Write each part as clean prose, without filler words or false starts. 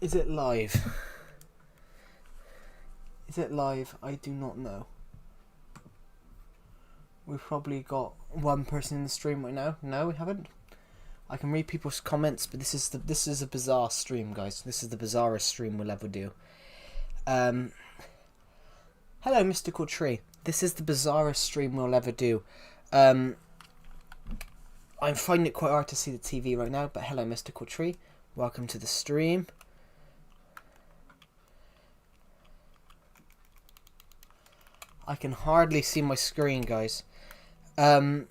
Is it live? Is it live? I do not know. We've probably got one person in the stream right now. No, we haven't. I can read people's comments, but this is a bizarre stream, guys. This is the bizarrest stream we'll ever do. Hello, Mystical Tree. This is the bizarrest stream we'll ever do. I'm finding it quite hard to see the TV right now, but hello, Mystical Tree. Welcome to the stream. I can hardly see my screen, guys. Yeah,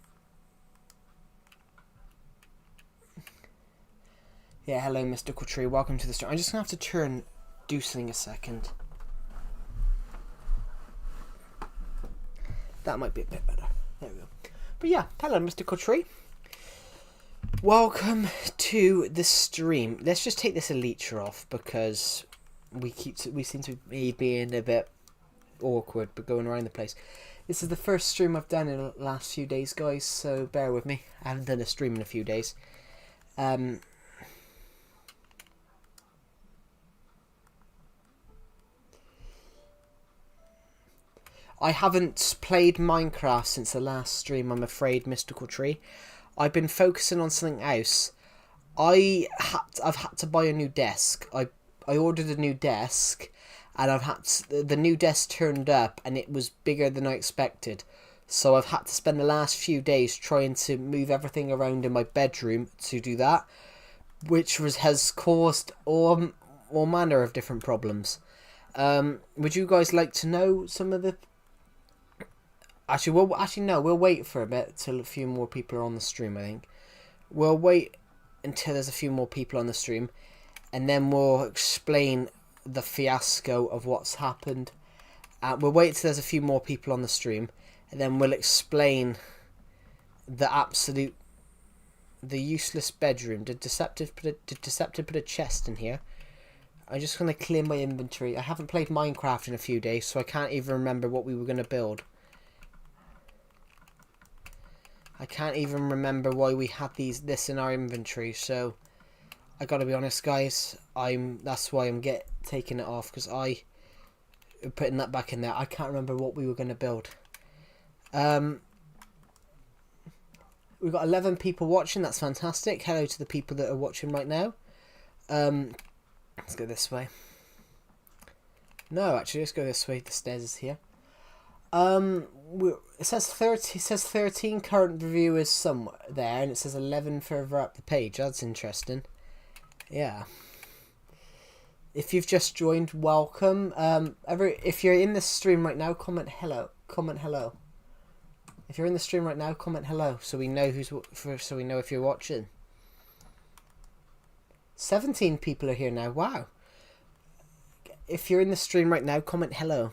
hello, Mystical Tree. Welcome to the stream. I'm just going to have to do something a second. That might be a bit better. There we go. But yeah, hello, Mystical Tree. Welcome to the stream. Let's just take this Elytra off because we seem to be being a bit awkward but going around the place. This is the first stream I've done in the last few days, guys, so bear with me. I haven't done a stream in a few days. I haven't played Minecraft since the last stream, I'm afraid, Mystical Tree. I've been focusing on something else. I've had to buy a new desk. I ordered a new desk, and the new desk turned up, and it was bigger than I expected. So I've had to spend the last few days trying to move everything around in my bedroom to do that, which has caused all manner of different problems. Would you guys like to know some of the... no, we'll wait for a bit till a few more people are on the stream, I think. We'll wait until there's a few more people on the stream, and then we'll explain the fiasco of what's happened. We'll wait till there's a few more people on the stream, and then we'll explain the useless bedroom. Did Deceptive put a chest in here? I'm just going to clear my inventory. I haven't played Minecraft in a few days, so I can't even remember what we were going to build. I can't even remember why we had this in our inventory, so I gotta be honest, guys. That's why I'm taking it off, because I'm putting that back in there. I can't remember what we were gonna build. We've got 11 people watching. That's fantastic. Hello to the people that are watching right now. Let's go this way. No, actually, let's go this way. The stairs is here. It says 13 current viewers somewhere there, and it says 11 further up the page. That's interesting. Yeah. If you've just joined, welcome. If you're in the stream right now, comment hello. Comment hello. If you're in the stream right now, comment hello, so we know so we know if you're watching. 17 people are here now. Wow. If you're in the stream right now, comment hello.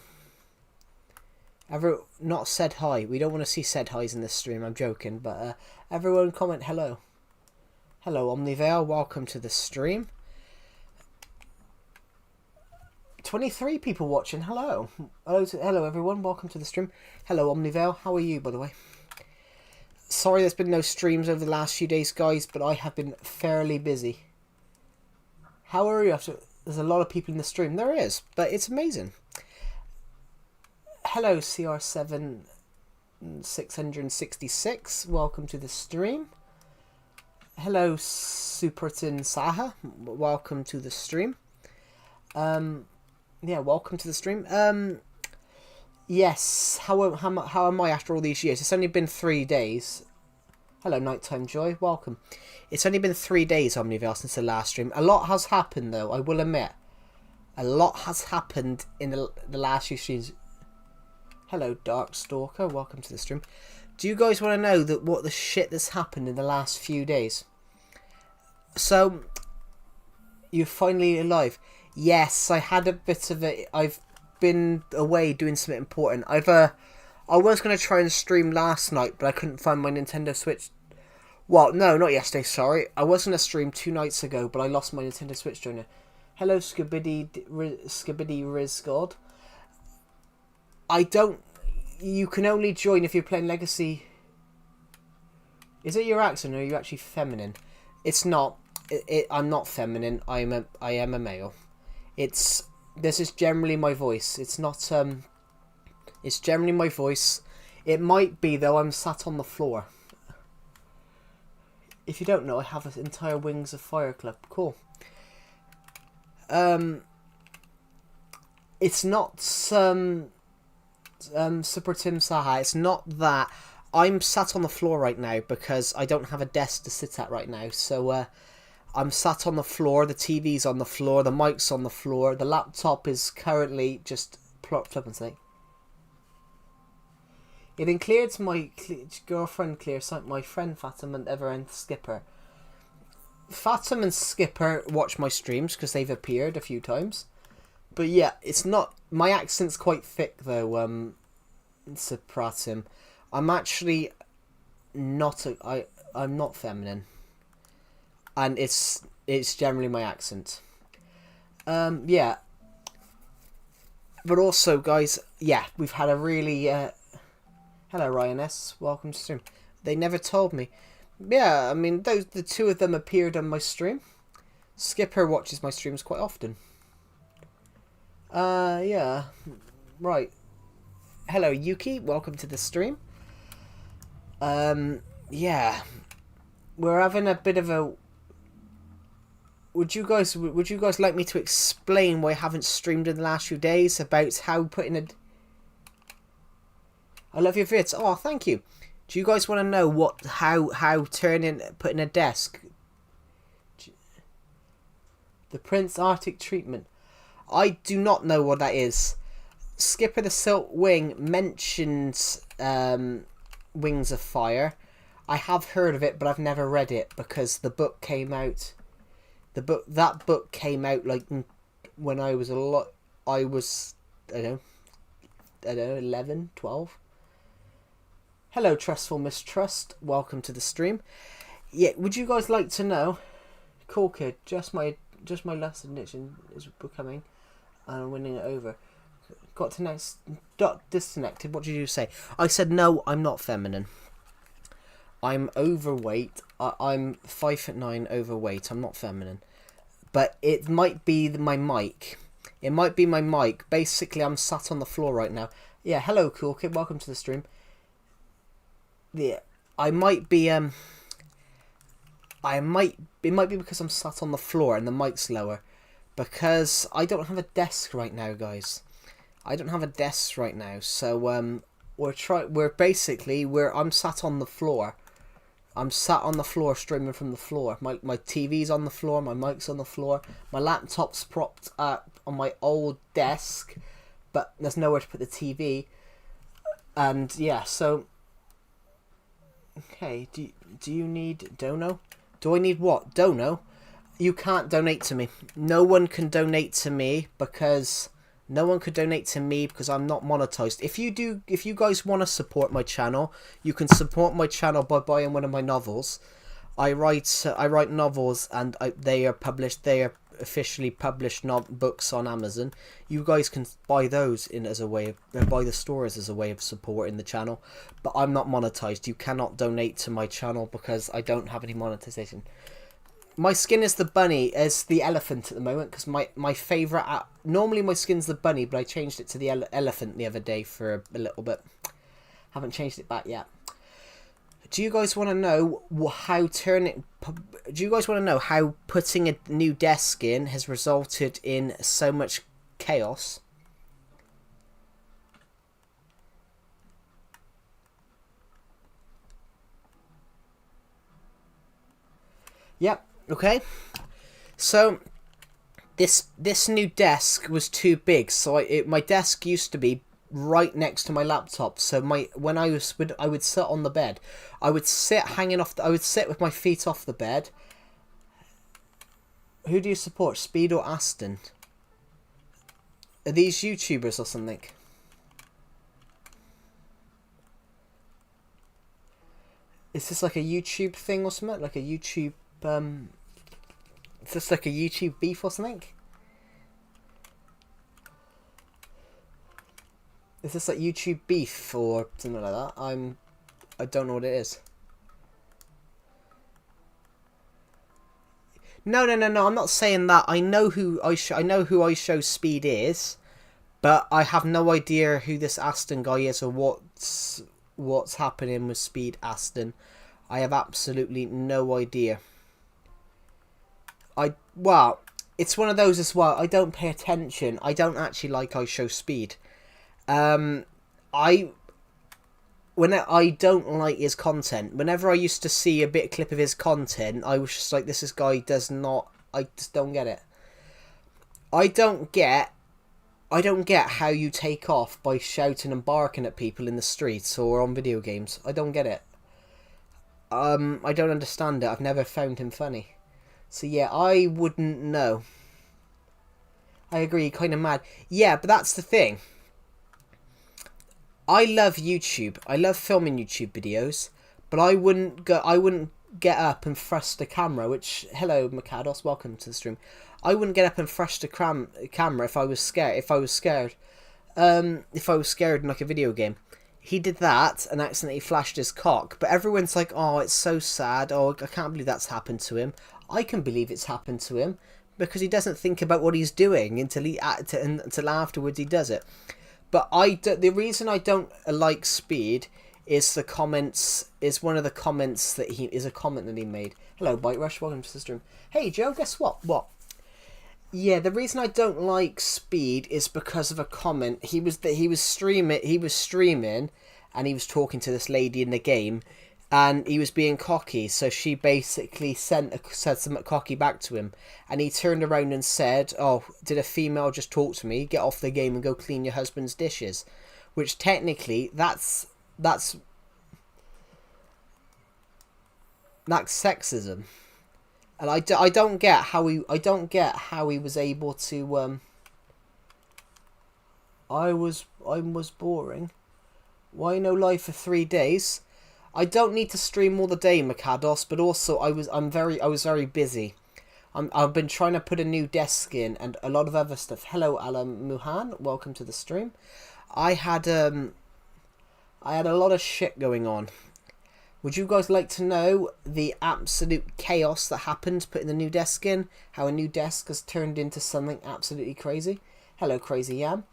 Not said hi. We don't want to see said hi's in this stream. I'm joking, but everyone comment hello. Hello, Omnivale. Welcome to the stream. 23 people watching. Hello. Hello, everyone. Welcome to the stream. Hello, Omnivale. How are you, by the way? Sorry there's been no streams over the last few days, guys, but I have been fairly busy. How are you? There's a lot of people in the stream. There is, but it's amazing. Hello, CR7666. Welcome to the stream. Hello, Superton Saha. Welcome to the stream. Yeah, welcome to the stream. Yes. How am I after all these years? It's only been 3 days. Hello, Nighttime Joy. Welcome. It's only been 3 days, Omnivale, since the last stream. A lot has happened, though. I will admit, a lot has happened in the last few streams. Hello, Darkstalker. Welcome to the stream. Do you guys want to know what the shit that's happened in the last few days? So, you're finally alive. Yes, I had a bit of it. I've been away doing something important. I was going to try and stream last night, but I couldn't find my Nintendo Switch. Well, no, not yesterday, sorry. I was going to stream 2 nights ago, but I lost my Nintendo Switch during it. Hello, Skibidi Rizgod. You can only join if you're playing Legacy. Is it your accent, or are you actually feminine? It's not. I'm not feminine. I am a male. This is generally my voice. It's not it's generally my voice. It might be though I'm sat on the floor. If you don't know, I have an entire Wings of Fire club. Cool. It's not Super Tim Saha. It's not that. I'm sat on the floor right now because I don't have a desk to sit at right now. So I'm sat on the floor. The TV's on the floor. The mic's on the floor. The laptop is currently just plopped up and saying. It includes my girlfriend Claire, my friend Fatima, and Everend Skipper. Fatima and Skipper watch my streams because they've appeared a few times. But yeah, it's not... My accent's quite thick though, Pratim. I'm actually not... I'm not feminine. And it's generally my accent. Yeah. But also, guys, yeah, we've had a really... Hello, Ryan S. Welcome to the stream. They never told me. Yeah, I mean, the two of them appeared on my stream. Skipper watches my streams quite often. Yeah. Right. Hello, Yuki. Welcome to the stream. Yeah. We're having a bit of a... Would you guys like me to explain why I haven't streamed in the last few days about how putting a... I love your vids. Oh, thank you. Do you guys want to know how putting a desk? The Prince Arctic treatment. I do not know what that is. Skipper the Silk Wing mentions Wings of Fire. I have heard of it, but I've never read it because the book came out. That book came out like when I was I don't know, 11, 12. Hello, Trustful Mistrust. Welcome to the stream. Yeah, would you guys like to know? Cool kid. Just my last addiction is becoming, and I'm winning it over. Got disconnected. What did you say? I said no. I'm not feminine. I'm overweight. I'm 5'9" overweight. I'm not feminine. But it might be my mic. It might be my mic. Basically, I'm sat on the floor right now. Yeah. Hello, cool kid. Welcome to the stream. Yeah, it might be because I'm sat on the floor and the mic's lower, because I don't have a desk right now, guys. I don't have a desk right now, so I'm sat on the floor. I'm sat on the floor streaming from the floor. My TV's on the floor, my mic's on the floor, my laptop's propped up on my old desk, but there's nowhere to put the TV. And yeah, so okay, do you need dono? Do I need what? Dono? You can't donate to me. No one can donate to me because I'm not monetized. If you guys want to support my channel, you can support my channel by buying one of my novels. I write novels, and they are published. They are officially published books on Amazon. You guys can buy those buy the stores as a way of supporting the channel. But I'm not monetized. You cannot donate to my channel because I don't have any monetization. My skin is the bunny, as the elephant at the moment, because my favourite... Normally my skin's the bunny, but I changed it to the elephant the other day for a little bit. Haven't changed it back yet. Do you guys want to know how putting a new desk in has resulted in so much chaos? Yep. Okay. So this new desk was too big. So my desk used to be right next to my laptop. So when I would sit on the bed. I would sit with my feet off the bed. Who do you support, Speed or Aston? Are these YouTubers or something? Is this like a YouTube thing or something? Like a YouTube is this like a YouTube beef or something? Is this like YouTube beef or something like that? I don't know what it is. No, no, no, no. I'm not saying that. I know who I know who I show speed is, but I have no idea who this Aston guy is or what's happening with Speed Aston. I have absolutely no idea. Well, it's one of those as well. I don't pay attention. I don't actually like I show speed. I don't like his content. Whenever I used to see a bit clip of his content, I was just like, this guy does not. I just don't get it. I don't get how you take off by shouting and barking at people in the streets or on video games. I don't get it. I don't understand it. I've never found him funny. So yeah, I wouldn't know. I agree, kind of mad. Yeah, but that's the thing. I love YouTube. I love filming YouTube videos, but I wouldn't get up and thrust the camera. Which, hello, Mikados, welcome to the stream. I wouldn't get up and thrust the camera if I was scared. If I was scared in like a video game. He did that and accidentally flashed his cock. But everyone's like, oh, it's so sad. Oh, I can't believe that's happened to him. I can believe it's happened to him because he doesn't think about what he's doing until afterwards he does it. But the reason I don't like Speed is the comments. Is one of the comments that is a comment that he made. Hello, Bite Rush. Welcome to the stream. Hey, Joe. Guess what? What? Yeah, the reason I don't like Speed is because of a comment. He was streaming, and he was talking to this lady in the game, and he was being cocky. So she basically said something cocky back to him, and he turned around and said, "Oh, did a female just talk to me? Get off the game and go clean your husband's dishes," which technically that's sexism. And I don't get how he was able to I was boring. Why no live for 3 days? I don't need to stream all the day, Mikados, but also I was very busy. I've been trying to put a new desk in and a lot of other stuff. Hello, Alam Muhan, welcome to the stream. I had a lot of shit going on. Would you guys like to know the absolute chaos that happened putting the new desk in? How a new desk has turned into something absolutely crazy? Hello, Crazy Yam.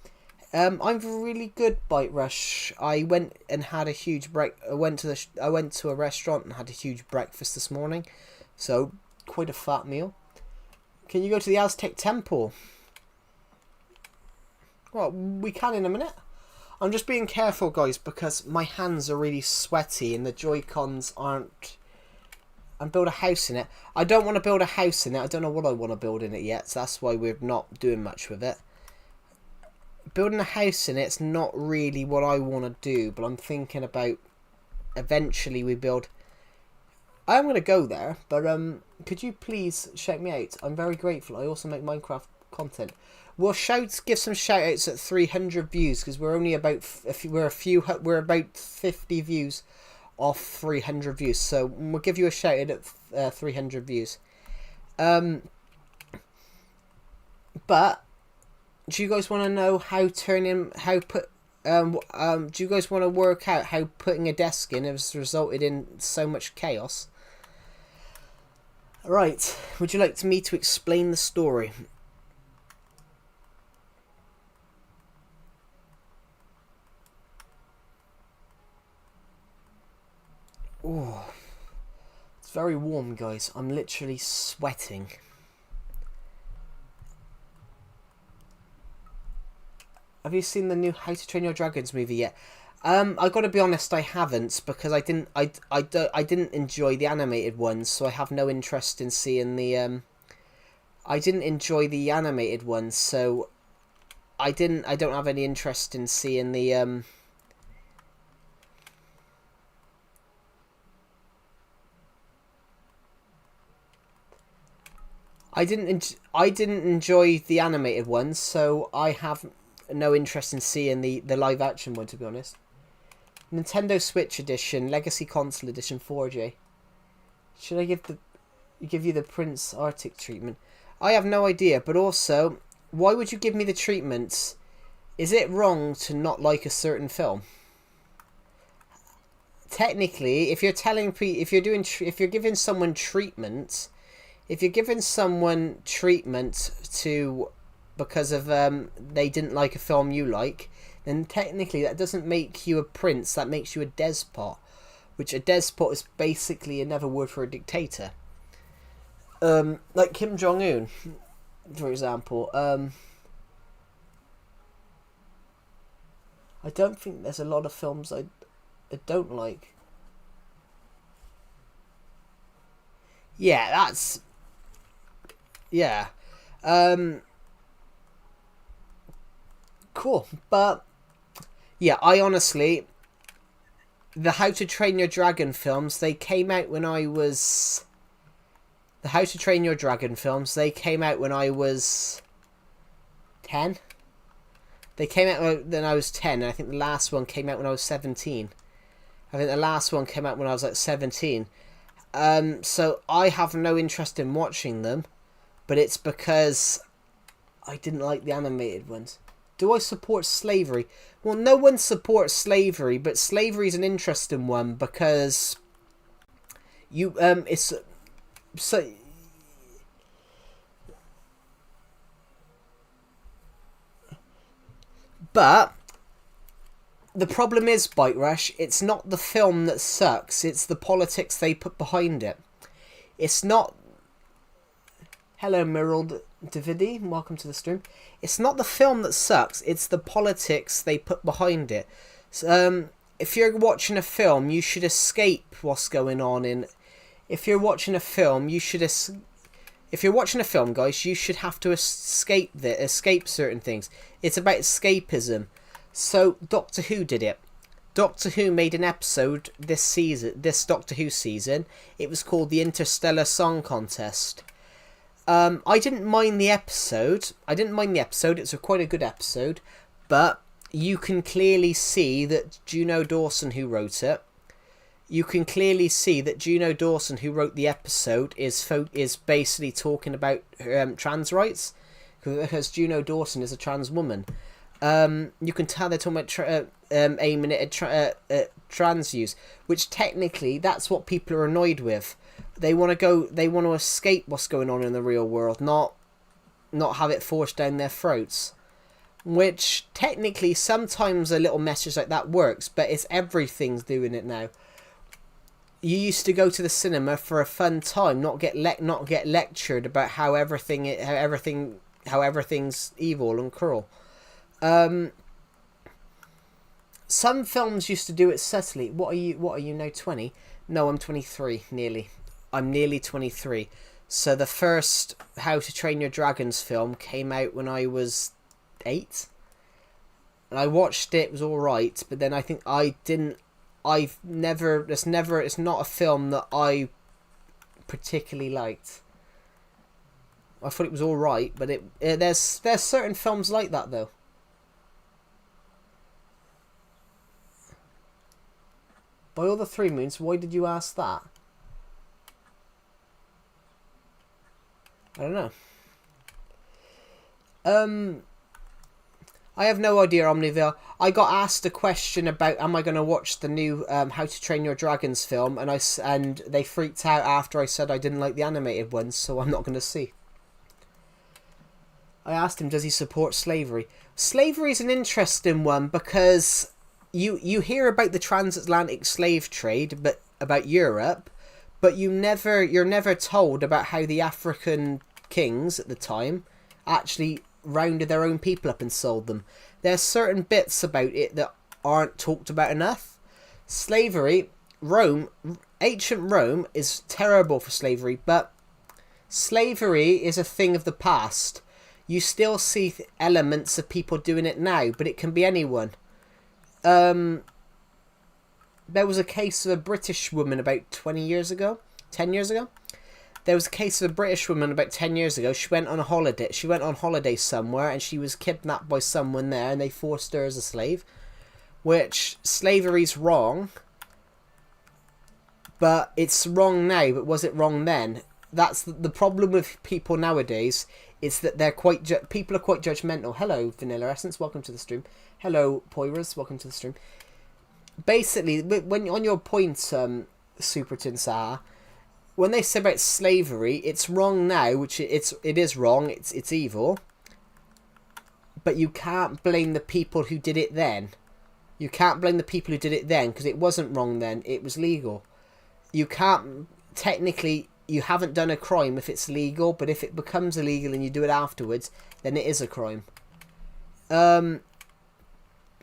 I'm really good, Bite Rush. I went and had a huge break. I went to a restaurant and had a huge breakfast this morning. So, quite a fat meal. Can you go to the Aztec Temple? Well, we can in a minute. I'm just being careful, guys, because my hands are really sweaty and the Joy-Cons aren't... And build a house in it. I don't want to build a house in it. I don't know what I want to build in it yet, so that's why we're not doing much with it. Building a house in it's not really what I want to do, but I'm thinking about eventually we build... I'm going to go there, but could you please check me out? I'm very grateful. I also make Minecraft content. We'll give some shout outs at 300 views because we're only about we're about 50 views off 300 views, so we'll give you a shout out at 300 views. But do you guys want to know do you guys want to work out how putting a desk in has resulted in so much chaos? Right, would you like me to explain the story? Oh, it's very warm, guys. I'm literally sweating. Have you seen the new How to Train Your Dragons movie yet? I got to be honest, I haven't because I didn't enjoy the animated ones, so I have no interest in seeing the I didn't enjoy the animated ones, so I don't have any interest in seeing the I didn't enjoy the animated ones, so I have no interest in seeing the live action one, to be honest. Nintendo Switch Edition, Legacy Console Edition 4J. Should I give you the Prince Arctic treatment? I have no idea, but also, why would you give me the treatments? Is it wrong to not like a certain film? Technically, if you're giving someone treatment, if you're giving someone treatment to because of they didn't like a film you like, then technically that doesn't make you a prince. That makes you a despot, which a despot is basically another word for a dictator. Like Kim Jong-un, for example. I don't think there's a lot of films I don't like. Yeah, that's... Yeah. Cool. But, yeah, I honestly... The How to Train Your Dragon films, they came out when I was... The How to Train Your Dragon films, they came out when I was 10. They came out when I was 10, and I think the last one came out when I was 17. I think the last one came out when I was like 17. So I have no interest in watching them, but it's because I didn't like the animated ones. Do I support slavery? Well, no one supports slavery, but slavery is an interesting one because it's so. But the problem is, Bite Rush, it's not the film that sucks, it's the politics they put behind it. It's not... Hello, Merrill Davidi, welcome to the stream. It's not the film that sucks, it's the politics they put behind it. So, if you're watching a film, you should escape what's going on in... If you're watching a film, you should... If you're watching a film, guys, you should have to escape certain things. It's about escapism. So, Doctor Who did it. Doctor Who made an episode this Doctor Who season. It was called the Interstellar Song Contest. I didn't mind the episode. It's quite a good episode. But you can clearly see that Juno Dawson, who wrote it, you can clearly see that Juno Dawson, who wrote the episode, is basically talking about trans rights, because Juno Dawson is a trans woman. You can tell they're talking about aiming at trans use, which technically that's what people are annoyed with. They want to escape what's going on in the real world, not have it forced down their throats. Which technically sometimes a little message like that works, but it's everything's doing it now. You used to go to the cinema for a fun time, not get lectured about how everything's evil and cruel. Some films used to do it subtly. What are you now, 20? No, I'm 23, nearly. I'm nearly 23. So the first How to Train Your Dragons film came out when I was 8. And I watched it, it was alright, but then I think it's not a film that I particularly liked. I thought it was alright, but there's certain films like that though. By all the three moons, why did you ask that? I don't know. I have no idea, Omniville. I got asked a question about am I going to watch the new How to Train Your Dragons film, and they freaked out after I said I didn't like the animated ones, so I'm not going to see. I asked him, does he support slavery? Slavery is an interesting one because you hear about the transatlantic slave trade, but about Europe, but you're never told about how the African kings at the time actually rounded their own people up and sold them. There's certain bits about it that aren't talked about enough. Slavery, ancient Rome is terrible for slavery, but slavery is a thing of the past. You still see elements of people doing it now, but it can be anyone. There was a case of a British woman about 10 years ago. There was a case of a British woman about 10 years ago. She went on a holiday. She went on holiday somewhere and she was kidnapped by someone there and they forced her as a slave. Which, slavery's wrong. But it's wrong now, but was it wrong then? That's the problem with people nowadays, is that they're people are quite judgmental. Hello, Vanilla Essence, welcome to the stream. Hello, Poiras, welcome to the stream. Basically, when on your point, Superton Saha, when they say about slavery, it's wrong now, which it is wrong. It's evil. But you can't blame the people who did it then. You can't blame the people who did it then because it wasn't wrong then. It was legal. You can't technically. You haven't done a crime if it's legal, but if it becomes illegal and you do it afterwards, then it is a crime. I'm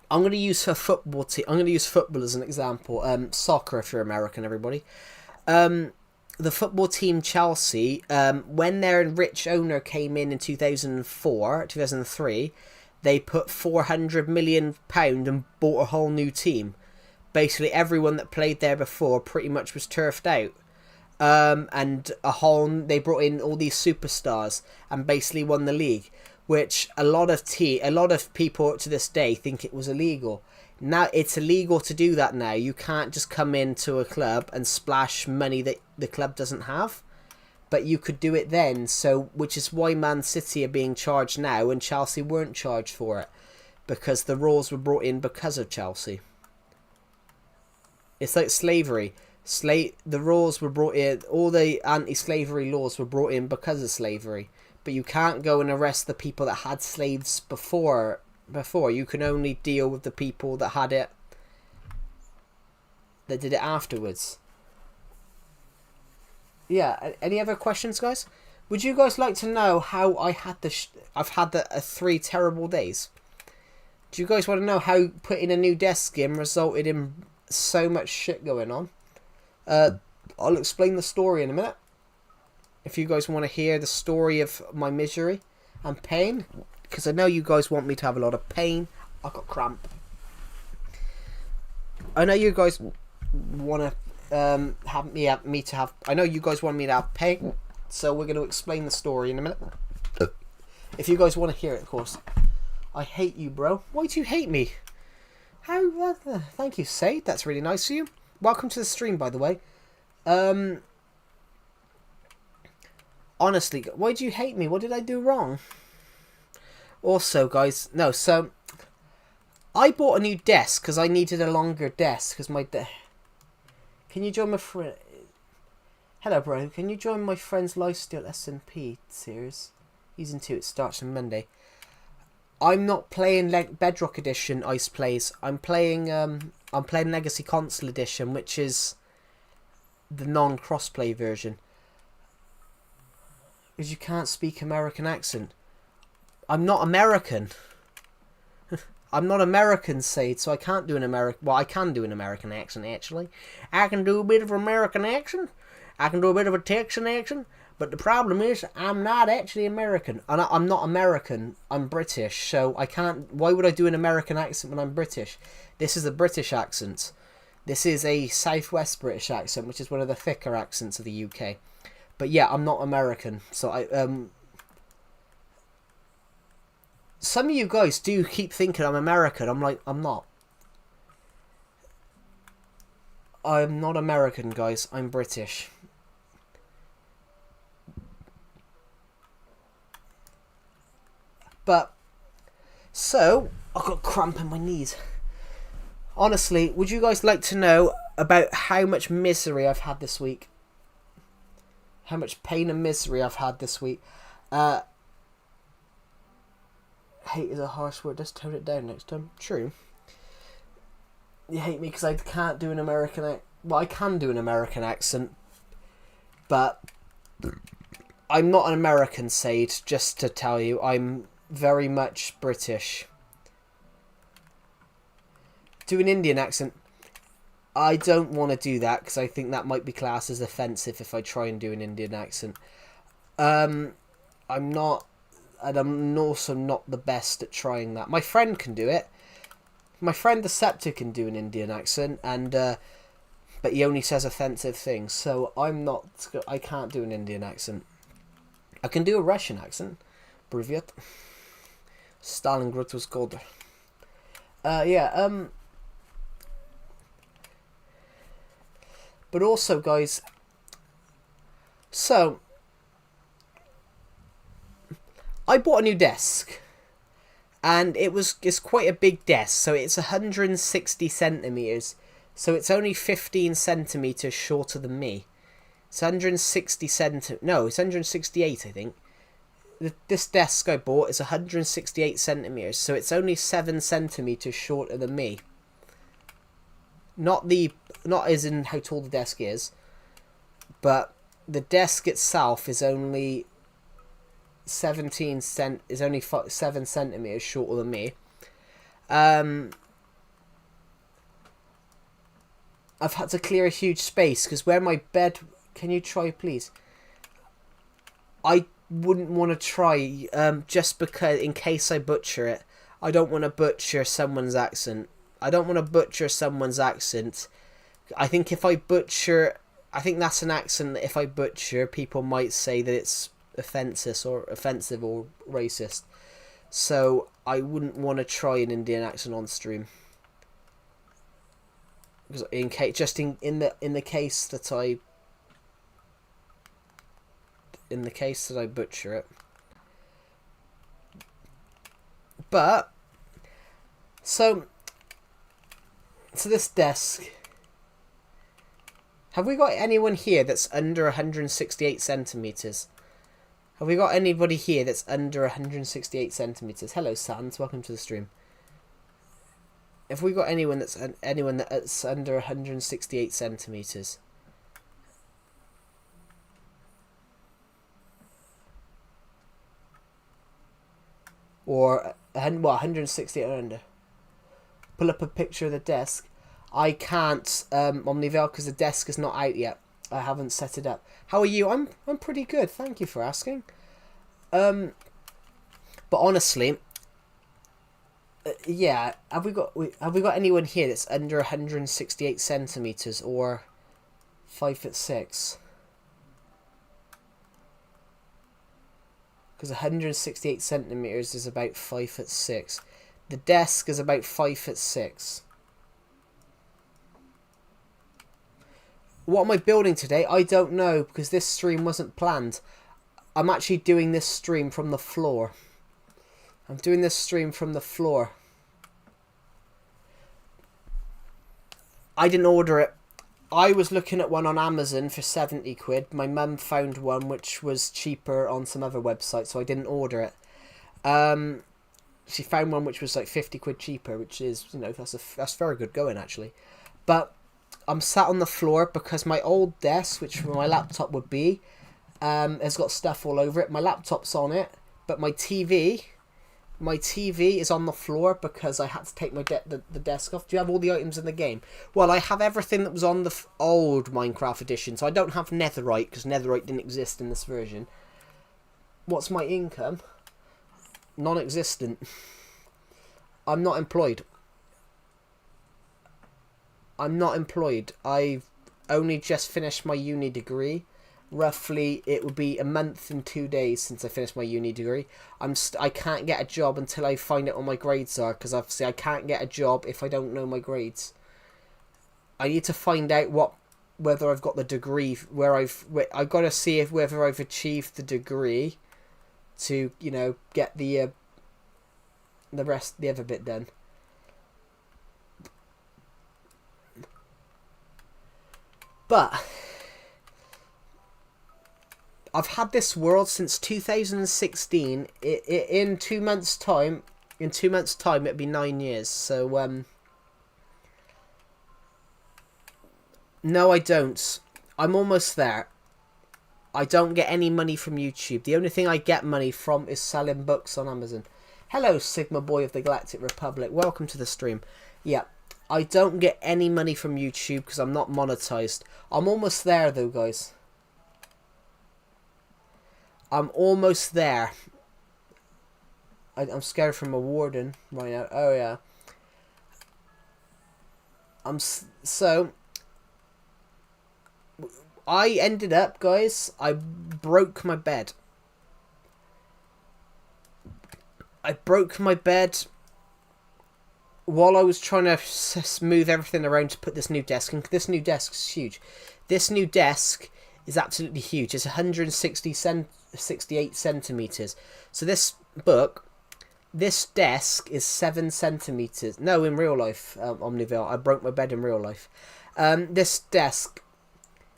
going to use a football team. I'm going to use football as an example. Soccer, if you're American, everybody. The football team Chelsea, when their rich owner came in 2004, 2003, they put £400 million and bought a whole new team. Basically, everyone that played there before pretty much was turfed out. And they brought in all these superstars and basically won the league, which a lot of people to this day think it was illegal. Now it's illegal to do that now. You can't just come into a club and splash money that the club doesn't have, but you could do it then. So, which is why Man City are being charged now and Chelsea weren't charged for it, because the rules were brought in because of Chelsea. It's like slavery. The rules were brought in, all the anti-slavery laws were brought in because of slavery. But you can't go and arrest the people that had slaves before. You can only deal with the people that had it, that did it afterwards. Yeah, any other questions, guys? Would you guys like to know how I've had 3 terrible days? Do you guys want to know how putting a new desk in resulted in so much shit going on? I'll explain the story in a minute. If you guys want to hear the story of my misery and pain, because I know you guys want me to have a lot of pain. I got cramp. I know you guys want to have me to have. I know you guys want me to have pain, so we're going to explain the story in a minute. If you guys want to hear it, of course. I hate you, bro. Why do you hate me? How? Thank you, Sade. That's really nice of you. Welcome to the stream, by the way. Honestly, why do you hate me? What did I do wrong? Also, guys, no, so I bought a new desk because I needed a longer desk because Can you join my friend? Hello, bro. Can you join my friend's Lifesteal SMP series? Season 2, it starts on Monday. I'm not playing Bedrock Edition Ice Plays. I'm playing Legacy Console Edition, which is the non-crossplay version. Because you can't speak American accent. I'm not American. I'm not American, Sade, so I can't do an American... Well, I can do an American accent, actually. I can do a bit of American accent. I can do a bit of a Texan accent. But the problem is, I'm not actually American. I'm not American. I'm British, so I can't... Why would I do an American accent when I'm British? This is a British accent. This is a Southwest British accent, which is one of the thicker accents of the UK. But yeah, I'm not American. So some of you guys do keep thinking I'm American. I'm like, I'm not. I'm not American, guys. I'm British. But, so, I've got cramp in my knees. Honestly, would you guys like to know about how much misery I've had this week? How much pain and misery I've had this week? Hate is a harsh word. Just tone it down next time. True. You hate me because I can't do an American accent. Well, I can do an American accent. But I'm not an American, Sade, just to tell you. I'm very much British. Do an Indian accent. I don't want to do that because I think that might be classed as offensive if I try and do an Indian accent. I'm not, and I'm also not the best at trying that. My friend can do it. My friend the Scepter can do an Indian accent, and but he only says offensive things. So I can't do an Indian accent. I can do a Russian accent. Privyet. Stalingrad was gold. But also, guys, so I bought a new desk, and it's quite a big desk. So it's 160 centimeters. So it's only 15 centimeters shorter than me. It's 160 centimeters. No, it's 168, I think. This desk I bought is 168 centimeters, so it's only 7 centimeters shorter than me. Not as in how tall the desk is, but the desk itself is only 7 centimeters shorter than me. I've had to clear a huge space because where my bed... Can you try, please? I wouldn't want to try, just because, in case I butcher it. I don't want to butcher someone's accent. I think if I butcher... I think that's an accent that if I butcher, people might say that it's offensive or racist. So I wouldn't want to try an Indian accent on stream. Because in the case that I butcher it. But so this desk. Have we got anyone here that's under 168 centimeters? Have we got anybody here that's under 168 centimeters? Hello, Sans. Welcome to the stream. Have we got anyone that's under 168 centimeters? Or 168 or under? Pull up a picture of the desk. I can't, Omnivale, because the desk is not out yet. I haven't set it up. How are you? I'm pretty good. Thank you for asking. But honestly, yeah. Have we got anyone here that's under 168 centimeters or 5'6"? Because 168 centimeters is about 5'6". The desk is about 5'6". What am I building today? I don't know, because this stream wasn't planned. I'm actually doing this stream from the floor. I'm doing this stream from the floor. I didn't order it. I was looking at one on Amazon for 70 quid. My mum found one which was cheaper on some other website, so I didn't order it. She found one which was like 50 quid cheaper, which is, you know, that's very good going, actually. But I'm sat on the floor because my old desk, which my laptop would be, has got stuff all over it. My laptop's on it, but my TV is on the floor because I had to take the desk off. Do you have all the items in the game? Well, I have everything that was on the old Minecraft edition, so I don't have netherite because netherite didn't exist in this version. What's my income? Non-existent. I'm not employed. I've only just finished my uni degree. Roughly, it would be a month and 2 days since I finished my uni degree. I can't get a job until I find out what my grades are, because obviously I can't get a job if I don't know my grades. I need to find out whether I've got the degree, I've got to see whether I've achieved the degree to, you know, get the other bit done. But I've had this world since 2016. In 2 months' time, it'd be 9 years. So no, I don't. I'm almost there. I don't get any money from YouTube. The only thing I get money from is selling books on Amazon. Hello, Sigma Boy of the Galactic Republic. Welcome to the stream. Yeah. I don't get any money from YouTube because I'm not monetized. I'm almost there though, guys. I'm almost there. I'm scared from a warden right now. Oh yeah. So I ended up, guys, I broke my bed. I broke my bed while I was trying to smooth everything around to put this new desk in. This new desk is huge. This new desk is absolutely huge. It's 168 centimeters. So this desk is 7 centimeters. No, in real life, Omnivale. I broke my bed in real life. This desk.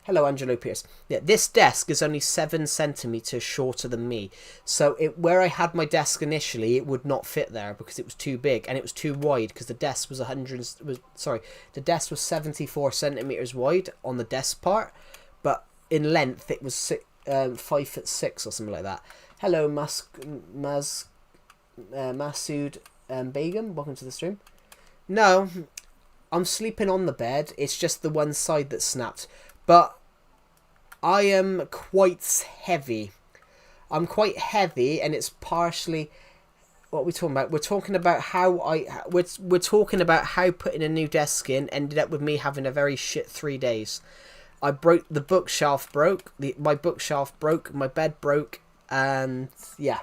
Hello, Angelo Pierce. Yeah, this desk is only 7 centimeters shorter than me. So where I had my desk initially, it would not fit there because it was too big, and it was too wide because the desk was the desk was 74 centimeters wide on the desk part, but in length it was 5'6" or something like that. Hello, Masood Begum. Welcome to the stream. No, I'm sleeping on the bed. It's just the one side that snapped. But I am quite heavy. I'm quite heavy, and it's partially... What are we talking about? We're talking about how we're talking about how putting a new desk in ended up with me having a very shit 3 days. I broke the bookshelf, my bookshelf broke, my bed broke, and yeah.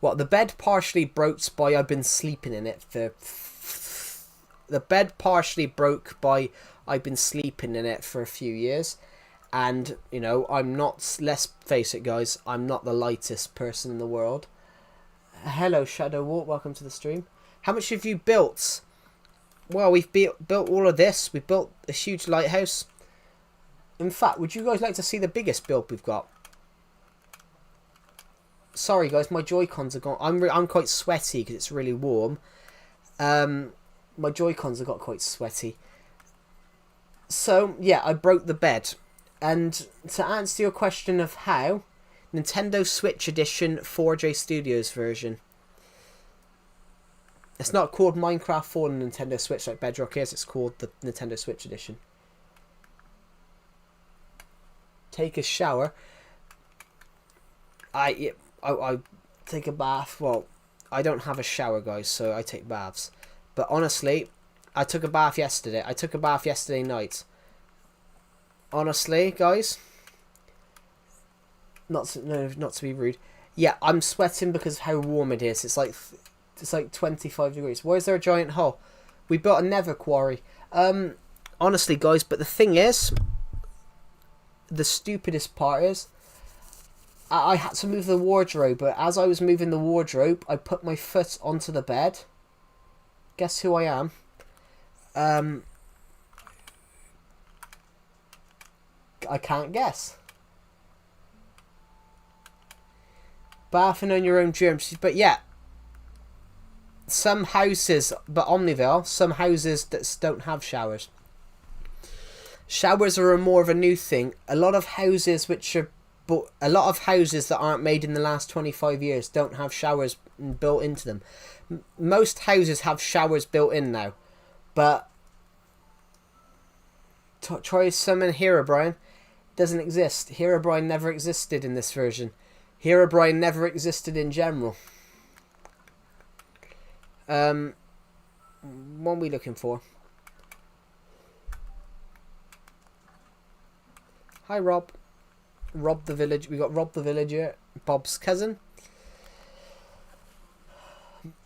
Well, the bed partially broke by I've been sleeping in it for... The bed partially broke by I've been sleeping in it for a few years. And, you know, I'm not... Let's face it, guys. I'm not the lightest person in the world. Hello, Shadow Walk. Welcome to the stream. How much have you built? Well, we've built all of this. We've built a huge lighthouse. In fact, would you guys like to see the biggest build we've got? Sorry, guys. My Joy-Cons are gone. I'm quite sweaty because it's really warm. My Joy-Cons have got quite sweaty. So, yeah, I broke the bed. And to answer your question of how, Nintendo Switch Edition 4J Studios version. It's not called Minecraft for the Nintendo Switch like Bedrock is. It's called the Nintendo Switch Edition. Take a shower. I take a bath. Well, I don't have a shower, guys, so I take baths. But honestly, I took a bath yesterday. I took a bath yesterday night. Honestly, guys, not to be rude. Yeah, I'm sweating because of how warm it is. It's like 25 degrees. Why is there a giant hole? We built a nether quarry. Honestly, guys, but the thing is, the stupidest part is, I had to move the wardrobe, but as I was moving the wardrobe, I put my foot onto the bed. Guess who I am? I can't guess. Bathing on your own germs. But yeah, some houses, but Omniville, some houses that don't have showers. Showers are more of a new thing. A lot of houses that aren't made in the last 25 years don't have showers built into them. Most houses have showers built in now, but try summon Herobrine. Doesn't exist. Herobrine never existed in this version. Herobrine never existed in general. What are we looking for? Hi, Rob. Rob the village. We got Rob the villager, Bob's cousin.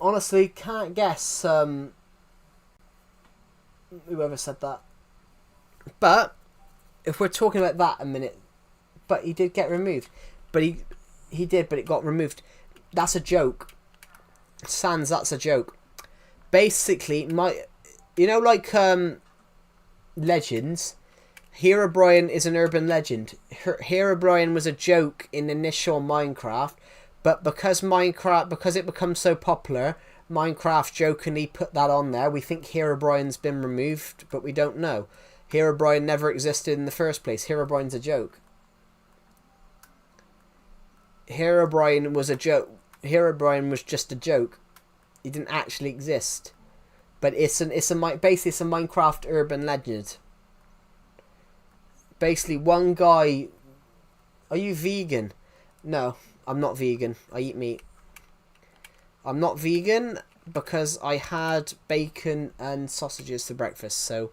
Honestly, can't guess whoever said that. But if we're talking about that a minute, but he did get removed. But he did, but it got removed. That's a joke. Sans, that's a joke. Basically, like legends. Herobrine is an urban legend. Herobrine was a joke in initial Minecraft, but because it becomes so popular, Minecraft jokingly put that on there. We think Herobrine's been removed, but we don't know. Herobrine never existed in the first place. Herobrine's a joke. Herobrine was a joke. Herobrine was just a joke. He didn't actually exist. But basically it's a Minecraft urban legend. Basically, one guy... Are you vegan? No, I'm not vegan. I eat meat. I'm not vegan because I had bacon and sausages for breakfast, so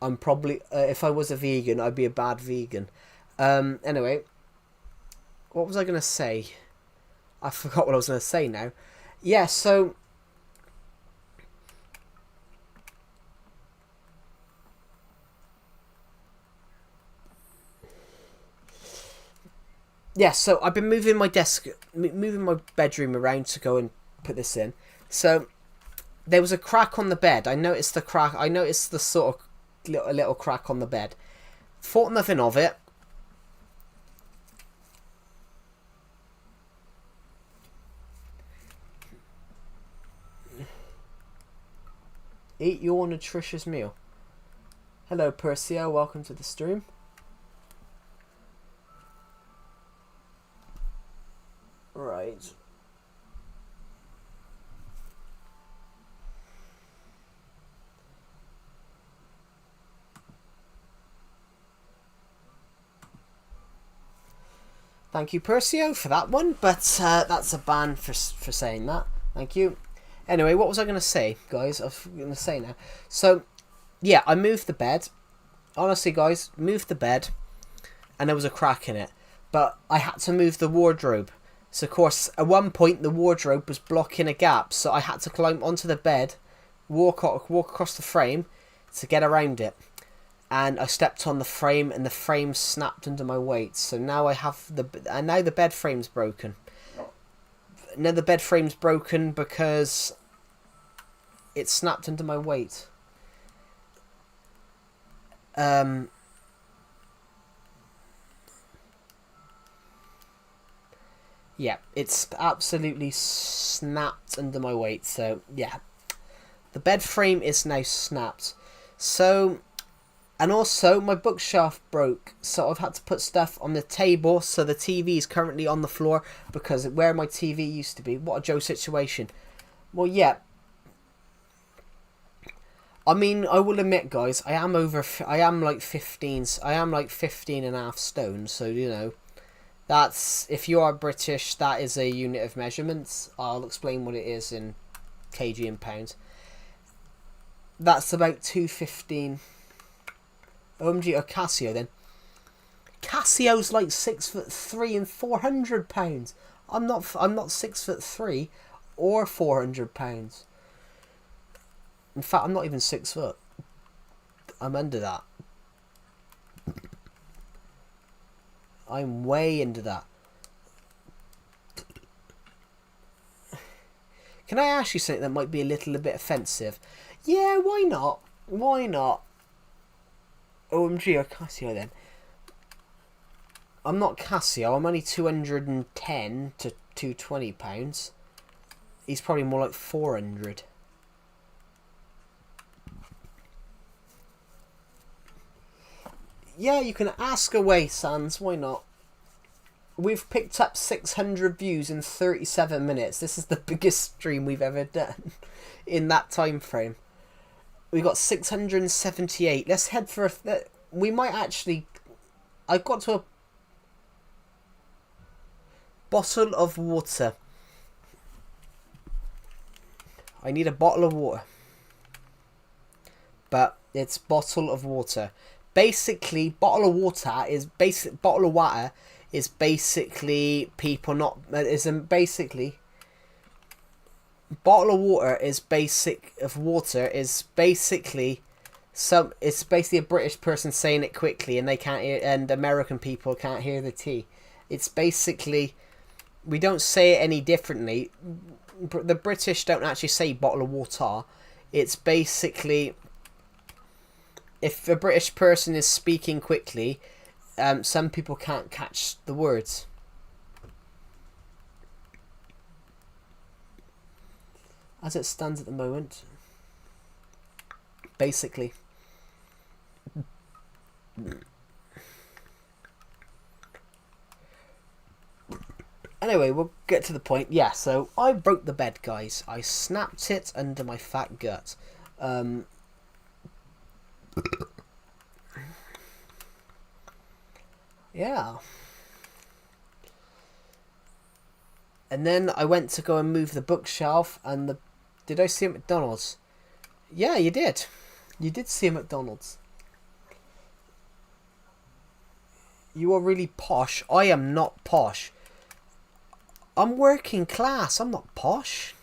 I'm probably... if I was a vegan, I'd be a bad vegan. Anyway, what was I going to say? I forgot what I was going to say now. Yeah, so... Yeah, so I've been moving my bedroom around to go and put this in. So there was a crack on the bed. I noticed the crack. I noticed the sort of little crack on the bed. Thought nothing of it. Eat your nutritious meal. Hello, Percio. Welcome to the stream. Right. Thank you, Percio, for that one. But that's a ban for saying that. Thank you. Anyway, what was I going to say, guys? I was going to say now. So, yeah, I moved the bed. Honestly, guys, moved the bed. And there was a crack in it. But I had to move the wardrobe. So, of course, at one point, the wardrobe was blocking a gap. So I had to climb onto the bed, walk across the frame to get around it. And I stepped on the frame, and the frame snapped under my weight. So now I have now the bed frame's broken. Now the bed frame's broken because it snapped under my weight. Yeah, it's absolutely snapped under my weight. So yeah, the bed frame is now snapped. So, and also my bookshelf broke, so I've had to put stuff on the table. So the TV is currently on the floor because where my TV used to be. What a Joe situation. Well, yeah. I mean, I will admit, guys, I am like 15 and a half stone. So, you know, that's, if you are British, that is a unit of measurements. I'll explain what it is in kg and pounds. That's about 215. OMG, or Casio then. Casio's like 6'3" and 400 pounds. I'm not 6'3" or 400 pounds. In fact, I'm not even 6 foot. I'm under that. I'm way into that. Can I ask you something that might be a little bit offensive? Yeah, why not? Why not? OMG, or Casio then. I'm not Casio. I'm only 210 to 220 pounds. He's probably more like 400. Yeah, you can ask away, Sans. Why not? We've picked up 600 views in 37 minutes. This is the biggest stream we've ever done in that time frame. We got 678. Let's head for a... We might actually... I got to a bottle of water. I need a bottle of water. But it's bottle of water. Basically, bottle of water is basically people not... basically... Bottle of water is basically it's basically a British person saying it quickly and they can't hear, and American people can't hear the T. It's basically, we don't say it any differently. The British don't actually say bottle of water. It's basically, if a British person is speaking quickly, some people can't catch the words. As it stands at the moment, basically. Anyway, we'll get to the point. Yeah, so I broke the bed, guys. I snapped it under my fat gut. Yeah. And then I went to go and move the bookshelf, and the... Did I see a McDonald's? Yeah, you did. You did see a McDonald's. You are really posh. I am not posh. I'm working class. I'm not posh.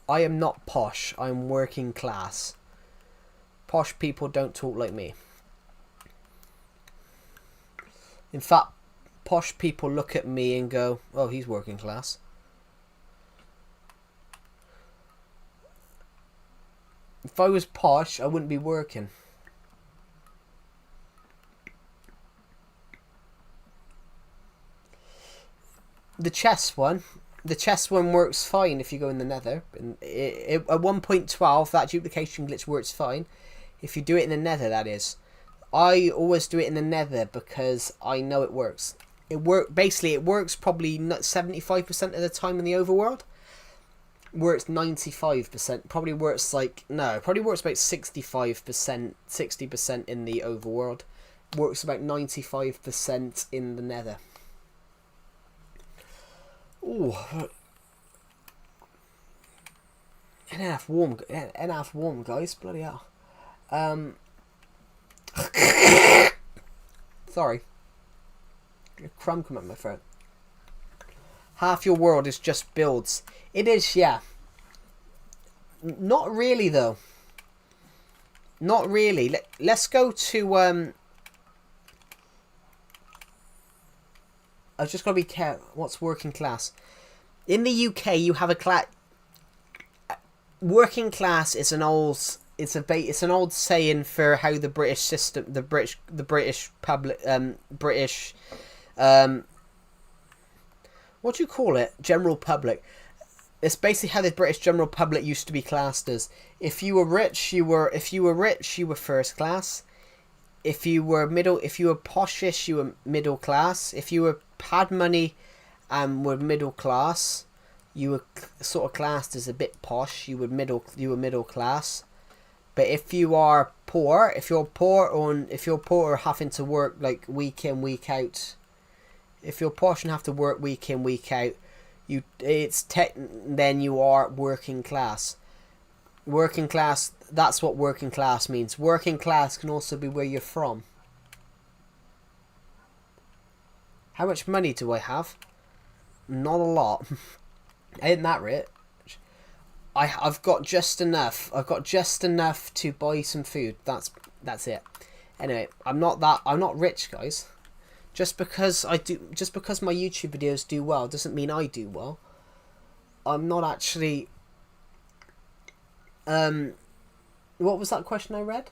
I am not posh. I'm working class. Posh people don't talk like me. In fact, posh people look at me and go, oh, he's working class. If I was posh, I wouldn't be working. The chest one works fine if you go in the nether. At 1.12, that duplication glitch works fine. If you do it in the nether, that is. I always do it in the nether because I know it works. Basically, it works probably 75% of the time in the overworld. Works 95%. Probably works probably works about 65%, 60% in the overworld. Works about 95% in the nether. Ooh. NF warm, guys. Bloody hell. Sorry. A crumb come out my throat. Half your world is just builds. It is, yeah. Not really, though. Not really. Let's go to... I've just got to be careful. What's working class? In the UK, you have a class... Working class is an old... It's an old saying for how the British system... The British public... what do you call it? General public. It's basically how the British general public used to be classed as. If you were rich, you were first class. If you were poshish, you were middle class. If you had money and were middle class, you were sort of classed as a bit posh. You were middle class. But if you are poor, if you're poor or having to work like week in, week out, if you're posh and have to work week in, week out, then you are working class. Working class, that's what working class means. Working class can also be where you're from. How much money do I have? Not a lot. Ain't that rich? I've got just enough. I've got just enough to buy some food. That's it. Anyway, I'm not rich, guys. Just because my YouTube videos do well doesn't mean I do well. I'm not actually... what was that question I read?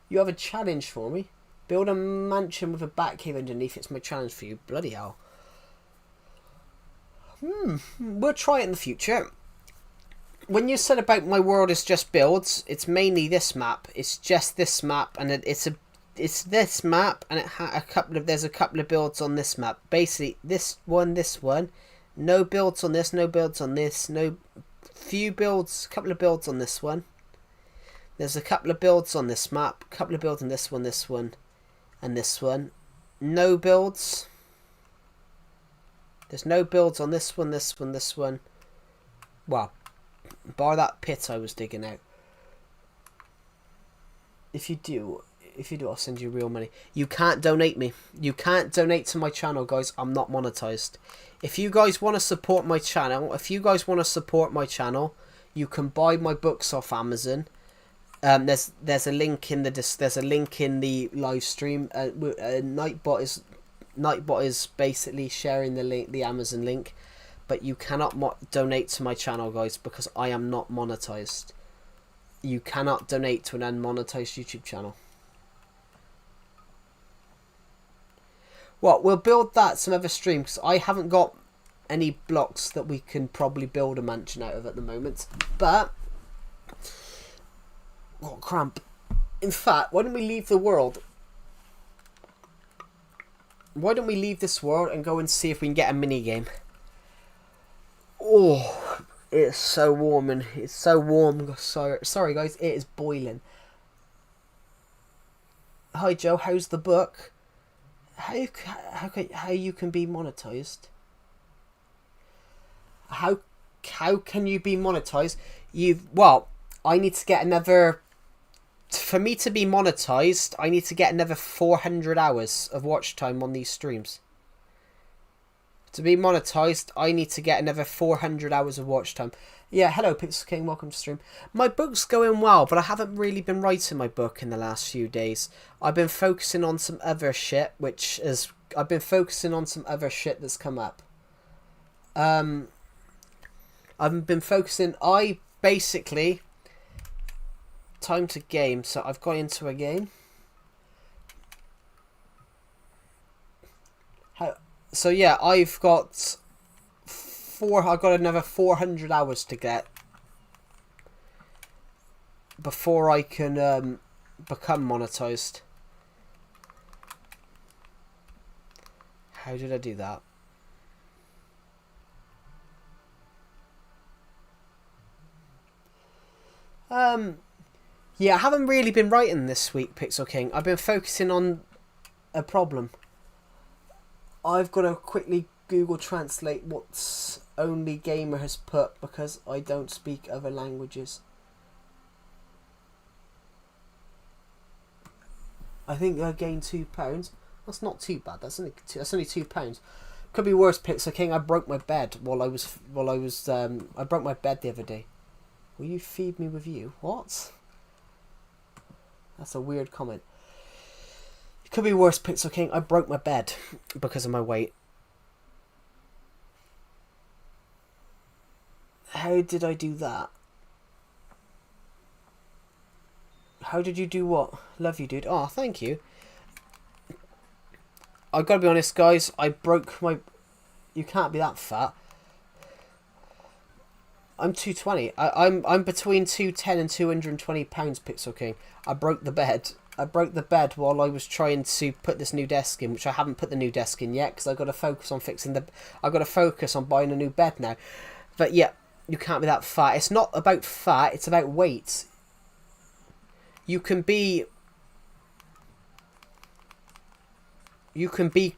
You have a challenge for me. Build a mansion with a bat cave underneath. It's my challenge for you. Bloody hell. We'll try it in the future. When you said about my world is just builds, it's mainly this map. It's just this map, and it's this map, and there's a couple of builds on this map. Basically, this one, no builds on this, no builds on this, no few builds, couple of builds on this one. There's a couple of builds on this map, couple of builds on this one, and this one. No builds. There's no builds on this one, this one. Well, bar that pit I was digging out. If you do, I'll send you real money. You can't donate me. You can't donate to my channel, guys. I'm not monetized. If you guys want to support my channel, you can buy my books off Amazon. There's a link in the live stream. Nightbot is basically sharing the Amazon link, but you cannot donate to my channel, guys, because I am not monetized. You cannot donate to an unmonetized YouTube channel. Well, we'll build that some other stream, because I haven't got any blocks that we can probably build a mansion out of at the moment. But, what cramp. In fact, why don't we leave the world? Why don't we leave this world and go and see if we can get a mini game? Oh, it's so warm, and it's so warm. Sorry guys, it is boiling. Hi Joe, how's the book? How you can be monetized? How can you be monetized? I need to get another. For me to be monetized, I need to get another 400 hours of watch time on these streams. To be monetized, I need to get another 400 hours of watch time. Yeah, hello Pixel King, welcome to stream. My book's going well, but I haven't really been writing my book in the last few days. I've been focusing on some other shit, that's come up. I've been focusing. Time to game. So I've got into a game. So yeah, I've got another 400 hours to get before I can become monetized. How did I do that? Yeah, I haven't really been writing this week, Pixel King. I've been focusing on a problem. I've got to quickly Google Translate what's Only Gamer has put because I don't speak other languages. I think I gained £2. That's not too bad. That's only £2. Could be worse, Pixel King. I broke my bed I broke my bed the other day. Will you feed me with you? What? That's a weird comment. It could be worse, Pixel King. I broke my bed because of my weight. How did I do that? How did you do what? Love you, dude. Oh, thank you. I gotta be honest, guys. I broke my... You can't be that fat. I'm 220. I'm between 210 and 220 pounds, Pixel King. I broke the bed. I broke the bed while I was trying to put this new desk in, which I haven't put the new desk in yet because I got to focus on fixing the. I got to focus on buying a new bed now. But yeah, you can't be that fat. It's not about fat. It's about weight. You can be. You can be.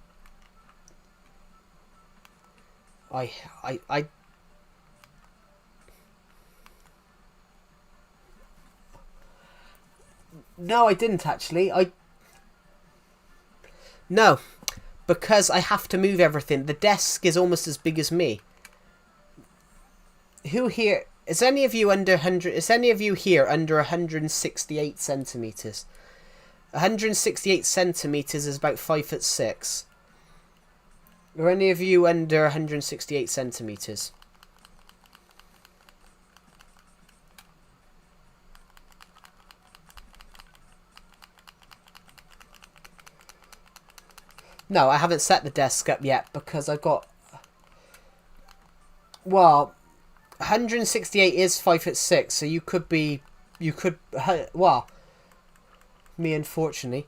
I. No, I didn't actually. No, because I have to move everything. The desk is almost as big as me. Who here is any of you under 100? Is any of you here under 168 centimeters? 168 centimeters is about 5'6". Are any of you under 168 centimeters? No, I haven't set the desk up yet because I've got... Well, 168 is 5'6", so you could be... You could... Well, me unfortunately.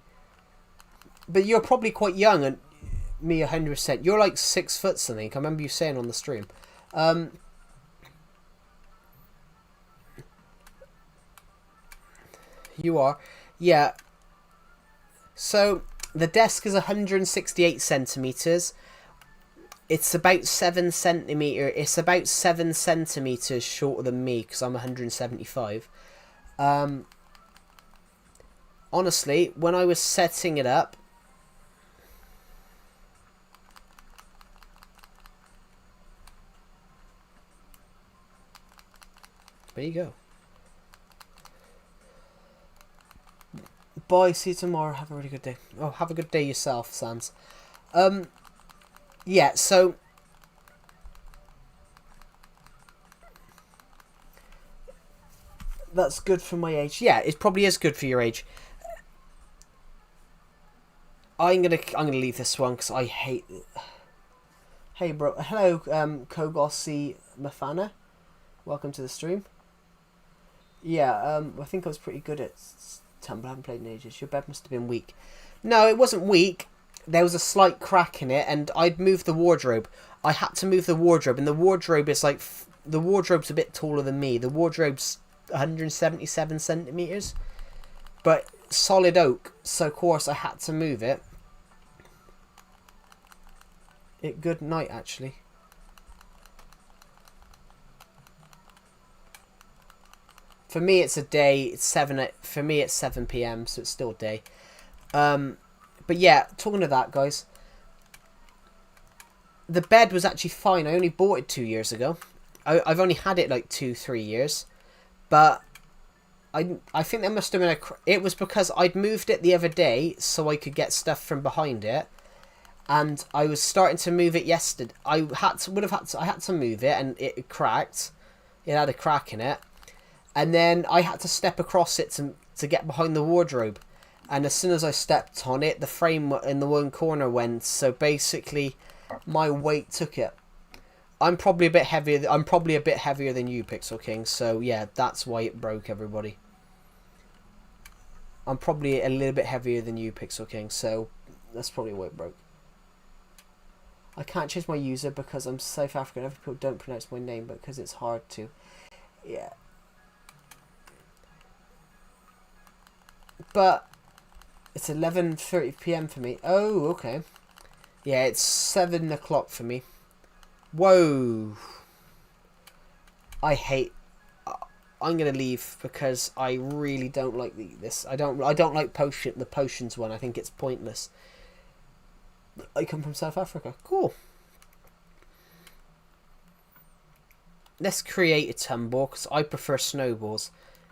But you're probably quite young, and me 100%. You're like 6 foot something, I remember you saying on the stream. You are. Yeah. So... The desk is 168 centimeters. It's about 7 centimeter. It's about 7 centimeters shorter than me because I'm 175. Honestly, when I was setting it up, there you go. Bye, see you tomorrow. Have a really good day. Oh, have a good day yourself, Sans. Yeah, so... That's good for my age. Yeah, it probably is good for your age. I'm gonna leave this one because I hate... Hey, bro. Hello, Kogossi Mafana. Welcome to the stream. Yeah, I think I was pretty good at... Tumble, I haven't played in ages. Your bed must have been weak. No, it wasn't weak. There was a slight crack in it, and I'd moved the wardrobe. I had to move the wardrobe, and the wardrobe is like... The wardrobe's a bit taller than me. The wardrobe's 177 centimeters. But solid oak, so of course I had to move it. Good night, actually. For me, it's a day. It's 7. For me, it's 7 p.m. So it's still day. But yeah, talking to that, guys. The bed was actually fine. I only bought it 2 years ago. I've only had it like 2-3 years, but I think there must have been it was because I'd moved it the other day so I could get stuff from behind it, and I was starting to move it yesterday. I had to move it, and it cracked. It had a crack in it. And then I had to step across it to get behind the wardrobe. And as soon as I stepped on it, the frame in the one corner went. So basically, my weight took it. I'm probably a bit heavier. I'm probably a bit heavier than you, Pixel King. So yeah, that's why it broke, everybody. I'm probably a little bit heavier than you, Pixel King. So that's probably why it broke. I can't change my user because I'm South African. Other people don't pronounce my name because it's hard to. Yeah. But it's 11:30 p.m. for me. Oh, okay. Yeah, it's 7 o'clock for me. Whoa. I hate. I'm gonna leave because I really don't like this. I don't like the potions one. I think it's pointless. I come from South Africa. Cool. Let's create a tumble because I prefer snowballs.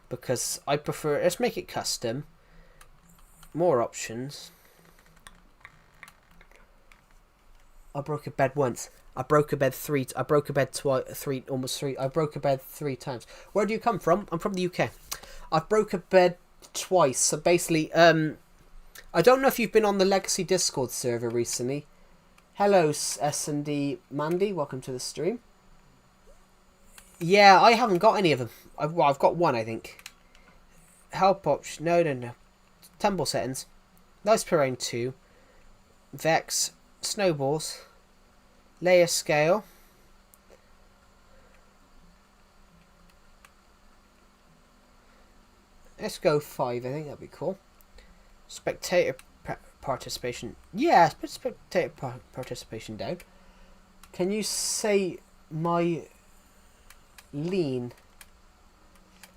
Because I prefer. Let's make it custom. More options. I broke a bed once. I broke a bed three. I broke a bed three. I broke a bed 3 times. Where do you come from? I'm from the UK. I've broke a bed twice. So basically, I don't know if you've been on the Legacy Discord server recently. Hello, S&D Mandy. Welcome to the stream. Yeah, I haven't got any of them. I've got one, I think. Help option. No. Tumble settings. Nice terrain 2. Vex. Snowballs. Layer scale. Let's go 5. I think that'd be cool. Spectator participation. Yeah, put spectator participation down. Can you say my lean?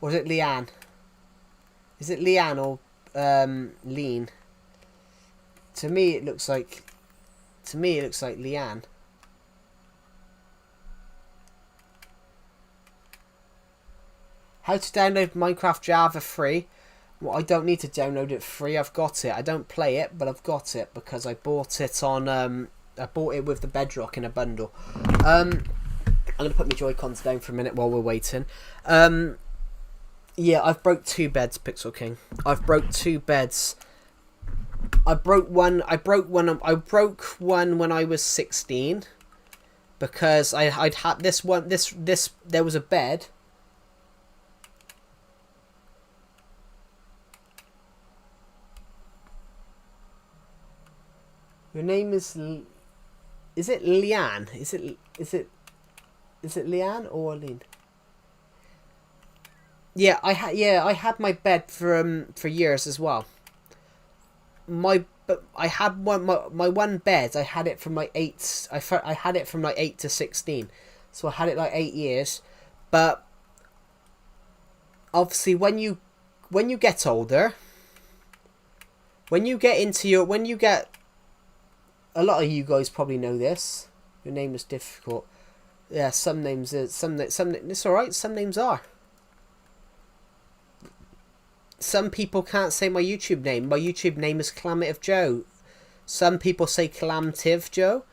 Or is it Leanne? Is it Leanne or lean? To me it looks like Leanne. How to download Minecraft Java free? Well, I don't need to download it free. I've got it. I don't play it, but I've got it because I bought it on. I bought it with the Bedrock in a bundle. I'm gonna put my Joy-Cons down for a minute while we're waiting. Yeah, I've broke 2 beds, Pixel King. I've broke 2 beds. I broke one when I was 16 because I'd had this one. This there was a bed. Your name is it Leanne? Is it Leanne or Lean? Yeah, I had my bed for years as well. I had my one bed. I had it from like 8. I had it from like 8 to 16, so I had it like 8 years. But obviously, when you get older, when you get a lot of you guys probably know this. Your name is difficult. Yeah, some names is some. It's all right. Some names are. Some people can't say my YouTube name. My YouTube name is Clamative Joe. Some people say Clamtive Joe.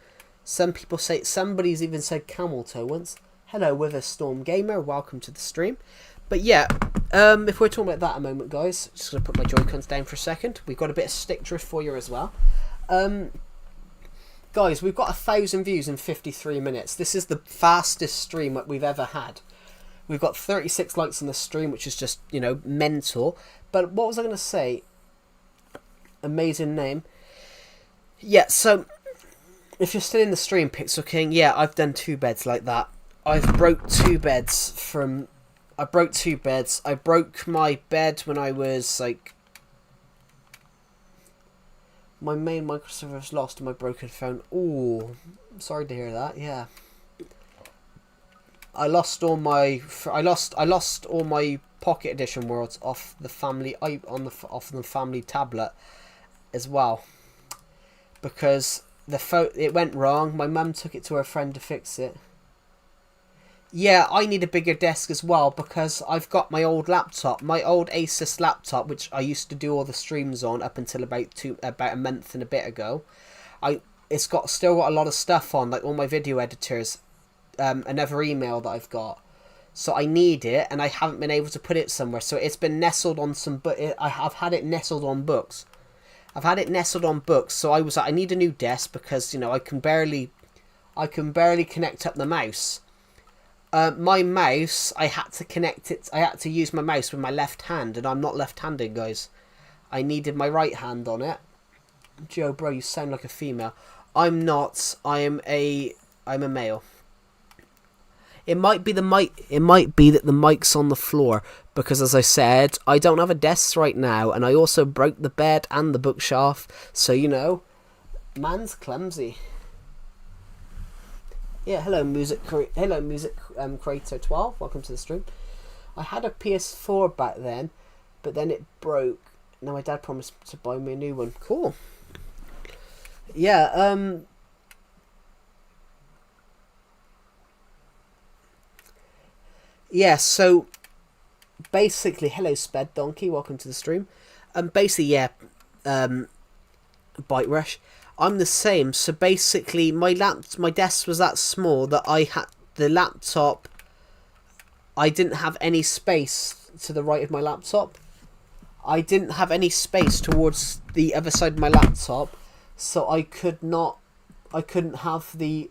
Some people say... Somebody's even said Camel Toe once. Hello, Witherstorm Gamer. Welcome to the stream. But yeah, if we're talking about that a moment, guys. Just going to put my Joy-Cons down for a second. We've got a bit of stick drift for you as well. Guys, we've got 1,000 views in 53 minutes. This is the fastest stream that we've ever had. We've got 36 likes on the stream, which is just, you know, mental. But what was I going to say? Amazing name. Yeah, so if you're still in the stream, Pixel King, yeah, I've done 2 beds like that. I've broke 2 beds from... I broke 2 beds. I broke my bed when I was, like... My main microserver was lost on my broken phone. Ooh, I'm sorry to hear that, yeah. I lost all my Pocket Edition worlds off the family off the family tablet as well, because it went wrong. My mum took it to her friend to fix it. Yeah, I need a bigger desk as well because I've got my old laptop, my old Asus laptop, which I used to do all the streams on up until about a month and a bit ago. It's still got a lot of stuff on, like all my video editors. Another email that I've got. So I need it, and I haven't been able to put it somewhere. So it's been nestled on some, but I've had it nestled on books. I've had it nestled on books. So I was like, I need a new desk because, you know, I can barely connect up the mouse. My mouse, I had to connect it. I had to use my mouse with my left hand, and I'm not left-handed, guys. I needed my right hand on it. Joe, bro, you sound like a female. I'm not. I'm a male. It might be the mic. It might be that the mic's on the floor because, as I said, I don't have a desk right now, and I also broke the bed and the bookshelf. So you know, man's clumsy. Yeah, hello music creator 12. Welcome to the stream. I had a PS4 back then, but then it broke. Now my dad promised to buy me a new one. Cool. Yeah. Yeah, so basically, hello Sped Donkey, welcome to the stream. Basically, yeah, Bite Rush. I'm the same. So basically, my desk was that small that I had the laptop. I didn't have any space to the right of my laptop. I didn't have any space towards the other side of my laptop, so I couldn't have the.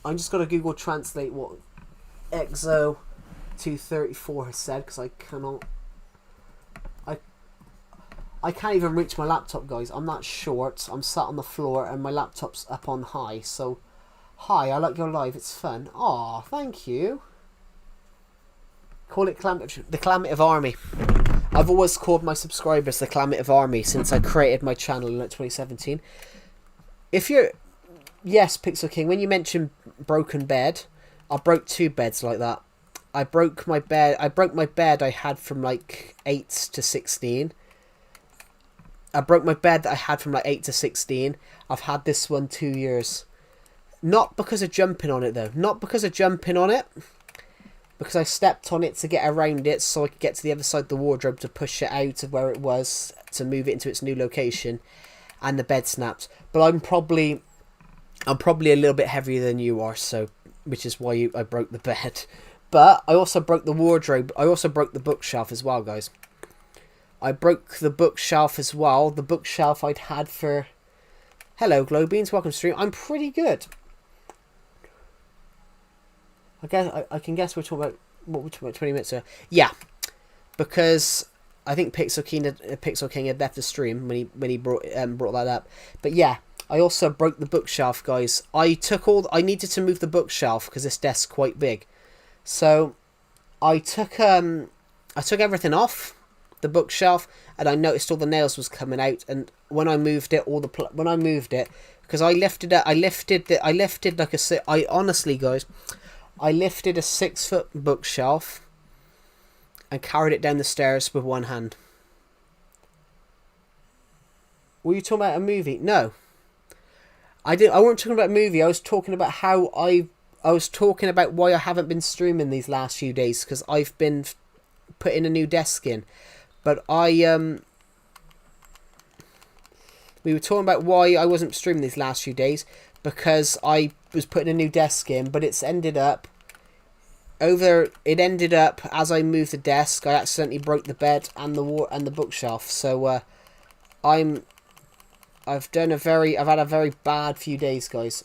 I'm just gonna Google Translate what Exo 234 has said because I cannot. I can't even reach my laptop, guys. I'm that short. I'm sat on the floor and my laptop's up on high. So, hi, I like your live. It's fun. Aw, thank you. Call it the Clammative Army. I've always called my subscribers the Clammative Army since I created my channel in 2017. If you're... Yes, Pixel King, when you mentioned broken bed, I broke 2 beds like that. I broke my bed I had from like 8 to 16. I broke my bed that I had from like 8 to 16. I've had this one 2 years. Not because of jumping on it though. Not because of jumping on it. Because I stepped on it to get around it so I could get to the other side of the wardrobe to push it out of where it was to move it into its new location. And the bed snapped. But I'm probably a little bit heavier than you are, so which is why I broke the bed. But I also broke the wardrobe. I also broke the bookshelf as well, guys. I broke the bookshelf as well. The bookshelf I'd had for... Hello, Glowbeans. Welcome to stream. I'm pretty good. I can guess we're talking about... What we're talking about 20 minutes ago. Yeah. Because I think Pixel King had left the stream when he brought that up. But yeah, I also broke the bookshelf, guys. I needed to move the bookshelf because this desk's quite big. So I took everything off the bookshelf, and I noticed all the nails was coming out. And when I moved it, because I lifted I lifted a 6-foot bookshelf and carried it down the stairs with one hand. Were you talking about a movie? No, I wasn't talking about a movie. I was talking about I was talking about why I haven't been streaming these last few days because I've been putting a new desk in. But we were talking about why I wasn't streaming these last few days because I was putting a new desk in, but it ended up as I moved the desk, I accidentally broke the bed and the bookshelf. So I've had a very bad few days, guys.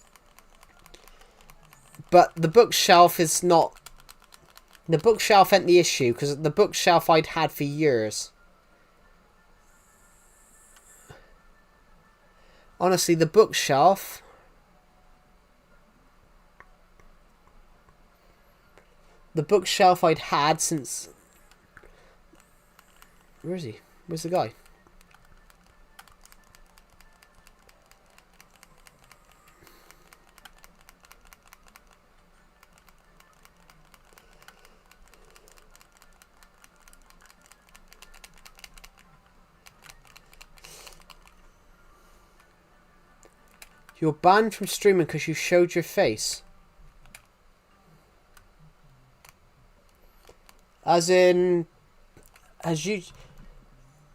But the bookshelf is not... The bookshelf ain't the issue, because the bookshelf I'd had for years. Honestly, the bookshelf... The bookshelf I'd had since... Where is he? Where's the guy? You're banned from streaming because you showed your face. As in...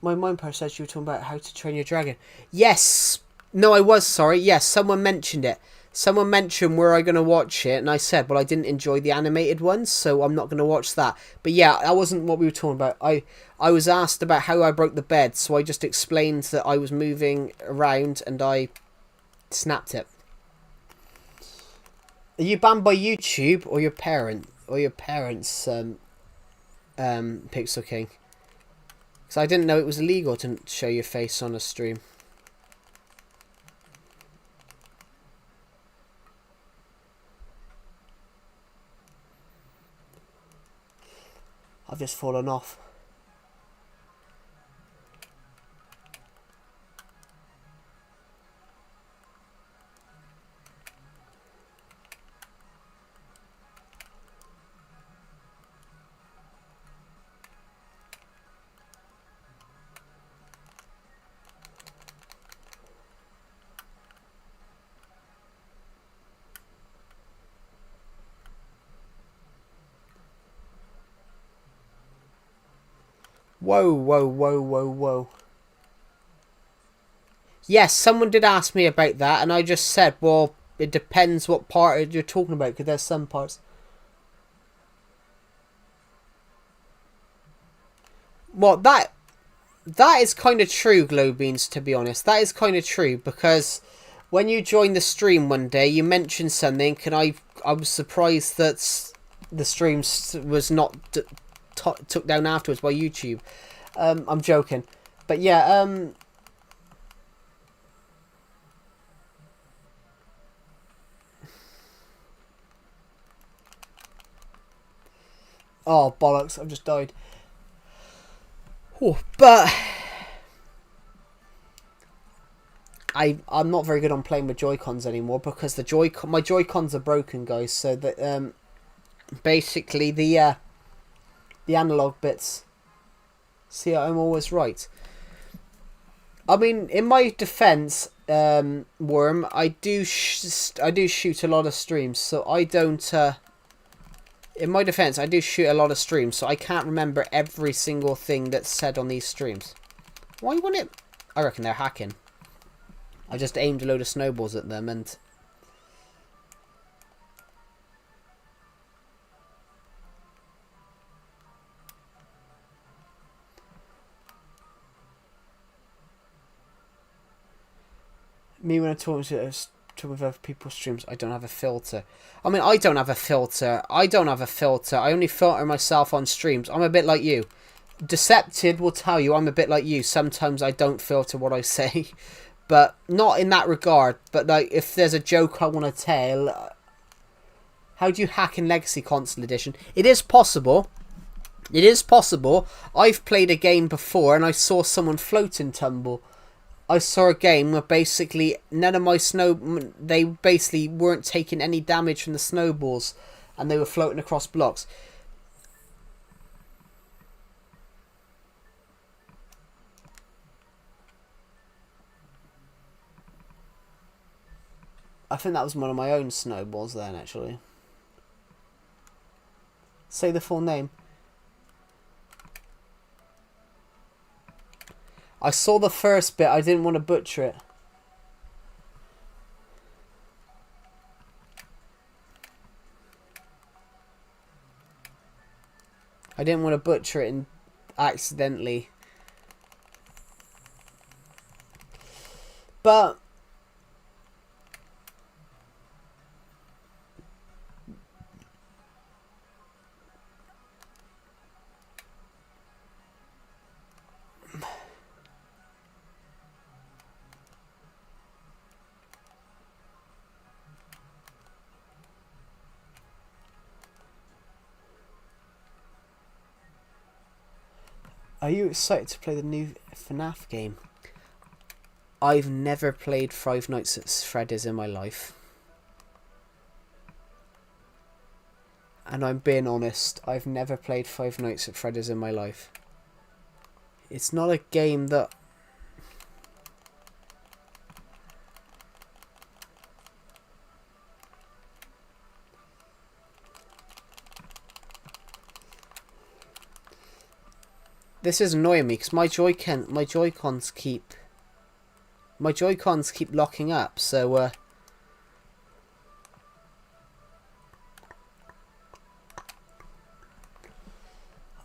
My mind power says you were talking about how to train your dragon. Yes! No, I was, sorry. Yes, someone mentioned it. Someone mentioned, were I going to watch it? And I said, well, I didn't enjoy the animated ones, so I'm not going to watch that. But yeah, that wasn't what we were talking about. I was asked about how I broke the bed, so I just explained that I was moving around and I snapped it. Are you banned by YouTube or your parents? Pixel King? Because I didn't know it was illegal to show your face on a stream. I've just fallen off. Whoa, whoa, whoa, whoa, whoa. Yes, someone did ask me about that, and I just said, well, it depends what part you're talking about, because there's some parts. Well, that is kind of true, Glowbeans, to be honest. That is kind of true, because when you joined the stream one day, you mentioned something, and I was surprised that the stream was not took down afterwards by YouTube. I'm joking. But yeah, oh, bollocks, I've just died. Oh, but I'm not very good on playing with Joy-Cons anymore, because my Joy-Cons are broken, guys, so that basically the analog bits. See, I'm always right. I mean, in my defense, Worm, I do shoot a lot of streams, so I don't. In my defense, I do shoot a lot of streams, so I can't remember every single thing that's said on these streams. Why wouldn't it? I reckon they're hacking. I just aimed a load of snowballs at them and. Me, when I talk with other people's streams, I don't have a filter. I mean, I don't have a filter. I only filter myself on streams. I'm a bit like you. Decepted will tell you I'm a bit like you. Sometimes I don't filter what I say. But not in that regard. But like, if there's a joke I want to tell... How do you hack in Legacy Console Edition? It is possible. It is possible. I've played a game before and I saw someone float and tumble. I saw a game where basically none of my they basically weren't taking any damage from the snowballs and they were floating across blocks. I think that was one of my own snowballs then, actually. Say the full name. I saw the first bit, I didn't want to butcher it. I didn't want to butcher it and accidentally. But are you excited to play the new FNAF game? I've never played Five Nights at Freddy's in my life. And I'm being honest, I've never played Five Nights at Freddy's in my life. It's not a game that... This is annoying me because my Joy-Cons keep locking up, so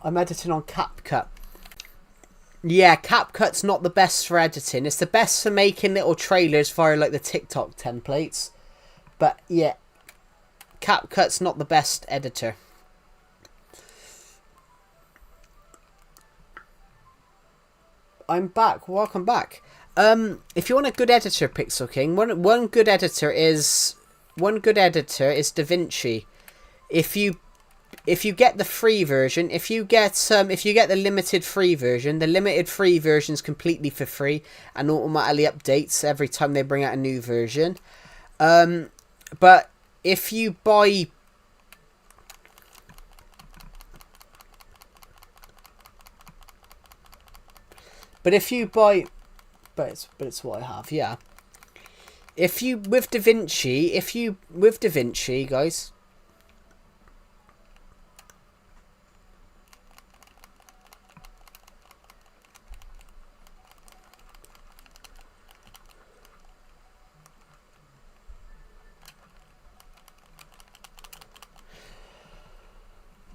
I'm editing on CapCut. Yeah, CapCut's not the best for editing. It's the best for making little trailers via like the TikTok templates. But yeah, CapCut's not the best editor. I'm back. Welcome back. If you want a good editor, Pixel King, one good editor is DaVinci. If you get the free version, if you get the limited free version, the limited free version is completely for free and automatically updates every time they bring out a new version. But if you buy but it's what I have, yeah. With DaVinci, guys.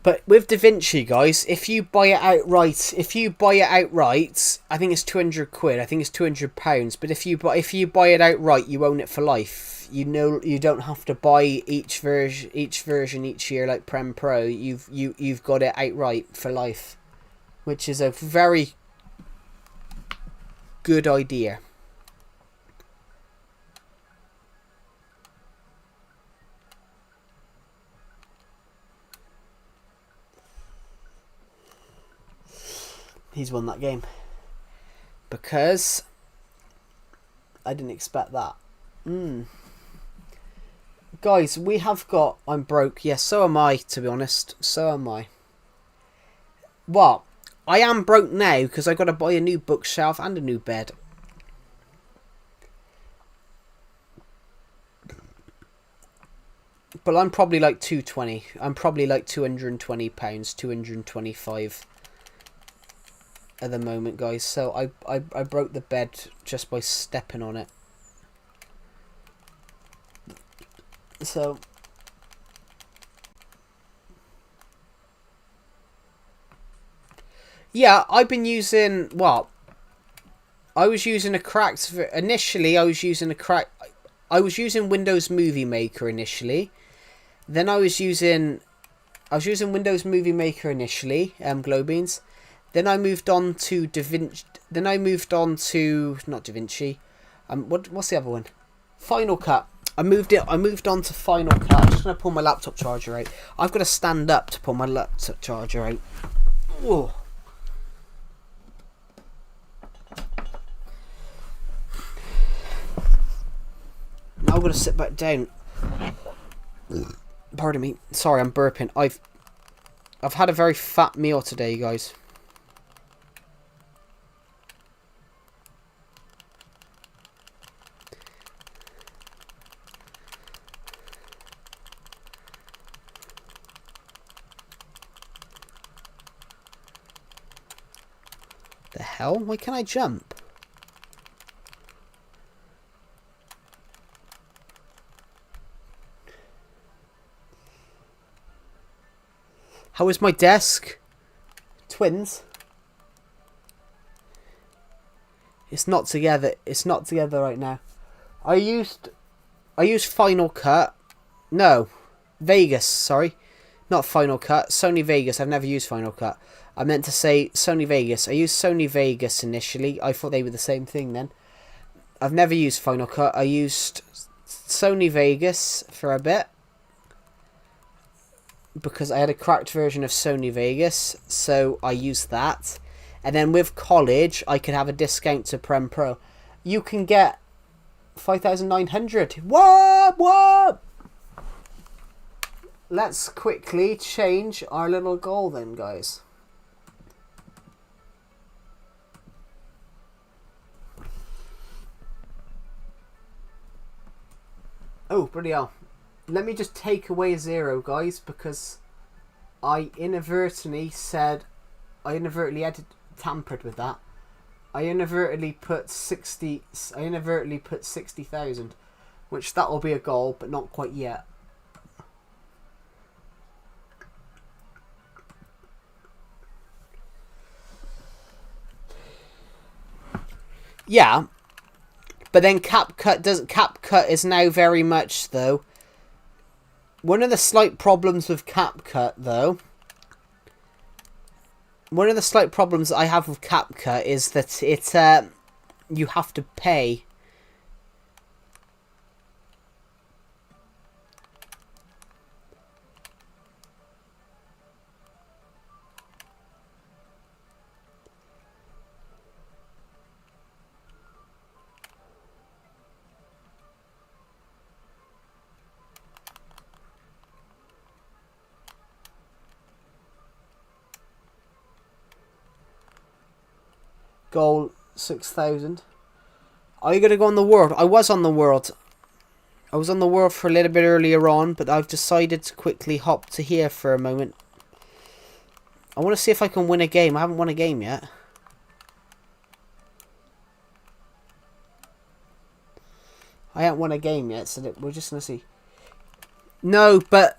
But with DaVinci, guys, if you buy it outright, I think it's 200 quid. I think it's £200. But if you buy it outright, you own it for life. You know, you don't have to buy each version each year like Prem Pro. You've got it outright for life, which is a very good idea. He's won that game. Because I didn't expect that. Guys, we have got... I'm broke. Yes, so am I, to be honest. So am I. Well, I am broke now because I got to buy a new bookshelf and a new bed. But I'm probably like 220. I'm probably like £220, 225 at the moment, guys. So I broke the bed just by stepping on it. So yeah, I've been using, well, I was using a cracked, initially I was using Windows Movie Maker initially. Then I was using Windows Movie Maker initially, Glowbeans. Then I moved on to DaVinci. Then I moved on to not DaVinci. What's the other one? Final Cut. I moved on to Final Cut. I'm just gonna pull my laptop charger out. I've got to stand up to pull my laptop charger out. Whoa. Now I'm gonna sit back down. Pardon me. Sorry, I'm burping. I've had a very fat meal today, guys. The hell? Why can't I jump? How is my desk? Twins? It's not together. It's not together right now. I used Final Cut. No. Vegas, sorry. Not Final Cut. Sony Vegas. I've never used Final Cut. I meant to say Sony Vegas. I used Sony Vegas initially. I thought they were the same thing then. I've never used Final Cut. I used Sony Vegas for a bit, because I had a cracked version of Sony Vegas, so I used that. And then with college, I could have a discount to Prem Pro. You can get 5,900. What? Let's quickly change our little goal then, guys. Oh, bloody hell. Let me just take away 0, guys, because I inadvertently tampered with that. I inadvertently put 60,000, which that will be a goal, but not quite yet. Yeah, but then CapCut is now very much, though. One of the slight problems with CapCut, though. One of the slight problems I have with CapCut is that you have to pay. Goal 6,000. Are you going to go on the world? I was on the world. I was on the world for a little bit earlier on, but I've decided to quickly hop to here for a moment. I want to see if I can win a game. I haven't won a game yet. I haven't won a game yet, so we're just going to see. No, but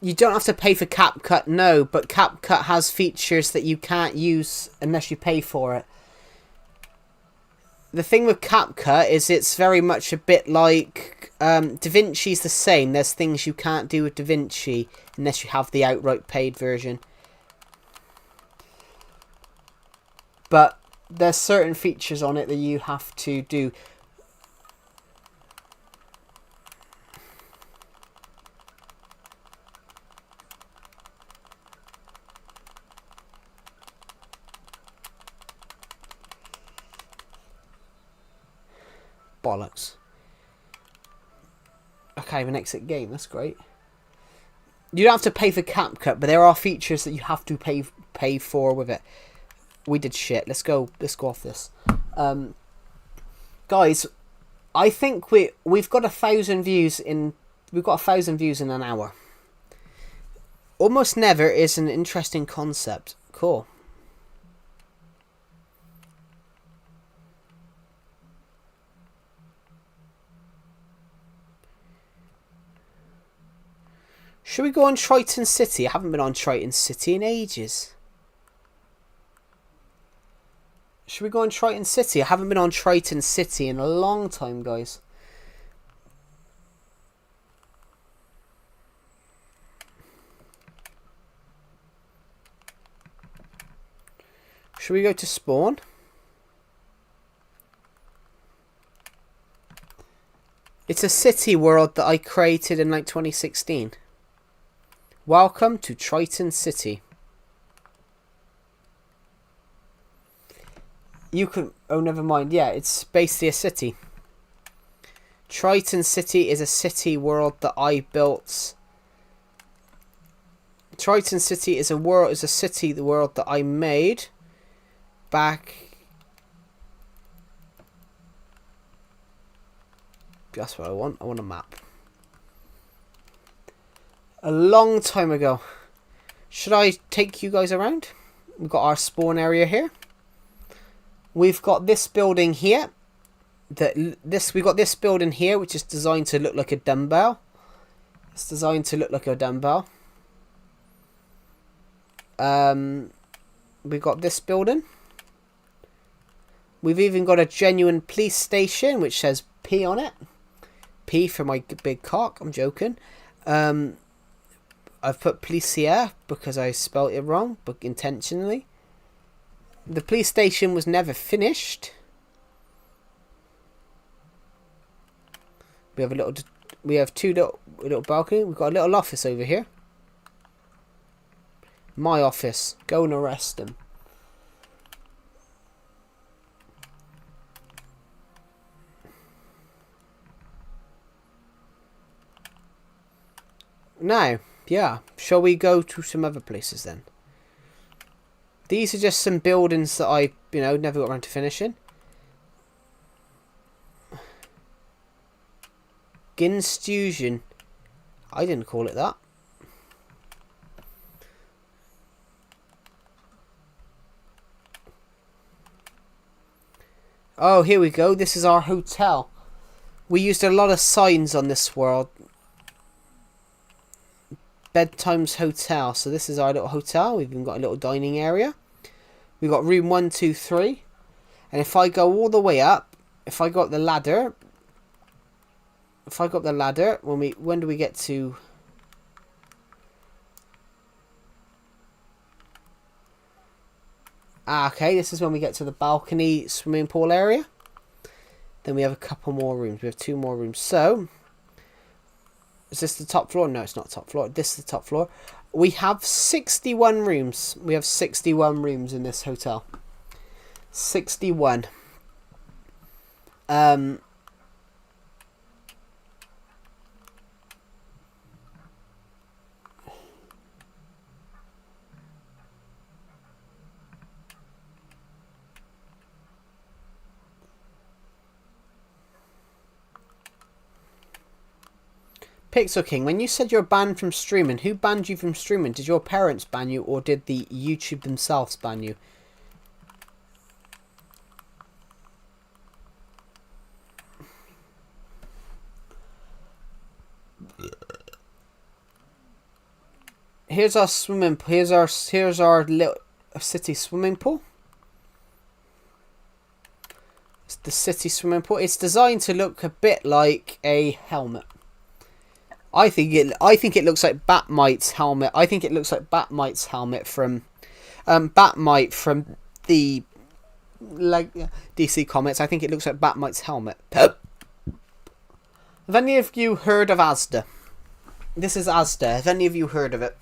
you don't have to pay for CapCut, no, but CapCut has features that you can't use unless you pay for it. The thing with CapCut is it's very much a bit like DaVinci's the same. There's things you can't do with DaVinci unless you have the outright paid version. But there's certain features on it that you have to do. Bollocks. Okay, an exit game. That's great. You don't have to pay for CapCut, but there are features that you have to pay for with it. We did shit. Let's go off this. Guys, I think we've got 1,000 views in. We've got 1,000 views in an hour. Almost never is an interesting concept. Cool. Should we go on Triton City? I haven't been on Triton City in ages. Should we go on Triton City? I haven't been on Triton City in a long time, guys. Should we go to spawn? It's a city world that I created in like 2016. Welcome to Triton City. You can... Oh, never mind. Yeah, it's basically a city. Triton City is a city world that I built. Triton City is a city world that I made back... That's what I want. I want a map. A long time ago. Should I take you guys around? We've got our spawn area here. We've got this building here. We've got this building here, which is designed to look like a dumbbell. It's designed to look like a dumbbell. We've got this building. We've even got a genuine police station, which says P on it. P for my big cock. I'm joking. I've put policier because I spelt it wrong, but intentionally. The police station was never finished. We have two little balcony. We've got a little office over here. My office. Go and arrest them. Now, yeah, shall we go to some other places then? These are just some buildings that I, never got around to finishing. Ginstusion. I didn't call it that. Oh, here we go. This is our hotel. We used a lot of signs on this world. Bedtimes Hotel. So this is our little hotel. We've even got a little dining area. We've got room 1, 2, 3. And if I go all the way up, if I go up the ladder, when do we get to? Okay, this is when we get to the balcony swimming pool area. Then we have a couple more rooms. We have 2 more rooms. So, is this the top floor? No, it's not top floor. This is the top floor. We have 61 rooms. We have 61 rooms in this hotel. 61. Pixel King, when you said you're banned from streaming, who banned you from streaming? Did your parents ban you, or did the YouTube themselves ban you? Here's our swimming. Here's our little city swimming pool. It's the city swimming pool. It's designed to look a bit like a helmet. I think it looks like Batmite's helmet. I think it looks like Batmite's helmet from Batmite from the DC Comics. I think it looks like Batmite's helmet. Have any of you heard of Asda? This is Asda. Have any of you heard of it?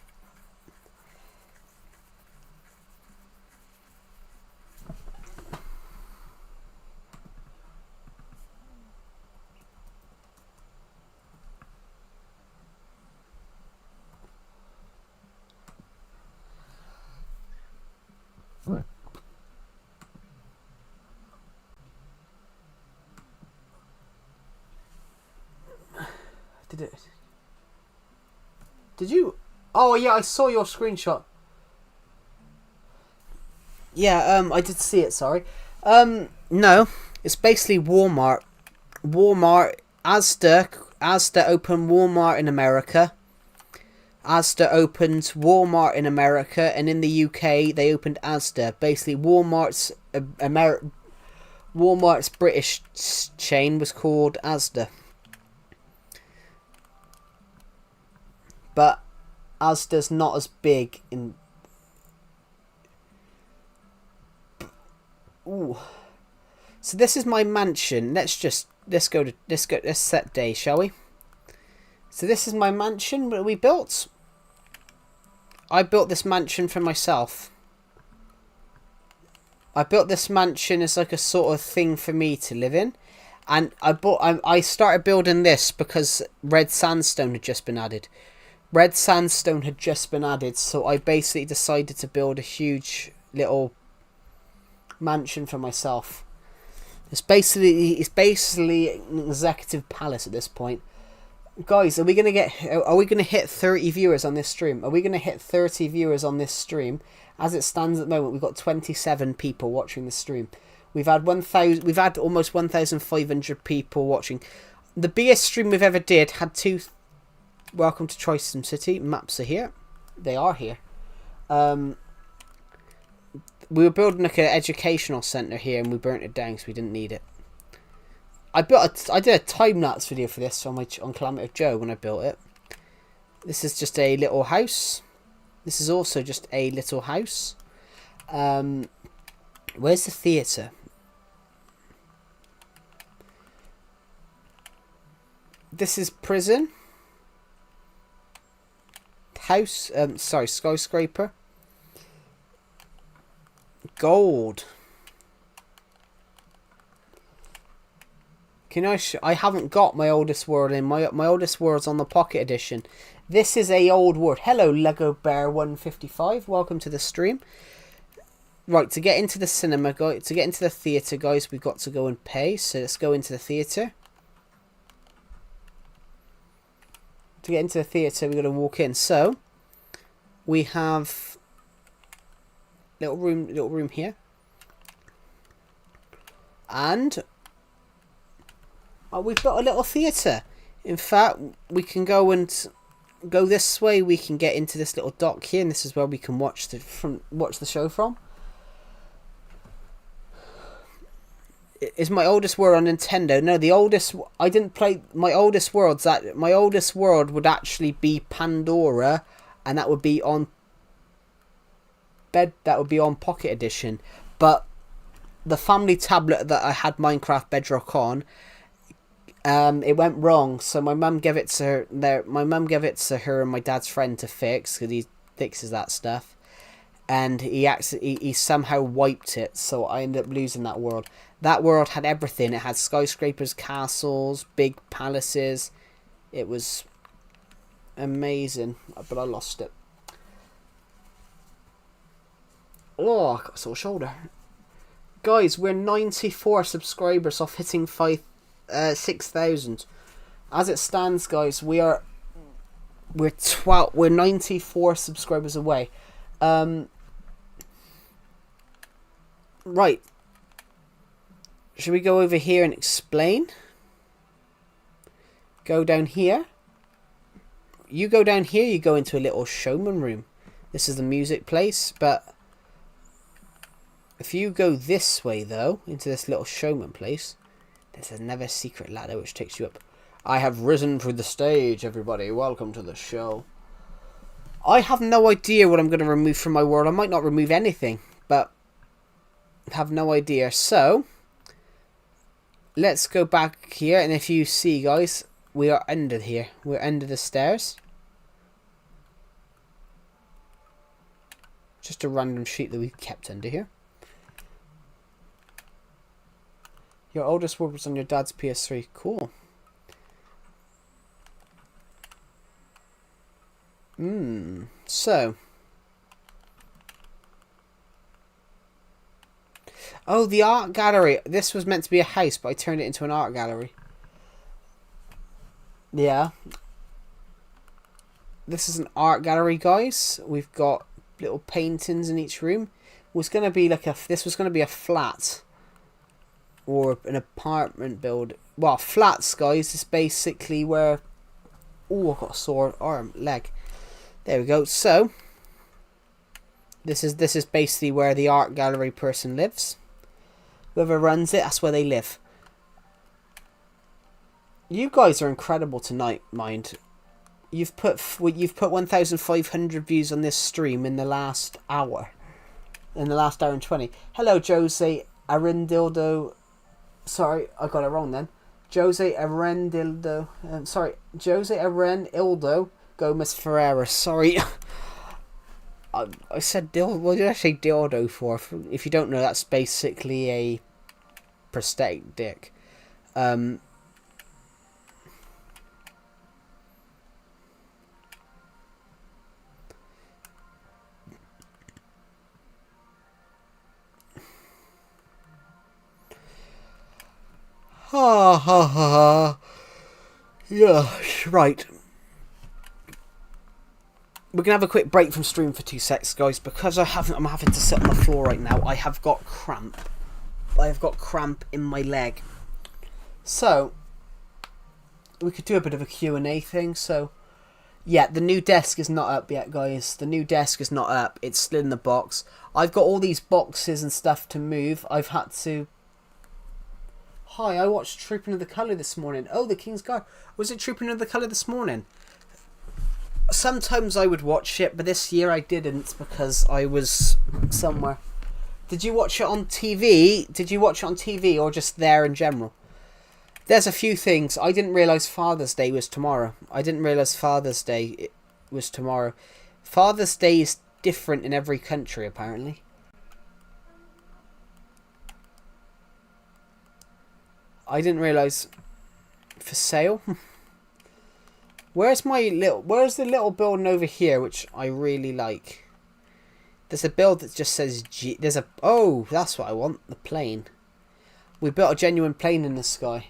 Did you? Oh yeah, I saw your screenshot. Yeah, I did see it. Sorry. No, it's basically Walmart. Asda opened Walmart in America. Asda opened Walmart in America, and in the UK they opened Asda. Basically, Walmart's British chain was called Asda. But Asda's not as big in. Ooh. So this is my mansion. Let's set day, shall we? So this is my mansion that we built. I built this mansion for myself. I built this mansion as like a sort of thing for me to live in. And I started building this because red sandstone had just been added. Red sandstone had just been added, so I basically decided to build a huge little mansion for myself. It's basically an executive palace at this point. Guys, are we gonna hit 30 viewers on this stream? Are we gonna hit 30 viewers on this stream? As it stands at the moment, we've got 27 people watching the stream. We've had almost 1,500 people watching. The biggest stream we've ever did had two. Welcome to Triton City. Maps are here. They are here. We were building like an educational centre here, and we burnt it down because we didn't need it. I did a time lapse video for this on Calamity Joe when I built it. This is just a little house. This is also just a little house. Where's the theatre? This is prison. House. Skyscraper. Gold. I haven't got my oldest world in. My oldest world's on the Pocket Edition. This is a old world. Hello, Lego Bear 155. Welcome to the stream. Right, to get into the cinema, to get into the theatre, guys, we've got to go and pay. So let's go into the theatre. To get into the theatre, we've got to walk in. So we have little room here, and we've got a little theatre. In fact, we can go this way. We can get into this little dock here, and this is where we can watch the show from. Is my oldest world on Nintendo? No, the oldest... I didn't play... My oldest worlds... My oldest world would actually be Pandora. And that would be on... That would be on Pocket Edition. But... the family tablet that I had Minecraft Bedrock on... it went wrong. So my mum gave it to her... My mum gave it to her and my dad's friend to fix. Because he fixes that stuff. And he somehow wiped it. So I ended up losing that world. That world had everything. It had skyscrapers, castles, big palaces. It was amazing. But I lost it. Oh, I got a sore shoulder. Guys, we're 94 subscribers off hitting 6,000. As it stands, guys, we're 94 subscribers away. Right. Should we go over here and explain? Go down here. You go down here, you go into a little showman room. This is the music place, but if you go this way, though, into this little showman place, there's another secret ladder which takes you up. I have risen to the stage, everybody. Welcome to the show. I have no idea what I'm going to remove from my world. I might not remove anything, but I have no idea. So, let's go back here, and if you see, guys, we are under here. We're under the stairs. Just a random sheet that we kept under here. Your oldest world was on your dad's PS3. Cool. So. Oh, the art gallery. This was meant to be a house, but I turned it into an art gallery. Yeah. This is an art gallery, guys. We've got little paintings in each room. This was going to be a flat. Or an apartment build. Well, flats, guys, is basically where... Oh, I've got a sore leg. There we go. So, this is basically where the art gallery person lives. Whoever runs it, that's where they live. You guys are incredible tonight, mind. You've put 1,500 views on this stream in the last hour. In the last hour and 20. Hello, Jose Arendildo. Sorry, I got it wrong then. Jose Arendildo. Jose Arendildo Gomez Ferreira. Sorry. I said dildo. What did I say dildo for? If you don't know, that's basically a prosthetic dick. Ha ha ha ha. Yeah, right. We're gonna have a quick break from stream for 2 secs, guys, because I'm having to sit on the floor right now. I have got cramp. I have got cramp in my leg. So we could do a bit of a Q&A thing. So yeah, the new desk is not up yet, guys. The new desk is not up. It's still in the box. I've got all these boxes and stuff to move. I've had to... Hi, I watched Trooping of the Colour this morning. Oh, the King's Guard. Was it Trooping of the Colour this morning? Sometimes I would watch it, but this year I didn't because I was somewhere. Did you watch it on TV? Did you watch it on TV or just there in general? There's a few things. I didn't realise Father's Day was tomorrow. Father's Day was tomorrow. Father's Day is different in every country, apparently. I didn't realise. For sale? Where's the little building over here, which I really like? There's a build that just says G. Oh, that's what I want. The plane. We built a genuine plane in the sky.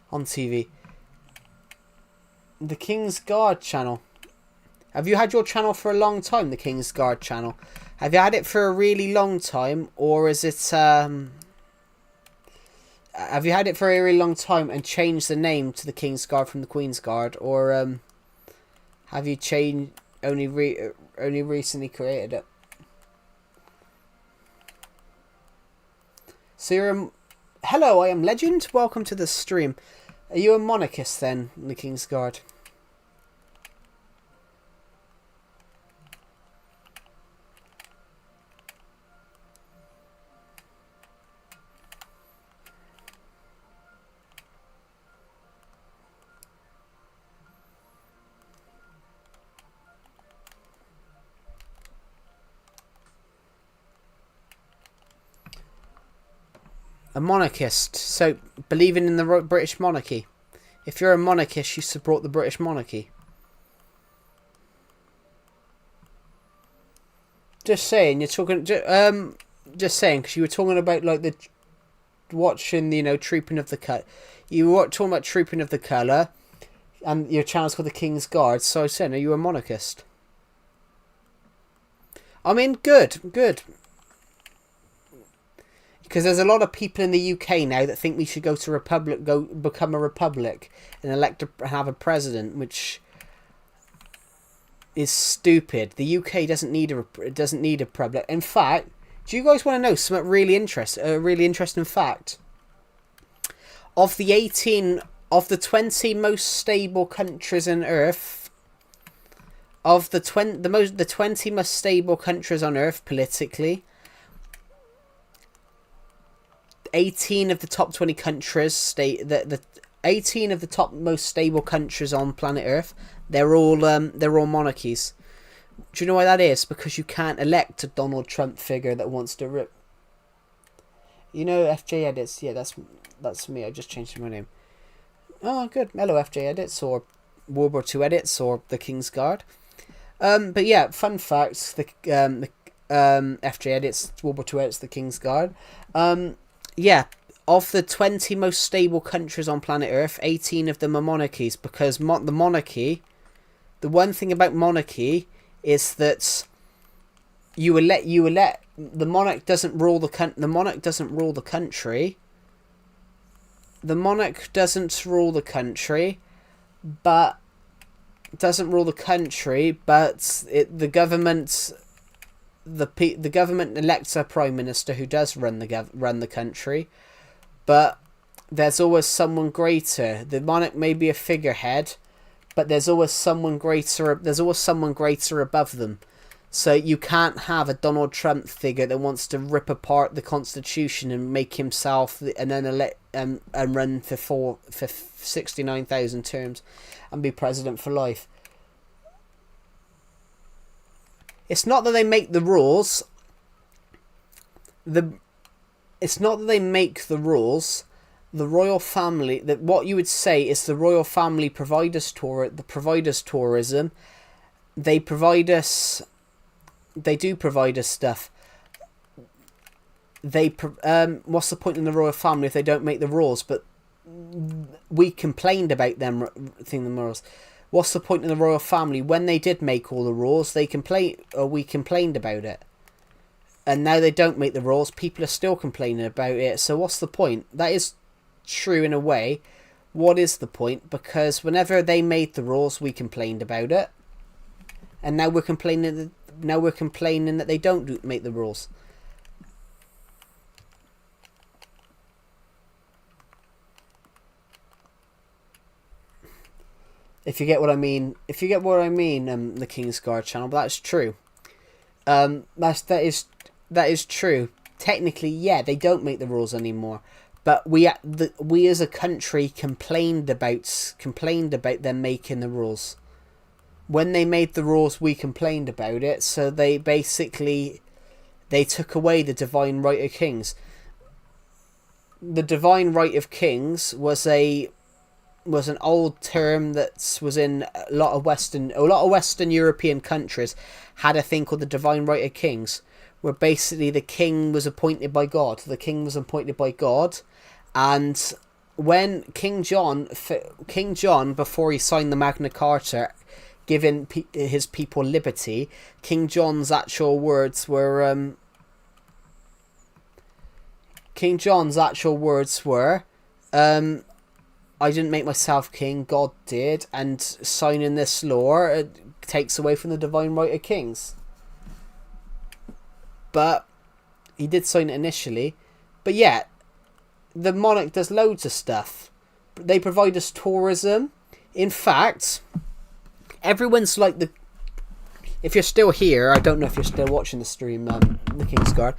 On TV. The King's Guard channel. Have you had your channel for a long time, the King's Guard channel? Have you had it for a really long time, or is it have you had it for a really long time and changed the name to the King's Guard from the Queen's Guard, or have you changed only recently created it? So you're hello, I am Legend. Welcome to the stream. Are you a monarchist then, the Kingsguard? A monarchist, so believing in the British monarchy. If you're a monarchist, you support the British monarchy. Just saying, you're talking. Just saying, because you were talking about like the watching, you know, Trooping of the Cut. You were talking about Trooping of the Colour, and your channel's called the King's Guard. So I said, are you a monarchist? I mean, good. Because there's a lot of people in the UK now that think we should go to republic, become a republic, and have a president, which is stupid. The UK doesn't need a republic. In fact, do you guys want to know something really interesting fact? Of the 20 most stable countries on Earth, the 20 most stable countries on Earth politically, 18 of the top 20 countries the 18 of the top most stable countries on planet Earth, they're all monarchies. Do you know why that is? Because you can't elect a Donald Trump figure that wants to rip. You know, FJ Edits. Yeah, that's me. I just changed my name. Oh, good. Hello, FJ Edits, or World War II Edits, or the King's Guard. But yeah, fun facts. The FJ Edits, World War II Edits, the King's Guard. Yeah, of the 20 most stable countries on planet Earth, 18 of them are monarchies, because the one thing about monarchy is that the monarch doesn't rule the country. The monarch doesn't rule the country, but the government. The government elects a prime minister who does run the country, but there's always someone greater. The monarch may be a figurehead, but there's always someone greater. There's always someone greater above them. So you can't have a Donald Trump figure that wants to rip apart the Constitution and make himself and then elect and run for 69,000 terms and be president for life. It's not that they make the rules. It's not that they make the rules. The royal family, that what you would say is the royal family provide us tourism. They provide us. They do provide us stuff. What's the point in the royal family if they don't make the rules? But we complained about them thing the rules. What's the point in the royal family? When they did make all the rules, we complained about it. And now they don't make the rules, people are still complaining about it. So what's the point? That is true in a way. What is the point? Because whenever they made the rules, we complained about it. And now we're complaining that they don't make the rules. If you get what I mean, the King's Guard channel, but that's true. That is true. Technically, yeah, they don't make the rules anymore, but we as a country complained about them making the rules. When they made the rules, we complained about it. So they took away the divine right of kings. The divine right of kings was an old term that was in a lot of Western European countries had a thing called the divine right of kings, where basically the king was appointed by God. And when King John, before he signed the Magna Carta, giving his people liberty, King John's actual words were, I didn't make myself king, God did, and signing this law takes away from the divine right of kings. But he did sign it initially. But yeah, the monarch does loads of stuff. They provide us tourism. In fact, everyone's like the... If you're still here, I don't know if you're still watching the stream, the King's Guard.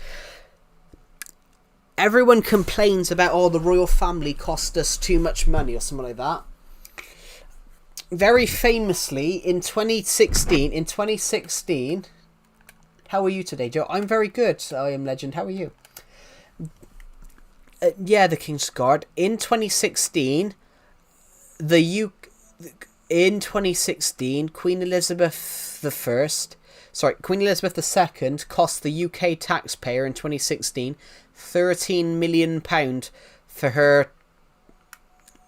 Everyone complains about, oh, the royal family cost us too much money or something like that. Very famously, in 2016, how are you today, Joe? I'm very good, I am Legend. How are you? Yeah, the King's Guard. In 2016, in 2016, Queen Elizabeth II cost the UK taxpayer in 2016 £13 million for her.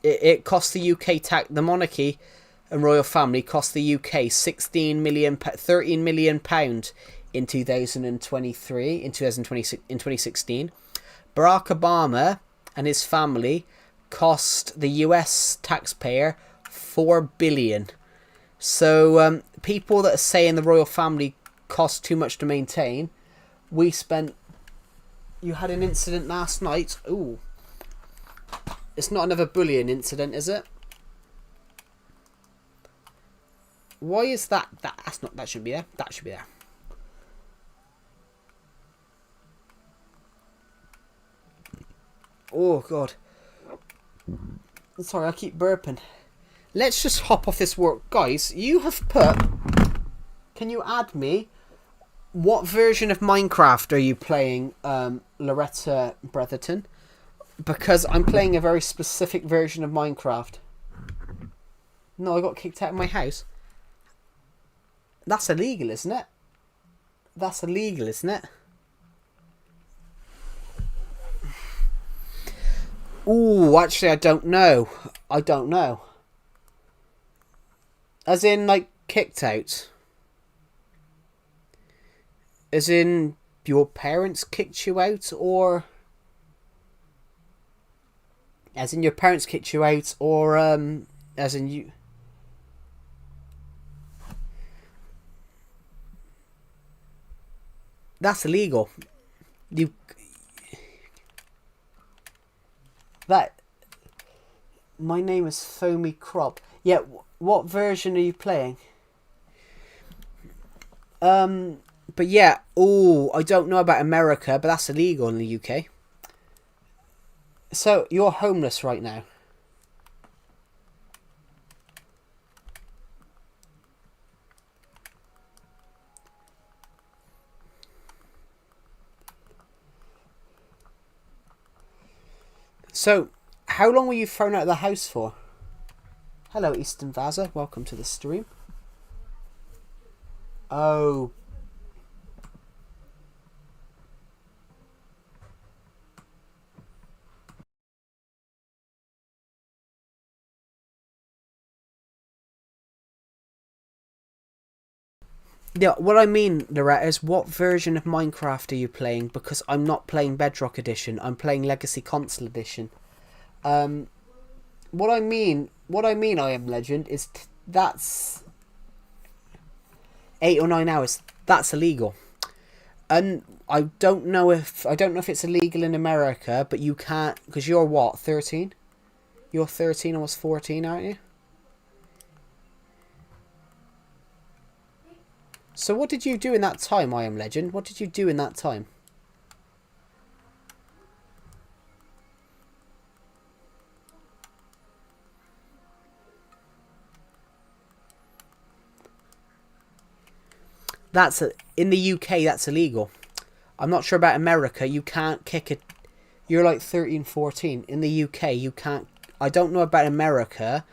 It cost the UK the monarchy and royal family cost the UK £13 million in 2016. Barack Obama and his family cost the US taxpayer $4 billion. So people that are saying the royal family cost too much to maintain, we spent... You had an incident last night. Ooh. It's not another bullying incident, is it? Why is that? That's not... That should be there. That should be there. Oh, God. Sorry, I keep burping. Let's just hop off this work. Guys, you have put... Can you add me? What version of Minecraft are you playing, Loretta Bretherton? Because I'm playing a very specific version of Minecraft. No, I got kicked out of my house. That's illegal, isn't it? That's illegal, isn't it? Ooh, actually, I don't know. I don't know. As in, like, kicked out. As in, your parents kicked you out, or... As in, your parents kicked you out, or, as in, you... That's illegal. You... That... My name is Foamy Crop. Yeah, what version are you playing? But yeah, I don't know about America, but that's illegal in the UK. So, you're homeless right now. So, how long were you thrown out of the house for? Hello, Eastern Vaza. Welcome to the stream. Oh. Yeah, what I mean, Loretta, is what version of Minecraft are you playing? Because I'm not playing Bedrock Edition. I'm playing Legacy Console Edition. What I mean, I Am Legend, is that's 8 or 9 hours. That's illegal. And I don't know if it's illegal in America, but you can't, because you're what, 13? You're 13, almost 14, aren't you? So what did you do in that time, I Am Legend? What did you do in that time? In the UK, that's illegal. I'm not sure about America. You can't kick it. You're like 13, 14. In the UK, you can't... I don't know about America,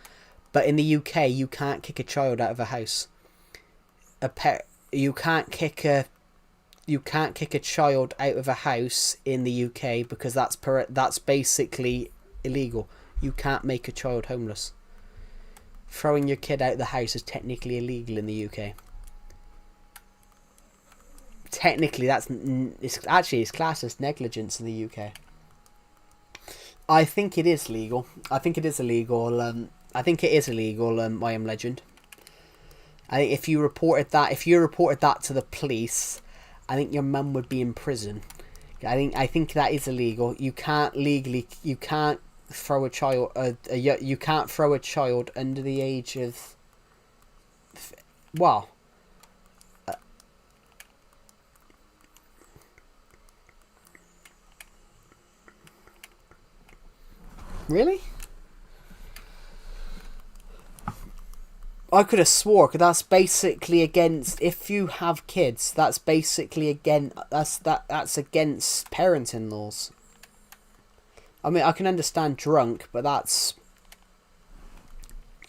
but in the UK, you can't kick a child out of a house. You can't kick a child out of a house in the UK because that's basically illegal. You can't make a child homeless. Throwing your kid out of the house is technically illegal in the UK. Technically, it's classed as negligence in the UK. I think it is legal. I think it is illegal. I Am Legend. I think if you reported that to the police, I think your mum would be in prison. I think that is illegal. You can't throw a child. You can't throw a child under the age of. Well. Really? I could have swore, because that's basically against, if you have kids, that's basically that's against parenting laws. I mean, I can understand drunk, but that's,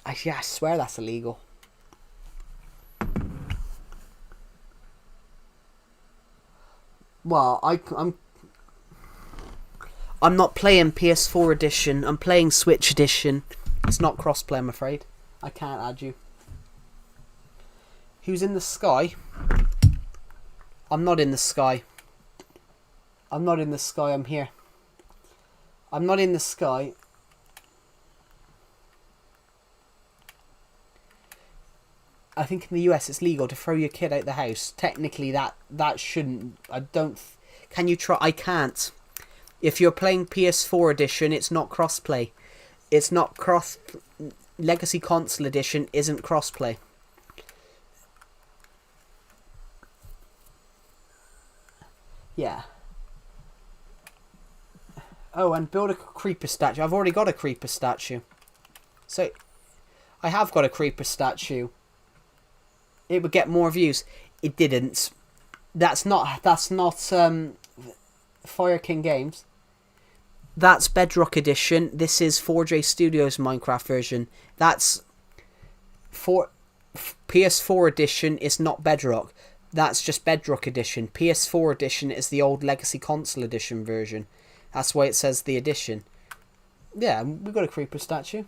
actually, I swear that's illegal. Well, I'm not playing PS4 edition. I'm playing Switch edition. It's not crossplay, I'm afraid. I can't add you. Who's in the sky? I'm not in the sky. I'm not in the sky, I'm here. I'm not in the sky. I think in the US it's legal to throw your kid out the house. Technically that shouldn't... I don't... Can you try? I can't. If you're playing PS4 edition, it's not crossplay. It's not cross... Legacy Console Edition isn't crossplay. Yeah. Oh, and build a creeper statue. I've already got a creeper statue. So, I have got a creeper statue. It would get more views. It didn't. That's not Fire King Games. That's Bedrock Edition. This is 4J Studios Minecraft version. That's PS4 Edition is not Bedrock. That's just Bedrock Edition. PS4 Edition is the old Legacy Console Edition version. That's why it says the edition. Yeah, we've got a creeper statue.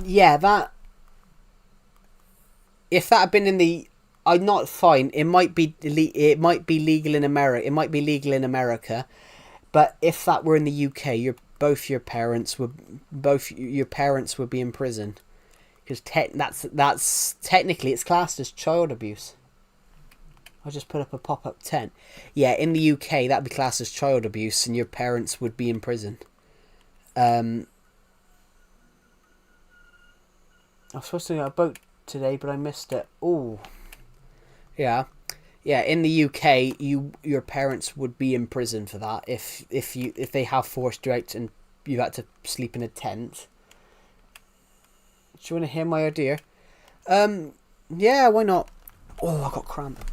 Yeah, that... If that had been in the... I'm not fine. It might be legal in America. It might be legal in America, but if that were in the UK, both your parents would be in prison, because that's technically it's classed as child abuse. I'll just put up a pop-up tent. Yeah, in the UK that'd be classed as child abuse, and your parents would be in prison. I was supposed to get a boat today, but I missed it. Oh. Yeah, in the UK, your parents would be in prison for that if they have forced you out and you had to sleep in a tent. Do you want to hear my idea? Yeah, why not? Oh, I got cramp.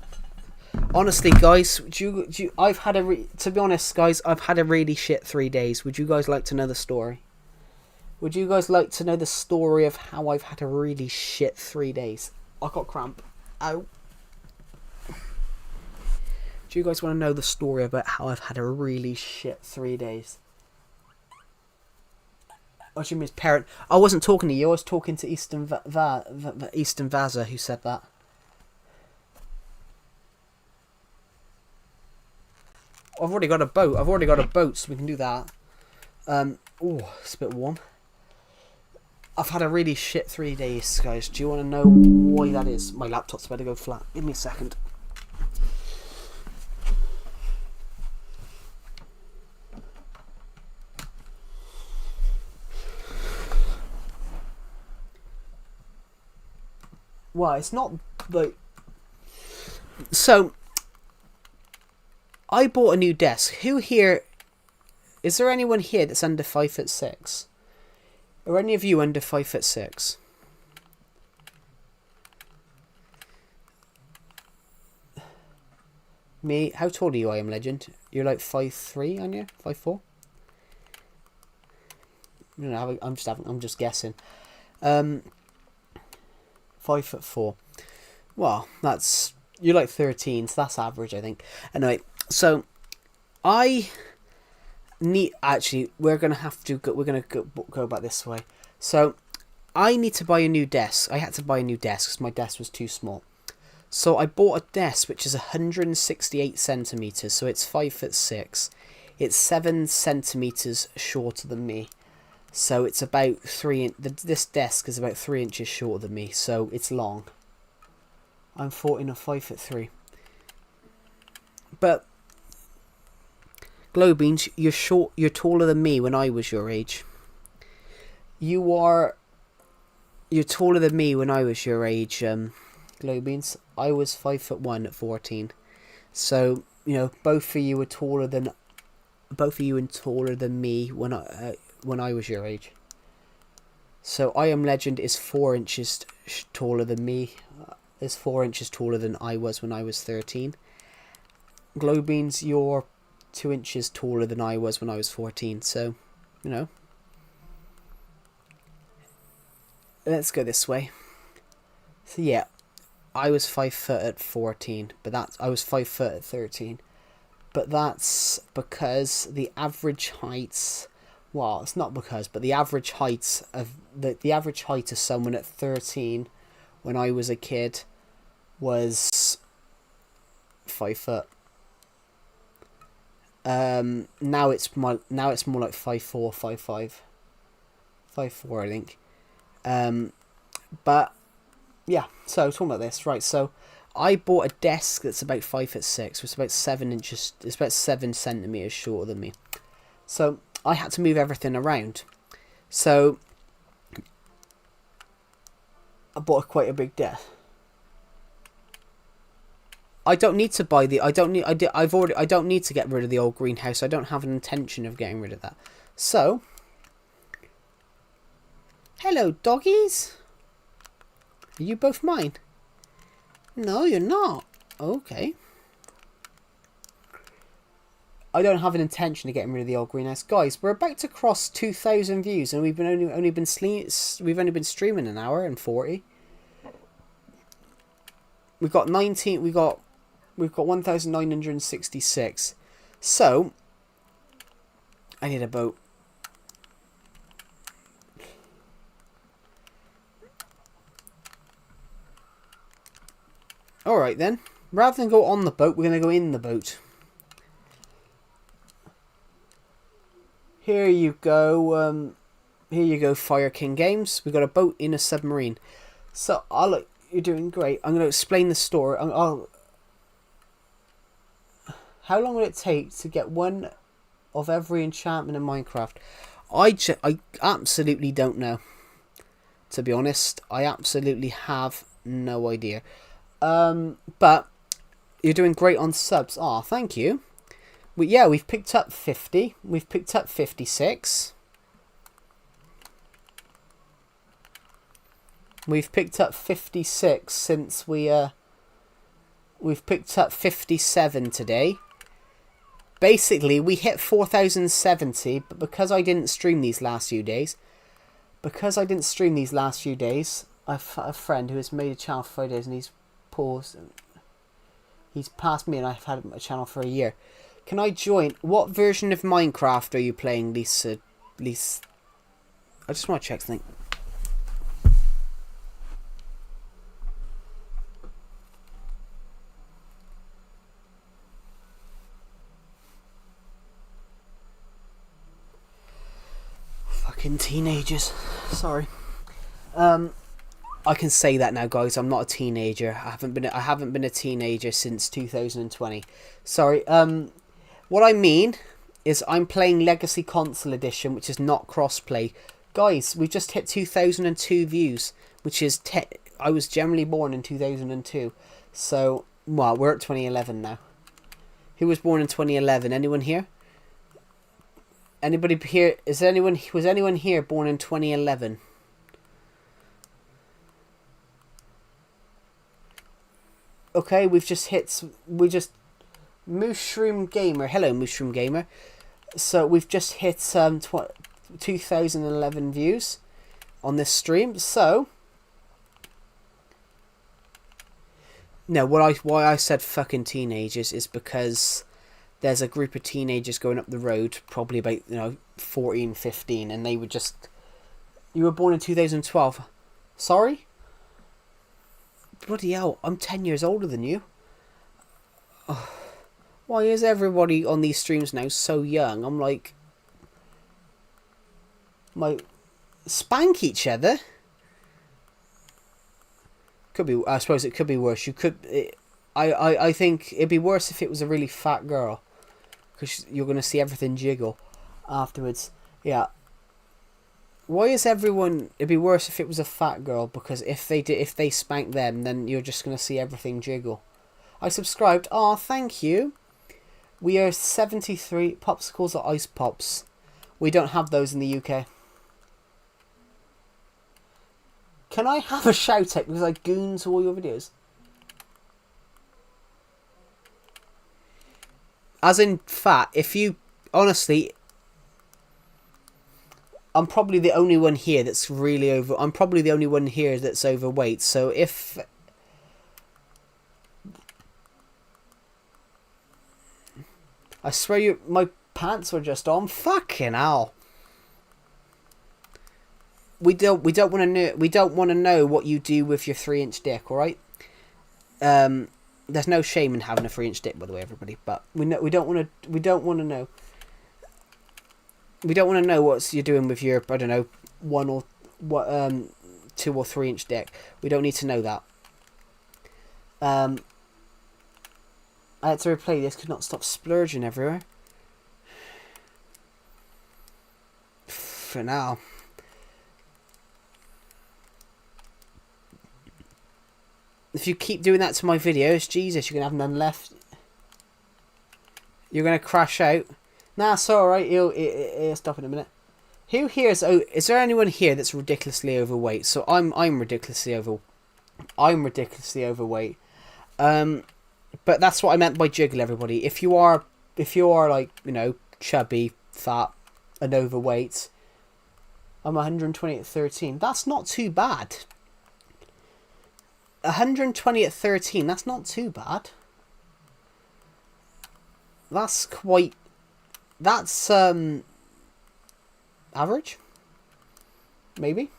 Honestly, guys, to be honest, guys, I've had a really shit 3 days. Would you guys like to know the story? Would you guys like to know the story of how I've had a really shit 3 days? I got cramp. Ow. Do you guys want to know the story about how I've had a really shit 3 days? What do you mean, parent? I wasn't talking to you. I was talking to Eastern Vaza, who said that. I've already got a boat. So we can do that. Oh, it's a bit warm. I've had a really shit 3 days, guys. Do you want to know why that is? My laptop's about to go flat. Give me a second. Well, it's not like... So, I bought a new desk. Who here... Is there anyone here that's under 5'6"? Are any of you under 5'6"? Me? How tall are you, I Am Legend? You're like 5'3", aren't you? 5'4"? No, I'm just guessing. 5'4". Well, you're like 13, so that's average, I think. Anyway, so we're gonna go back this way. So I need to buy a new desk. I had to buy a new desk because my desk was too small. So I bought a desk which is 168 centimeters. So it's 5'6". It's 7 centimeters shorter than me. So it's about this desk is about 3 inches shorter than me, so it's long. I'm 14 and 5'3". But Glowbeans, you're short. You're taller than me when I was your age. You're taller than me when I was your age, Glowbeans. I was 5'1" at 14. So you know, both of you were taller than me when I was your age. So I Am Legend is 4 inches taller than me. Is 4 inches taller than I was when I was 13. Glowbeans, you're 2 inches taller than I was when I was 14. So, you know. Let's go this way. So yeah, I was 5 foot at 14, but I was 5 foot at 13. But that's because the average heights. Well, it's not because, but the average height of someone at 13 when I was a kid was 5 foot. Now it's more like 5'4", 5'5", 5'4", I think. But yeah, so talking about this, right? So I bought a desk that's about 5'6", it's about 7 inches. It's about 7 centimeters shorter than me. So I had to move everything around. So I bought quite a big desk. I don't need to buy the. I don't need to get rid of the old greenhouse. I don't have an intention of getting rid of that. So, hello, doggies. Are you both mine? No, you're not. Okay. I don't have an intention of getting rid of the old greenhouse, guys. We're about to cross 2,000 views, and we've only been streaming an hour and 40. We've got 19. We've got 1,966. So I need a boat. All right then. Rather than go on the boat, we're gonna go in the boat. Here you go. Here you go, Fire King Games. We've got a boat in a submarine. So, you're doing great. I'm going to explain the story. How long will it take to get one of every enchantment in Minecraft? I absolutely don't know. To be honest, I absolutely have no idea. But you're doing great on subs. Ah, thank you. We've picked up 50. We've picked up 56. We've picked up 56 since we've picked up 57 today. Basically, we hit 4,070, but because I didn't stream these last few days, I have a friend who has made a channel for 5 days and he's paused. He's passed me and I've had a channel for a year. Can I join? What version of Minecraft are you playing, Lisa? I just want to check something. Fucking teenagers. Sorry. I can say that now, guys. I'm not a teenager. I haven't been a teenager since 2020. Sorry. What I mean is I'm playing Legacy Console Edition, which is not crossplay. Guys, we've just hit 2002 views, which is I was generally born in 2002. So, well, we're at 2011 now. Who was born in 2011? Anyone here? Anybody here? Was anyone here born in 2011? Okay, Mushroom Gamer. Hello, Mushroom Gamer. So we've just hit 2011 views on this stream. So no, why I said fucking teenagers is because there's a group of teenagers going up the road, probably about 14, 15, and they were just. You were born in 2012. Sorry? Bloody hell, I'm 10 years older than you. Oh, why is everybody on these streams now so young? I'm like... Spank each other? Could be. I suppose it could be worse. You could. I think it'd be worse if it was a really fat girl, because you're gonna see everything jiggle afterwards. Yeah. Why is everyone? It'd be worse if it was a fat girl, because if they spank them, then you're just gonna see everything jiggle. I subscribed. Oh, thank you. We are 73 popsicles or ice pops. We don't have those in the UK. Can I have a shout out because I goons all your videos? As in fat, if you... Honestly, I'm probably the only one here that's really over... I'm probably the only one here that's overweight. So if... I swear my pants were just on. Fucking hell. We don't want to know what you do with your 3-inch dick, all right? There's no shame in having a 3-inch dick, by the way, everybody. But we don't want to know. We don't want to know what you're doing with your, I don't know, 2 or 3-inch dick. We don't need to know that. I had to replay this. Could not stop splurging everywhere. For now. If you keep doing that to my videos, Jesus, you're going to have none left. You're going to crash out. Nah, it's alright. It'll stop in a minute. Who here is... Oh, is there anyone here that's ridiculously overweight? So I'm ridiculously overweight. But that's what I meant by jiggle, everybody. If you are like, you know, chubby, fat, and overweight, I'm 120 at 13. That's not too bad. 120 at 13, that's not too bad. That's quite... That's, average? Maybe?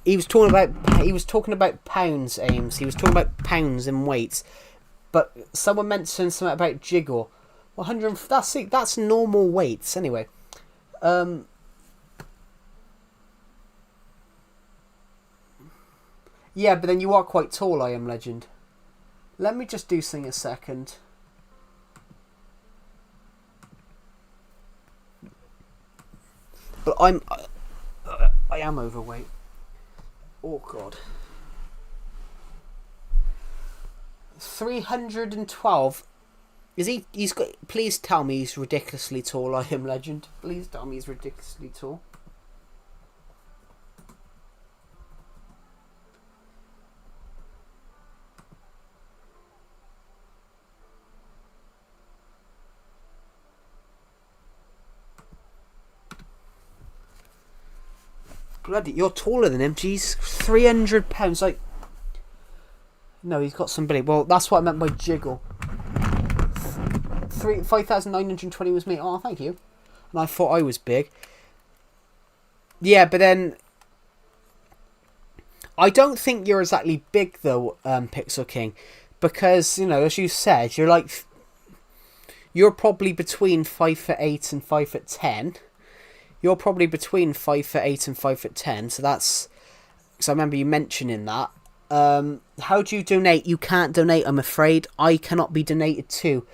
He was talking about pounds, Ames. He was talking about pounds and weights. But someone mentioned something about jiggle. 100... That's normal weights, anyway. Yeah, but then you are quite tall, I am legend. Let me just do something a second. But I am overweight. Oh god. 312. Is he? He's got. Please tell me he's ridiculously tall. I am legend. Please tell me he's ridiculously tall. Bloody, you're taller than him. Jeez, 300 pounds. Like, no, he's got some belly. Well, that's what I meant by jiggle. 5,920 was me. Oh, thank you. And I thought I was big. Yeah, but then I don't think you're exactly big though, Pixel King, because you know, as you said, you're probably between 5'8" and 5'10". You're probably between 5'8" and 5'10", so that's... Because I remember you mentioning that. How do you donate? You can't donate, I'm afraid. I cannot be donated to.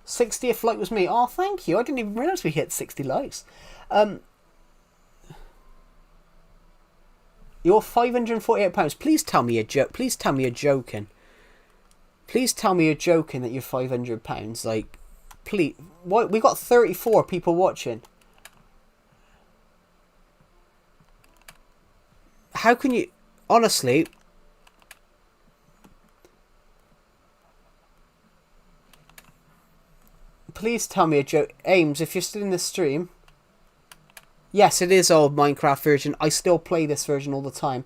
60th like was me. Oh, thank you. I didn't even realise we hit 60 likes. You're £548. Please tell me you're Please tell me you're joking. Please tell me you're joking that you're £500. Like... Please, what? We got 34 people watching. How can you... Honestly... Please tell me a joke. Ames, if you're still in the stream... Yes, it is old Minecraft version. I still play this version all the time.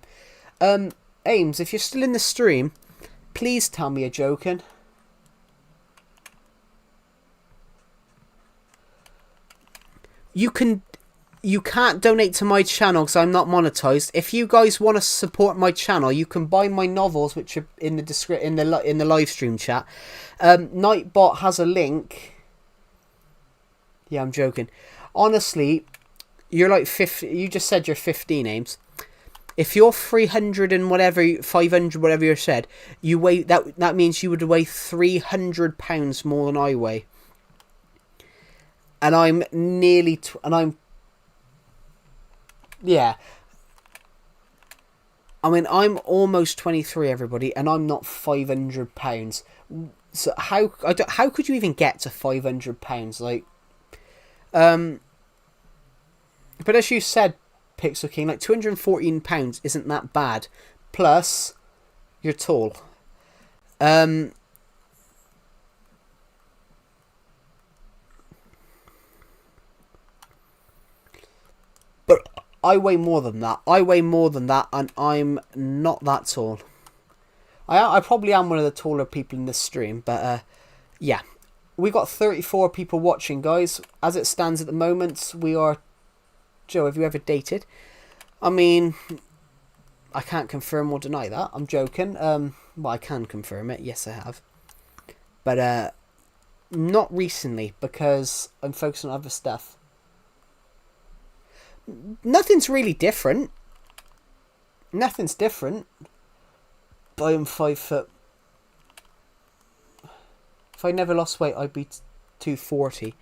Ames, if you're still in the stream... Please tell me you're joking. You can't donate to my channel because I'm not monetized. If you guys want to support my channel, you can buy my novels, which are in the live stream chat. Nightbot has a link. Yeah, I'm joking. Honestly, You're like 50. You just said you're 15, Ames. If you're 300 and whatever, 500, whatever you said, you weigh that means you would weigh 300 pounds more than I weigh. And I'm nearly, yeah. I mean, I'm almost 23, everybody, and I'm not 500 pounds. So how could you even get to 500 pounds? Like, but as you said, Pixel King, like 214 pounds isn't that bad. Plus, you're tall. But I weigh more than that. And I'm not that tall. I probably am one of the taller people in this stream, but yeah. We got 34 people watching, guys. As it stands at the moment, we are... Joe, have you ever dated? I mean, I can't confirm or deny that. I'm joking. Well, I can confirm it. Yes, I have. But not recently, because I'm focused on other stuff. Nothing's really different. Nothing's different. But I'm 5 foot. If I never lost weight, I'd be 240.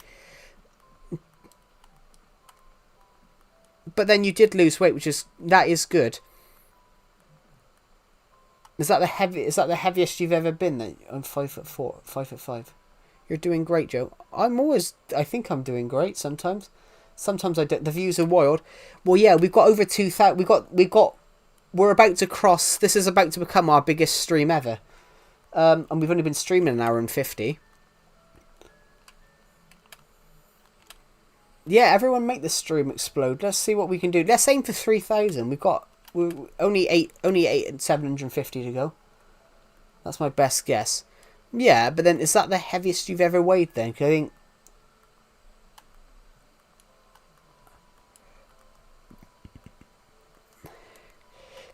But then you did lose weight, that is good. Is that the heaviest you've ever been? Then I'm 5'4", 5'5". You're doing great, Joe. I think I'm doing great sometimes. Sometimes I don't. The views are wild. Well, yeah, we've got over 2,000. We're about to cross. This is about to become our biggest stream ever. And we've only been streaming an hour and 50. Yeah, everyone make the stream explode. Let's see what we can do. Let's aim for 3,000. We're only eight and 750 to go. That's my best guess. Yeah, but then is that the heaviest you've ever weighed then? 'Cause I think...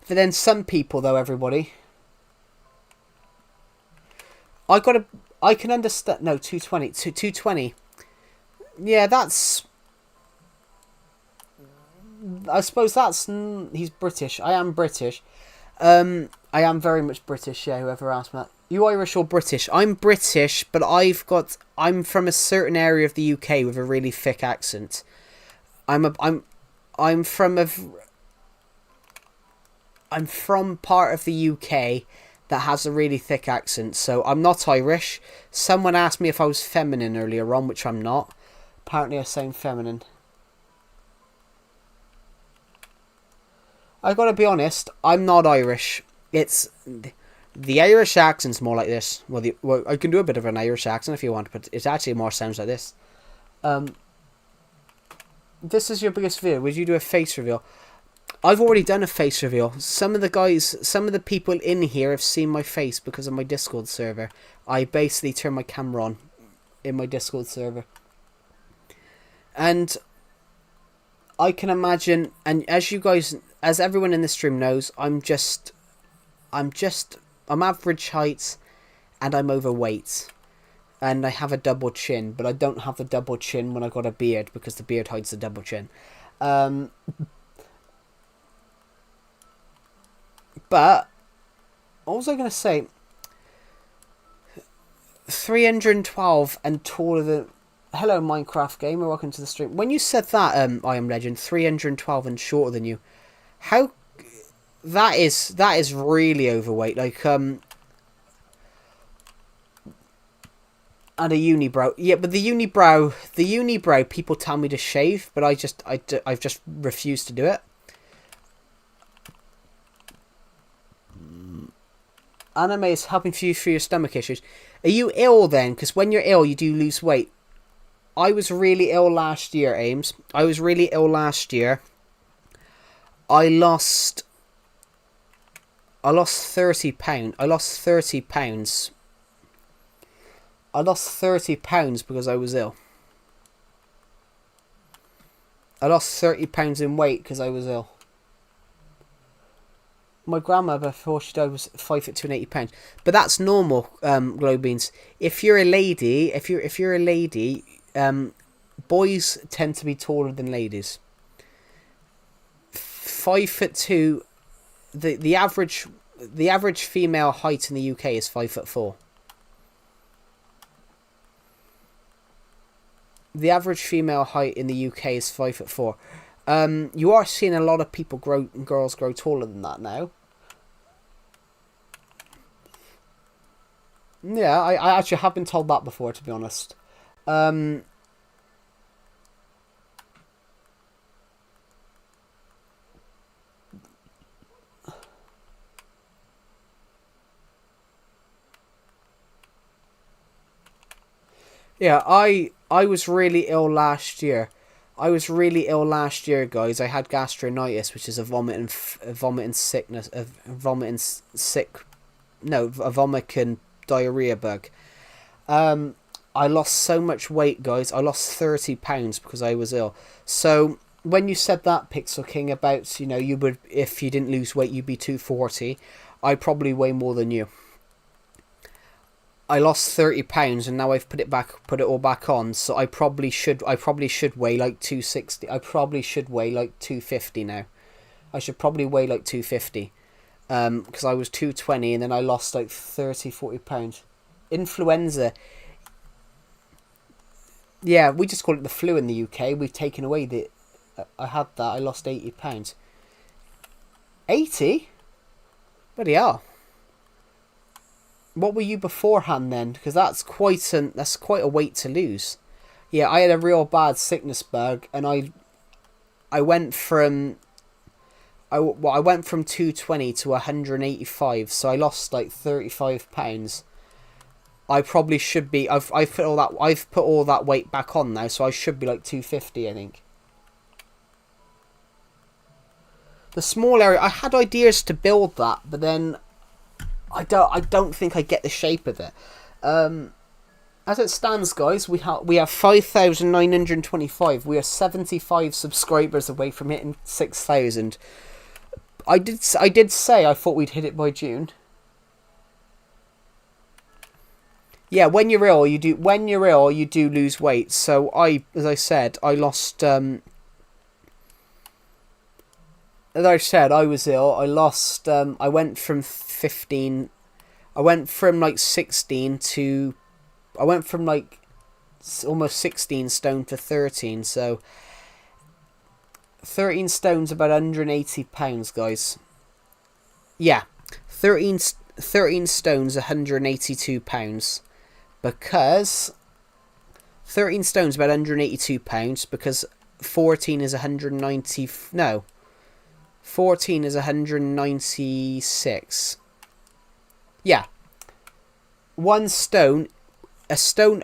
But then some people though, everybody... I can understand... No, 220. 220. Yeah, that's... I suppose that's... He's British. I am British. I am very much British, yeah, whoever asked me that. You Irish or British? I'm British, but I'm from a certain area of the UK with a really thick accent. I'm from part of the UK that has a really thick accent, so I'm not Irish. Someone asked me if I was feminine earlier on, which I'm not. Apparently I sound feminine. I gotta be honest, I'm not Irish. It's... The Irish accent's more like this. Well, I can do a bit of an Irish accent if you want, but it actually more sounds like this. This is your biggest video. Would you do a face reveal? I've already done a face reveal. Some of the people in here have seen my face because of my Discord server. I basically turn my camera on in my Discord server. And I can imagine, and as everyone in this stream knows, I'm average height, and I'm overweight, and I have a double chin, but I don't have the double chin when I got a beard because the beard hides the double chin. But what was I going to say? 312 and taller than... Hello, Minecraft gamer. Welcome to the stream. When you said that, I am legend, 312 and shorter than you, how... That is really overweight. Like, and a unibrow. Yeah, but the unibrow, people tell me to shave, but I've just refused to do it. Anime is helping you through your stomach issues. Are you ill then? Because when you're ill, you do lose weight. I was really ill last year, Ames. I was really ill last year. I lost 30 pounds. I lost 30 pounds. I lost 30 pounds because I was ill. I lost 30 pounds in weight because I was ill. My grandmother, before she died, was 5 foot 2 and 80 pounds. But that's normal, Glow Beans. If you're a lady, boys tend to be taller than ladies. 5'2". The average female height in the UK is 5'4". The average female height in the UK is 5'4". You are seeing a lot of girls grow taller than that now. Yeah, I actually have been told that before, to be honest. Yeah, I was really ill last year. I was really ill last year, guys. I had gastronitis, which is a vomiting diarrhea bug. I lost so much weight, guys. I lost 30 pounds because I was ill. So when you said that, Pixel King, about, you know, you would, if you didn't lose weight, you'd be 240. I probably weigh more than you. I lost 30 pounds and now I've put it all back on. So I probably should weigh like 260. I probably should weigh like 250 now. I should probably weigh like 250. Because I was 220 and then I lost like 30-40 pounds. Influenza. Yeah, we just call it the flu in the UK. We've taken away the... I had that. I lost 80 pounds. 80? Bloody hell. What were you beforehand then? Because that's quite a weight to lose. Yeah, I had a real bad sickness bug, and I went from 220 to 185, so I lost like 35 pounds. I probably should be. I've put all that weight back on now, so I should be like 250, I think. The small area, I had ideas to build that, but then I don't think I get the shape of it. As it stands, guys, we have 5,925. We are 75 subscribers away from hitting 6,000. I did say I thought we'd hit it by June. Yeah, when you're ill, you do. When you're ill, you do lose weight. So as I said, I lost. As I said, I was ill. I lost. I went from 15. I went from like 16 to. I went from like almost 16 stone to 13. So 13 stone's about 180 pounds, guys. Yeah, 13 stones, 182 pounds. Because 13 stones about 182 pounds, because 14 is 190. No, 14 is 196. Yeah, one stone, a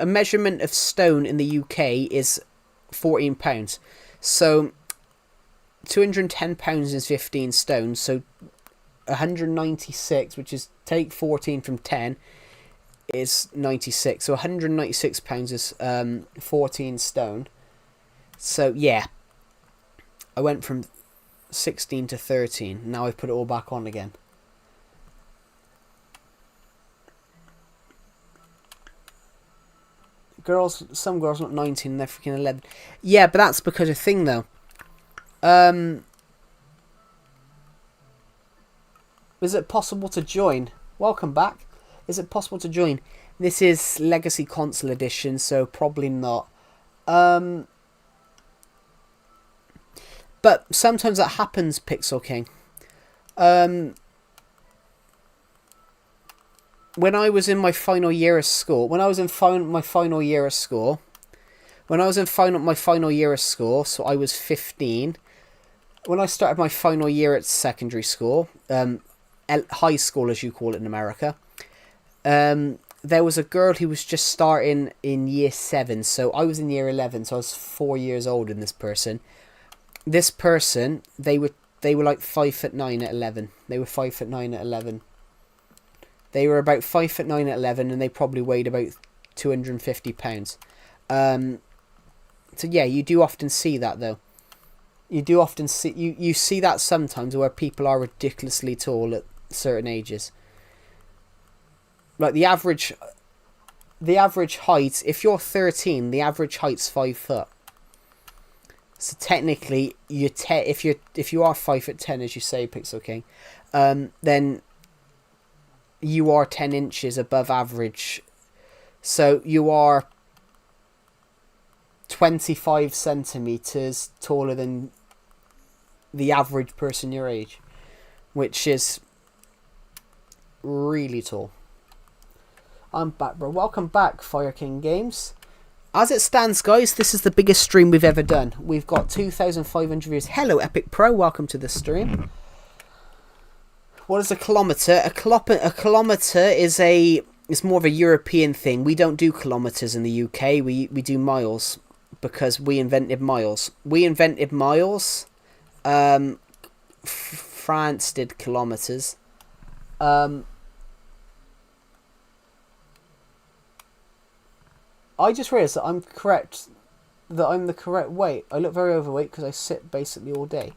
measurement of stone in the UK is 14 pounds. So 210 pounds is 15 stones. So 196, which is take 14 from 10. Is 96, so 196 pounds is 14 stone. So yeah, I went from 16 to 13. Now I've put it all back on again. Some girls not 19, they're freaking 11. Yeah, but that's because of thing though. Is it possible to join? Welcome back. Is it possible to join? This is Legacy Console Edition, so probably not. But sometimes that happens, Pixel King. When I was in my final year of school, so I was 15. When I started my final year at secondary school, high school as you call it in America, there was a girl who was just starting in year 7, so I was in year 11, so I was 4 years older than this person. This person, they were like 5'9" at 11. They were 5'9" at 11. They were about 5'9" at 11, and they probably weighed about 250 pounds. So yeah, you do often see that though. You do often see you see that sometimes where people are ridiculously tall at certain ages. Like the average height, if you're 13, the average height's 5 foot. So technically, if you are 5'10", as you say, Pixel King, then you are 10 inches above average. So you are 25 centimeters taller than the average person your age, which is really tall. I'm back, bro. Welcome back, Fire King Games. As it stands, guys, this is the biggest stream we've ever done. We've got 2,500 views. Hello, Epic Pro. Welcome to the stream. What is a kilometre? A kilometre is more of a European thing. We don't do kilometres in the UK. We do miles because we invented miles. France did kilometres. I just realised that I'm the correct weight. I look very overweight because I sit basically all day.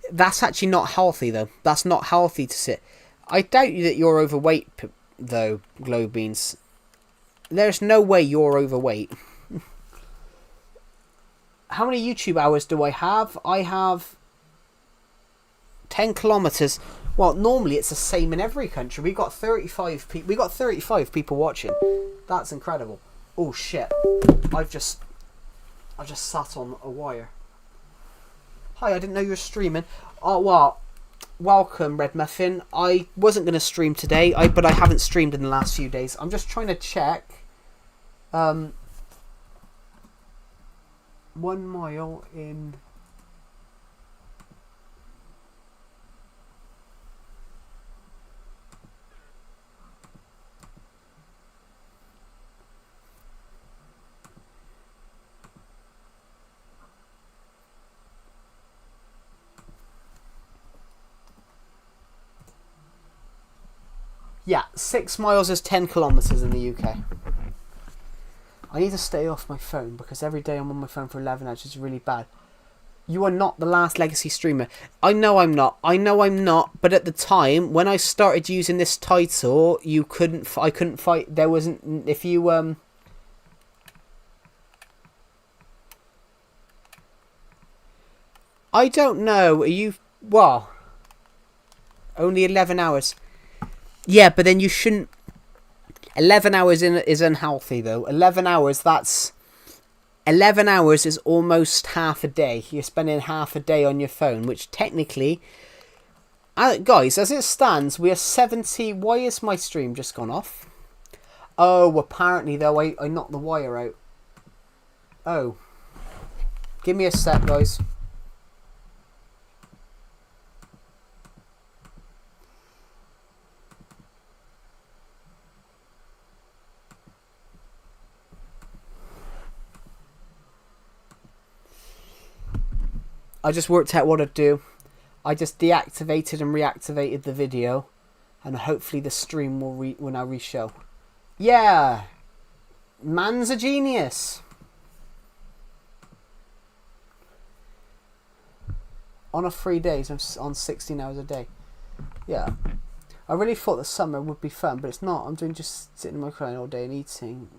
That's actually not healthy, though. That's not healthy to sit. I doubt that you're overweight, though, Glow Beans. There's no way you're overweight. How many YouTube hours do I have? I have 10 kilometers. Well, normally it's the same in every country. We got 35 people. We got 35 people watching. That's incredible. Oh shit! I just sat on a wire. Hi, I didn't know you were streaming. Oh well, welcome, Red Muffin. I wasn't gonna stream today, but I haven't streamed in the last few days. I'm just trying to check. 1 mile in. Yeah, 6 miles is 10 kilometres in the UK. I need to stay off my phone because every day I'm on my phone for 11 hours is really bad. You are not the last legacy streamer. I know I'm not. But at the time, when I started using this title, I couldn't fight. There wasn't... If you... I don't know. Are you... Well... Only 11 hours. Yeah, but then you shouldn't... 11 hours is unhealthy, though. 11 hours, that's... 11 hours is almost half a day. You're spending half a day on your phone, which technically... guys, as it stands, we are 70... Why is my stream just gone off? Oh, apparently, though, I knocked the wire out. Oh. Give me a sec, guys. I just worked out what I'd do. I just deactivated and reactivated the video, and hopefully the stream will now re-show. Yeah, man's a genius. On a 3 days, I'm on 16 hours a day. Yeah, I really thought the summer would be fun, but it's not. I'm doing just sitting in my car all day and eating.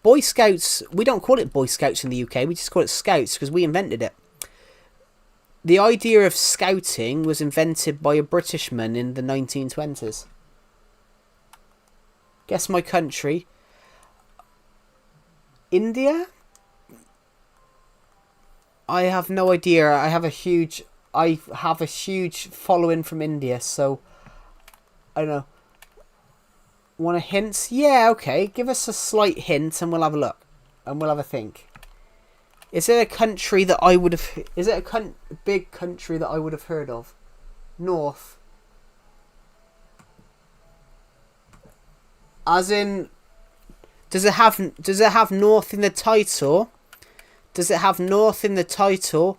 Boy Scouts, we don't call it Boy Scouts in the UK, we just call it Scouts because we invented it. The idea of scouting was invented by a Britishman in the 1920s. Guess my country. India? I have no idea. I have a huge following from India, so I don't know. Want a hint? Yeah, okay. Give us a slight hint and we'll have a look. And we'll have a think. Is it a country that I would have... Is it a big country that I would have heard of? North. As in... Does it have north in the title? Does it have north in the title?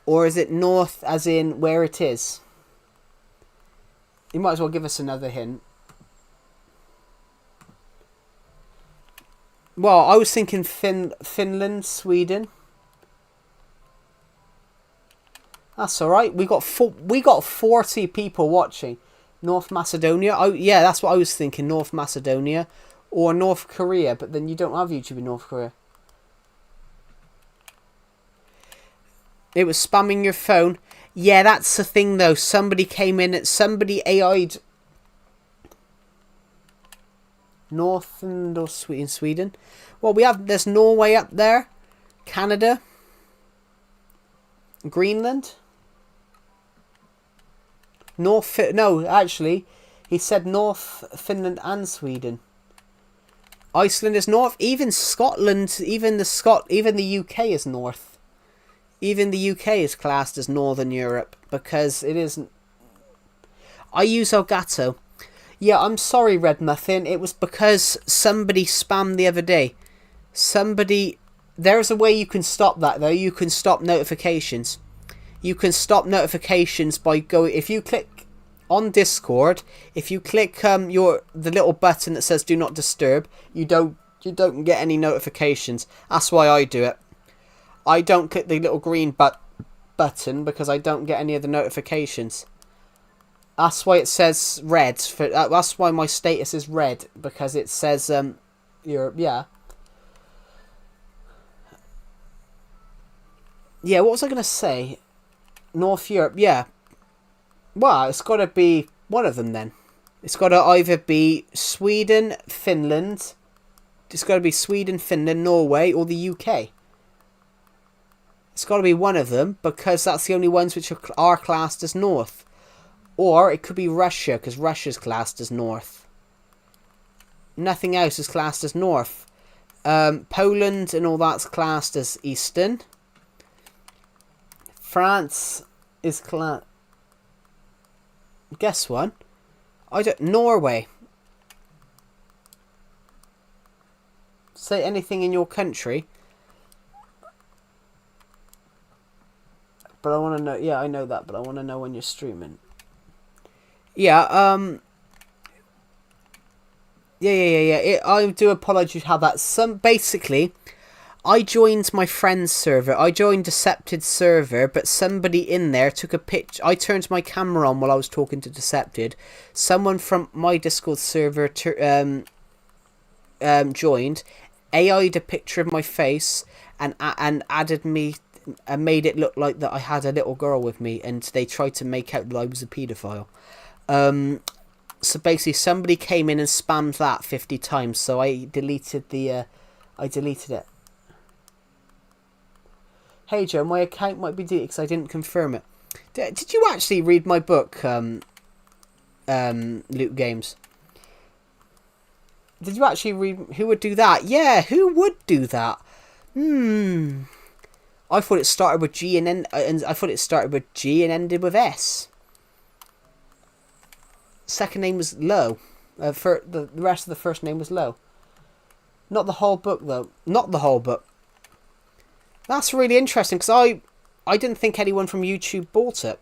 Or is it north as in where it is? You might as well give us another hint. Well, I was thinking Finland, Sweden. That's all right. We got 40 people watching. North Macedonia. Oh yeah, that's what I was thinking. North Macedonia or North Korea. But then you don't have YouTube in North Korea. It was spamming your phone. Yeah, that's the thing though. Somebody came in. Somebody AI'd Northern or Sweden. Well, there's Norway up there, Canada, Greenland, no, actually, he said North Finland and Sweden. Iceland is north. Even Scotland, even the UK is north. Even the UK is classed as Northern Europe because it isn't. I use Elgato. Yeah, I'm sorry, Red Muffin. It was because somebody spammed the other day. There's a way you can stop that though. You can stop notifications. You can stop notifications by if you click on Discord, if you click the little button that says do not disturb, you don't get any notifications. That's why I do it. I don't click the little green button because I don't get any of the notifications. That's why it says red. That's why my status is red, because it says Europe. Yeah. Yeah, what was I gonna say? North Europe. Yeah. Well, it's got to be one of them then. It's got to either be Sweden, Finland. It's got to be Sweden, Finland, Norway, or the UK. It's got to be one of them because that's the only ones which are classed as north. Or it could be Russia because Russia's classed as north. Nothing else is classed as north. Poland and all that's classed as eastern. France is classed. Guess one. Norway. Say anything in your country. But I want to know. Yeah, I know that, but I want to know when you're streaming. Yeah. Yeah. I do apologize how that's basically. I joined my friend's server. I joined Decepted server, but somebody in there took a picture. I turned my camera on while I was talking to Decepted. Someone from my Discord server joined, AI'd a picture of my face and added me and made it look like that I had a little girl with me, and they tried to make out that I was a paedophile. So basically, somebody came in and spammed that 50 times. So I deleted it. Hey Joe, my account might be deleted because I didn't confirm it. Did you actually read my book, Loot Games? Did you actually read? Who would do that? Yeah, who would do that? I thought it started with G and I thought it started with G and ended with S. Second name was Low. For the rest of the first name was Low. Not the whole book though. Not the whole book. That's really interesting because I didn't think anyone from YouTube bought it.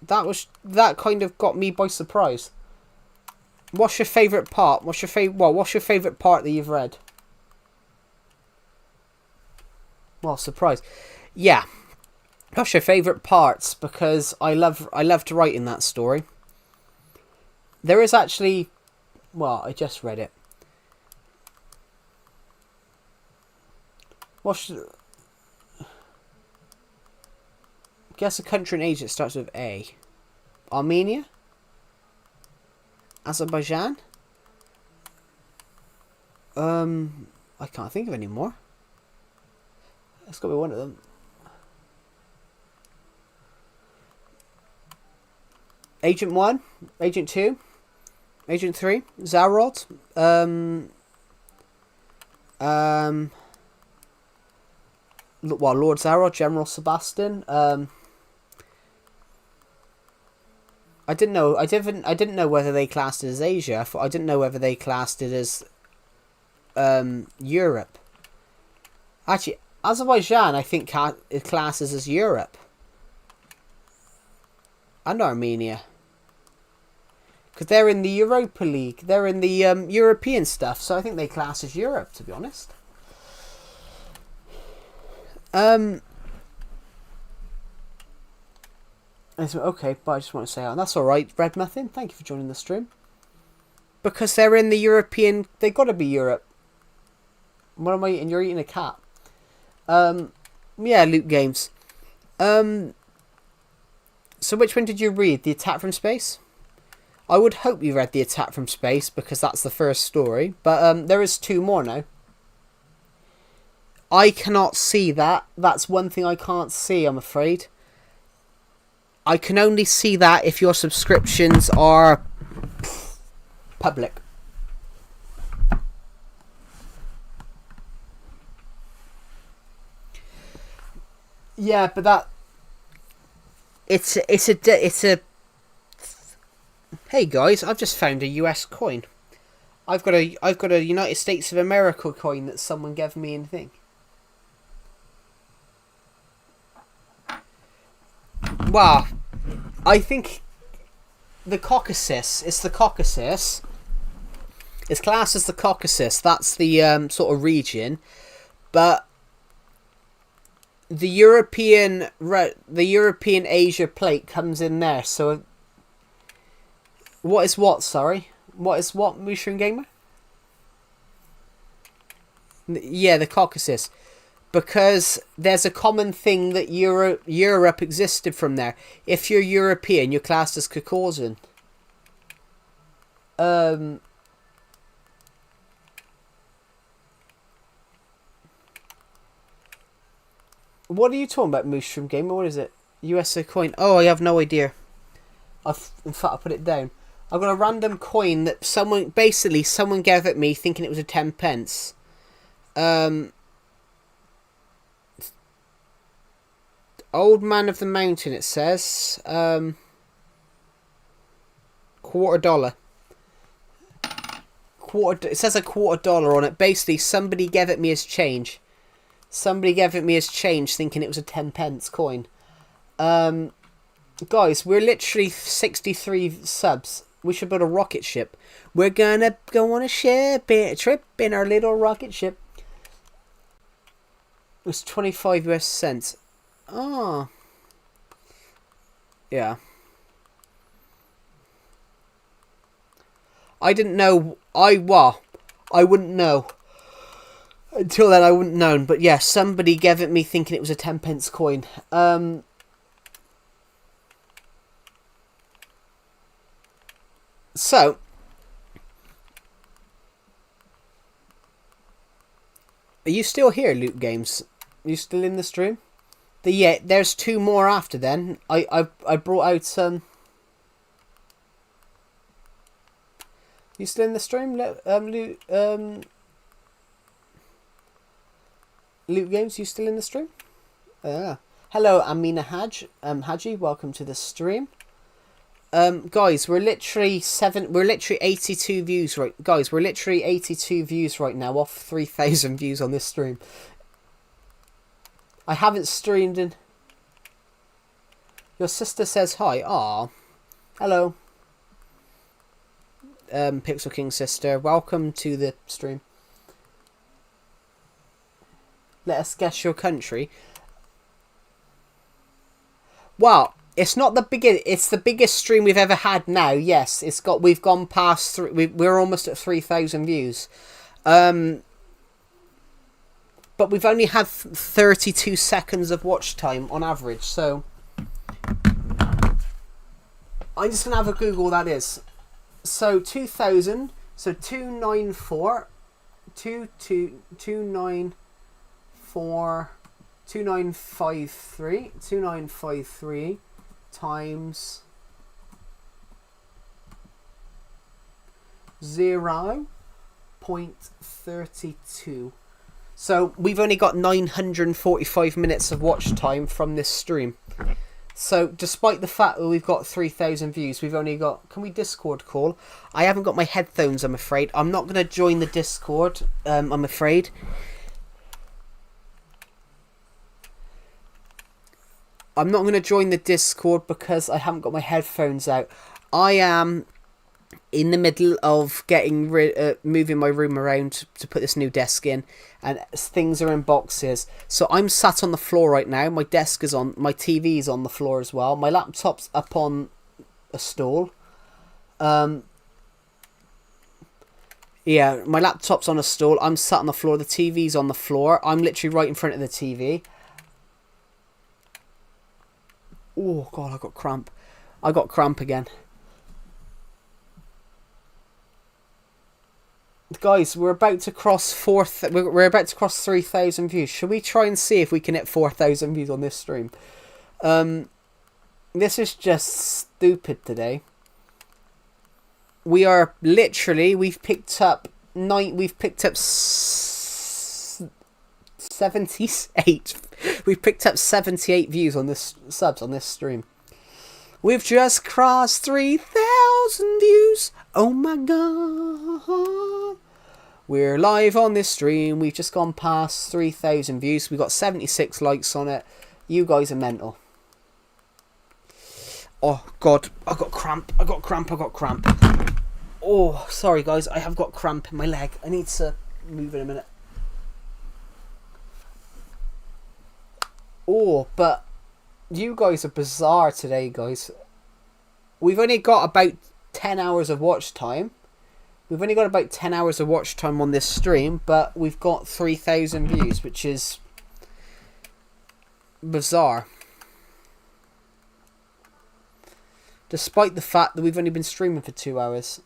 That kind of got me by surprise. What's your favourite part? What's your favourite part that you've read? Well, surprise. Yeah. What's your favourite parts? Because I loved writing that story. There is actually, well, I just read it. Guess a country and age that starts with A. Armenia? Azerbaijan? I can't think of any more. That's got to be one of them. Agent 1, Agent 2, Agent 3, Zarod, Lord Zarod, General Sebastian. I didn't know whether they classed it as Asia. I didn't know whether they classed it as Europe. Actually, Azerbaijan, I think, it classes as Europe. And Armenia. Because they're in the Europa League. They're in the European stuff. So I think they class as Europe, to be honest. Okay, but I just want to say, that's alright, Red Muffin. Thank you for joining the stream. Because they're in the European... They got to be Europe. What am I eating? You're eating a cat. Yeah, Loot Games. So which one did you read? The Attack from Space? I would hope you read The Attack from Space because that's the first story. But there is 2 more now. I cannot see that. That's one thing I can't see, I'm afraid. I can only see that if your subscriptions are public. Yeah, but that it's a. Hey guys, I've just found a US coin. I've got a United States of America coin that someone gave me in thing. Wow, I think the Caucasus. It's the Caucasus. It's classed as the Caucasus. That's the sort of region, but the European Asia plate comes in there. So what is what? Sorry, what is what? Mushroom Gamer. Yeah, the Caucasus. Because there's a common thing that Europe existed from there. If you're European, you're classed as Caucasian. What are you talking about, Mushroom Gamer? What is it? USA coin. Oh, I have no idea. In fact, I put it down. I've got a random coin that someone gave it me thinking it was a 10 pence. Old Man of the Mountain, it says. $quarter. It says $quarter on it. Basically, somebody gave it me as change. Somebody gave it me as change thinking it was a 10 pence coin. Guys, we're literally 63 subs. We should build a rocket ship. We're gonna go on a trip in our little rocket ship. It's 25 US cents. Oh. Yeah. I didn't know. I wouldn't know. Until then, I wouldn't known. But yeah, somebody gave it me thinking it was a 10 pence coin. So. Are you still here, Loot Games? Are you still in the stream? Yeah, there's 2 more after then. I brought out some. You still in the stream? Loot Games, you still in the stream? Hello, Amina Haji, welcome to the stream. Guys, we're literally 82 views right. Guys, we're literally 82 views right now off 3,000 views on this stream. I haven't streamed in. Your sister says hi. Aw. Hello. Pixel King sister, welcome to the stream. Let us guess your country. Well, it's not the biggest. It's the biggest stream we've ever had. Now, yes, we've gone past. We're almost at 3,000 views. But we've only had 32 seconds of watch time on average. So I'm just gonna have a Google. That is. So 2,000. So 294. 2953 times 0.32. So we've only got 945 minutes of watch time from this stream. So despite the fact that we've got 3,000 views, we've only got... Can we Discord call? I haven't got my headphones, I'm afraid. I'm not going to join the Discord, I'm afraid. I'm not going to join the Discord because I haven't got my headphones out. I am in the middle of moving my room around to put this new desk in, and things are in boxes. So I'm sat on the floor right now. My desk is on, my TV is on the floor as well. My laptop's up on a stool. Yeah, my laptop's on a stool. I'm sat on the floor. The TV's on the floor. I'm literally right in front of the TV. Oh, God, I got cramp. I got cramp again. Guys, we're about to cross we're about to cross 3,000 views. Should we try and see if we can hit 4,000 views on this stream? This is just stupid today. We are literally, we've picked up 78. We've picked up 78 views on this, subs on this stream. We've just crossed 3,000 views. Oh my God. We're live on this stream. We've just gone past 3,000 views. We've got 76 likes on it. You guys are mental. Oh God, I got cramp. I got cramp. Oh, sorry guys, I have got cramp in my leg. I need to move in a minute. Oh, but you guys are bizarre today, guys. We've only got about 10 hours of watch time. We've only got about 10 hours of watch time on this stream, but we've got 3,000 views, which is bizarre. Despite the fact that we've only been streaming for 2 hours.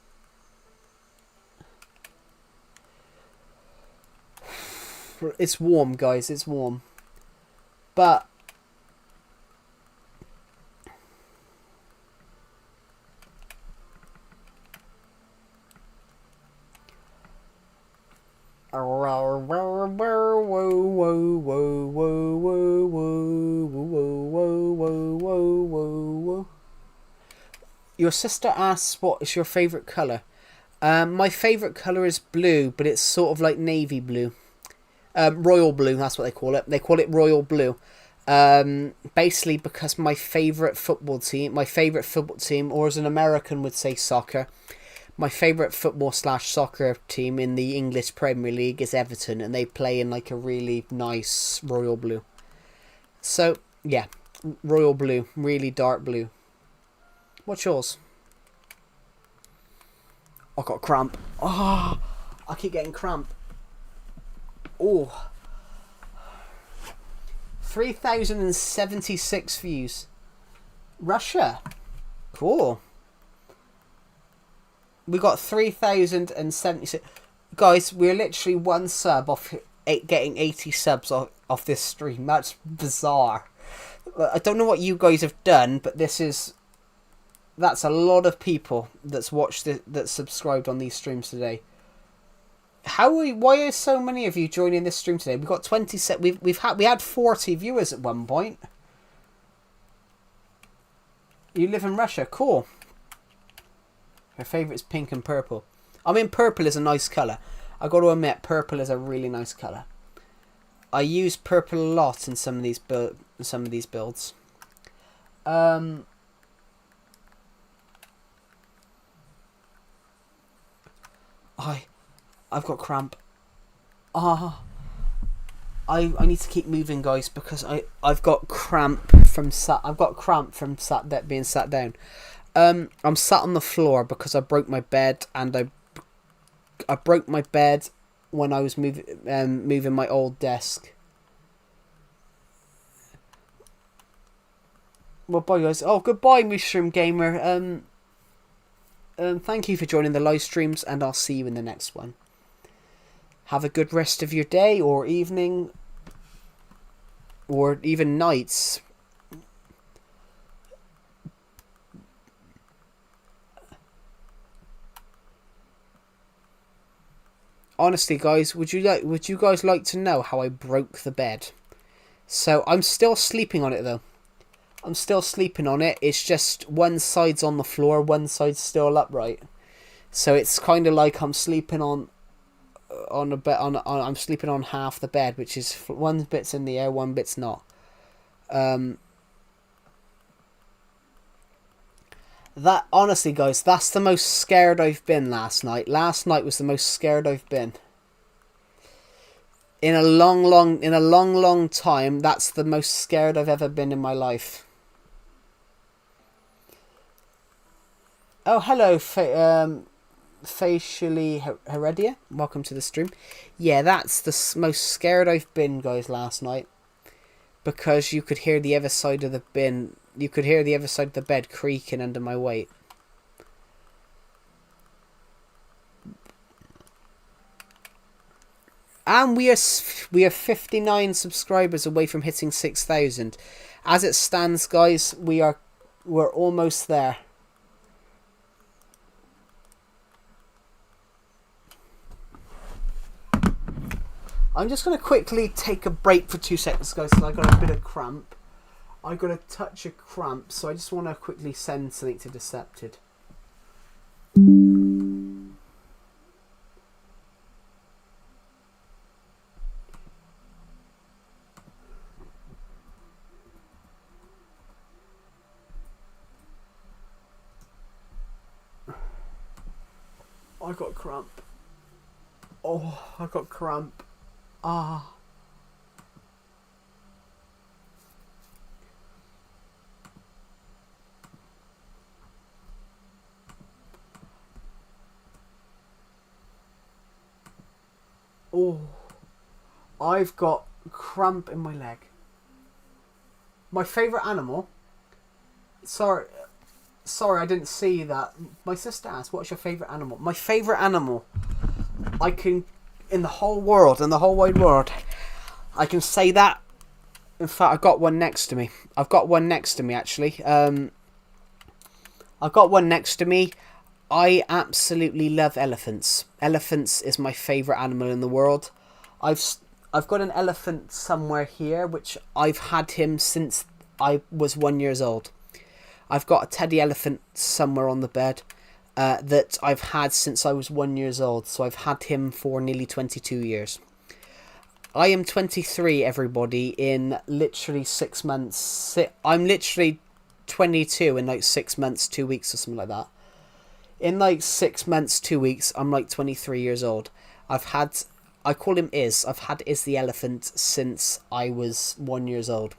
It's warm, guys. It's warm. But your sister asks, what is your favourite colour? My favourite colour is blue, but it's sort of like navy blue. Royal blue, that's what they call it. They call it royal blue. Basically because my favourite football team, or as an American would say soccer, my favourite football/soccer team in the English Premier League is Everton, and they play in like a really nice royal blue. So, yeah, royal blue, really dark blue. What's yours? I got cramp. Oh, I keep getting cramp. Oh. 3,076 views. Russia. Cool. We got 3,076. Guys, we're literally one sub off getting 80 subs off this stream. That's bizarre. I don't know what you guys have done, but that's a lot of people that's watched it, that's subscribed on these streams today. Why are so many of you joining this stream today? We've got 27. We had 40 viewers at one point. You live in Russia, cool. Her favourite is pink and purple. I mean, purple is a nice colour. I got to admit, purple is a really nice colour. I use purple a lot in some of these builds. I've got cramp. I need to keep moving, guys, because I've got cramp from being sat down. I'm sat on the floor because I broke my bed, and I broke my bed when I was moving my old desk. Well, bye, guys. Oh, goodbye, Mushroom Gamer. Thank you for joining the live streams, and I'll see you in the next one. Have a good rest of your day, or evening, or even nights. Honestly, guys, would you guys like to know how I broke the bed? So I'm still sleeping on it though. I'm still sleeping on it. It's just one side's on the floor, one side's still upright. So it's kind of like I'm sleeping on a bed. I'm sleeping on half the bed, which is one bit's in the air, one bit's not. That, honestly, guys, that's the most scared I've been last night. Last night was the most scared I've been in a long time. That's the most scared I've ever been in my life. Oh, hello, facially Heredia, welcome to the stream. Yeah, that's the most scared I've been, guys, last night. Because you could hear the other side of the bin. You could hear the other side of the bed creaking under my weight. And we are 59 subscribers away from hitting 6,000. As it stands, guys, we're almost there. I'm just going to quickly take a break for 2 seconds, guys, because I got a bit of cramp. I got a touch of cramp, so I just want to quickly send something to Decepted. I got cramp. Oh, I got cramp. Ah. Oh. I've got cramp in my leg. My favourite animal? Sorry, I didn't see that. My sister asked, what's your favourite animal? My favourite animal, I can, in the whole world, in the whole wide world, I can say that. In fact, I've got one next to me. I've got one next to me, actually. I've got one next to me. I absolutely love elephants. Elephants is my favourite animal in the world. I've got an elephant somewhere here, which I've had him since I was 1 year old. I've got a teddy elephant somewhere on the bed that I've had since I was 1 year old. So I've had him for nearly 22 years. I am 23, everybody, in literally 6 months. I'm literally 22 in like 6 months, 2 weeks or something like that. In like 6 months, 2 weeks, I'm like 23 years old. I call him Iz. I've had Iz the elephant since I was 1 year old.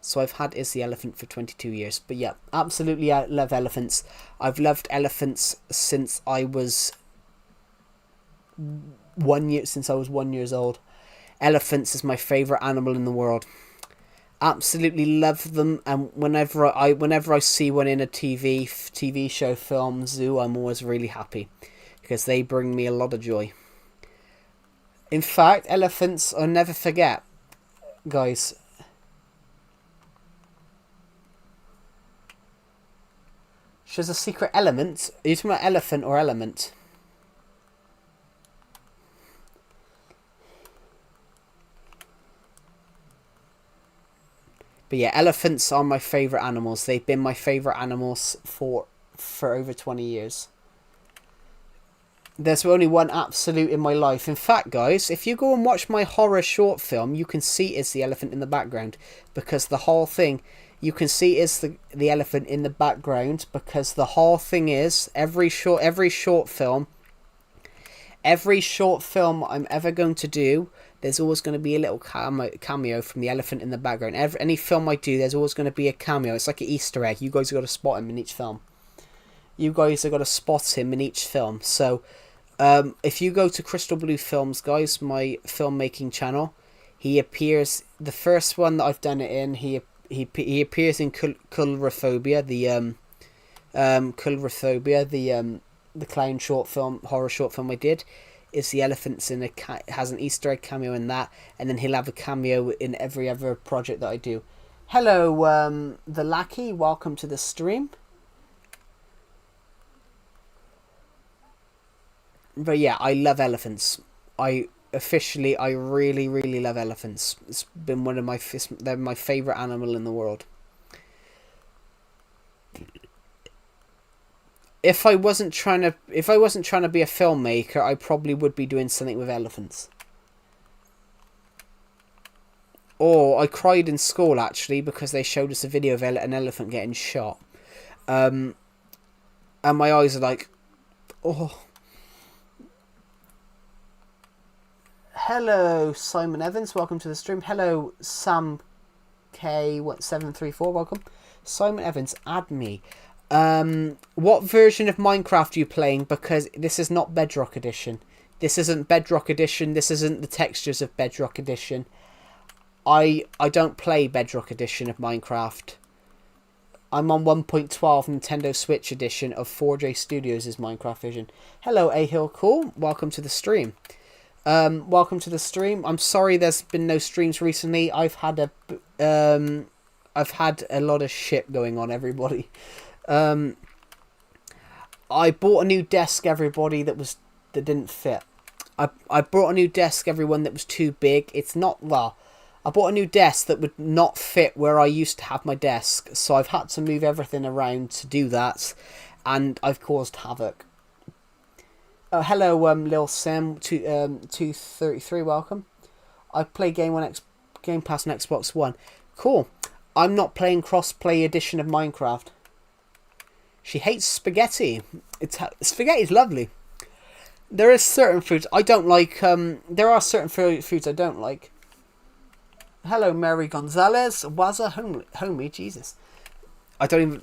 So I've had Iz the elephant for 22 years. But yeah, absolutely I love elephants. I've loved elephants since I was 1 year old. Elephants is my favourite animal in the world. Absolutely love them, and whenever I see one in a TV show, film, zoo, I'm always really happy because they bring me a lot of joy. In fact, elephants I'll never forget, guys. There's a secret element. Are you talking about elephant or element? But yeah, elephants are my favourite animals. They've been my favourite animals for over 20 years. There's only one absolute in my life. In fact, guys, if you go and watch my horror short film, you can see Is the elephant in the background. Because the whole thing, you can see Is the elephant in the background. Because the whole thing is, every short film I'm ever going to do, there's always going to be a little cameo from the elephant in the background. Any film I do, there's always going to be a cameo. It's like an Easter egg. You guys have got to spot him in each film. So, if you go to Crystal Blue Films, guys, my filmmaking channel, he appears. The first one that I've done it in, he appears in Coulrophobia, the clown horror short film I did. Is the elephants has an Easter egg cameo in that, and then he'll have a cameo in every other project that I do. Hello, the Lackey, welcome to the stream. But yeah, I love elephants. I really, really love elephants. It's been they're my favourite animal in the world. If I wasn't trying to be a filmmaker, I probably would be doing something with elephants. Or I cried in school, actually, because they showed us a video of an elephant getting shot. And my eyes are like, oh. Hello, Simon Evans. Welcome to the stream. Hello, Sam K734. Welcome. Simon Evans, add me. What version of Minecraft are you playing? Because this is not Bedrock Edition. This isn't Bedrock Edition. This isn't the textures of Bedrock Edition. I don't play Bedrock Edition of Minecraft. I'm on 1.12 Nintendo Switch edition of 4J Studios' Minecraft version. Hello, A-Hill Cool. Welcome to the stream. Welcome to the stream. I'm sorry there's been no streams recently. I've had a lot of shit going on, everybody. I bought a new desk, everybody, that didn't fit. I brought a new desk, everyone, that was too big. It's not, well, I bought a new desk that would not fit where I used to have my desk, so I've had to move everything around to do that, and I've caused havoc. Hello, Lil Sim 233, welcome. I play Game Pass on Xbox One. Cool. I'm not playing cross-play edition of Minecraft. She hates spaghetti. Spaghetti's lovely. There is certain foods I don't like. There are certain foods I don't like. Hello, Mary Gonzalez. Waza homie, Jesus. I don't even...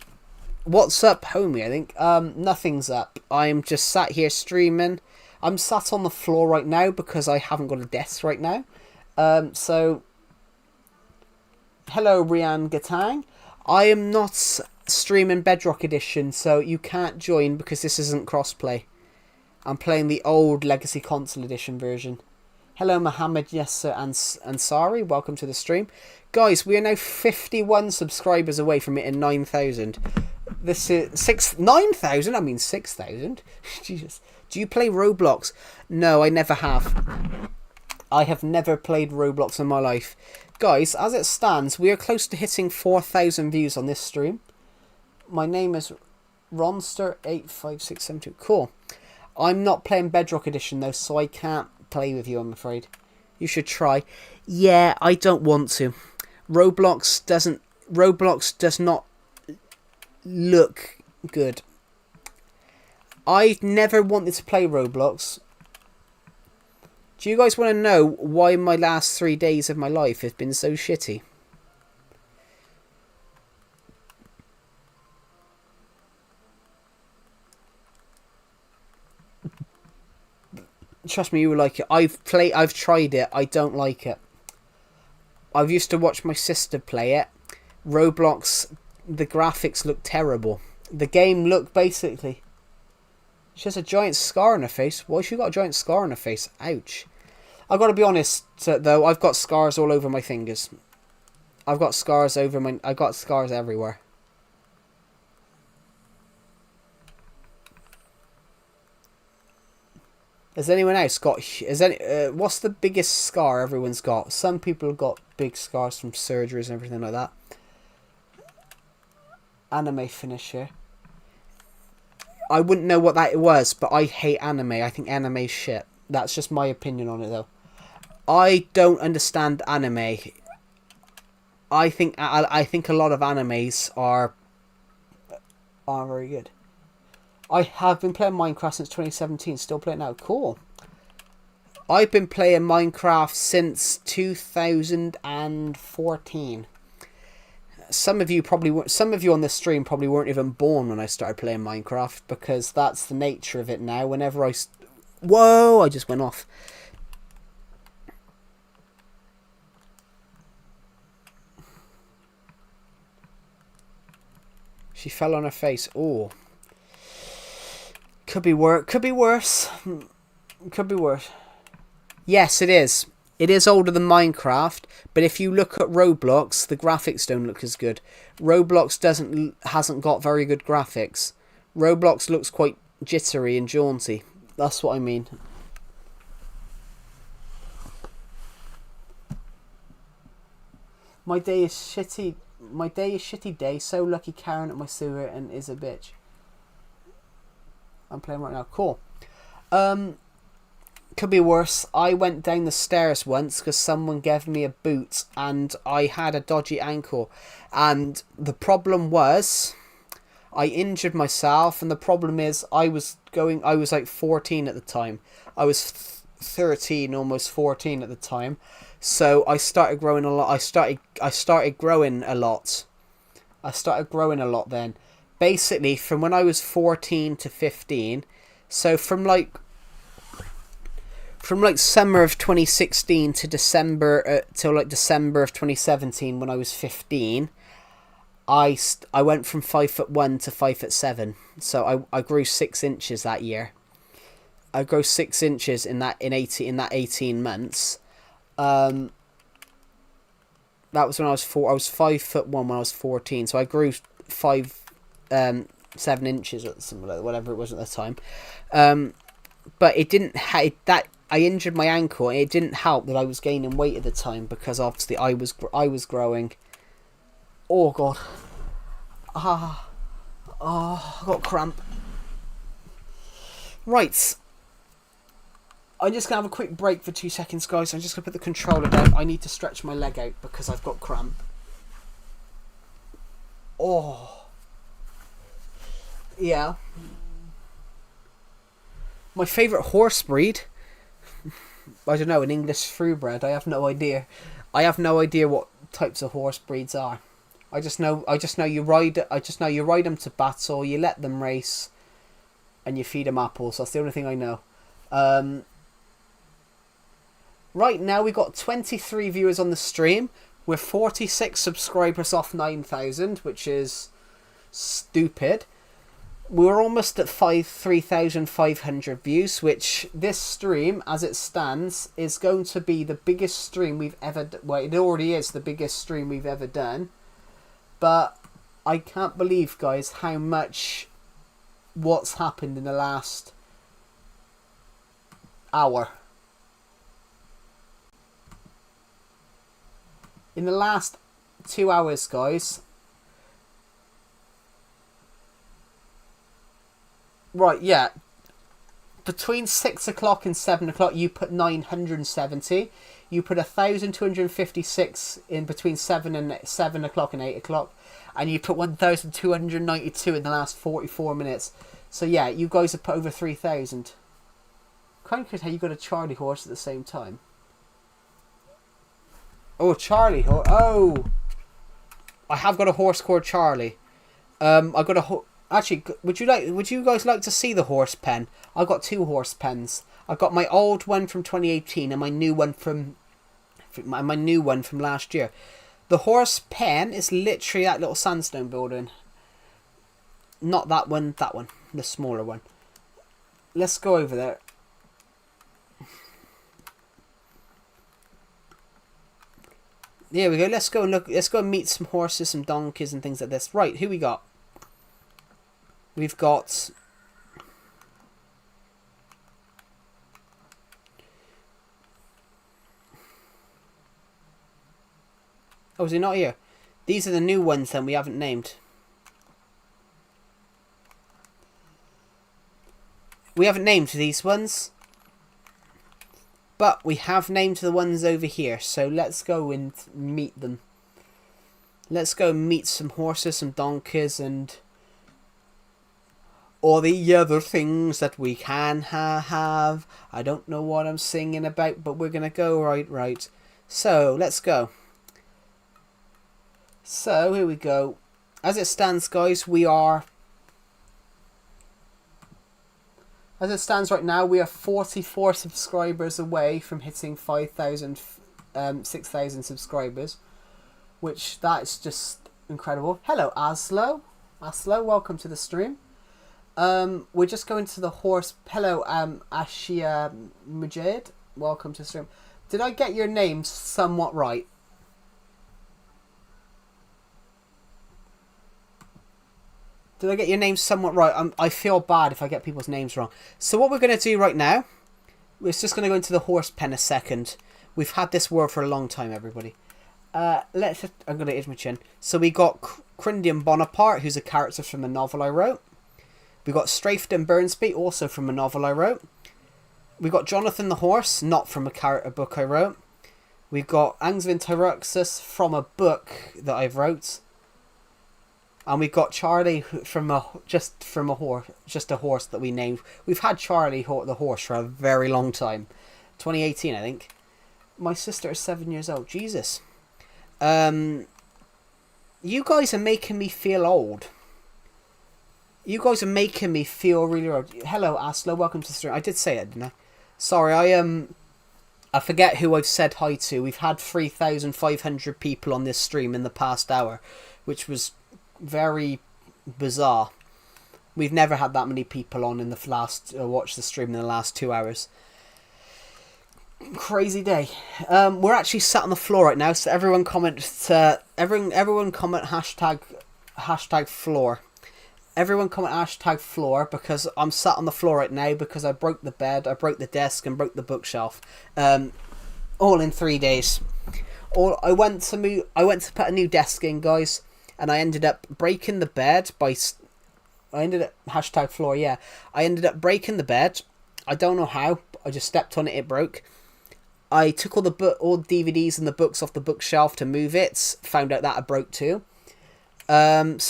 What's up, homie, I think? Nothing's up. I'm just sat here streaming. I'm sat on the floor right now because I haven't got a desk right now. So... Hello, Rian Gatang. I am not streaming Bedrock Edition, so you can't join because this isn't crossplay. I'm playing the old Legacy Console Edition version. Hello, Mohammed Yasser Ansari. Welcome to the stream. Guys, we are now 51 subscribers away from hitting 9,000. This is 9,000? I mean 6,000. Jesus. Do you play Roblox? No, I never have. I have never played Roblox in my life. Guys, as it stands, we are close to hitting 4,000 views on this stream. My name is Ronster85672. Cool. I'm not playing Bedrock Edition though, so I can't play with you, I'm afraid. You should try. Yeah, I don't want to. Roblox does not look good. I never wanted to play Roblox. Do you guys want to know why my last 3 days of my life have been so shitty? Trust me, you will like it. I've tried it. I don't like it. I've used to watch my sister play it. Roblox, the graphics look terrible. The game looked basically... She has a giant scar on her face. Why she got a giant scar on her face? Ouch. I've got to be honest, though. I've got scars all over my fingers. I've got scars everywhere. Has anyone else got... what's the biggest scar everyone's got? Some people have got big scars from surgeries and everything like that. Anime finisher. I wouldn't know what that was, but I hate anime. I think anime's shit. That's just my opinion on it, though. I don't understand anime. I think a lot of animes are very good. I have been playing Minecraft since 2017. Still playing now. Cool. I've been playing Minecraft since 2014. Some of you on this stream probably weren't even born when I started playing Minecraft, because that's the nature of it now. Whenever whoa! I just went off. She fell on her face. Oh. Could be worse. Could be worse. Could be worse. Yes, it is. It is older than Minecraft, but if you look at Roblox, the graphics don't look as good. Roblox hasn't got very good graphics. Roblox looks quite jittery and jaunty. That's what I mean. My day is shitty. My day is shitty day. So lucky Karen at my sewer and is a bitch. I'm playing right now. Cool. Could be worse. I went down the stairs once because someone gave me a boot and I had a dodgy ankle. And the problem was I injured myself, and the problem is I was like 14 at the time. I was 13, almost 14 at the time. So I started growing a lot. I started growing a lot. I started growing a lot then. basically from when I was 14 to 15, so from like summer of 2016 to December till like December of 2017 when I was 15, I went from 5'1" to 5'7", so I grew 6 inches that year. I grew 6 inches in that 18 months. That was when I was 5'1" when I was 14, so I grew 7 inches or something like whatever it was at the time. But it didn't that I injured my ankle, and it didn't help that I was gaining weight at the time because obviously I was growing. Oh god. I got cramp. Right. I'm just going to have a quick break for 2 seconds, guys. I'm just going to put the controller down. I need to stretch my leg out because I've got cramp. Oh. Yeah. My favourite horse breed? I don't know, an English thoroughbred. I have no idea. I have no idea what types of horse breeds are. I just know you ride them to battle, you let them race, and you feed them apples. That's the only thing I know. Right now we got 23 viewers on the stream. We're 46 subscribers off 9,000, which is stupid. We're almost at 3,500 views, which this stream, as it stands, is going to be the biggest stream we've ever... Well, it already is the biggest stream we've ever done. But I can't believe, guys, how much what's happened in the last hour. In the last 2 hours, guys. Right, yeah. Between 6 o'clock and 7 o'clock, you put 970. You put 1,256 in between 7 o'clock and 8 o'clock. And you put 1,292 in the last 44 minutes. So yeah, you guys have put over 3,000. Quite good how you got a Charlie horse at the same time. Oh, Charlie horse. Oh! I have got a horse called Charlie. I got a Actually, would you guys like to see the horse pen? I got 2 horse pens. I got my old one from 2018 and my new one from last year. The horse pen is literally that little sandstone building. Not that one, the smaller one. Let's go over there. There we go. Let's go and look. Let's go and meet some horses, some donkeys, and things like this. Right, who we got? We've got... Oh, is he not here? These are the new ones then we haven't named. We haven't named these ones. But we have named the ones over here. So let's go and meet them. Let's go and meet some horses, some donkeys, and... all the other things that we can have. I don't know what I'm singing about, but we're going to go right. So, let's go. So, here we go. As it stands, guys, we are... As it stands right now, we are 44 subscribers away from hitting 5,000, 6,000 subscribers. Which, that's just incredible. Hello, Aslo. Aslo, welcome to the stream. We're just going to the horse. Hello, Ashia Mujahid. Welcome to the stream. Did I get your name somewhat right? Did I get your name somewhat right? I feel bad if I get people's names wrong. So what we're going to do right now, we're just going to go into the horse pen a second. We've had this word for a long time, everybody. I'm going to hit my chin. So we got Crindian Bonaparte, who's a character from a novel I wrote. We got Strafton Burnsby, also from a novel I wrote. We got Jonathan the Horse, not from a book I wrote. We got Angsvin Tyruxus from a book that I wrote. And we got Charlie from a horse that we named. We've had Charlie the horse for a very long time. 2018, I think. My sister is 7 years old. Jesus. You guys are making me feel old. You guys are making me feel really odd. Hello, Aslo. Welcome to the stream. I did say it, didn't I? Sorry, I forget who I've said hi to. We've had 3,500 people on this stream in the past hour, which was very bizarre. We've never had that many people on in the last watch the stream in the last 2 hours. Crazy day. We're actually sat on the floor right now, so everyone comment everyone comment hashtag floor. Everyone comment hashtag floor, because I'm sat on the floor right now because I broke the bed, I broke the desk, and broke the bookshelf. All in 3 days. I went to put a new desk in, guys, and I ended up breaking the bed hashtag floor, yeah. I ended up breaking the bed. I don't know how. I just stepped on it, it broke. I took all the DVDs and the books off the bookshelf to move it. Found out that I broke too. But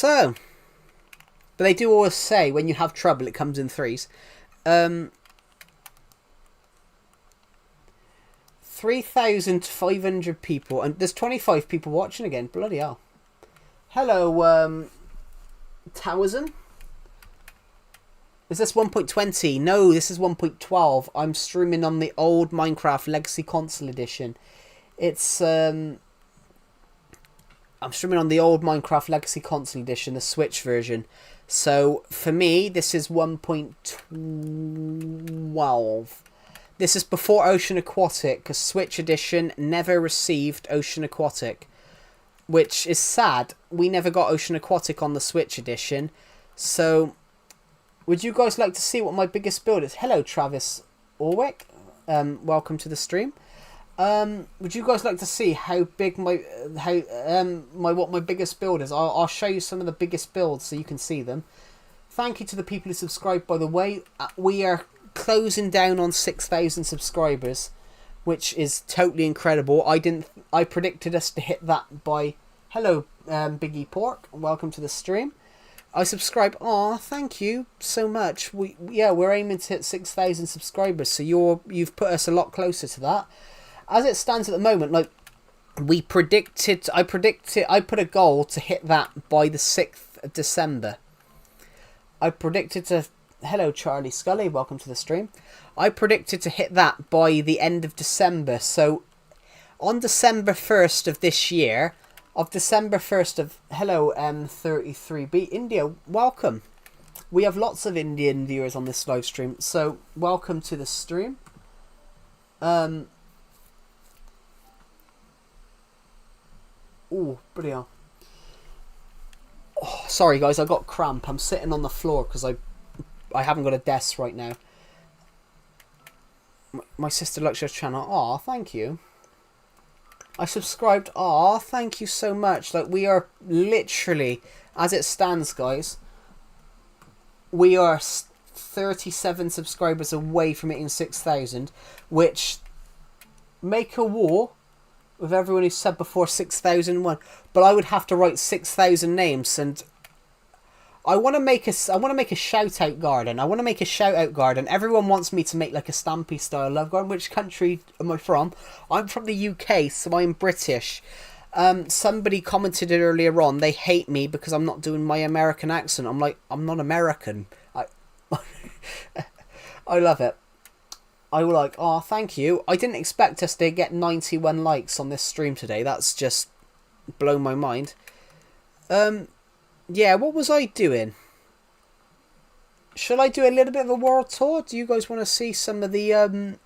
they do always say when you have trouble, it comes in threes. 3,500 people, and there's 25 people watching again. Bloody hell! Hello, Taoism. Is this 1.20? No, this is 1.12. I'm streaming on the old Minecraft Legacy Console Edition. It's I'm streaming on the old Minecraft Legacy Console Edition, the Switch version. So, for me, this is 1.12. This is before Ocean Aquatic, because Switch Edition never received Ocean Aquatic. Which is sad. We never got Ocean Aquatic on the Switch Edition. So, would you guys like to see what my biggest build is? Hello, Travis Orwick. Welcome to the stream. Would you guys like to see how big what my biggest build is? I'll show you some of the biggest builds so you can see them. Thank you to the people who subscribed, by the way. We are closing down on 6,000 subscribers, which is totally incredible. I predicted us to hit that by... Hello, Biggie Pork. Welcome to the stream. I subscribe. Aw, thank you so much. We're aiming to hit 6,000 subscribers, so you've put us a lot closer to that. As it stands at the moment, like I put a goal to hit that by the 6th of December. I predicted to... Hello, Charlie Scully. Welcome to the stream. I predicted to hit that by the end of December. So, on December 1st of this year, hello, M33B, India, welcome. We have lots of Indian viewers on this live stream, so welcome to the stream. Oh, bloody hell. Oh, sorry guys, I got cramp. I'm sitting on the floor because I haven't got a desk right now. My sister likes your channel. Aw, thank you. I subscribed. Aw, thank you so much. Like, we are literally, as it stands, guys, we are 37 subscribers away from hitting 6,000, which make a war with everyone who said before 6,001. But I would have to write 6,000 names, and I want to make a shout out garden. Everyone wants me to make like a Stampy style love garden. Which country am I from? I'm from the UK, so I'm British. Somebody commented it earlier on. They hate me because I'm not doing my American accent. I'm like, I'm not American. I love it. I was like, oh, thank you. I didn't expect us to get 91 likes on this stream today. That's just blown my mind. Yeah, what was I doing? Should I do a little bit of a world tour? Do you guys want to see some of the...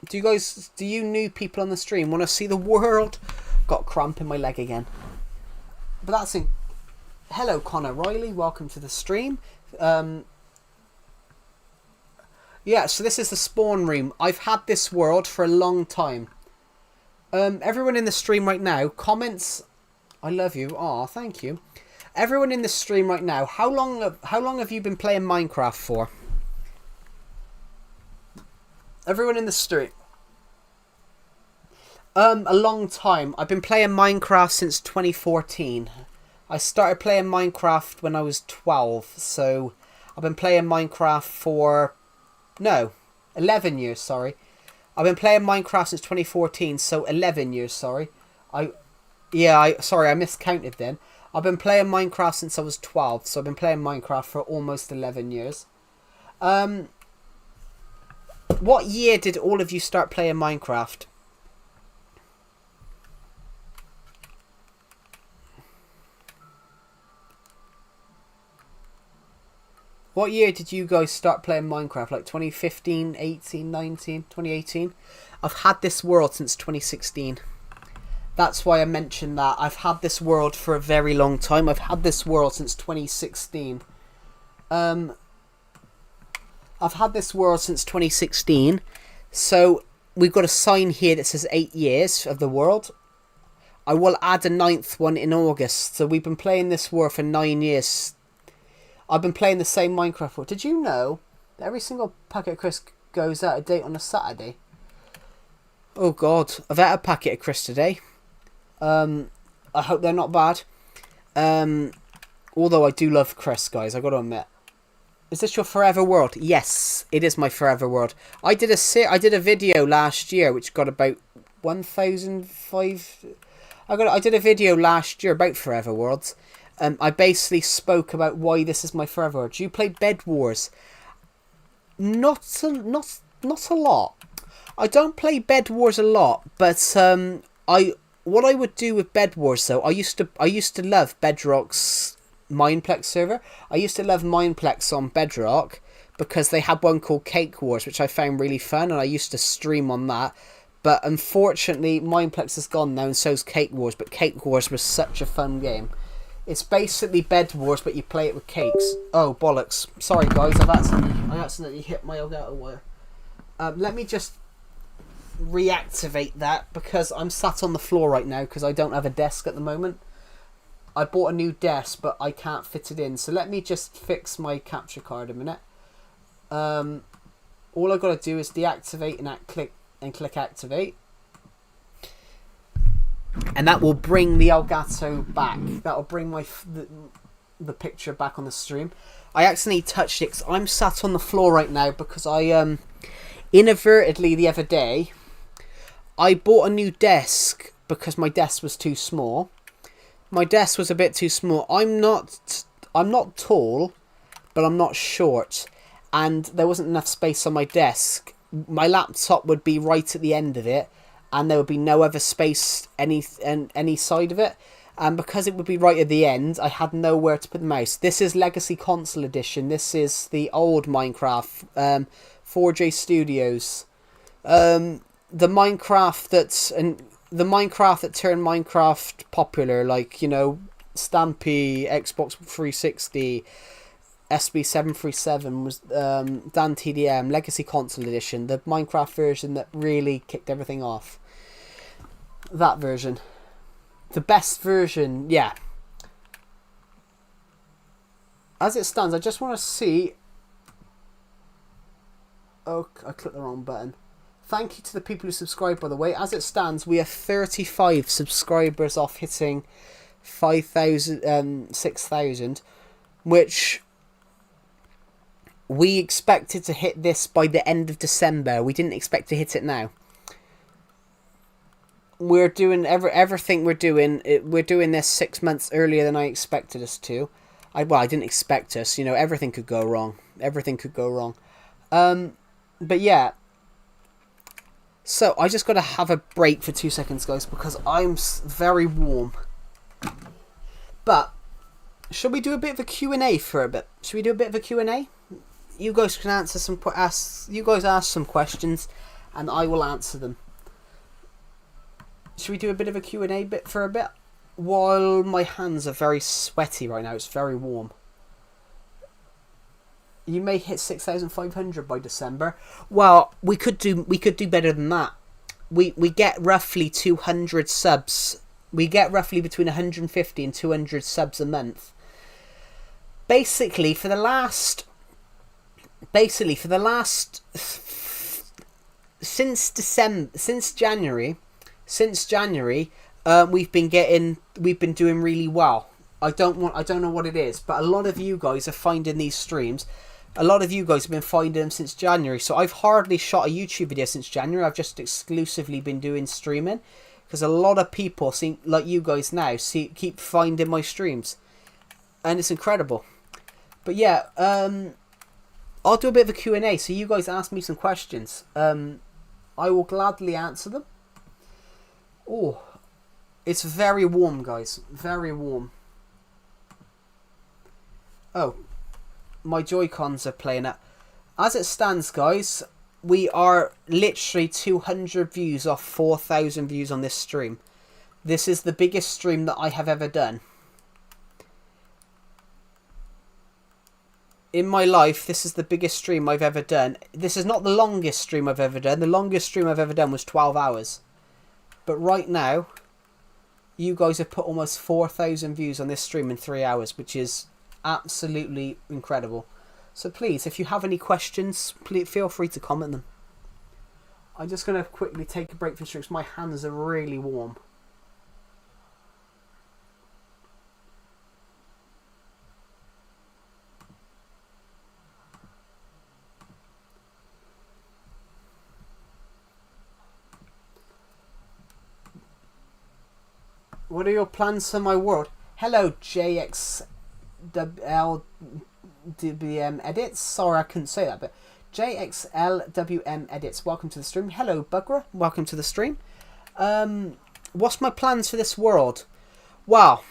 Do you new people on the stream want to see the world? Got cramp in my leg again. But that's in... Hello, Connor Riley. Welcome to the stream. Yeah, so this is the spawn room. I've had this world for a long time. Everyone in the stream right now, comments... I love you. Aw, thank you. Everyone in the stream right now, how long have you been playing Minecraft for? Everyone in the stream. A long time. I've been playing Minecraft since 2014. I started playing Minecraft when I was 12, so I've been playing Minecraft for... No, 11 years, sorry. I've been playing Minecraft since 2014, so 11 years, sorry. Sorry, I miscounted then. I've been playing Minecraft since I was 12, so I've been playing Minecraft for almost 11 years. What year did all of you start playing Minecraft? What year did you guys start playing Minecraft? Like 2015, 18, 19, 2018? I've had this world since 2016. That's why I mentioned that. I've had this world for a very long time. I've had this world since 2016. I've had this world since 2016. So we've got a sign here that says 8 years of the world. I will add a 9th one in August. So we've been playing this world for 9 years. I've been playing the same Minecraft world. Did you know that every single packet of crisps goes out of date on a Saturday? Oh God, I've had a packet of crisps today. I hope they're not bad. Although I do love crisps, guys, I got to admit. Is this your forever world? Yes, it is my forever world. I did a video last year which got about 1,005. I did a video last year about forever worlds. I basically spoke about why this is my forever world. Do you play Bed Wars? Not a lot. I don't play Bed Wars a lot, but what I would do with Bed Wars though, I used to love Bedrock's Mineplex server. I used to love Mineplex on Bedrock because they had one called Cake Wars, which I found really fun, and I used to stream on that. But unfortunately, Mineplex is gone now, and so's Cake Wars. But Cake Wars was such a fun game. It's basically Bed Wars, but you play it with cakes. Oh, bollocks. Sorry, guys. I accidentally hit my Elgato wire. Let me just reactivate that, because I'm sat on the floor right now because I don't have a desk at the moment. I bought a new desk, but I can't fit it in. So let me just fix my capture card a minute. All I've got to do is deactivate and click activate. And that will bring the Elgato back. That will bring the picture back on the stream. I accidentally touched it because I'm sat on the floor right now because I inadvertently the other day I bought a new desk because my desk was too small. My desk was a bit too small. I'm not tall, but I'm not short, and there wasn't enough space on my desk. My laptop would be right at the end of it, and there would be no other space any side of it. And because it would be right at the end, I had nowhere to put the mouse. This is Legacy Console Edition. This is the old Minecraft, 4J Studios. The Minecraft that turned Minecraft popular, like, you know, Stampy, Xbox 360, SB737 was Dan TDM, Legacy Console Edition, the Minecraft version that really kicked everything off. That version. The best version, yeah. As it stands, I just want to see... Oh, I clicked the wrong button. Thank you to the people who subscribe, by the way. As it stands, we are 35 subscribers off hitting 6,000, which we expected to hit this by the end of December. We didn't expect to hit it now. We're doing everything we're doing. We're doing this 6 months earlier than I expected us to. I didn't expect us. You know, everything could go wrong. Everything could go wrong. But yeah. So I just got to have a break for 2 seconds, guys, because I'm very warm. But should we do a bit of a Q&A for a bit? Should we do a bit of a Q&A? You guys can answer you guys ask some questions, and I will answer them. Should we do a bit of a Q&A bit for a bit? While my hands are very sweaty right now, it's very warm. You may hit 6,500 by December. Well, we could do better than that. We get roughly 200 subs. We get roughly between 150 and 200 subs a month. Basically, for the last since January, we've been doing really well. I don't know what it is, but a lot of you guys are finding these streams. A lot of you guys have been finding them since January. So I've hardly shot a YouTube video since January. I've just exclusively been doing streaming because a lot of people seem like you guys now keep finding my streams, and it's incredible. But yeah, I'll do a bit of a Q&A, so you guys ask me some questions. I will gladly answer them. Oh, it's very warm, guys. Very warm. Oh, my Joy-Cons are playing up. As it stands, guys, we are literally 200 views off 4,000 views on this stream. This is the biggest stream that I have ever done. In my life, this is the biggest stream I've ever done. This is not the longest stream I've ever done. The longest stream I've ever done was 12 hours. But right now, you guys have put almost 4,000 views on this stream in 3 hours, which is absolutely incredible. So please, if you have any questions, please feel free to comment them. I'm just going to quickly take a break from streams. My hands are really warm. What are your plans for my world? Hello, JXLWM Edits. Sorry, I couldn't say that, but JXLWM Edits. Welcome to the stream. Hello, Bugra. Welcome to the stream. What's my plans for this world? Well,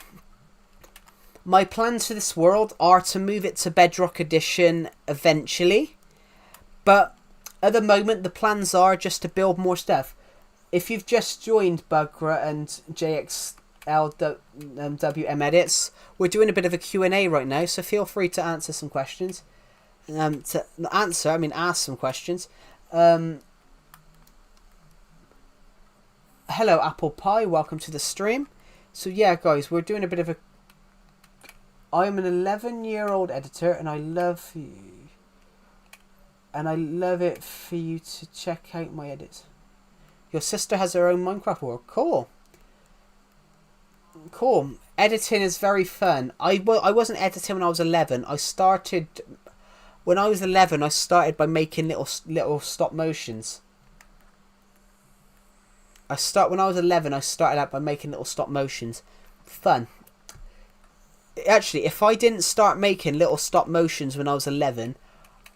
my plans for this world are to move it to Bedrock Edition eventually. But at the moment, the plans are just to build more stuff. If you've just joined Bugra and JXLWM Edits, we're doing a bit of a Q&A right now, so feel free to answer some questions. Ask some questions. Hello, Apple Pie, welcome to the stream. So yeah, guys, we're doing a bit of a... I'm an 11-year-old editor, and I love you. And I love it for you to check out my edits. Your sister has her own Minecraft world. Cool. Cool. Editing is very fun. I wasn't editing when I was 11. When I was 11, I started by making little stop motions. When I was 11, I started out by making little stop motions. Fun. Actually, if I didn't start making little stop motions when I was 11,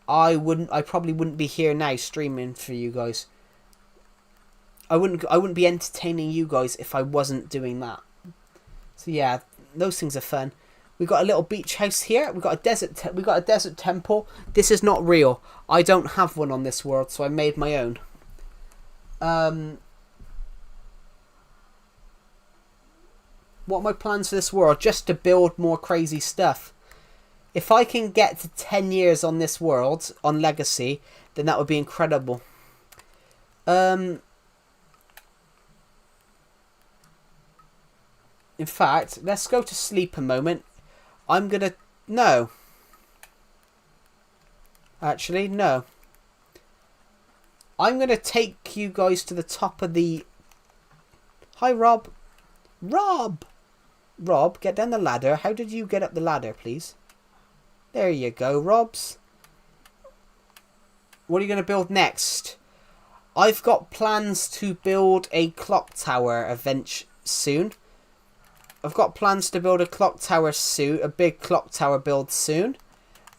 I probably wouldn't be here now streaming for you guys. I wouldn't be entertaining you guys if I wasn't doing that. So yeah, those things are fun. We got a little beach house here. We got a desert temple. This is not real. I don't have one on this world, so I made my own. What are my plans for this world? Just to build more crazy stuff. If I can get to 10 years on this world on Legacy, then that would be incredible. In fact, let's go to sleep a moment. No. Actually, no. I'm going to take you guys to the top of the... Hi, Rob. Rob, get down the ladder. How did you get up the ladder, please? There you go, Robs. What are you going to build next? I've got plans to build a clock tower soon. I've got plans to build a clock tower soon, a big clock tower build soon.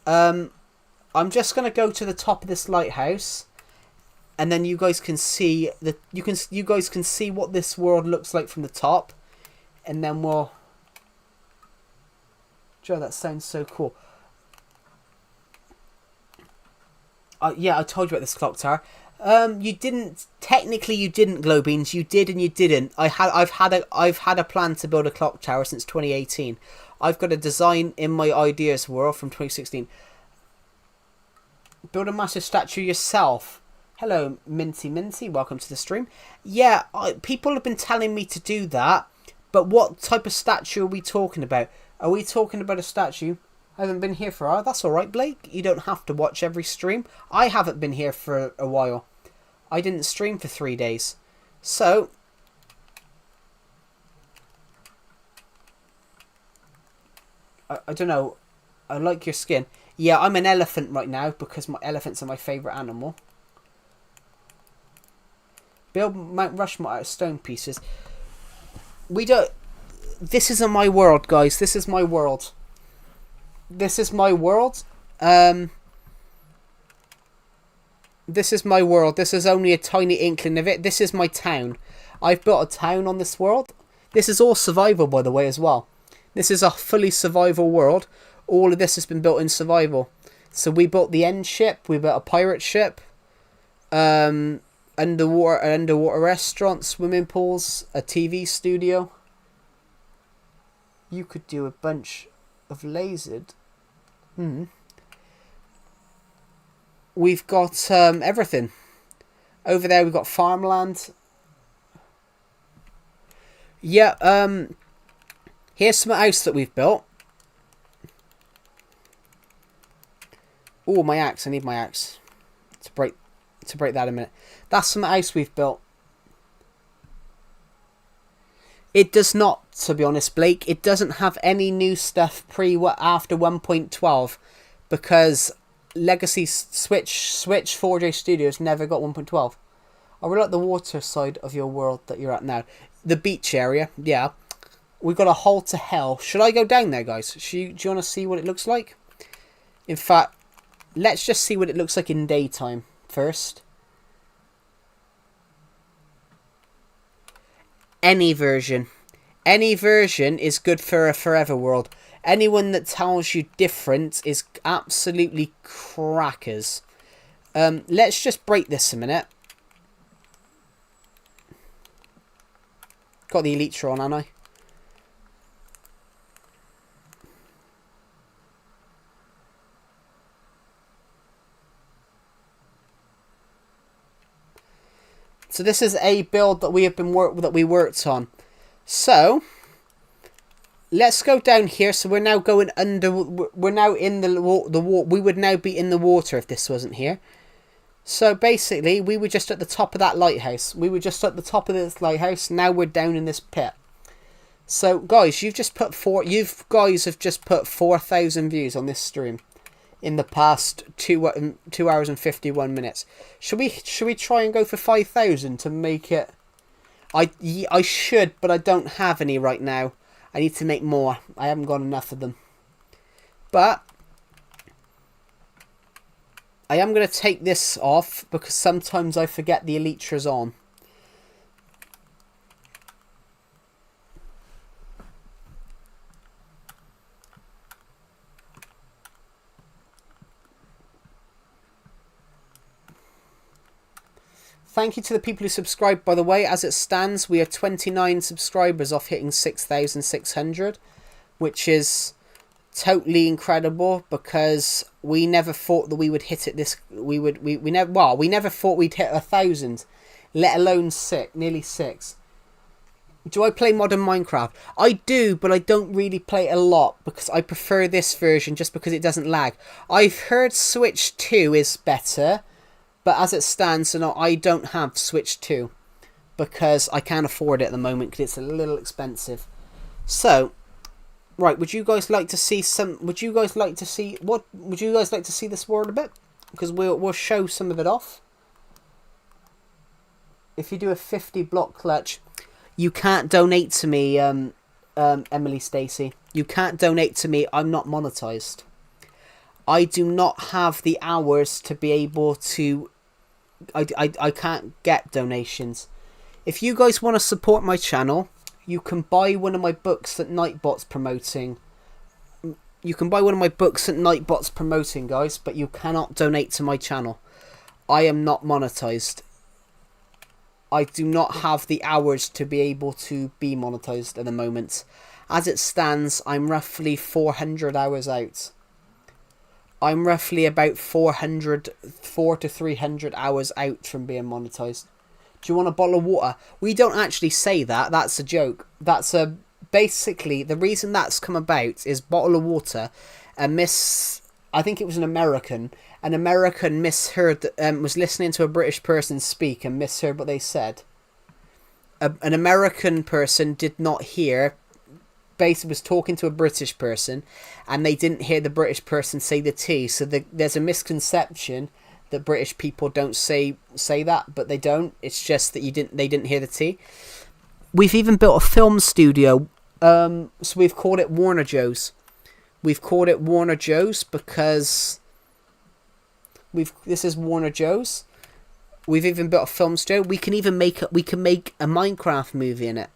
I'm just going to go to the top of this lighthouse, and then you guys can see you guys can see what this world looks like from the top, and then we'll... Joe, that sounds so cool. Yeah, I told you about this clock tower. You didn't Glowbeans. You did and you didn't. I've had a plan to build a clock tower since 2018. I've got a design in my ideas world from 2016. Build a massive statue yourself. Hello, Minty. Welcome to the stream. Yeah, people have been telling me to do that, but what type of statue are we talking about? Are we talking about a statue? I haven't been here for a while. That's alright, Blake. You don't have to watch every stream. I haven't been here for a while. I didn't stream for 3 days. So... I don't know. I like your skin. Yeah, I'm an elephant right now because my elephants are my favourite animal. Build Mount Rushmore out of stone pieces. We don't... This isn't my world, guys. This is my world. This is my world. This is my world. This is only a tiny inkling of it. This is my town. I've built a town on this world. This is all survival, by the way, as well. This is a fully survival world. All of this has been built in survival. So we built the end ship. We built a pirate ship. Underwater restaurant, swimming pools, a TV studio. You could do a bunch of lasered. We've got everything. Over there we've got farmland. Yeah, here's some house that we've built. Oh, my axe. I need my axe to break that in a minute. That's some house we've built. It does not, to be honest, Blake. It doesn't have any new stuff after 1.12 because Legacy Switch 4J Studios never got 1.12. I really like the water side of your world that you're at now. The beach area, yeah. We got a hole to hell. Should I go down there, guys? Do you want to see what it looks like? In fact, let's just see what it looks like in daytime first. Any version. Any version is good for a forever world. Anyone that tells you different is absolutely crackers. Let's just break this a minute. Got the Elytra on, haven't I? So this is a build that we worked on. So let's go down here. So we're now going under. We're now in the water. We would now be in the water if this wasn't here. So basically, we were just at the top of that lighthouse. We were just at the top of this lighthouse. Now we're down in this pit. So guys, you guys have just put 4,000 views on this stream in the past 2 hours and 51 minutes. Should we try and go for 5,000 to make it? I should, but I don't have any right now. I need to make more. I haven't got enough of them. But I am going to take this off because sometimes I forget the Elytra's on. Thank you to the people who subscribed, by the way. As it stands, we are 29 subscribers off hitting 6,600, which is totally incredible because we never thought that we would hit it this. We never thought we'd hit 1,000, let alone nearly 6. Do I play modern Minecraft? I do, but I don't really play it a lot because I prefer this version just because it doesn't lag. I've heard Switch 2 is better. But as it stands, so no, I don't have Switch 2 because I can't afford it at the moment because it's a little expensive. So, right, would you guys like to see this world a bit? Because we'll show some of it off. If you do a 50 block clutch, you can't donate to me, Emily Stacy. You can't donate to me. I'm not monetized. I do not have the hours to be able to. I can't get donations. If you guys want to support my channel, you can buy one of my books that Nightbot's promoting. You can buy one of my books that Nightbot's promoting, guys, but you cannot donate to my channel. I am not monetized. I do not have the hours to be able to be monetized at the moment. As it stands, I'm roughly 400 hours out. I'm roughly about 400 to 300 hours out from being monetized. Do you want a bottle of water? We don't actually say that. That's a joke. Basically, the reason that's come about is bottle of water. I think it was an American misheard, was listening to a British person speak and misheard what they said. An American person did not hear. Basically was talking to a British person and they didn't hear the British person say the T, so there's a misconception that British people don't say that, but they don't. It's just that they didn't hear the T. We've even built a film studio. So we've called it Warner Joe's. We've called it Warner Joe's because this is Warner Joe's. We've even built a film studio. We can even make a Minecraft movie in it.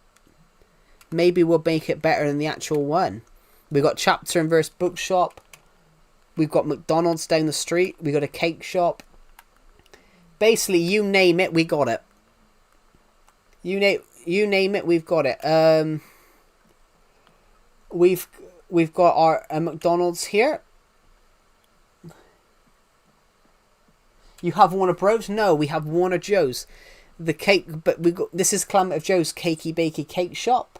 Maybe we'll make it better than the actual one. We've got chapter and verse bookshop. We've got McDonald's down the street. We've got a cake shop. Basically, you name it, we got it. You name it, we've got it. We've got our McDonald's here. You have Warner Bros? No, we have Warner Joe's. The cake, but this is Clement Joe's Cakey Bakey Cake Shop.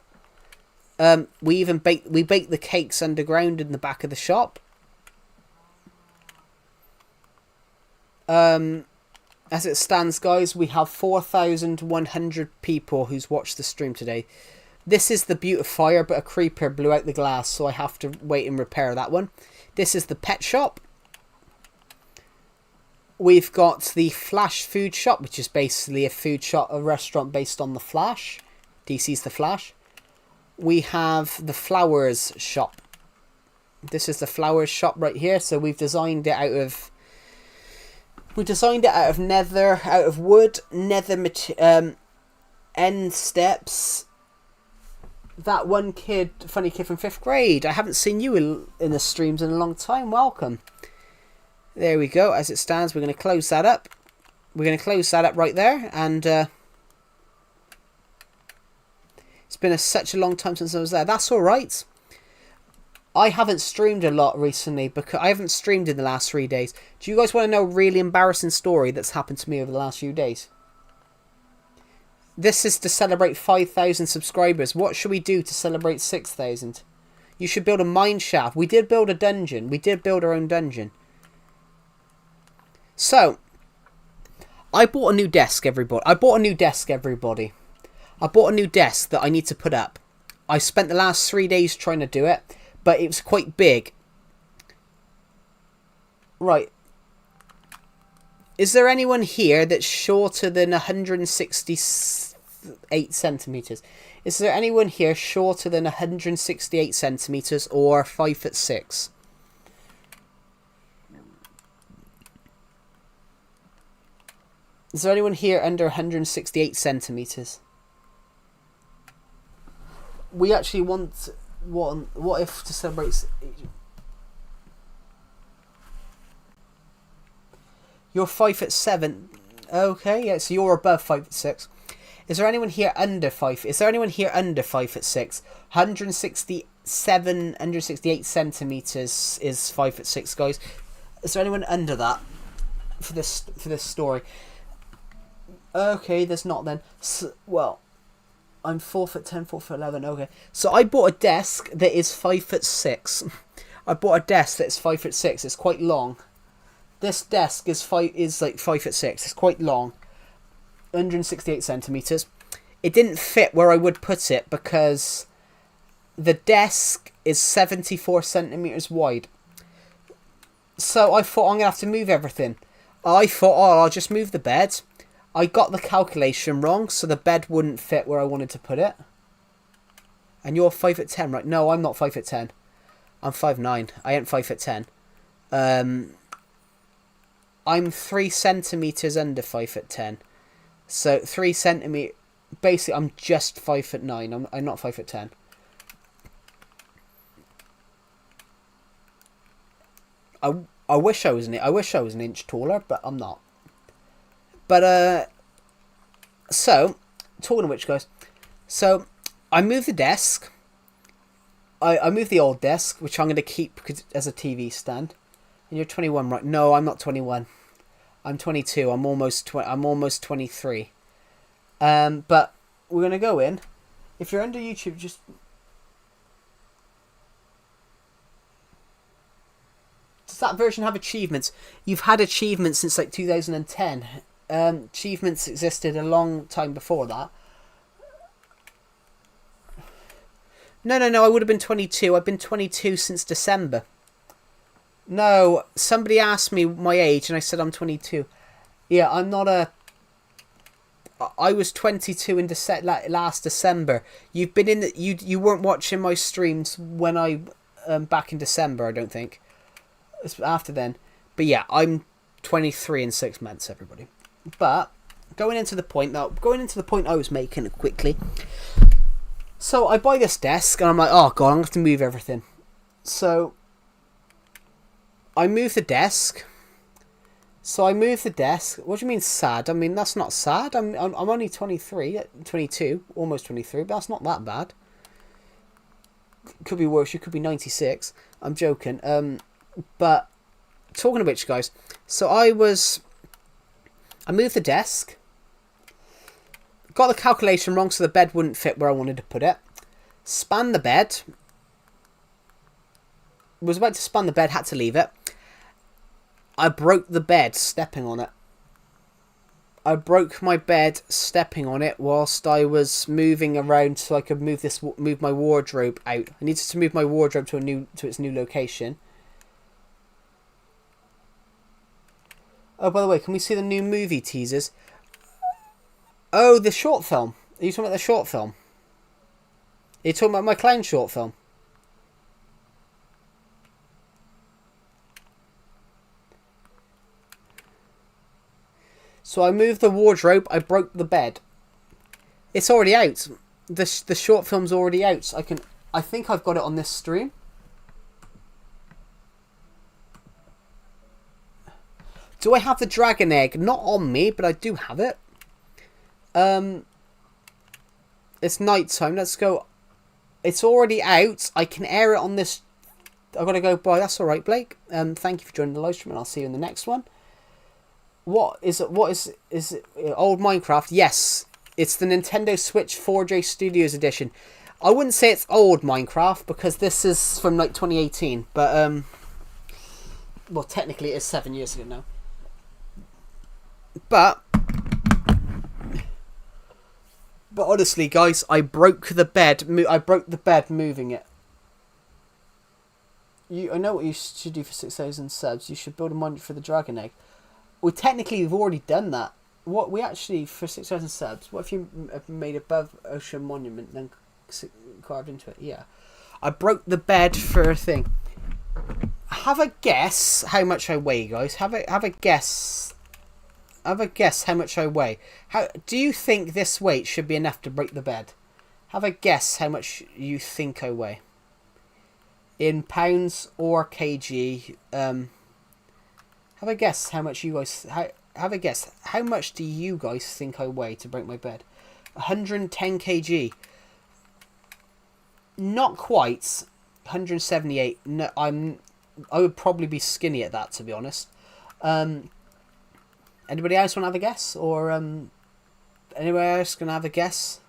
We bake the cakes underground in the back of the shop. As it stands, guys, we have 4,100 people who's watched the stream today. This is the beautifier, but a creeper blew out the glass, so I have to wait and repair that one. This is the pet shop. We've got the Flash food shop, which is basically a food shop, a restaurant based on the Flash. DC's the Flash. We have the flowers shop. This is the flowers shop right here. So we've designed it out of nether, out of wood, nether end steps. That one kid, funny kid from 5th grade. I haven't seen you in the streams in a long time. Welcome. There we go. As it stands, we're going to close that up. We're going to close that up right there. And it's been such a long time since I was there. That's all right. I haven't streamed a lot recently because I haven't streamed in the last 3 days. Do you guys want to know a really embarrassing story that's happened to me over the last few days? This is to celebrate 5,000 subscribers. What should we do to celebrate 6,000? You should build a mine shaft. We did build a dungeon. We did build our own dungeon. So, I bought a new desk, everybody. I bought a new desk that I need to put up. I spent the last 3 days trying to do it, but it was quite big. Right. Is there anyone here that's shorter than 168 centimetres? Is there anyone here shorter than 168 centimetres or 5'6"? Is there anyone here under 168 centimetres? We actually want... What if to celebrate... You're 5'7". Okay, yeah, so you're above 5'6". Is there anyone here under 5? Is there anyone here under 5'6"? 168 centimeters is 5'6", guys. Is there anyone under that for this story? Okay, there's not then. So, well, I'm 4'10", 4'11". Okay, so I bought a desk that is 5'6". I bought a desk that's 5'6". It's quite long. This desk is like 5'6". It's quite long. 168 centimeters. It didn't fit where I would put it because the desk is 74 centimeters wide. So I thought I'm gonna have to move everything. I thought, oh, I'll just move the bed. I got the calculation wrong, so the bed wouldn't fit where I wanted to put it. And you're 5'10", right? No, I'm not 5'10". I'm 5'9". I ain't 5'10". I'm 3 centimeters under 5'10". So 3 centimeters. Basically, I'm just 5'9". I'm not 5'10". I wish I was an inch taller, but I'm not. But so talking of which, guys, so I moved the desk. I moved the old desk, which I'm going to keep as a TV stand. And you're 21, right? No, I'm not 21. I'm 22. I'm almost 23. But we're going to go in. If you're under YouTube, just... Does that version have achievements? You've had achievements since like 2010. Achievements existed a long time before that. No, I would have been 22. I've been 22 since December. No, somebody asked me my age and I said I'm 22. Yeah, I'm not a I was 22 in last December. You've been in the, you weren't watching my streams when I back in December, I don't think. It's after then. But yeah, I'm 23 in 6 months, everybody. But going into the point I was making quickly. So I buy this desk and I'm like, oh god, I'm gonna have to move everything. So I move the desk. What do you mean sad? I mean, that's not sad. I'm only 23, 22, almost 23, but that's not that bad. Could be worse. You could be 96. I'm joking. But talking of which, guys, so I moved the desk. Got the calculation wrong, so the bed wouldn't fit where I wanted to put it. Spanned the bed. Was about to span the bed, had to leave it. I broke the bed stepping on it. I broke my bed stepping on it whilst I was moving around so I could move my wardrobe out. I needed to move my wardrobe to its new location. Oh, by the way, can we see the new movie teasers? Oh, the short film. Are you talking about the short film? Are you talking about my clown short film? So I moved the wardrobe, I broke the bed. It's already out. The short film's already out. I think I've got it on this stream. Do I have the dragon egg? Not on me, but I do have it. It's night time. Let's go. It's already out. I can air it on this. I've got to go by. That's all right, Blake. Thank you for joining the live stream, and I'll see you in the next one. What is it? Is it old Minecraft? Yes, it's the Nintendo Switch 4J Studios edition. I wouldn't say it's old Minecraft because this is from like 2018, but well, technically it is 7 years ago now. But honestly, guys, I broke the bed. I broke the bed moving it. I know what you should do for 6,000 subs. You should build a monument for the dragon egg. Well, technically, we've already done that. What we actually, for 6,000 subs, what if you have made above ocean monument then carved into it? Yeah. I broke the bed for a thing. Have a guess how much I weigh, guys. Have a guess. Have a guess how much I weigh. How do you think this weight should be enough to break the bed? Have a guess how much you think I weigh. In pounds or kg. Have a guess how much you guys... Have a guess. How much do you guys think I weigh to break my bed? 110 kg. Not quite. 178. No, I would probably be skinny at that, to be honest. Anybody else want to have a guess? Or anybody else going to have a guess?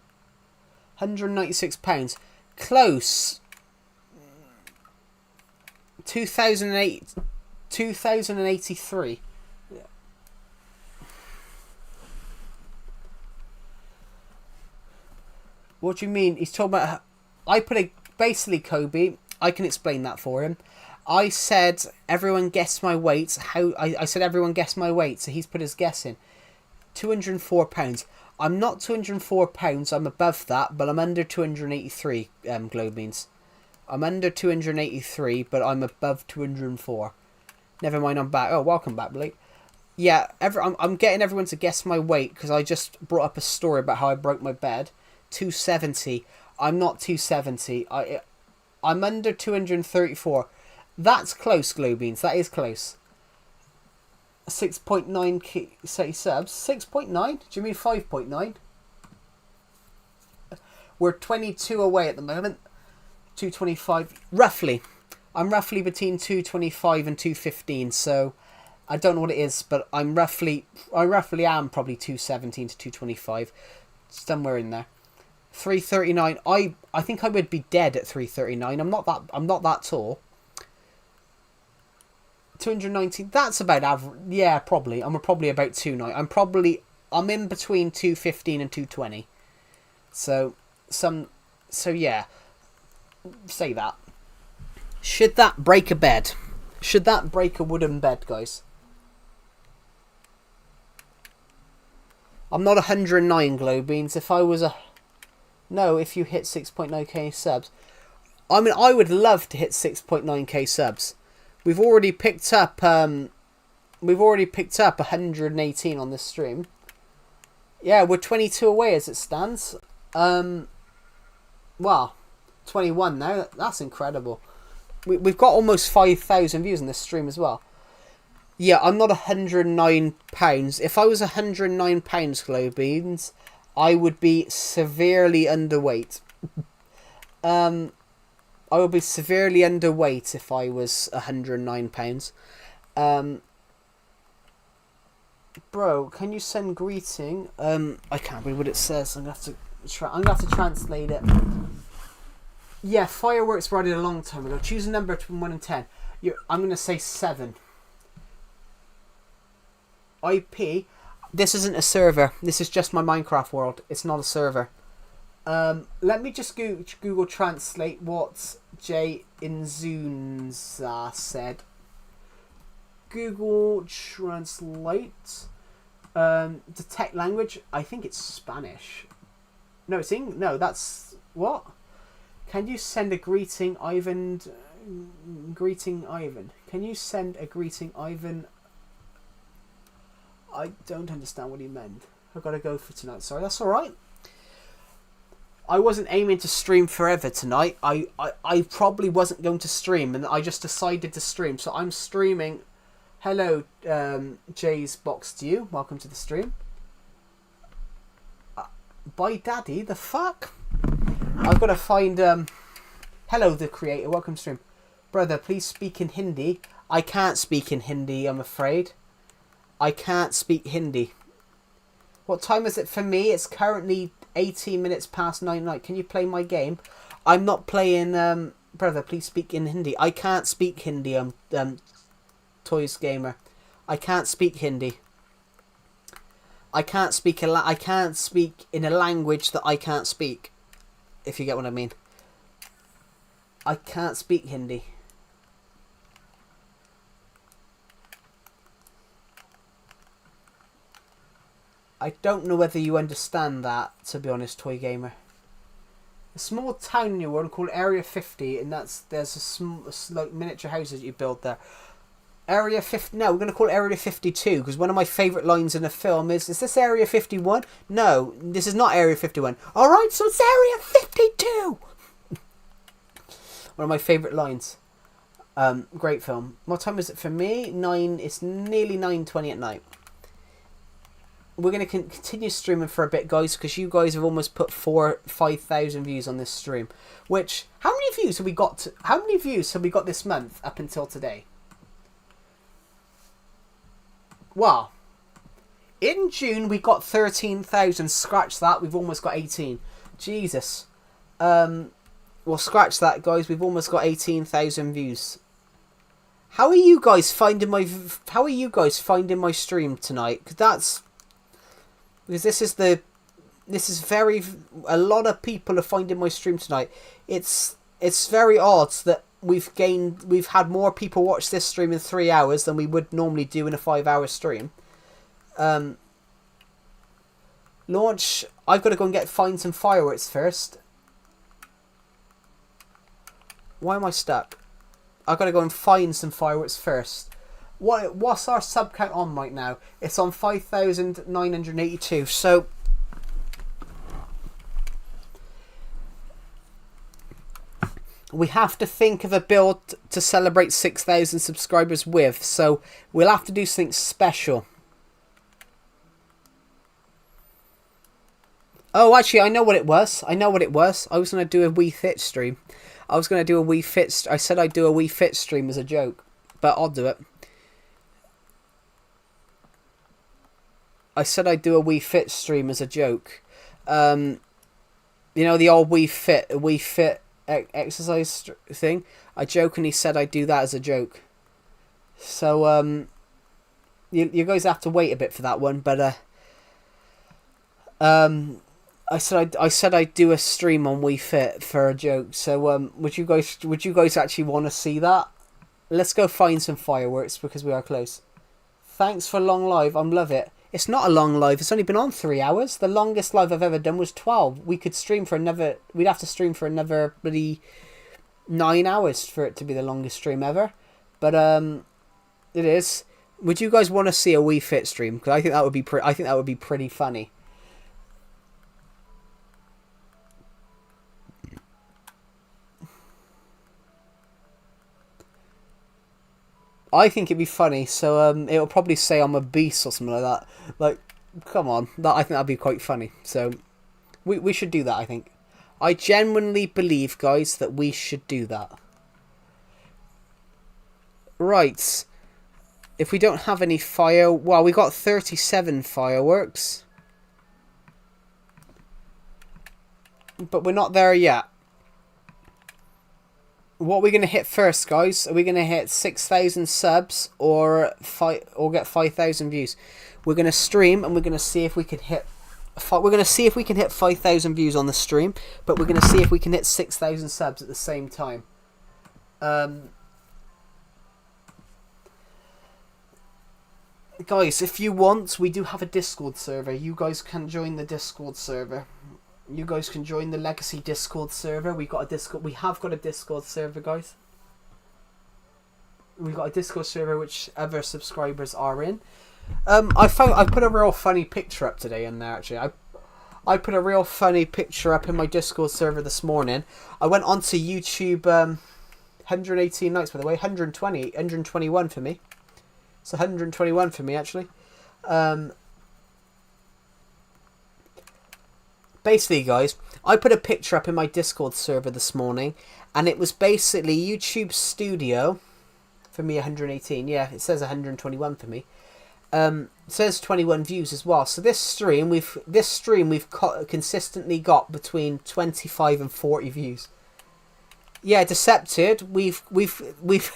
196 pounds. Close. 2083. Yeah. What do you mean? He's talking about... I put a... Basically, Kobe, I can explain that for him. I said, everyone guess my weight. I said, everyone guess my weight. So he's put his guess in. 204 pounds. I'm not 204 pounds. I'm above that, but I'm under 283, Globe means. I'm under 283, but I'm above 204. Never mind, I'm back. Oh, welcome back, Blake. Yeah, I'm getting everyone to guess my weight because I just brought up a story about how I broke my bed. 270. I'm not 270. I'm under 234. That's close, Globeans. That is close. 6.9 say subs. 6.9? Do you mean 5.9? We're 22 away at the moment. 225. Roughly. I'm roughly between 225 and 215, so I don't know what it is, but I roughly am probably 217 to 225. Somewhere in there. 339. I think I would be dead at 339. I'm not that tall. 219. That's about average. Yeah, probably. I'm probably about 290. I'm in between 215 and 220. So yeah. Say that. Should that break a bed? Should that break a wooden bed, guys? I'm not 109 glow beans. If I was a... No, if you hit 6.9k subs. I mean, I would love to hit 6.9k subs. We've already picked up 118 on this stream. Yeah, we're 22 away as it stands. Wow, 21 now. That's incredible. We've got almost 5,000 views on this stream as well. Yeah, I'm not £109. If I was £109 glow beans, I would be severely underweight. I would be severely underweight if I was £109. Bro, can you send greeting? I can't read what it says. I'm gonna have to translate it. Yeah, fireworks were added a long time ago. Choose a number between 1 and 10. I'm gonna say 7. IP. This isn't a server. This is just my Minecraft world. It's not a server. Let me just Google translate what Jay Inzunza said. Google translate. Detect language. I think it's Spanish. No, it's English. No, that's what? Can you send a greeting, Ivan? Greeting, Ivan. Can you send a greeting, Ivan? I don't understand what he meant. I've got to go for tonight. Sorry, that's all right. I wasn't aiming to stream forever tonight. I probably wasn't going to stream, and I just decided to stream. So I'm streaming. Hello, Jay's box to you. Welcome to the stream. Bye, Daddy. The fuck? I've got to find... Hello, the creator. Welcome to stream. Brother, please speak in Hindi. I can't speak in Hindi, I'm afraid. I can't speak Hindi. What time is it for me? It's currently 18 minutes past 9 night. Can you play my game? I'm not playing... Brother, please speak in Hindi. I can't speak Hindi, Toys Gamer. I can't speak Hindi. I can't speak in a language that I can't speak. If you get what I mean. I can't speak Hindi. I don't know whether you understand that, to be honest, Toy Gamer. A small town in your world called Area 50, and there's like miniature houses you build there. Area 50. No, we're going to call it Area 52 because one of my favourite lines in a film is this Area 51? No, this is not Area 51. Alright, so it's Area 52! One of my favourite lines. Great film. What time is it for me? It's nearly 9:20 at night. We're going to continue streaming for a bit, guys, because you guys have almost put 5,000 views on this stream. Which, how many views have we got this month up until today? Wow. In June, we got 13,000. Scratch that. We've almost got 18. Jesus. Well, scratch that, guys. We've almost got 18,000 views. How are you guys finding my stream tonight? Because a lot of people are finding my stream tonight. It's very odd that we've had more people watch this stream in 3 hours than we would normally do in a 5-hour stream. Launch. I've got to go and find some fireworks first. Why am I stuck? I've got to go and find some fireworks first. What's our sub count on right now? It's on 5,982. So we have to think of a build to celebrate 6,000 subscribers with. So we'll have to do something special. Oh, actually, I know what it was. I was going to do a Wii Fit stream. I said I'd do a Wii Fit stream as a joke. But I'll do it. I said I'd do a Wii Fit stream as a joke. You know, the old Wii Fit exercise thing. I jokingly said I'd do that as a joke. So, you guys have to wait a bit for that one. But, I said I'd do a stream on Wii Fit for a joke. So would you guys actually want to see that? Let's go find some fireworks because we are close. Thanks for long live. I love it. It's not a long live. It's only been on 3 hours. The longest live I've ever done was 12. We could stream for another... We'd have to stream for another bloody 9 hours for it to be the longest stream ever. But it is. Would you guys want to see a Wii Fit stream? Because I think that would be pretty funny. I think it'd be funny, so it'll probably say I'm a beast or something like that. Like, come on, I think that'd be quite funny. So, we should do that, I think. I genuinely believe, guys, that we should do that. Right. If we don't have any well, we got 37 fireworks. But we're not there yet. What are we going to hit first, guys? Are we going to hit 6,000 subs or get 5,000 views? We're going to stream and we're going to see if we can hit... We're going to see if we can hit 5,000 views on the stream, but we're going to see if we can hit 6,000 subs at the same time. Guys, if you want, we do have a Discord server. You guys can join the Discord server. You guys can join the Legacy Discord server. We have got a Discord server, guys. We've got a Discord server which other subscribers are in. I put a real funny picture up today in there, actually. I put a real funny picture up in my Discord server this morning. I went onto YouTube 118 nights, by the way. 121 for me. It's 121 for me, actually. Basically, guys, I put a picture up in my Discord server this morning, and it was basically YouTube Studio. For me, 118. Yeah, it says 121 for me. It says 21 views as well. So this stream we've consistently got between 25 and 40 views. Yeah, Decepted. We've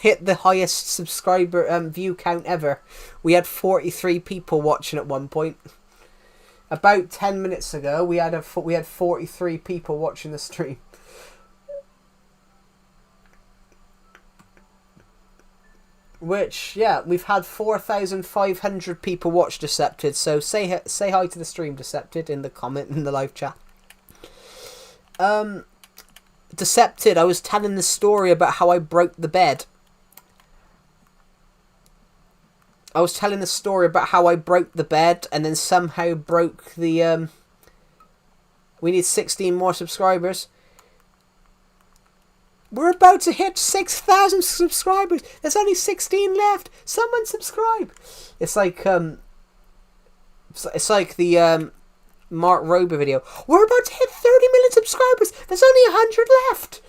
hit the highest subscriber view count ever. We had 43 people watching at one point. About 10 minutes ago, we had 43 people watching the stream. Which, yeah, we've had 4,500 people watch Decepted. So say hi to the stream, Decepted, in the live chat. Decepted, I was telling the story about how I broke the bed. I was telling the story about how I broke the bed and then somehow broke the... We need 16 more subscribers. We're about to hit 6,000 subscribers. There's only 16 left. Someone subscribe. It's like the Mark Rober video. We're about to hit 30 million subscribers. There's only 100 left.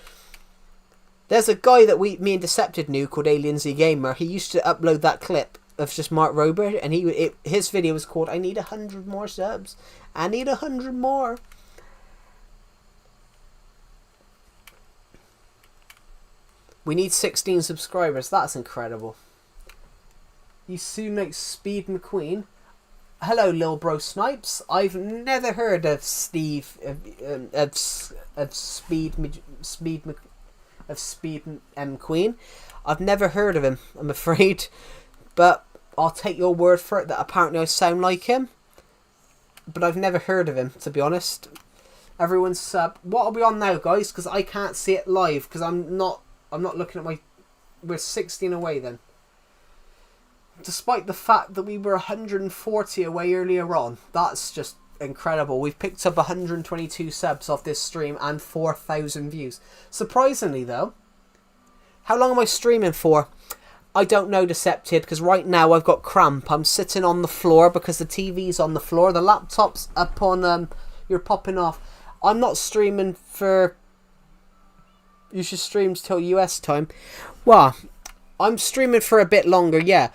There's a guy that me and Decepted knew called Alien Z Gamer. He used to upload that clip of just Mark Rober, and his video was called "I need 100 more subs. I need 100 more." We need 16 subscribers. That's incredible. You soon make Speed McQueen. Hello, Lil Bro Snipes. I've never heard of Speed McQueen. I've never heard of him, I'm afraid. But I'll take your word for it that apparently I sound like him. But I've never heard of him, to be honest. Everyone's sub. What are we on now, guys? Because I can't see it live. Because I'm not looking at my... We're 16 away then. Despite the fact that we were 140 away earlier on. That's just incredible. We've picked up 122 subs off this stream and 4,000 views. Surprisingly, though, how long am I streaming for? I don't know, Decepted, because right now I've got cramp. I'm sitting on the floor because the TV's on the floor. The laptop's up on... You're popping off. I'm not streaming for... You should stream till US time. Well, I'm streaming for a bit longer, yeah.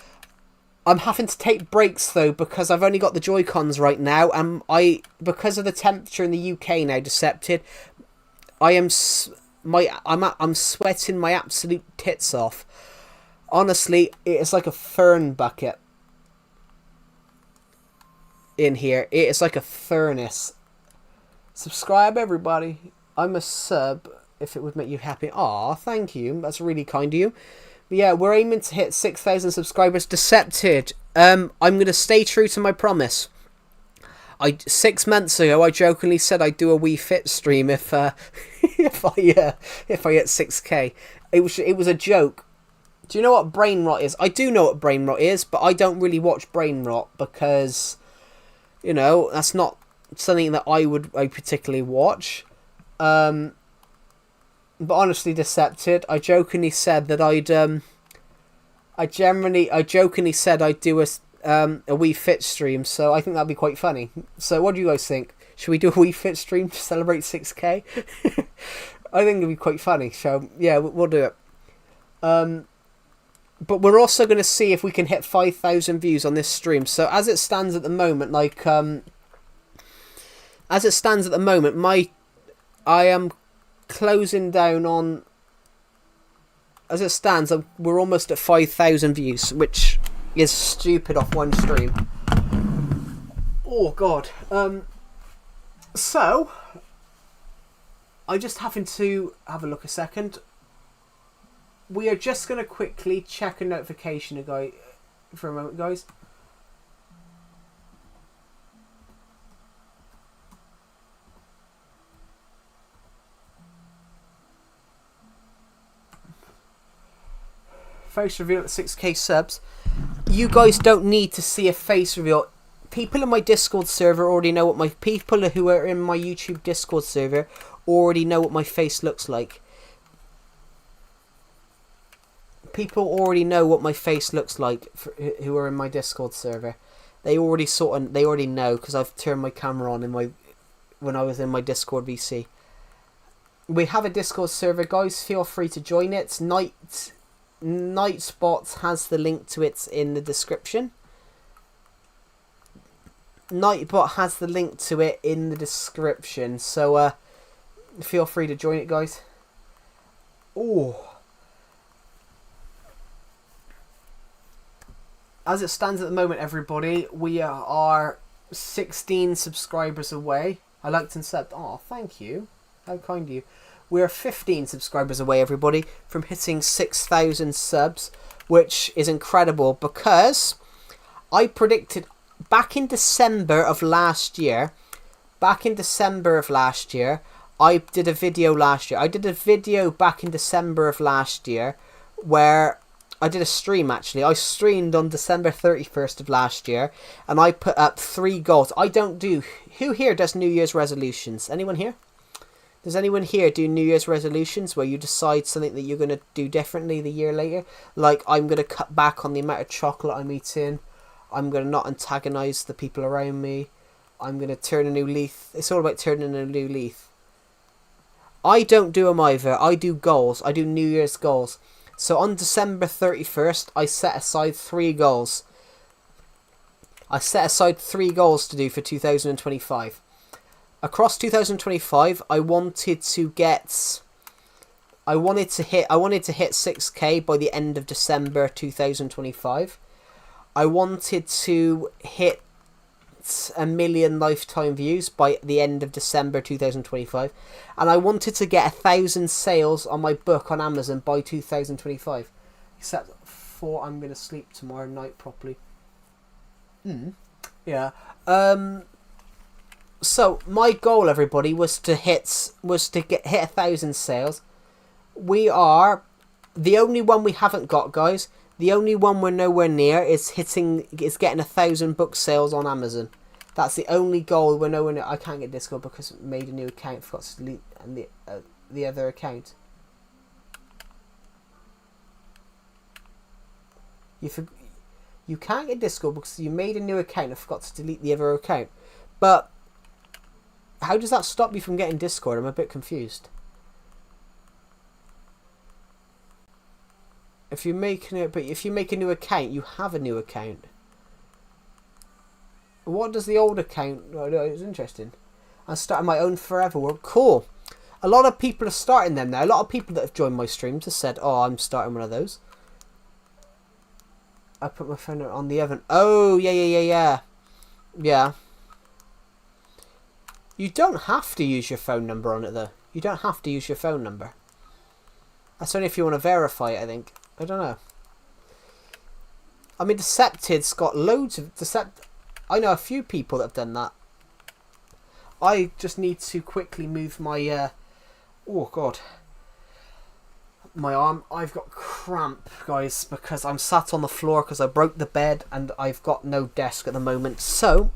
I'm having to take breaks though because I've only got the Joy-Cons right now, and because of the temperature in the UK now, Decepted, I'm sweating my absolute tits off. Honestly, it's like a fern bucket in here. It is like a furnace. Subscribe, everybody. I'm a sub if it would make you happy. Aw, thank you. That's really kind of you. But yeah, we're aiming to hit 6,000 subscribers. Decepted, I'm going to stay true to my promise. 6 months ago, I jokingly said I'd do a Wii Fit stream if if I hit 6K. It was a joke. Do you know what brain rot is? I do know what brain rot is, but I don't really watch brain rot because, you know, that's not something that I particularly watch. But honestly, Decepted, I jokingly said that I jokingly said I'd do a Wii Fit stream, so I think that'd be quite funny. So what do you guys think? Should we do a Wii Fit stream to celebrate 6K? I think it'd be quite funny, so yeah, we'll do it. But we're also going to see if we can hit 5,000 views on this stream. So as it stands at the moment, I am closing down on. As it stands, we're almost at 5,000 views, which is stupid off one stream. Oh God. So I'm just having to have a look a second. We are just going to quickly check a notification for a moment, guys. Face reveal at 6K subs. You guys don't need to see a face reveal. People in my Discord server already know what people who are in my YouTube Discord server already know what my face looks like. People already know what my face looks like who are in my Discord server. They already know because I've turned my camera on when I was in my Discord VC. We have a Discord server, guys. Feel free to join it. Nightspot has the link to it in the description. Nightbot has the link to it in the description. So feel free to join it, guys. Oh. As it stands at the moment, everybody, we are 16 subscribers away. I liked and said, oh, thank you. How kind of you. We are 15 subscribers away, everybody, from hitting 6,000 subs, which is incredible because I predicted back in December of last year, I did a video last year. I did a video back in December of last year where I did a stream, actually. I streamed on December 31st of last year, and I put up 3 goals. Who here does New Year's resolutions? Anyone here? Does anyone here do New Year's resolutions where you decide something that you're going to do differently the year later? Like, I'm going to cut back on the amount of chocolate I'm eating. I'm going to not antagonise the people around me. I'm going to turn a new leaf. It's all about turning a new leaf. I don't do them either. I do goals. I do New Year's goals. So on December 31st, I set aside 3 goals. I set aside 3 goals to do for 2025. Across 2025, I wanted to hit 6K by the end of December 2025. I wanted to hit 1 million lifetime views by the end of December 2025, and I wanted to get 1,000 sales on my book on Amazon by 2025. Except for I'm gonna sleep tomorrow night properly. Yeah. So my goal, everybody, was to hit 1,000 sales. We are the only one we haven't got, guys. The only one we're nowhere near is getting 1,000 book sales on Amazon. That's the only goal we're nowhere near. I can't get Discord because I made a new account. Forgot to delete the other account. You can't get Discord because you made a new account and forgot to delete the other account. But how does that stop you from getting Discord? I'm a bit confused. If you make a new account, you have a new account. What does the old account? Oh, no, it's interesting. I'm starting my own forever world. Cool. A lot of people are starting them now. A lot of people that have joined my streams have said, "Oh, I'm starting one of those." I put my phone on the oven. Oh, yeah. You don't have to use your phone number on it, though. You don't have to use your phone number. That's only if you want to verify it, I think. I don't know. I mean, Decepted's got loads of I know a few people that have done that. I just need to quickly move my oh god, my arm. I've got cramp, guys, because I'm sat on the floor because I broke the bed and I've got no desk at the moment. So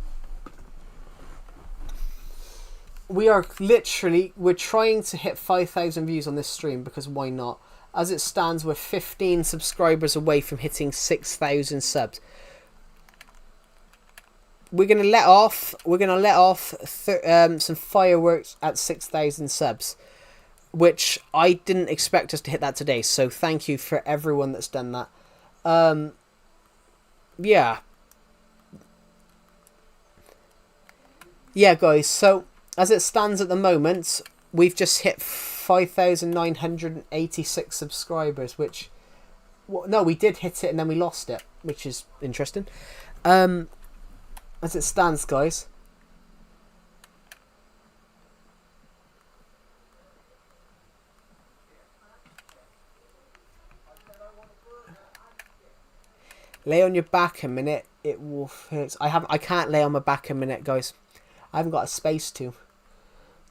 we're trying to hit 5,000 views on this stream because why not? As it stands, we're 15 subscribers away from hitting 6,000 subs. We're gonna let off some fireworks at 6,000 subs, which I didn't expect us to hit that today. So thank you for everyone that's done that. Yeah, guys. So as it stands at the moment, we've just hit 5,986 subscribers, which no, we did hit it and then we lost it, which is interesting. As it stands, guys. Lay on your back a minute. It will hurt. I can't lay on my back a minute, guys. I haven't got a space to.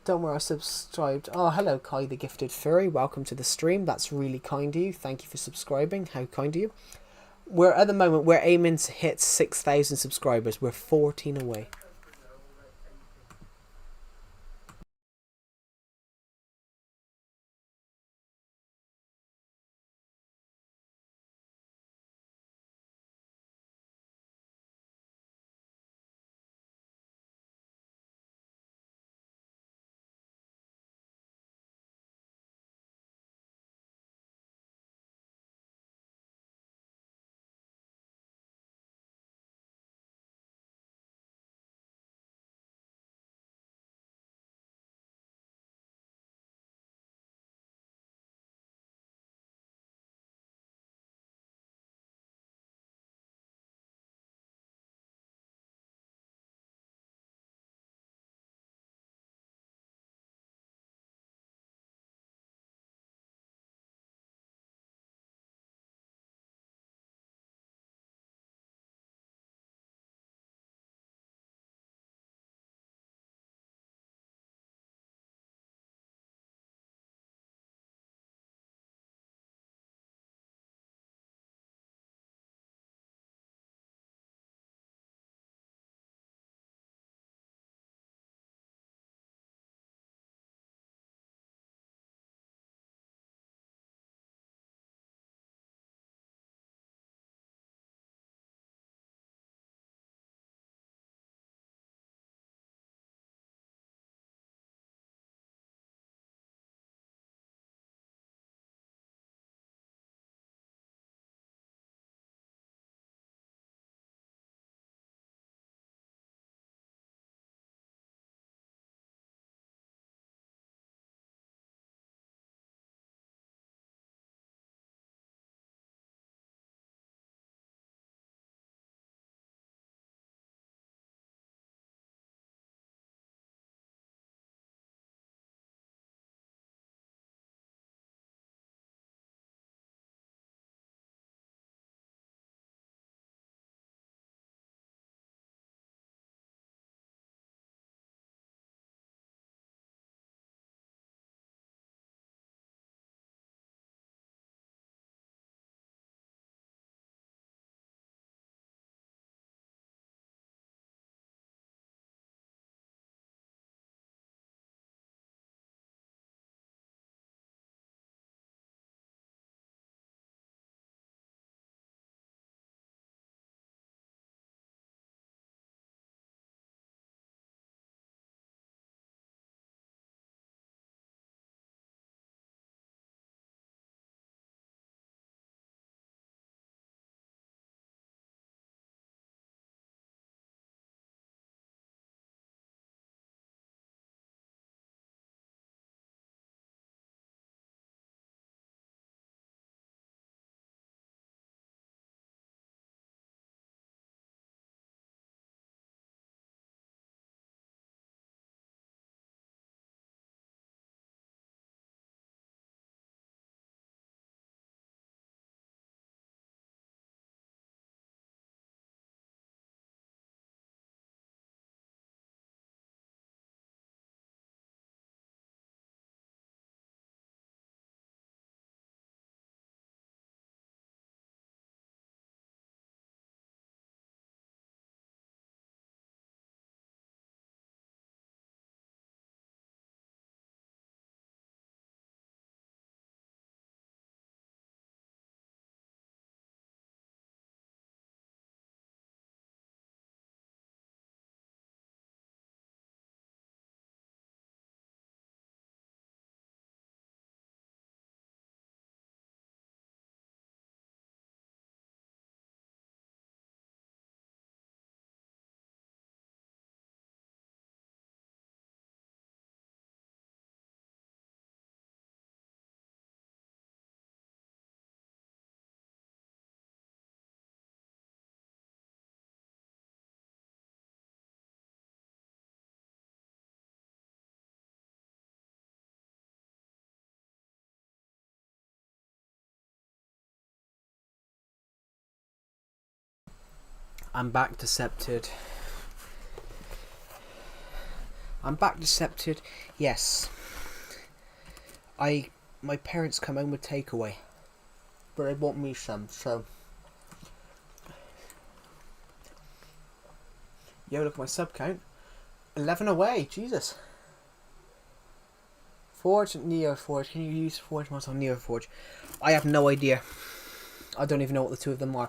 Don't worry, I subscribed. Oh, hello, Kai the Gifted Furry. Welcome to the stream. That's really kind of you. Thank you for subscribing. How kind of you. At the moment, we're aiming to hit 6,000 subscribers. We're 14 away. I'm back decepted. I'm back decepted. Yes. My parents come home with takeaway, but they want me some, so. Yo, look at my sub count. 11 away, Jesus. Forge, Neoforge. Can you use Forge mods on Neoforge? I have no idea. I don't even know what the two of them are.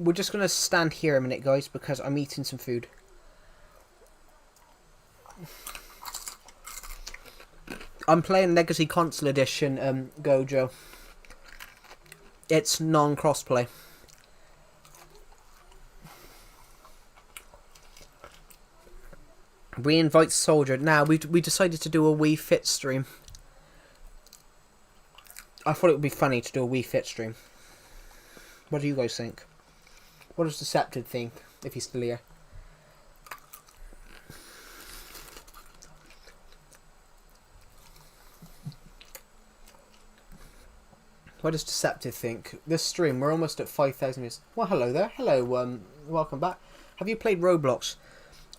We're just going to stand here a minute, guys, because I'm eating some food. I'm playing Legacy Console Edition, Gojo. It's non-crossplay. We invite Soldier. Now, we decided to do a Wii Fit stream. I thought it would be funny to do a Wii Fit stream. What do you guys think? What does Decepted think, if he's still here? What does Deceptive think? This stream, we're almost at 5,000 views. Well, hello there. Hello, welcome back. Have you played Roblox?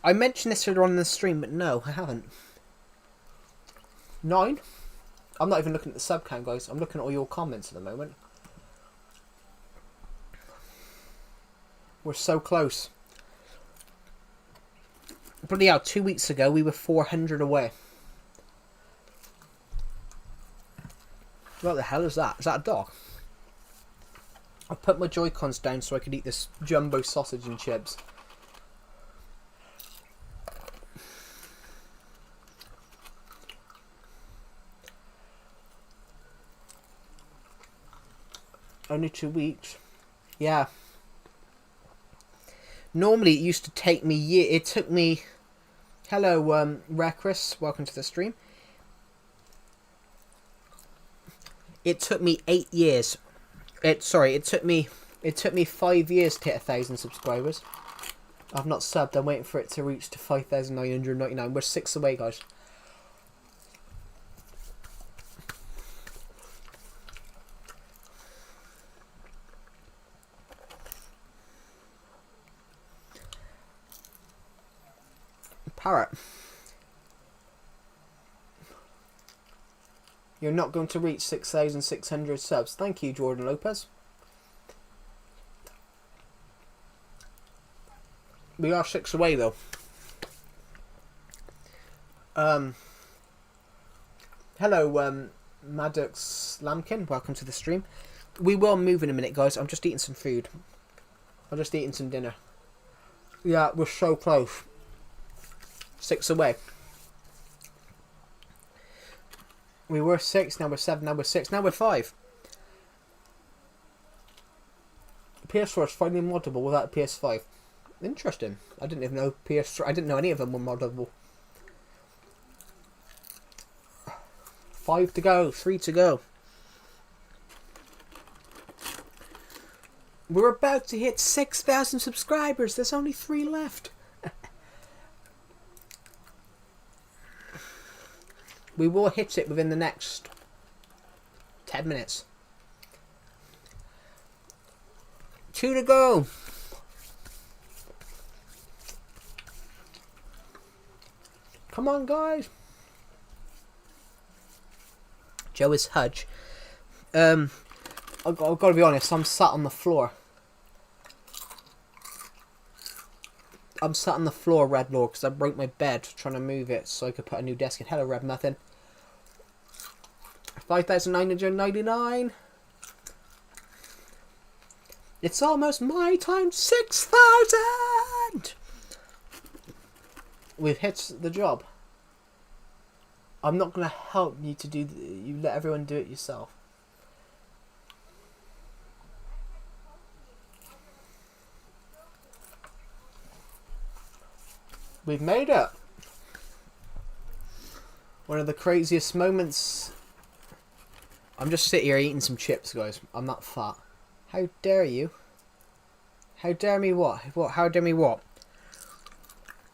I mentioned this earlier on in the stream, but no, I haven't. 9? I'm not even looking at the sub count, guys. I'm looking at all your comments at the moment. We're so close. But yeah, 2 weeks ago, we were 400 away. What the hell is that? Is that a dog? I put my Joy-Cons down so I could eat this jumbo sausage and chips. Only 2 weeks. Yeah. Normally it used to take me it took me. Hello, Recris. Welcome to the stream. It took me 8 years. It took me 5 years to hit 1,000 subscribers. I've not subbed. I'm waiting for it to reach to 5,999. We're 6 away, guys. Parrot. You're not going to reach 6,600 subs. Thank you, Jordan Lopez. We are 6 away, though. Hello, Maddox Lamkin. Welcome to the stream. We will move in a minute, guys. I'm just eating some food. I'm just eating some dinner. Yeah, we're so close. 6 away. We were 6, now we're 7, now we're 6, now we're 5. PS4 is finally moddable without PS5. Interesting. I didn't even know PS3. I didn't know any of them were moddable. 5 to go, 3 to go. We're about to hit 6,000 subscribers. There's only 3 left. We will hit it within the next 10 minutes. 2 to go. Come on, guys. Joe is Hudge. I've got to be honest, I'm sat on the floor. I'm sat on the floor, Red Lord, because I broke my bed trying to move it so I could put a new desk in. Hello, Red Muffin. 5,999. It's almost my time. 6,000. We've hit the job. I'm not going to help you to do. You let everyone do it yourself. We've made it. One of the craziest moments. I'm just sitting here eating some chips, guys. I'm not fat. How dare you? How dare me what? What? How dare me what?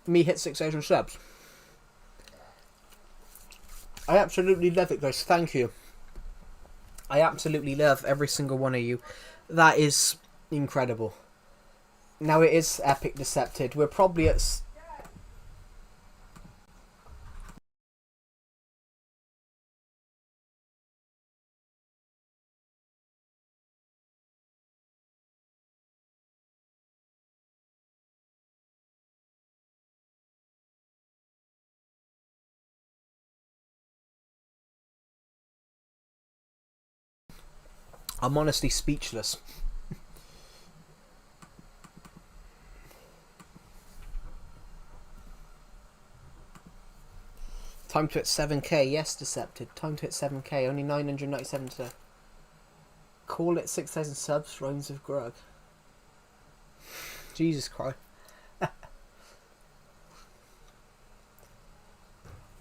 Me hit 6,000 subs. I absolutely love it, guys. Thank you. I absolutely love every single one of you. That is incredible. Now it is epic decepted. We're probably at... I'm honestly speechless. Time to hit 7k. Yes, decepted. Time to hit 7k. Only 997 to... Call it 6,000 subs. Rhymes of Grug. Jesus Christ.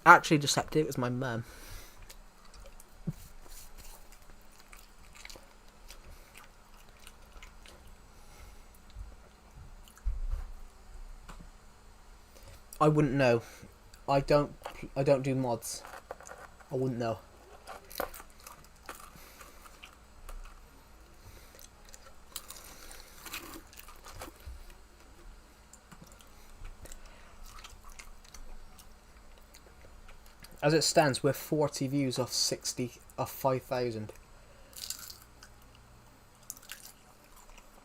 Actually decepted. It was my mum. I wouldn't know. I don't do mods. I wouldn't know. As it stands, we're 40 views off 5,000.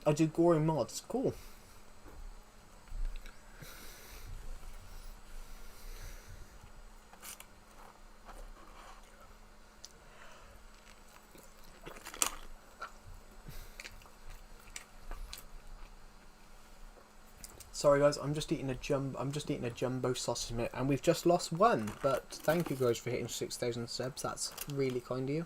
I do gory mods. Cool. Sorry guys, I'm just eating a jumbo sausage meat, and we've just lost one. But thank you guys for hitting 6,000 subs. That's really kind of you.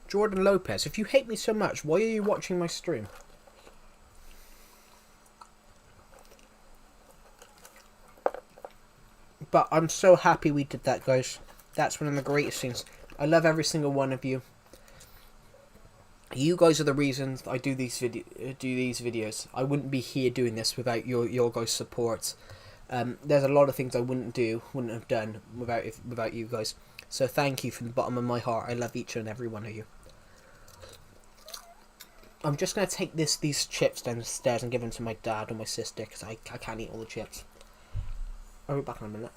Jordan Lopez, if you hate me so much, why are you watching my stream? But I'm so happy we did that, guys. That's one of the greatest things. I love every single one of you. You guys are the reasons I do these videos. I wouldn't be here doing this without your guys' support. There's a lot of things I wouldn't have done without you guys. So thank you from the bottom of my heart. I love each and every one of you. I'm just going to take these chips downstairs and give them to my dad or my sister, because I can't eat all the chips. I'll be back in a minute.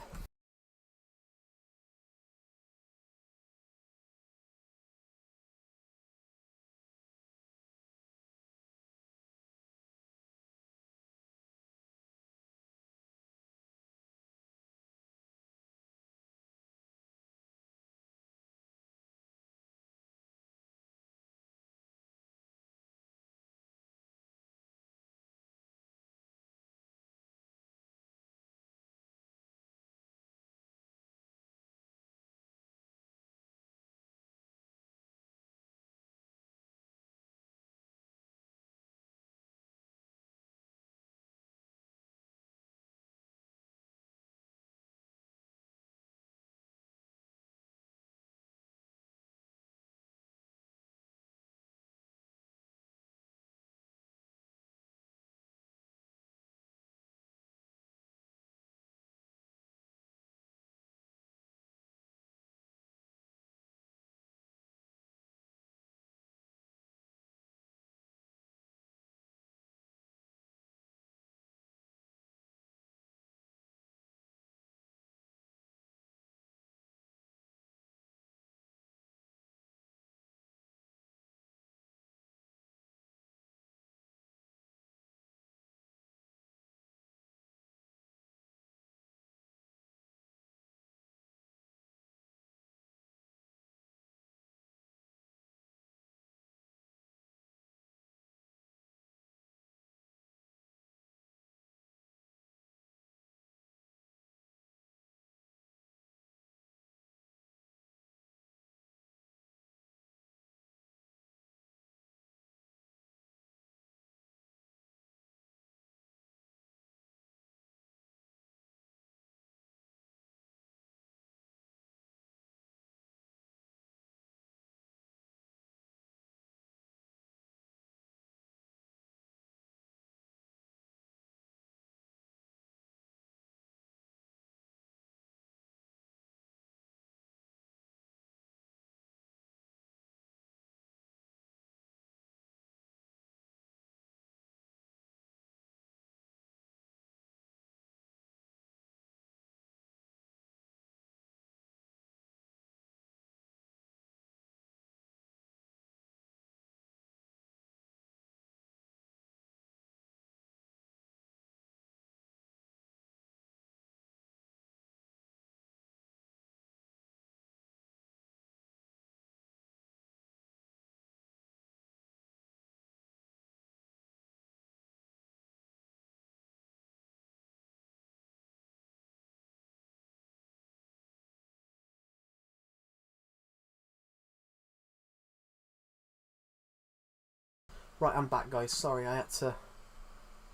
Right, I'm back, guys. Sorry, I had to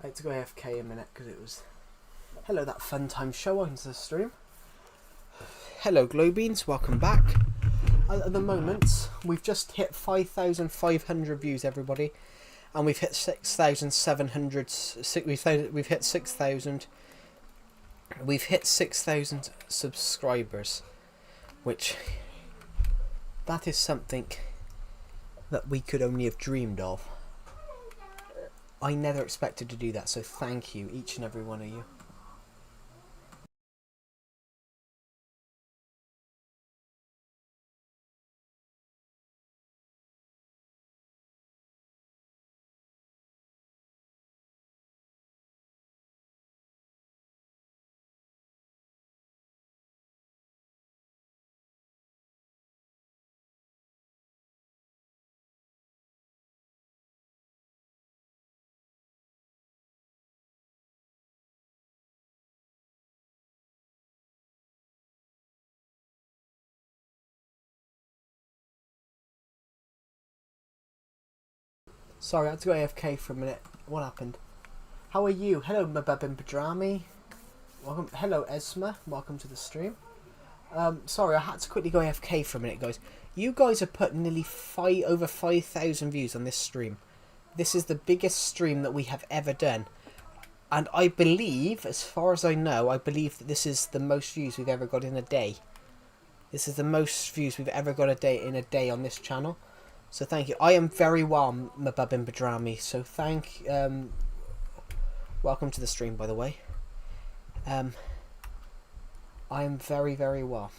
go AFK a minute because it was... Hello, that fun time show. Welcome to the stream. Hello, Glowbeans. Welcome back. At the moment, we've just hit 5,500 views, everybody, and we've hit 6,700. We've hit 6,000. We've hit 6,000 subscribers, which that is something that we could only have dreamed of. I never expected to do that, so thank you, each and every one of you. Sorry, I had to go AFK for a minute. What happened? How are you? Hello, Mababin Padrami. Welcome. Hello, Esma. Welcome to the stream. Sorry, I had to quickly go AFK for a minute, guys. You guys have put nearly over 5,000 views on this stream. This is the biggest stream that we have ever done. And I believe, as far as I know, I believe that this is the most views we've ever got in a day. This is the most views we've ever got in a day on this channel. So thank you. I am very well, Mababin Badrami. So welcome to the stream, by the way. I am very, very well.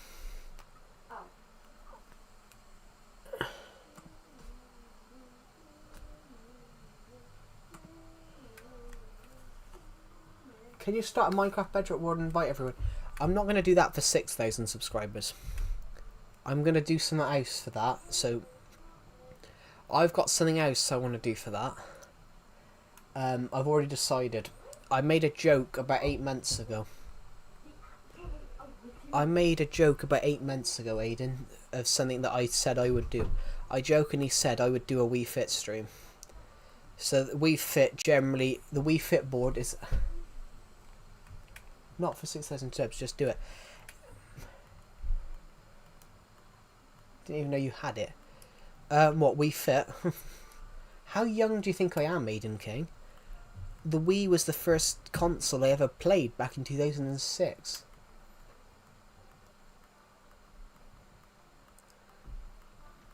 Can you start a Minecraft Bedrock World and invite everyone? I'm not going to do that for 6,000 subscribers. I'm going to do something else for that. So I've got something else I want to do for that. I've already decided. I made a joke about 8 months ago. Aiden, of something that I said I would do. I jokingly said I would do a Wii Fit stream. So the Wii Fit, generally, the Wii Fit board is not for 6,000 subs, just do it. Didn't even know you had it. What, Wii Fit? How young do you think I am, Aiden King? The Wii was the first console I ever played back in 2006.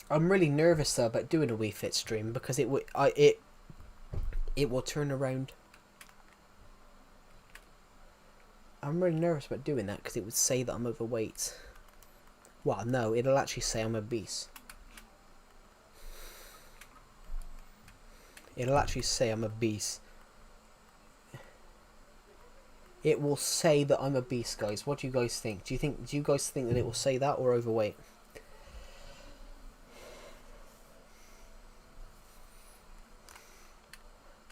I'm really nervous though about doing a Wii Fit stream because it will turn around. I'm really nervous about doing that because it would say that I'm overweight. Well, no, it'll actually say I'm obese. It'll actually say I'm obese. It will say that I'm obese, guys. What do you guys think? Do you guys think that it will say that or overweight?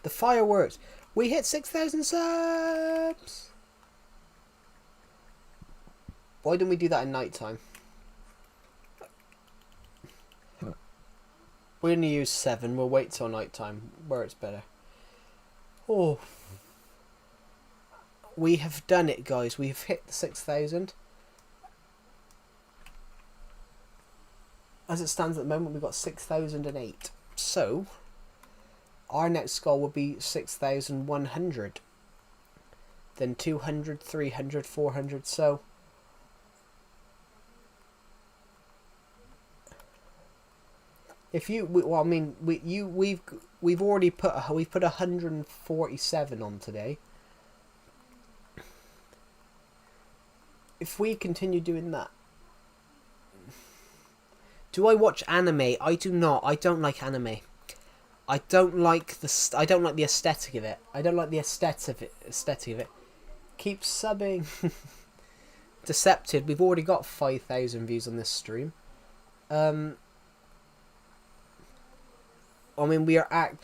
The fireworks. We hit 6,000 subs. Why didn't we do that in night time? We only use 7. We'll wait till night time where it's better. Oh. We have done it, guys. We have hit the 6,000. As it stands at the moment, we've got 6,008. So, our next goal will be 6,100. Then 200, 300, 400. So, if you, well, I mean, we've already put 147 on today. If we continue doing that, do I watch anime? I do not. I don't like anime. I don't like the aesthetic of it. I don't like the aesthetic of it. Keep subbing. Decepted. We've already got 5,000 views on this stream. I mean, we are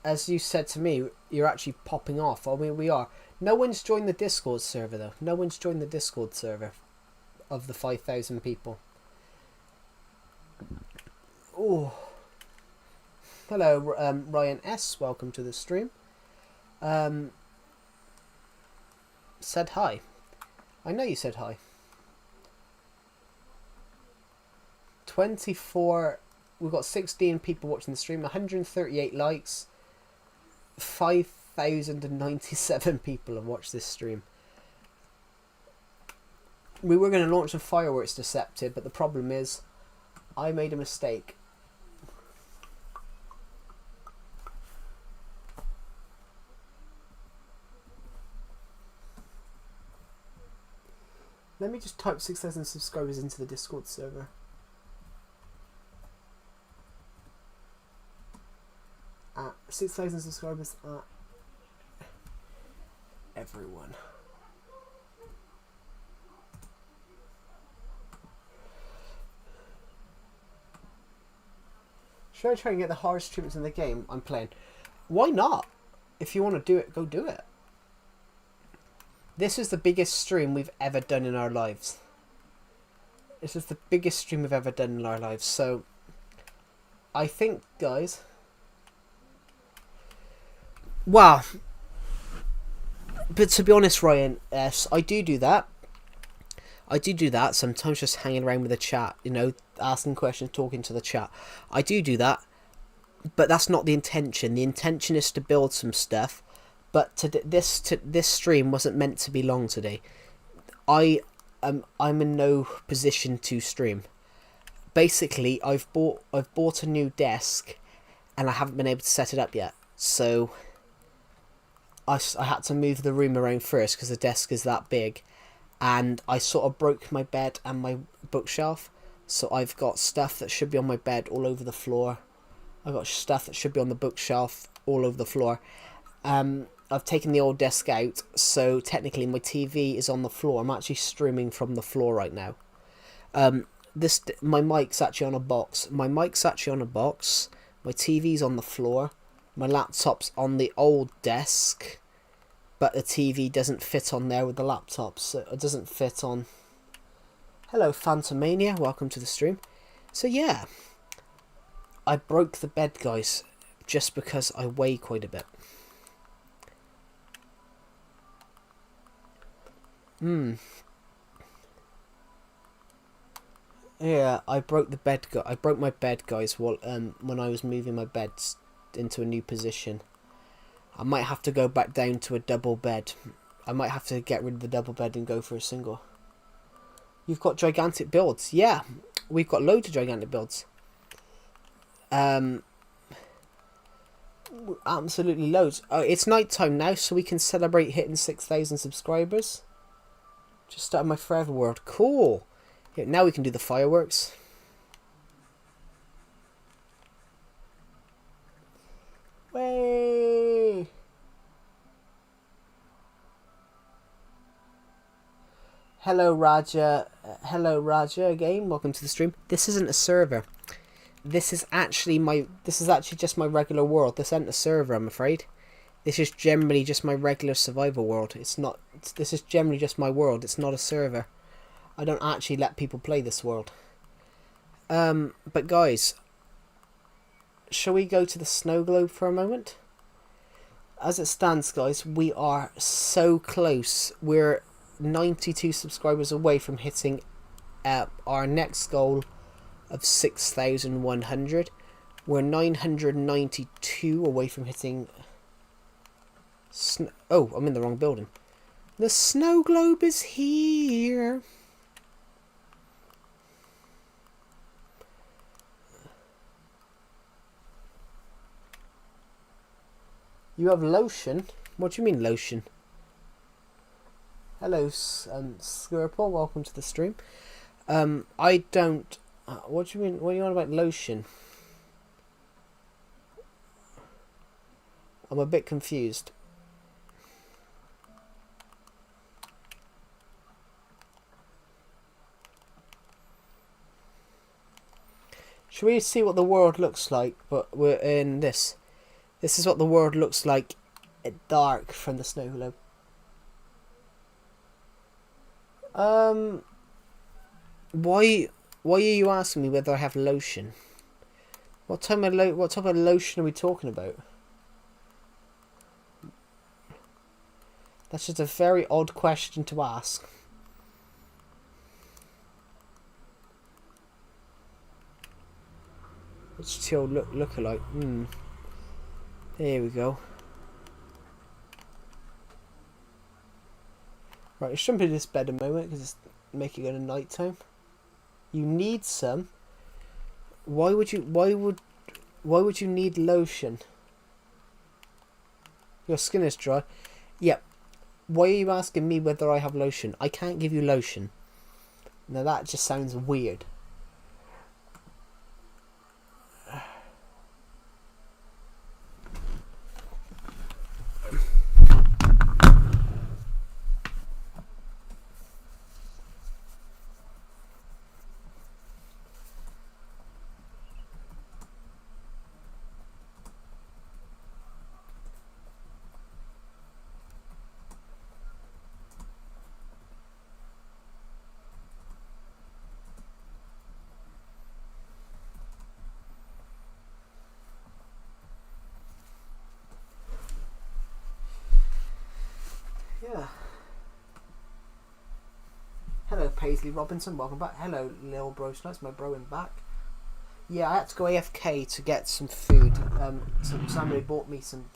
as you said to me, you're actually popping off. I mean, we are. No one's joined the Discord server though. No one's joined the Discord server of the 5,000 people. Oh. Hello, Ryan S. Welcome to the stream. Said hi. I know you said hi. 24. We've got 16 people watching the stream. 138 likes. 5,097 people have watched this stream. We were going to launch a fireworks deceptive, but the problem is I made a mistake. Let me just type 6,000 subscribers into the Discord server. At 6,000 subscribers at everyone. Should I try and get the hardest treatments in the game I'm playing? Why not? If you want to do it, go do it. This is the biggest stream we've ever done in our lives. This is the biggest stream we've ever done in our lives. So, I think, guys... Wow. But to be honest, Ryan, yes, I do that. I do that. Sometimes just hanging around with the chat, you know, asking questions, talking to the chat. I do that. But that's not the intention. The intention is to build some stuff. But this stream wasn't meant to be long today. I'm in no position to stream. Basically, I've bought a new desk, and I haven't been able to set it up yet. So I had to move the room around first because the desk is that big, and I sort of broke my bed and my bookshelf. So I've got stuff that should be on my bed all over the floor. I've got stuff that should be on the bookshelf all over the floor. I've taken the old desk out, so technically my TV is on the floor. I'm actually streaming from the floor right now. My mic's actually on a box. My TV's on the floor. My laptop's on the old desk, but the TV doesn't fit on there with the laptop, so it doesn't fit on. Hello, Phantomania. Welcome to the stream. So yeah, I broke the bed, guys, just because I weigh quite a bit. Yeah, I broke the bed. I broke my bed, guys, while when I was moving my bed into a new position. I might have to go back down to a double bed. I might have to get rid of the double bed and go for a single. You've got gigantic builds. Yeah, we've got loads of gigantic builds. Absolutely loads. It's night time now, so we can celebrate hitting 6,000 subscribers. Just started my forever world. Cool. Yeah, now we can do the fireworks. Way. Hello, Raja. Hello, Raja again. Welcome to the stream. This isn't a server. This is actually just my regular world. This isn't a server, I'm afraid. This is generally just my regular survival world. This is generally just my world. It's not a server. I don't actually let people play this world. But guys, shall we go to the snow globe for a moment? As it stands, guys, we are so close. We're 92 subscribers away from hitting our next goal of 6,100. We're 992 away from hitting... Oh, I'm in the wrong building. The snow globe is here. You have lotion? What do you mean lotion? Hello, Skirple. Welcome to the stream. I don't... what do you mean? What are you on about lotion? I'm a bit confused. Should we see what the world looks like? But we're in this. This is what the world looks like at dark from the snow globe. Why are you asking me whether I have lotion? What type of lotion are we talking about? That's just a very odd question to ask. What's your look alike? There we go. Right, let's jump into this bed a moment because it's making it a night time. You need some. Why would you need lotion? Your skin is dry. Yep. Why are you asking me whether I have lotion? I can't give you lotion. Now that just sounds weird. Yeah. Hello, Paisley Robinson. Welcome back. Hello, Lil Bro Snipes. My bro in back. Yeah, I had to go AFK to get some food. Somebody bought me some.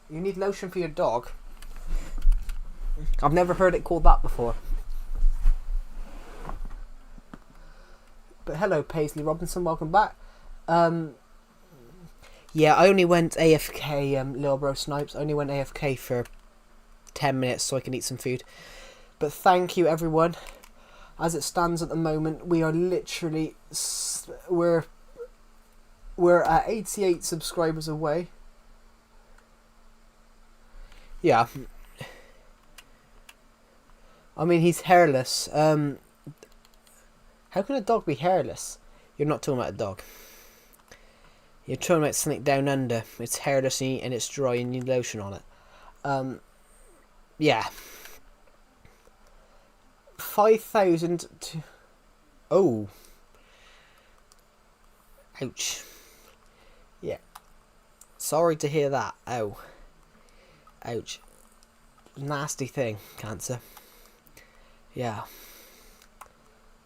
You need lotion for your dog. I've never heard it called that before. But hello, Paisley Robinson. Welcome back. Yeah, I only went AFK. Lil Bro Snipes. I only went AFK for 10 minutes so I can eat some food. But thank you, everyone. As it stands at the moment, we are literally we're at 88 subscribers away. Yeah. I mean, he's hairless. How can a dog be hairless? You're not talking about a dog. You're talking about something down under. It's hairless and it's dry and you need lotion on it. Yeah. 5,000 to... Oh. Ouch. Yeah. Sorry to hear that. Ow. Ouch. Nasty thing, cancer. Yeah.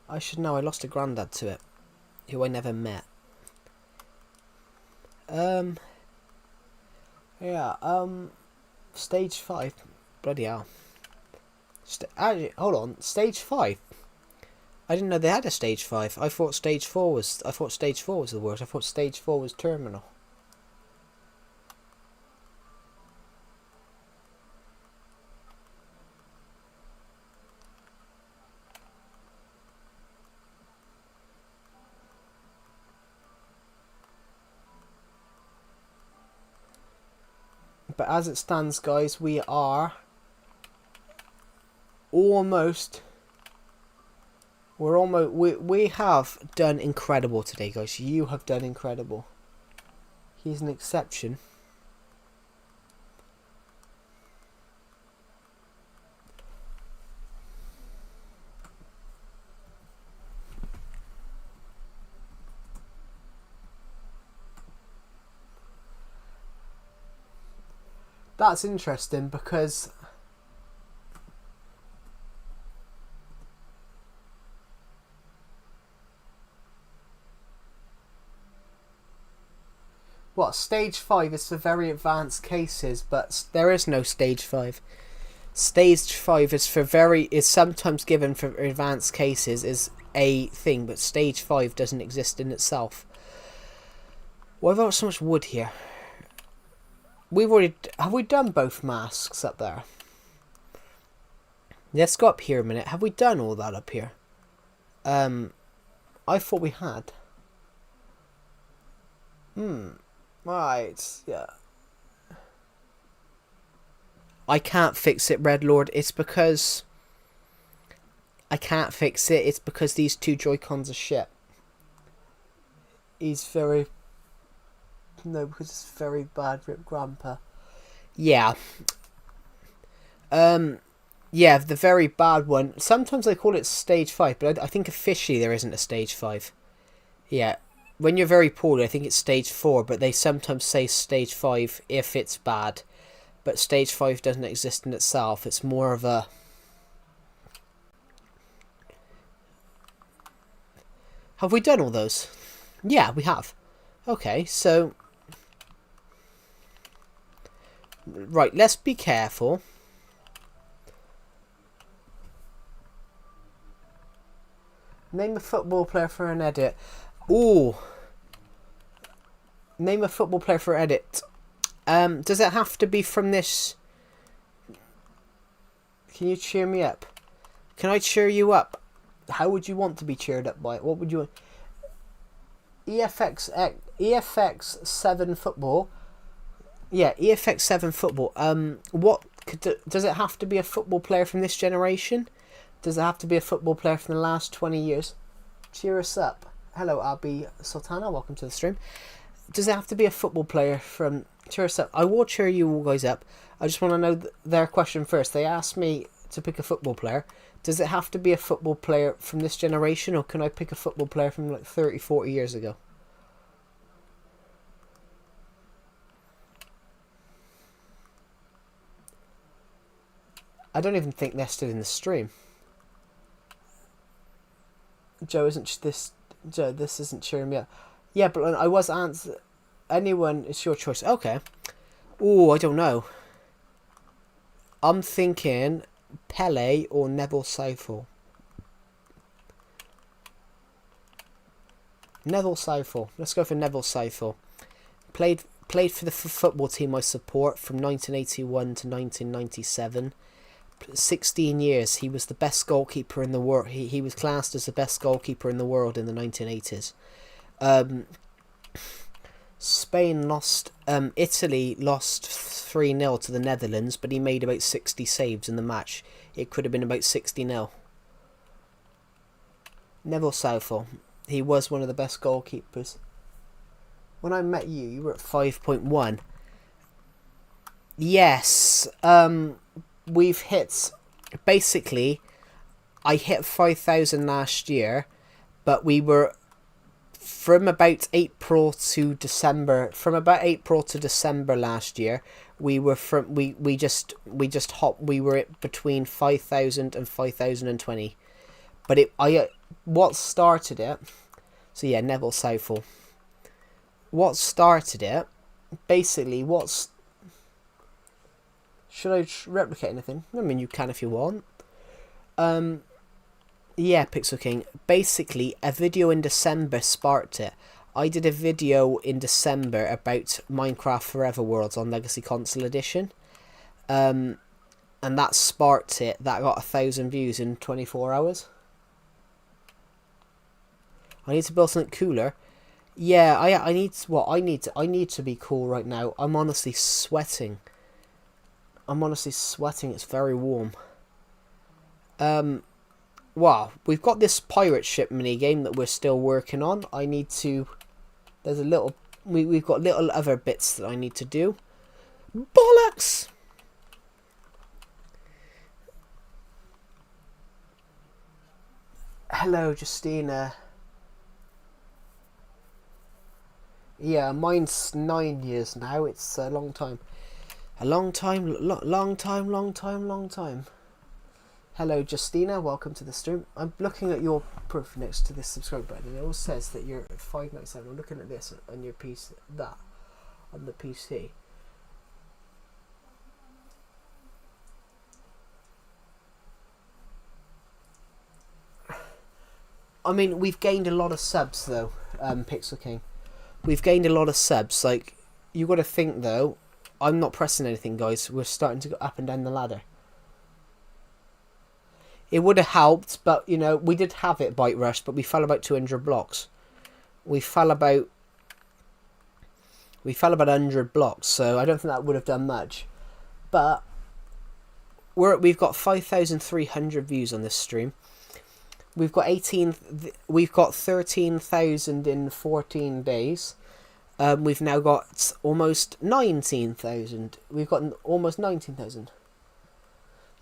I should know. I lost a granddad to it, who I never met. Yeah. Stage 5. Bloody hell. Actually, hold on. Stage 5. I didn't know they had a stage 5. I thought stage 4 was. I thought stage 4 was the worst. I thought stage 4 was terminal. But as it stands, guys, we are almost. We have done incredible today, guys. You have done incredible. He's an exception. That's interesting because what, stage 5 is for very advanced cases, but there is no stage 5. Stage 5 is for is sometimes given for advanced cases is a thing, but stage 5 doesn't exist in itself. Why have I got so much wood here? Have we done both masks up there? Let's go up here a minute. Have we done all that up here? I thought we had. Right, yeah. I can't fix it, Red Lord. It's because I can't fix it. It's because these two Joy-Cons are shit. He's very... No, because it's very bad, Rip Grandpa. Yeah. Yeah, the very bad one. Sometimes they call it stage 5, but I think officially there isn't a stage 5. Yeah. When you're very poorly, I think it's stage 4, but they sometimes say stage 5 if it's bad. But stage 5 doesn't exist in itself. It's more of a... Have we done all those? Yeah, we have. Okay, so... Right, let's be careful. Name a football player for an edit. Ooh. Name a football player for edit. Does it have to be from this? Can you cheer me up? Can I cheer you up? How would you want to be cheered up by it? What would you want? EFX 7 football. Yeah, EFX 7 football. Does it have to be a football player from this generation? Does it have to be a football player from the last 20 years? Cheer us up. Hello, Abi Sultana. Welcome to the stream. Does it have to be a football player from... Cheer us up. I will cheer you all guys up. I just want to know their question first. They asked me to pick a football player. Does it have to be a football player from this generation, or can I pick a football player from like 30, 40 years ago? I don't even think they're still in the stream. Joe, this isn't cheering me up. Yeah, but I was answering. Anyone, it's your choice. Okay. Oh, I don't know. I'm thinking Pele or Neville Southall. Neville Southall. Let's go for Neville Southall. Played for the football team I support from 1981 to 1997. 16 years. He was the best goalkeeper in the world. He was classed as the best goalkeeper in the world in the 1980s. Spain lost. Italy lost 3-0 to the Netherlands, but he made about 60 saves in the match. It could have been about 60-0. Neville Southall. He was one of the best goalkeepers. When I met you, you were at 5.1. Yes. We've hit... Basically, I hit 5,000 last year, but we were... From about April to December last year, we were between 5,000 and 5,020. But what started it? So yeah, Neville Southall. What started it? Basically, should I replicate anything? I mean, you can if you want. Yeah, Pixel King. Basically, a video in December sparked it. I did a video in December about Minecraft Forever Worlds on Legacy Console Edition. And that sparked it. That got 1,000 views in 24 hours. I need to build something cooler. Yeah, I need to be cool right now. I'm honestly sweating. It's very warm. Wow, we've got this pirate ship minigame that we're still working on. I need to... There's a little... We've got little other bits that I need to do. Bollocks! Hello, Justina. Yeah, mine's 9 years now. It's a long time. A long time. Hello, Justina. Welcome to the stream. I'm looking at your proof next to this subscribe button, and it all says that you're at 597. I'm looking at this on your PC, that on the PC. I mean, we've gained a lot of subs though, Pixel King. We've gained a lot of subs. Like, you got to think though. I'm not pressing anything, guys. We're starting to go up and down the ladder. It would have helped, but, you know, we did have it, Bite Rush, but we fell about 200 blocks. We fell about 100 blocks, so I don't think that would have done much. But we've got 5,300 views on this stream. We've got 13,000 in 14 days. We've now got almost 19,000. We've got almost 19,000.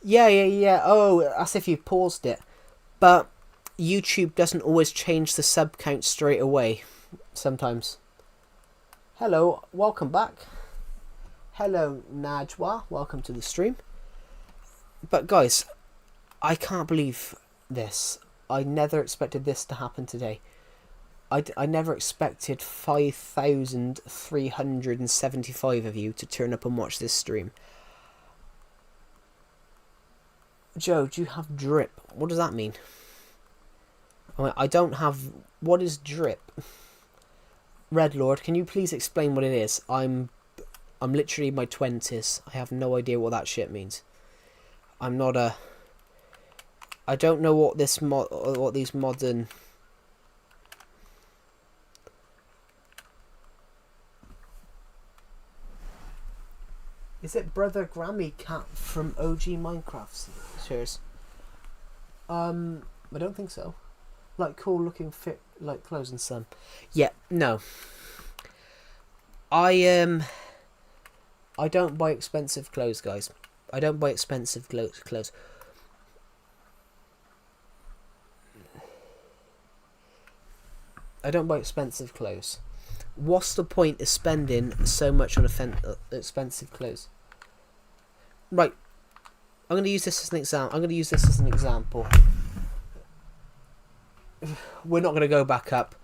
Yeah. Oh, as if you paused it. But YouTube doesn't always change the sub count straight away. sometimes. Hello, welcome back. Hello, Najwa, welcome to the stream. But guys, I can't believe this. I never expected this to happen today. I never expected 5,375 of you to turn up and watch this stream. Joe, do you have drip? What does that mean? I don't have... What is drip? Red Lord, can you please explain what it is? I'm literally in my 20s. I have no idea what that shit means. I'm not a... I don't know what these modern... Is it Brother Grammy Cat from OG Minecraft series? I don't think so. Like cool looking fit like clothes and sun. Yeah, no. I don't buy expensive clothes, guys. I don't buy expensive clothes. I don't buy expensive clothes. What's the point of spending so much on expensive clothes? Right. I'm going to use this as an example. We're not going to go back up.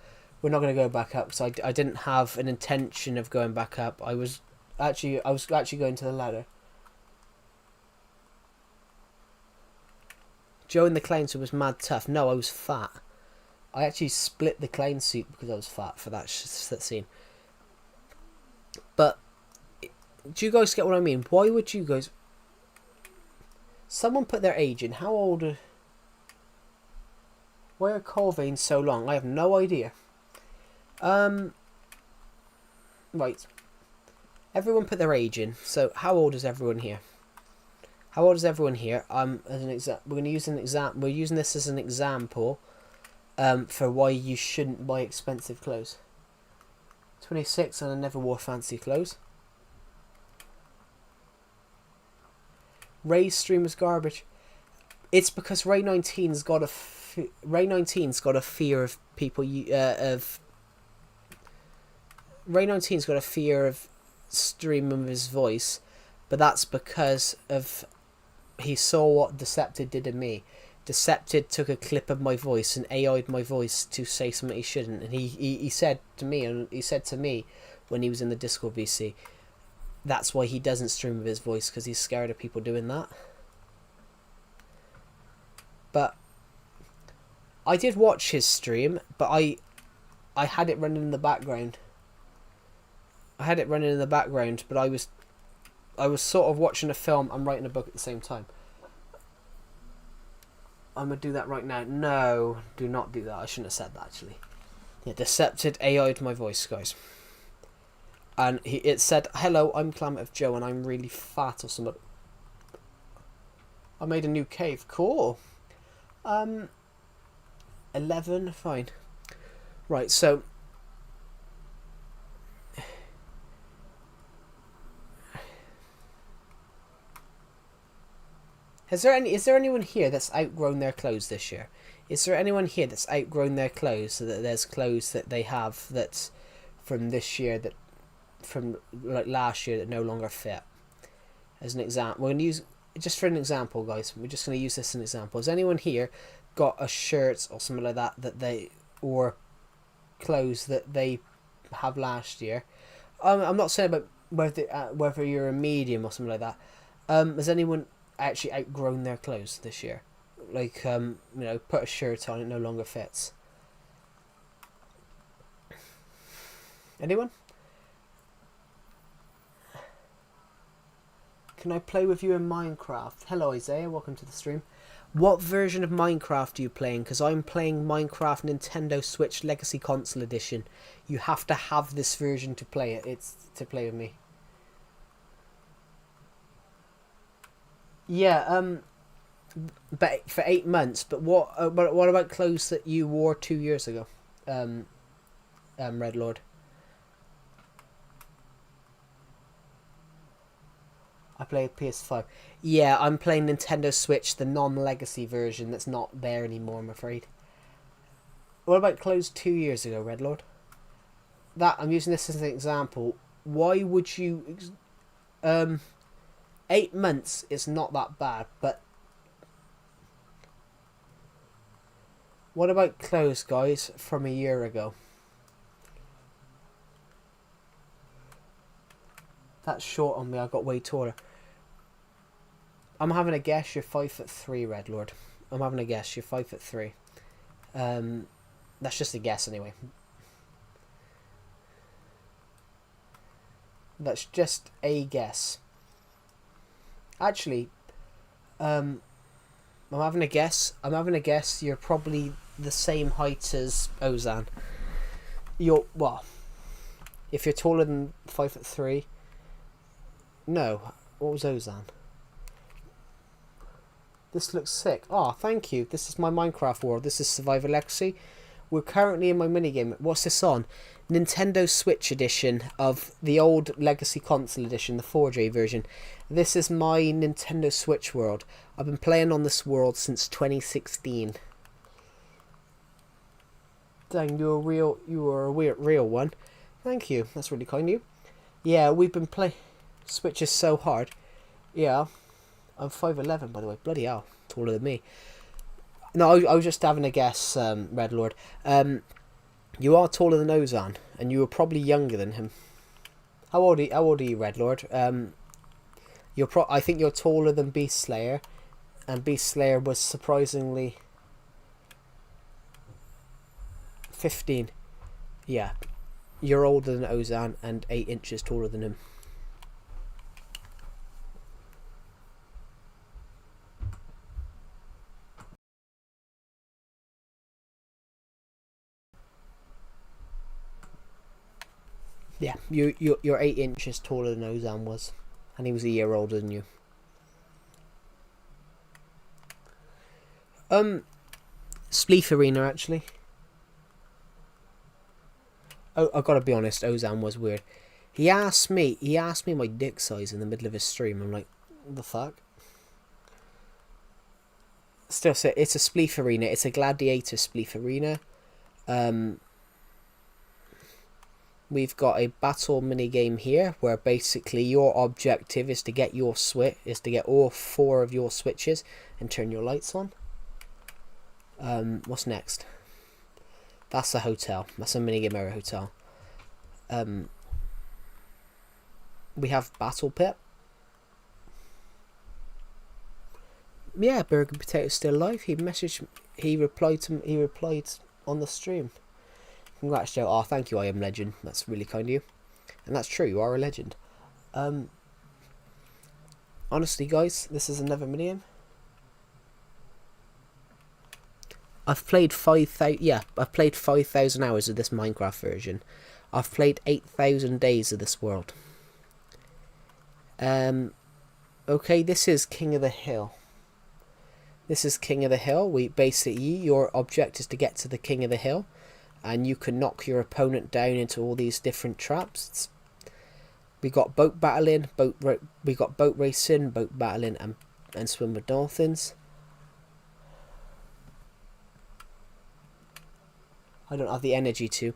Because I didn't have an intention of going back up. I was actually going to the ladder. Joe in the clown suit was mad tough. No, I was fat. I actually split the clown suit because I was fat for that scene. But do you guys get what I mean? Why would you guys... Someone put their age in. How old are... Why are coal veins so long? I have no idea. Right. Everyone put their age in. So how old is everyone here? How old is everyone here? As an we're going to use an example. We're using this as an example. For why you shouldn't buy expensive clothes. 26 and I never wore fancy clothes. Ray's stream is garbage. It's because Ray 19's got a fear of people. Ray 19's got a fear of streaming his voice, but that's because of he saw what Decepted did to me. Decepted took a clip of my voice and AI'd my voice to say something he shouldn't, and he said to me when he was in the Discord VC, that's why he doesn't stream with his voice, because he's scared of people doing that. But I did watch his stream, but I had it running in the background. But I was sort of watching a film and writing a book at the same time. I'm going to do that right now. No, do not do that. I shouldn't have said that, actually. Yeah, Decepted AI'd my voice, guys. And it said, hello, I'm Klamative Joe, and I'm really fat or something. I made a new cave. Cool. 11, fine. Right, so... Is there anyone here that's outgrown their clothes this year? Is there anyone here that's outgrown their clothes, so that there's clothes that they have that's from this year, that from like last year, that no longer fit? As an example, we're going to use just for an example, guys. We're just going to use this as an example. Has anyone here got a shirt or something like that or clothes that they have last year? I'm not saying about whether you're a medium or something like that. Has anyone actually outgrown their clothes this year? Like, put a shirt on, it no longer fits. Anyone? Can I play with you in Minecraft? Hello, Isaiah. Welcome to the stream. What version of Minecraft are you playing? Because I'm playing Minecraft Nintendo Switch Legacy Console Edition. You have to have this version to play it. It's to play with me. Yeah, but for 8 months. But what about clothes that you wore 2 years ago, Red Lord? I play PS5. Yeah, I'm playing Nintendo Switch, the non-legacy version that's not there anymore, I'm afraid. What about clothes 2 years ago, Red Lord? that I'm using this as an example. Why would you? 8 months is not that bad, but what about clothes, guys, from a year ago? That's short on me. I got way taller. I'm having a guess. You're 5'3", Red Lord. I'm having a guess. You're 5'3". That's just a guess anyway. That's just a guess. Actually, I'm having a guess. You're probably the same height as Ozan. Well, if you're taller than 5'3". No, what was Ozan? This looks sick. Oh, thank you. This is my Minecraft world. This is Survivor Legacy. We're currently in my minigame. What's this on? Nintendo Switch edition of the old Legacy console edition, the 4J version. This is my Nintendo Switch world. I've been playing on this world since 2016. Dang, you were a real one. Thank you. That's really kind of you. Yeah, we've been playing. Switch is so hard. Yeah. I'm 5'11", by the way. Bloody hell. Taller than me. No, I was just having a guess, Red Lord. You are taller than Ozan, and you were probably younger than him. How old are you, Red Lord? I think you're taller than Beast Slayer, and Beast Slayer was surprisingly 15. Yeah, you're older than Ozan and 8 inches taller than him. Yeah, you're 8 inches taller than Ozan was, and he was a year older than you. Spleef Arena, actually. Oh, I gotta be honest, Ozan was weird. He asked me my dick size in the middle of his stream. I'm like, what the fuck? Still, it's a Spleef Arena. It's a gladiator Spleef Arena. We've got a battle minigame here where basically your objective is to get your get all 4 of your switches and turn your lights on. What's next? That's a hotel. That's a minigame area hotel. We have Battle Pit. Yeah, Burger Potato's still alive. He replied on the stream. Congrats, Joe. Oh, thank you, I am legend. That's really kind of you. And that's true, you are a legend. Honestly, guys, this is another minigame. I've played 5,000 hours of this Minecraft version. I've played 8,000 days of this world. Okay, this is King of the Hill. Your object is to get to the King of the Hill, and you can knock your opponent down into all these different traps. We got boat battling, we got boat racing, boat battling, and swim with dolphins. I don't have the energy to.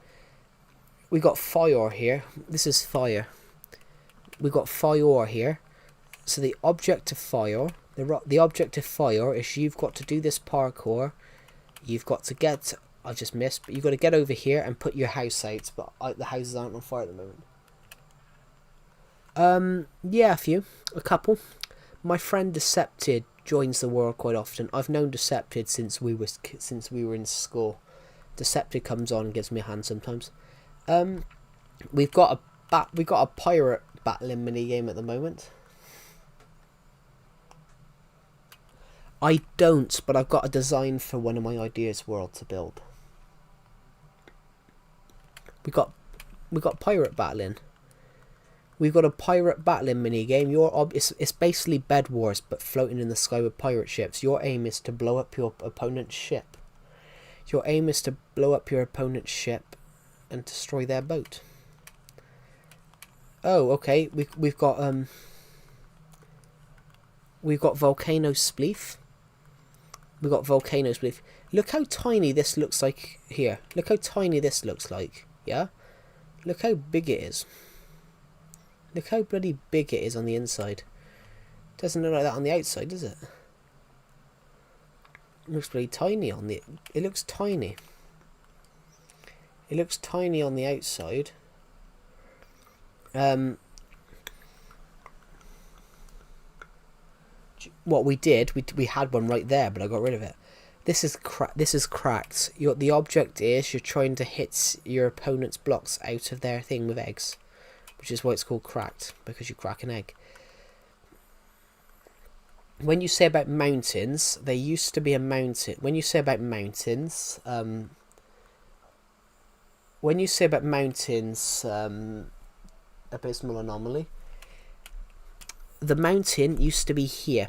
We got fire here. This is fire. We got fire here. So the object of fire, the object of fire is you've got to do this parkour. You've got to get. I just missed, but you've got to get over here and put your house out. But the houses aren't on fire at the moment. Yeah, a couple. My friend Decepted joins the world quite often. I've known Decepted since we were in school. Decepted comes on and gives me a hand sometimes. We've got a pirate battling mini game at the moment. I don't, but I've got a design for one of my ideas world to build. We got pirate battling. We've got a pirate battling mini game. It's basically Bed Wars but floating in the sky with pirate ships. Your aim is to blow up your opponent's ship. Your aim is to blow up your opponent's ship and destroy their boat. Oh, okay. We've got Volcano Spleef. We've got Volcano Spleef. Look how tiny this looks like here. Look how tiny this looks like. Yeah? Look how big it is. Look how bloody big it is on the inside. Doesn't look like that on the outside, does it? It looks bloody tiny on the... It looks tiny. It looks tiny on the outside. What we did, we had one right there, but I got rid of it. This is cracked. The object is you're trying to hit your opponent's blocks out of their thing with eggs, which is why it's called cracked, because you crack an egg. When you say about mountains, there used to be a mountain. When you say about mountains, abysmal anomaly. The mountain used to be here.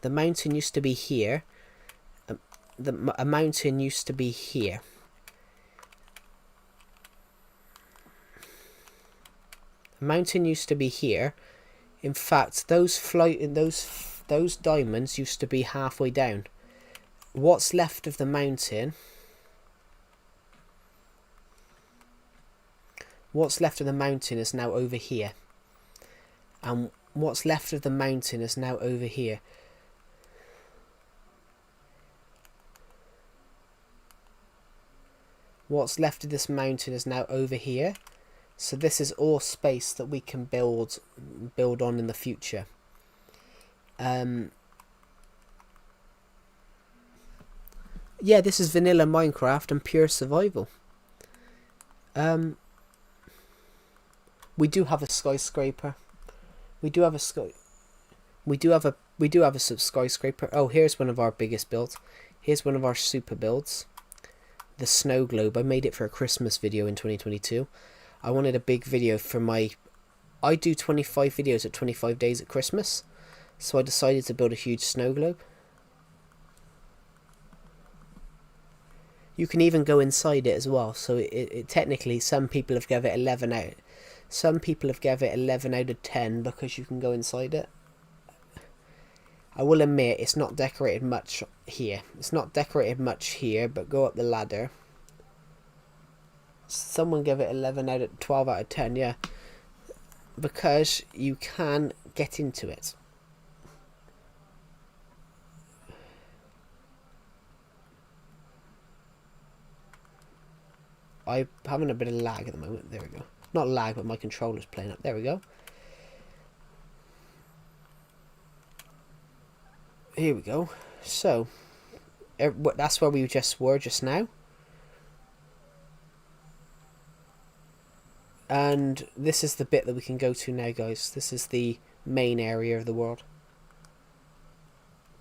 The mountain used to be here. A mountain used to be here. A mountain used to be here. In fact, those diamonds used to be halfway down. What's left of the mountain? What's left of the mountain is now over here. And what's left of the mountain is now over here. What's left of this mountain is now over here. So this is all space that we can build on in the future. Yeah, this is vanilla Minecraft and pure survival. We do have a skyscraper. We do have a skyscraper. Oh, here's one of our biggest builds. Here's one of our super builds. The snow globe. I made it for a Christmas video in 2022. I wanted a big video for my... I do 25 videos at 25 days at Christmas. So I decided to build a huge snow globe. You can even go inside it as well. So it technically, some people have given it 11 out. Some people have given it 11 out of 10 because you can go inside it. I will admit it's not decorated much here. It's not decorated much here, but go up the ladder. Someone gave it 11 out of 12 out of 10, yeah. Because you can get into it. I'm having a bit of lag at the moment. There we go. Not lag, but my controller's playing up. There we go. Here we go. So, that's where we just were just now. And this is the bit that we can go to now, guys. This is the main area of the world.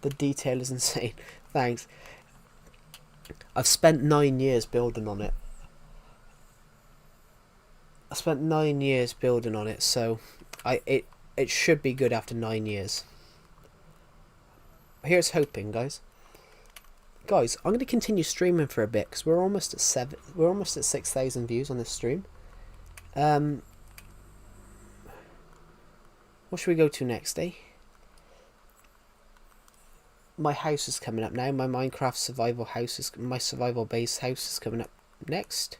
The detail is insane. Thanks. I've spent 9 years building on it. I spent 9 years building on it, so it should be good after 9 years. Here's hoping, guys. Guys, I'm going to continue streaming for a bit because we're almost at 6,000 views on this stream. What should we go to next, eh? My house is coming up now. My Minecraft survival house is... My survival base house is coming up next.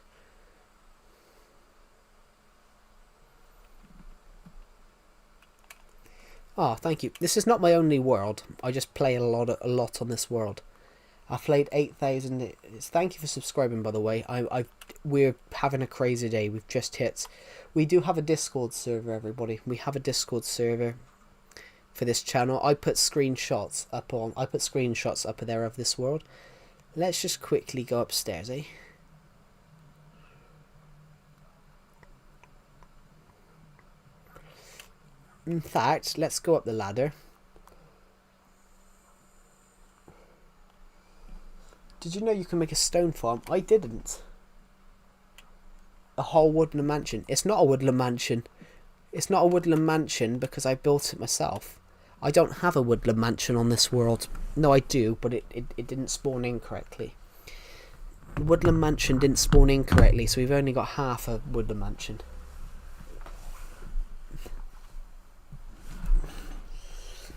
Oh, thank you. This is not my only world. I just play a lot on this world. I've played 8,000. Thank you for subscribing, by the way. We're having a crazy day. We've just hit... We do have a Discord server, everybody. We have a Discord server for this channel. I put screenshots up there of this world. Let's just quickly go upstairs, eh? In fact, let's go up the ladder. Did you know you can make a stone farm? I didn't. A whole woodland mansion. It's not a woodland mansion. It's not a woodland mansion because I built it myself. I don't have a woodland mansion on this world. No, I do, but it didn't spawn in correctly. The woodland mansion didn't spawn in correctly, so we've only got half a woodland mansion.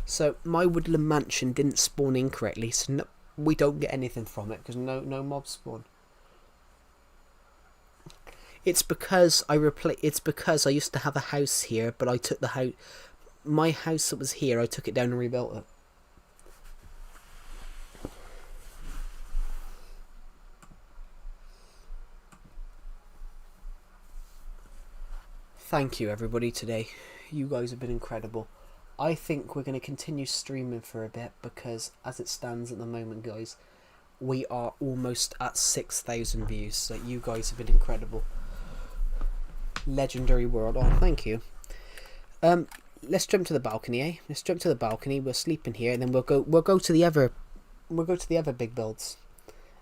So my woodland mansion didn't spawn in correctly, so no, we don't get anything from it because no mobs spawn. It's because It's because I used to have a house here, but I took the house. My house that was here, I took it down and rebuilt it. Thank you, everybody, today. You guys have been incredible. I think we're going to continue streaming for a bit because, as it stands at the moment, guys, we are almost at 6,000 views. So you guys have been incredible. Legendary world. Oh, thank you. Let's jump to the balcony, eh? Let's jump to the balcony. We'll sleep in here, and then we'll go to the other big builds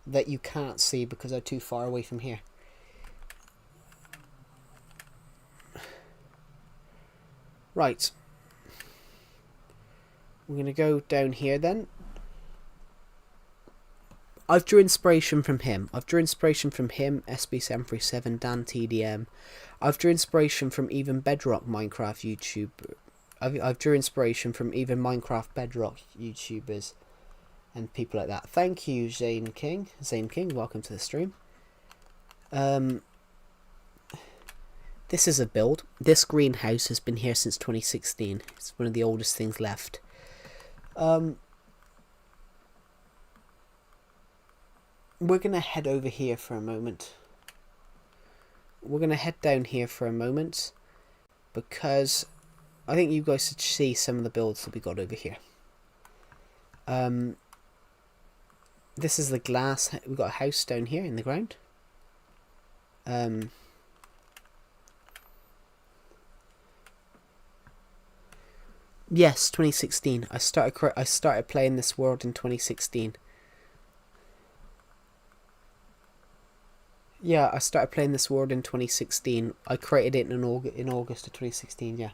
that you can't see because they're too far away from here. Right. We're going to go down here then. I've drew inspiration from him. SB737, Dan TDM. I've drew inspiration from even Bedrock Minecraft YouTuber. I've drew inspiration from even Minecraft Bedrock YouTubers and people like that. Thank you, Zane King. Welcome to the stream. This is a build. This greenhouse has been here since 2016. It's one of the oldest things left. We're going to head over here for a moment. We're going to head down here for a moment because I think you guys should see some of the builds that we got over here. This is the glass. We've got a house down here in the ground. Yes, 2016. I started playing this world in 2016. Yeah, I started playing this world in 2016. I created it in August of 2016. Yeah.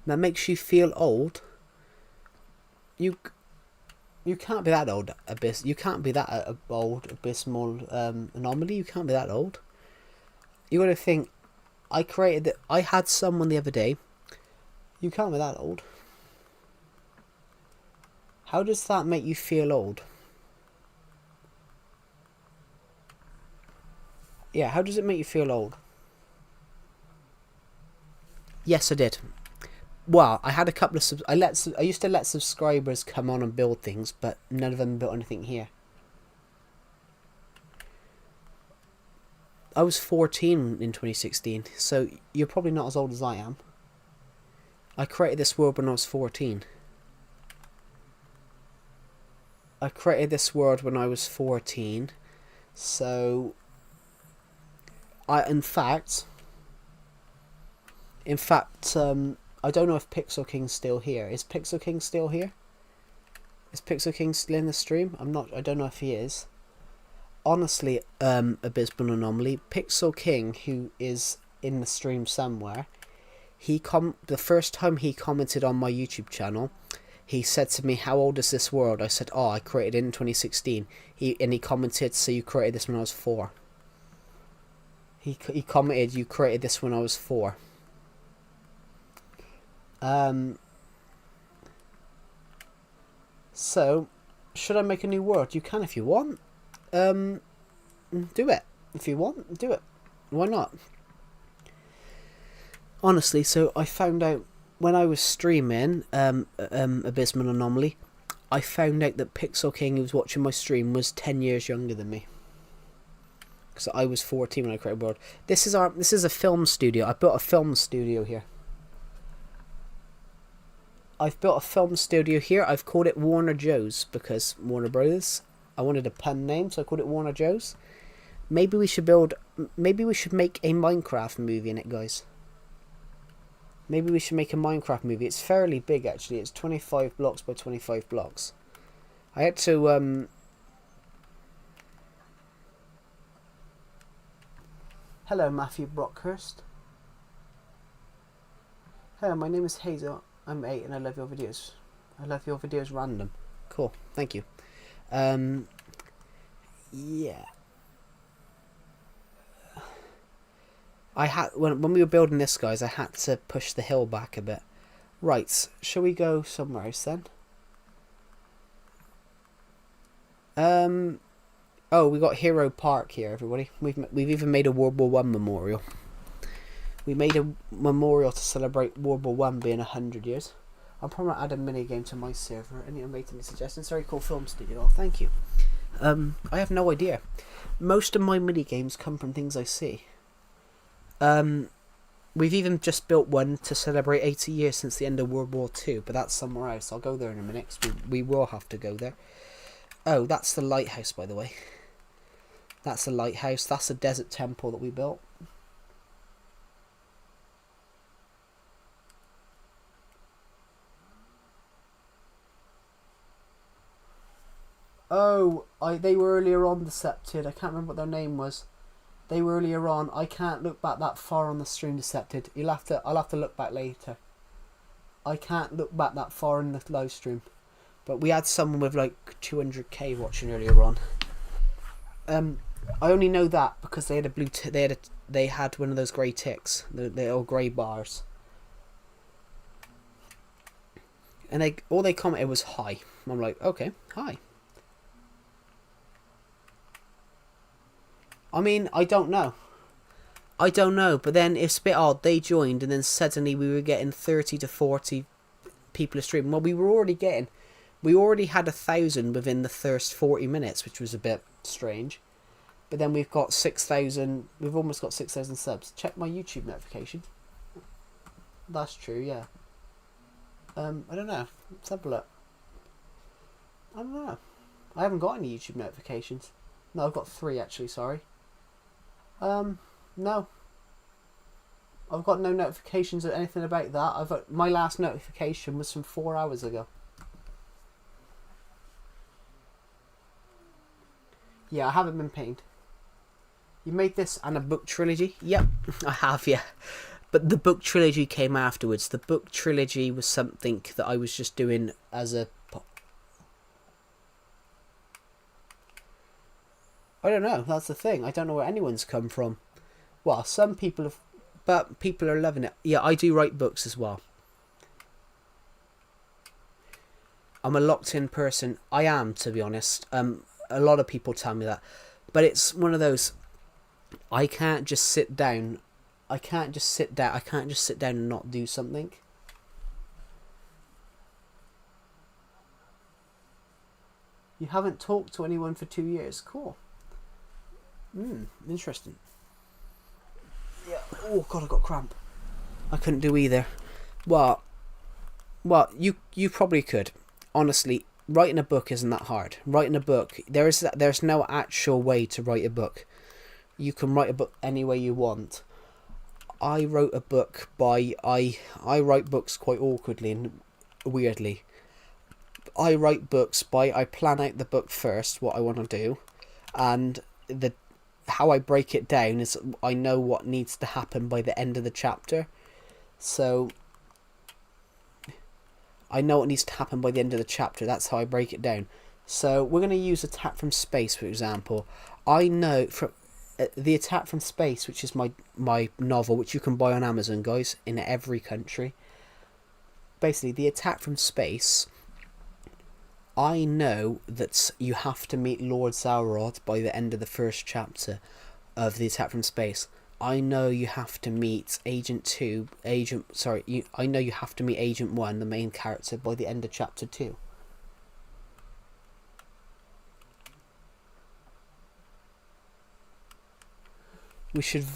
That makes you feel old. You can't be that old, Abyss. You can't be that old, Abysmal Anomaly. You can't be that old. You gotta think. I had someone the other day. You can't be that old. How does that make you feel old? Yeah, how does it make you feel old? Yes, I did. Well, I had a couple of I used to let subscribers come on and build things, but none of them built anything here. I was 14 in 2016, so you're probably not as old as I am. I created this world when I was 14. So in fact, I don't know if Pixel King's still here. Is Pixel King still here? Is Pixel King still in the stream? I don't know if he is. Honestly, Abysmal Anomaly, Pixel King, who is in the stream somewhere, the first time he commented on my YouTube channel, he said to me, "How old is this world?" I said, "Oh, I created it in 2016." He commented, "So you created this when I was 4." He commented, "You created this when I was 4." So, should I make a new world? You can if you want. Do it. If you want, do it. Why not? Honestly, so I found out when I was streaming Abysmal Anomaly, I found out that Pixel King, who was watching my stream, was 10 years younger than me. Because I was 14 when I created world. This is a film studio. I built a film studio here. I've built a film studio here. I've called it Warner Joe's because Warner Brothers. I wanted a pun name, so I called it Warner Joe's. Maybe we should make a Minecraft movie in it, guys. Maybe we should make a Minecraft movie. It's fairly big, actually. It's 25 blocks by 25 blocks. I had to, Hello, Matthew Brockhurst. Hello, my name is Hazel. I'm 8 and I love your videos. I love your videos random. Cool, thank you. Yeah. I had when we were building this, guys, I had to push the hill back a bit Right, shall we go somewhere else then? Oh, we got Hero Park here, everybody. We've even made a World War One memorial. We made a memorial to celebrate World War One being 100 years. I'll probably add a minigame to my server. Anyone make any suggestions? Very cool film studio. Oh, thank you. I have no idea. Most of my minigames come from things I see. We've even just built one to celebrate 80 years since the end of World War Two, but that's somewhere else. I'll go there in a minute, 'cause we will have to go there. Oh, that's the lighthouse, by the way. That's the lighthouse. That's the desert temple that we built. Oh, they were earlier on Decepted. I can't remember what their name was. They were earlier on. I can't look back that far on the stream, Decepted. I'll have to look back later. I can't look back that far in the live stream. But we had someone with like 200k watching earlier on. I only know that because they had a blue. They had one of those grey ticks, the little grey bars. And all they commented was hi. I'm like, okay, hi. I mean, I don't know, but then it's a bit odd. They joined, and then suddenly we were getting 30 to 40 people a stream. Well, we already had 1,000 within the first 40 minutes, which was a bit strange. But then we've got 6,000. We've almost got 6,000 subs. Check my YouTube notification. That's true, yeah. I don't know. Let's have a look. I don't know. I haven't got any YouTube notifications. No, I've got 3 actually. Sorry. No. I've got no notifications or anything about that. My last notification was from 4 hours ago. Yeah, I haven't been paid. You made this and a book trilogy? Yep, I have, yeah. But the book trilogy came afterwards. The book trilogy was something that I was just doing as a... I don't know, that's the thing. I don't know where anyone's come from. Well, some people have... But people are loving it. Yeah, I do write books as well. I'm a locked-in person. I am, to be honest. A lot of people tell me that. But it's one of those... I can't just sit down. I can't just sit down and not do something. You haven't talked to anyone for 2 years. Cool. Interesting. Yeah. Oh god, I got cramp. I couldn't do either. Well, you probably could. Honestly, writing a book isn't that hard. Writing a book, there's no actual way to write a book. You can write a book any way you want. I wrote a book I write books quite awkwardly and weirdly. I write books I plan out the book first, what I want to do, and how I break it down is I know what needs to happen by the end of the chapter. So I know what needs to happen by the end of the chapter. That's how I break it down. So we're going to use Attack from Space, for example. I know from the Attack from Space, which is my novel, which you can buy on Amazon, guys, in every country. Basically, the Attack from Space, I know that you have to meet Lord Zaurod by the end of the first chapter of the Attack from Space. I know you have to meet I know you have to meet Agent 1, the main character, by the end of chapter 2. We should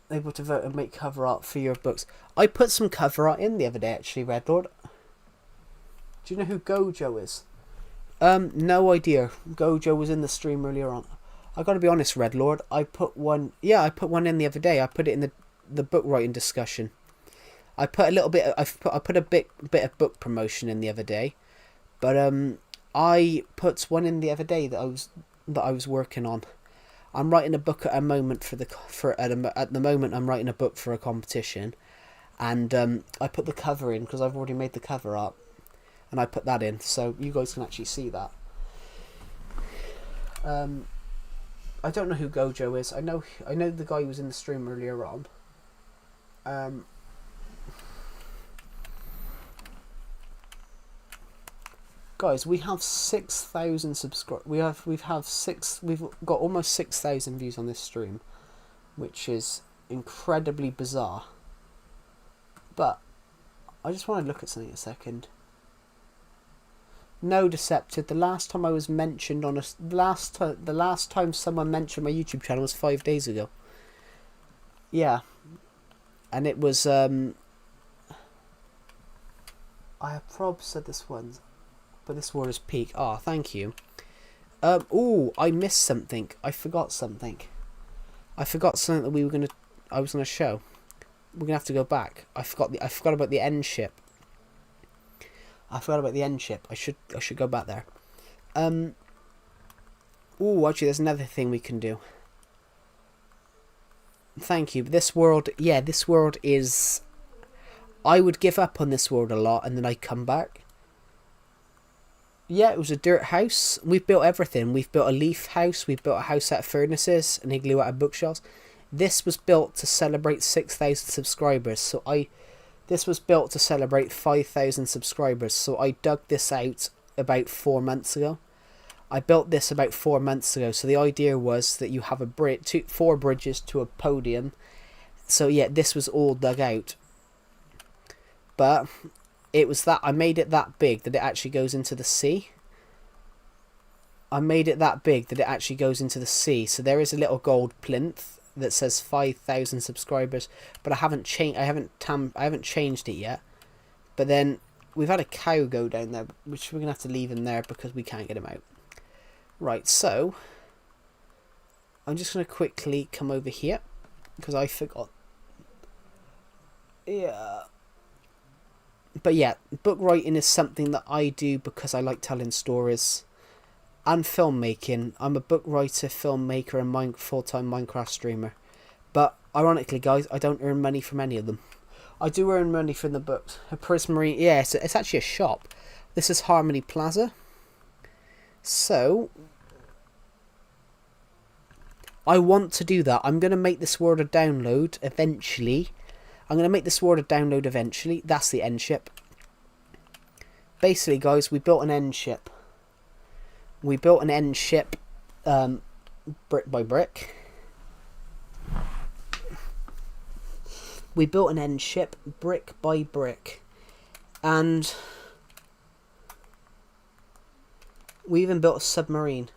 able to vote and make cover art for your books. I put some cover art in the other day, actually, Red Lord. Do you know who Gojo is? No idea. Gojo was in the stream earlier on. I gotta be honest, Red Lord. I put one in the other day. I put it in the book writing discussion. I put a little bit. I put a bit of book promotion in the other day, but I put one in the other day that I was working on. I'm writing a book at the moment at the moment I'm writing a book for a competition, and I put the cover in because I've already made the cover art, and I put that in so you guys can actually see that. I don't know who Gojo is. I know the guy who was in the stream earlier on. Guys, we have 6,000 subscribers. We've got almost 6,000 views on this stream, which is incredibly bizarre. But I just want to look at something a second. No, Deceptive. The last time I was mentioned on the last time someone mentioned my YouTube channel was 5 days ago. Yeah, and it was I have probably said this once. But this word is peak. Ah, thank you. Oh, I missed something. I forgot something. I forgot something that I was gonna show. We're gonna have to go back. I forgot about the end ship. I should go back there. Oh, actually, there's another thing we can do. Thank you. This world, yeah, this world is. I would give up on this world a lot, and then I come back. Yeah, it was a dirt house. We've built everything. We've built a leaf house. We've built a house out of furnaces, an igloo out of bookshelves. This was built to celebrate 6,000 subscribers. This was built to celebrate 5,000 subscribers. So I dug this out about 4 months ago. I built this about 4 months ago. So the idea was that you have a 4 bridges to a podium. So yeah, this was all dug out. But it was that I made it that big that it actually goes into the sea. So there is a little gold plinth that says 5,000 subscribers, but I haven't changed it yet. But then we've had a cow go down there, which we're gonna have to leave him there because we can't get him out. Right, so I'm just gonna quickly come over here because I forgot. Yeah. But yeah, book writing is something that I do because I like telling stories. And filmmaking. I'm a book writer, filmmaker, and full-time Minecraft streamer. But ironically, guys, I don't earn money from any of them. I do earn money from the books. A Prismarine, yeah, it's actually a shop. This is Harmony Plaza. So I want to do that. I'm going to make this world a download eventually. That's the end ship. Basically, guys, we built an end ship. Brick by brick. We built an end ship brick by brick. And we even built a submarine.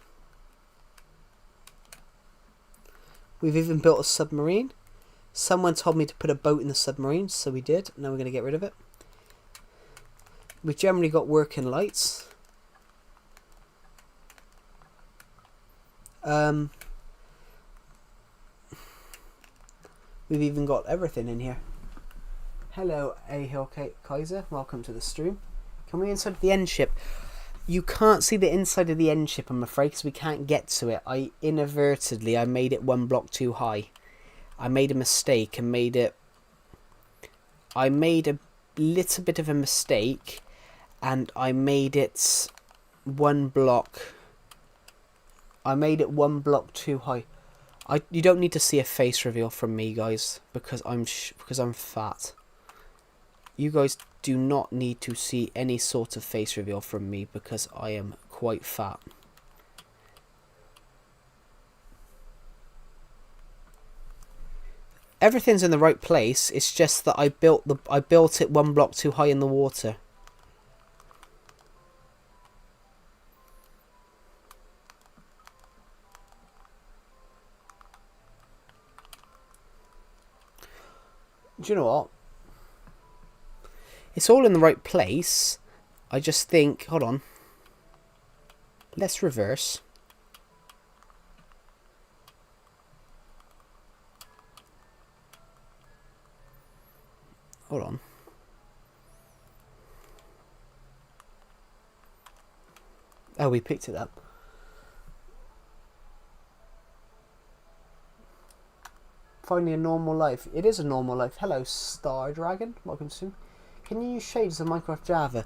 Someone told me to put a boat in the submarine, so we did. Now we're going to get rid of it. We've generally got working lights. We've even got everything in here. Hello, A-Hill Kaiser. Welcome to the stream. Can we inside the end ship? You can't see the inside of the end ship, I'm afraid, because we can't get to it. I made it 1 block too high. I made a mistake and I made a little bit of a mistake and I made it 1 block. I made it 1 block too high. You don't need to see a face reveal from me, guys, because I'm fat. You guys do not need to see any sort of face reveal from me because I am quite fat. Everything's in the right place. It's just that I built it 1 block too high in the water. Do you know what? It's all in the right place. I just think, hold on. Let's reverse. Hold on. Oh, we picked it up. Finding a normal life. It is a normal life. Hello, Star Dragon. Welcome to. Can you use shades of Minecraft Java?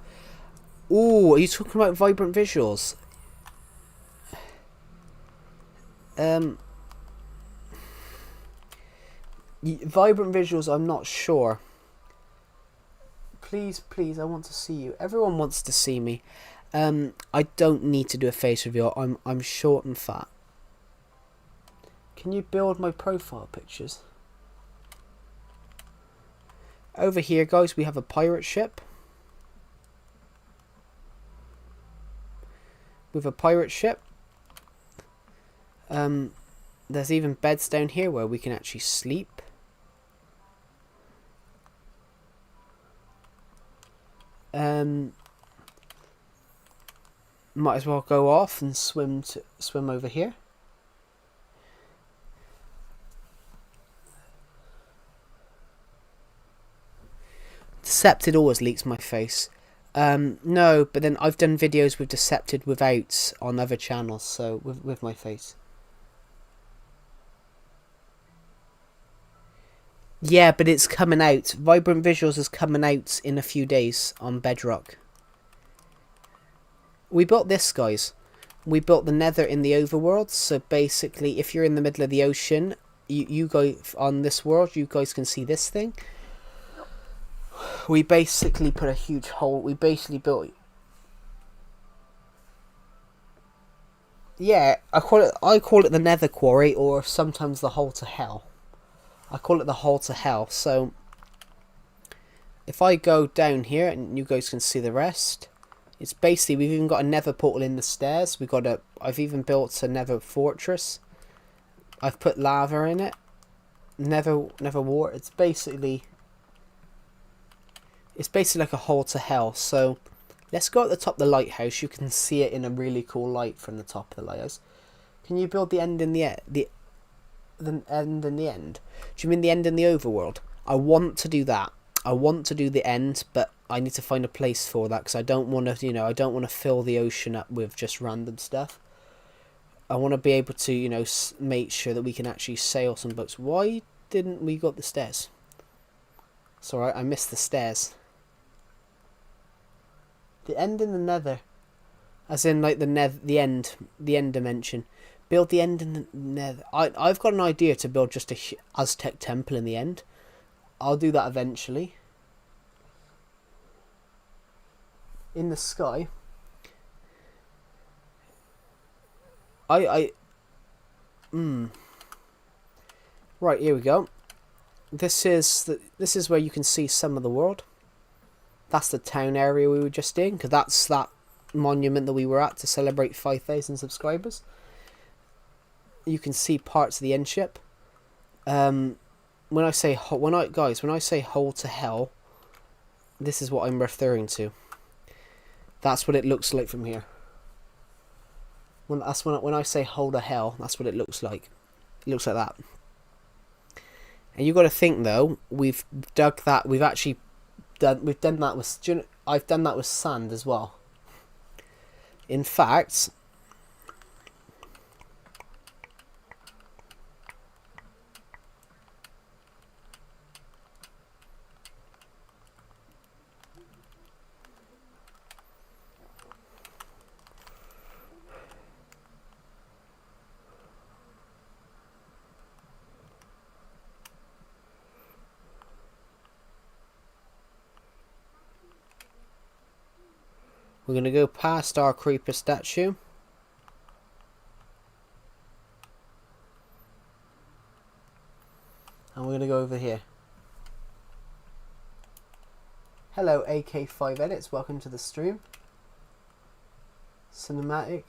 Ooh, are you talking about vibrant visuals? Vibrant visuals, I'm not sure. Please, I want to see you. Everyone wants to see me. I don't need to do a face reveal. I'm short and fat. Can you build my profile pictures? Over here, guys, we have a pirate ship. With a pirate ship. There's even beds down here where we can actually sleep. Might as well go off and swim over here. Decepted always leaks my face. No, but then I've done videos with Decepted without on other channels, so with my face. Yeah, but it's coming out. Vibrant Visuals is coming out in a few days on Bedrock. We built this, guys. We built the Nether in the overworld, so basically if you're in the middle of the ocean, you go on this world, you guys can see this thing. We basically put a huge hole. We basically built... Yeah, I call it the Nether Quarry, or sometimes the Hole to Hell. I call it the Hole to Hell. So if I go down here, and you guys can see the rest, it's basically, we've even got a Nether portal in the stairs. I've even built a Nether fortress. I've put lava in it. Nether water. It's basically like a Hole to Hell. So let's go at the top of the lighthouse. You can see it in a really cool light from the top of the lighthouse. Can you build the end in the end? The end in the end? Do you mean the end in the overworld? I want to do that. I want to do the end, but I need to find a place for that, because I don't want to, I don't want to fill the ocean up with just random stuff. I want to be able to, make sure that we can actually sail some boats. Why didn't we got the stairs? It's alright, I missed the stairs. The end in the Nether, as in like the end dimension. Build the end in the Nether. I've got an idea to build just a Aztec temple in the end. I'll do that eventually. In the sky. Right, here we go. This is where you can see some of the world. That's the town area we were just in, because that's that monument that we were at to celebrate 5,000 subscribers. You can see parts of the end ship. When I say Hole to Hell, this is what I'm referring to. That's what it looks like from here. When I say Hole to Hell, that's what it looks like. It looks like that. And you got to think though, we've done that with I've done that with sand as well. In fact, we're going to go past our creeper statue. And we're going to go over here. Hello AK5 Edits, welcome to the stream. Cinematic.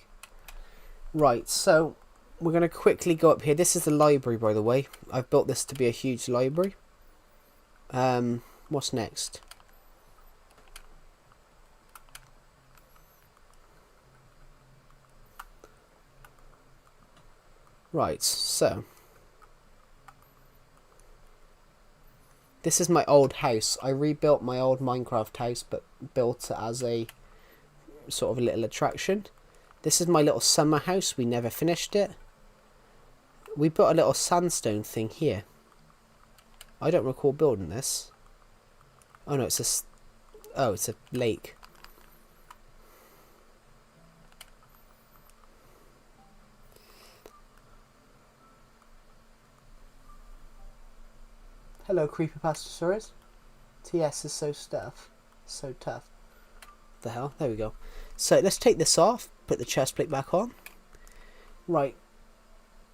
Right, so we're going to quickly go up here. This is the library, by the way. I've built this to be a huge library. What's next? Right, so this is my old house. I rebuilt my old Minecraft house, but built it as a sort of a little attraction. This is my little summer house. We never finished it. We put a little sandstone thing here. I don't recall building this. Oh no, it's a lake. Hello, Creepypasta Stories. TS is so tough. the hell? There we go. So let's take this off, put the chest plate back on. Right.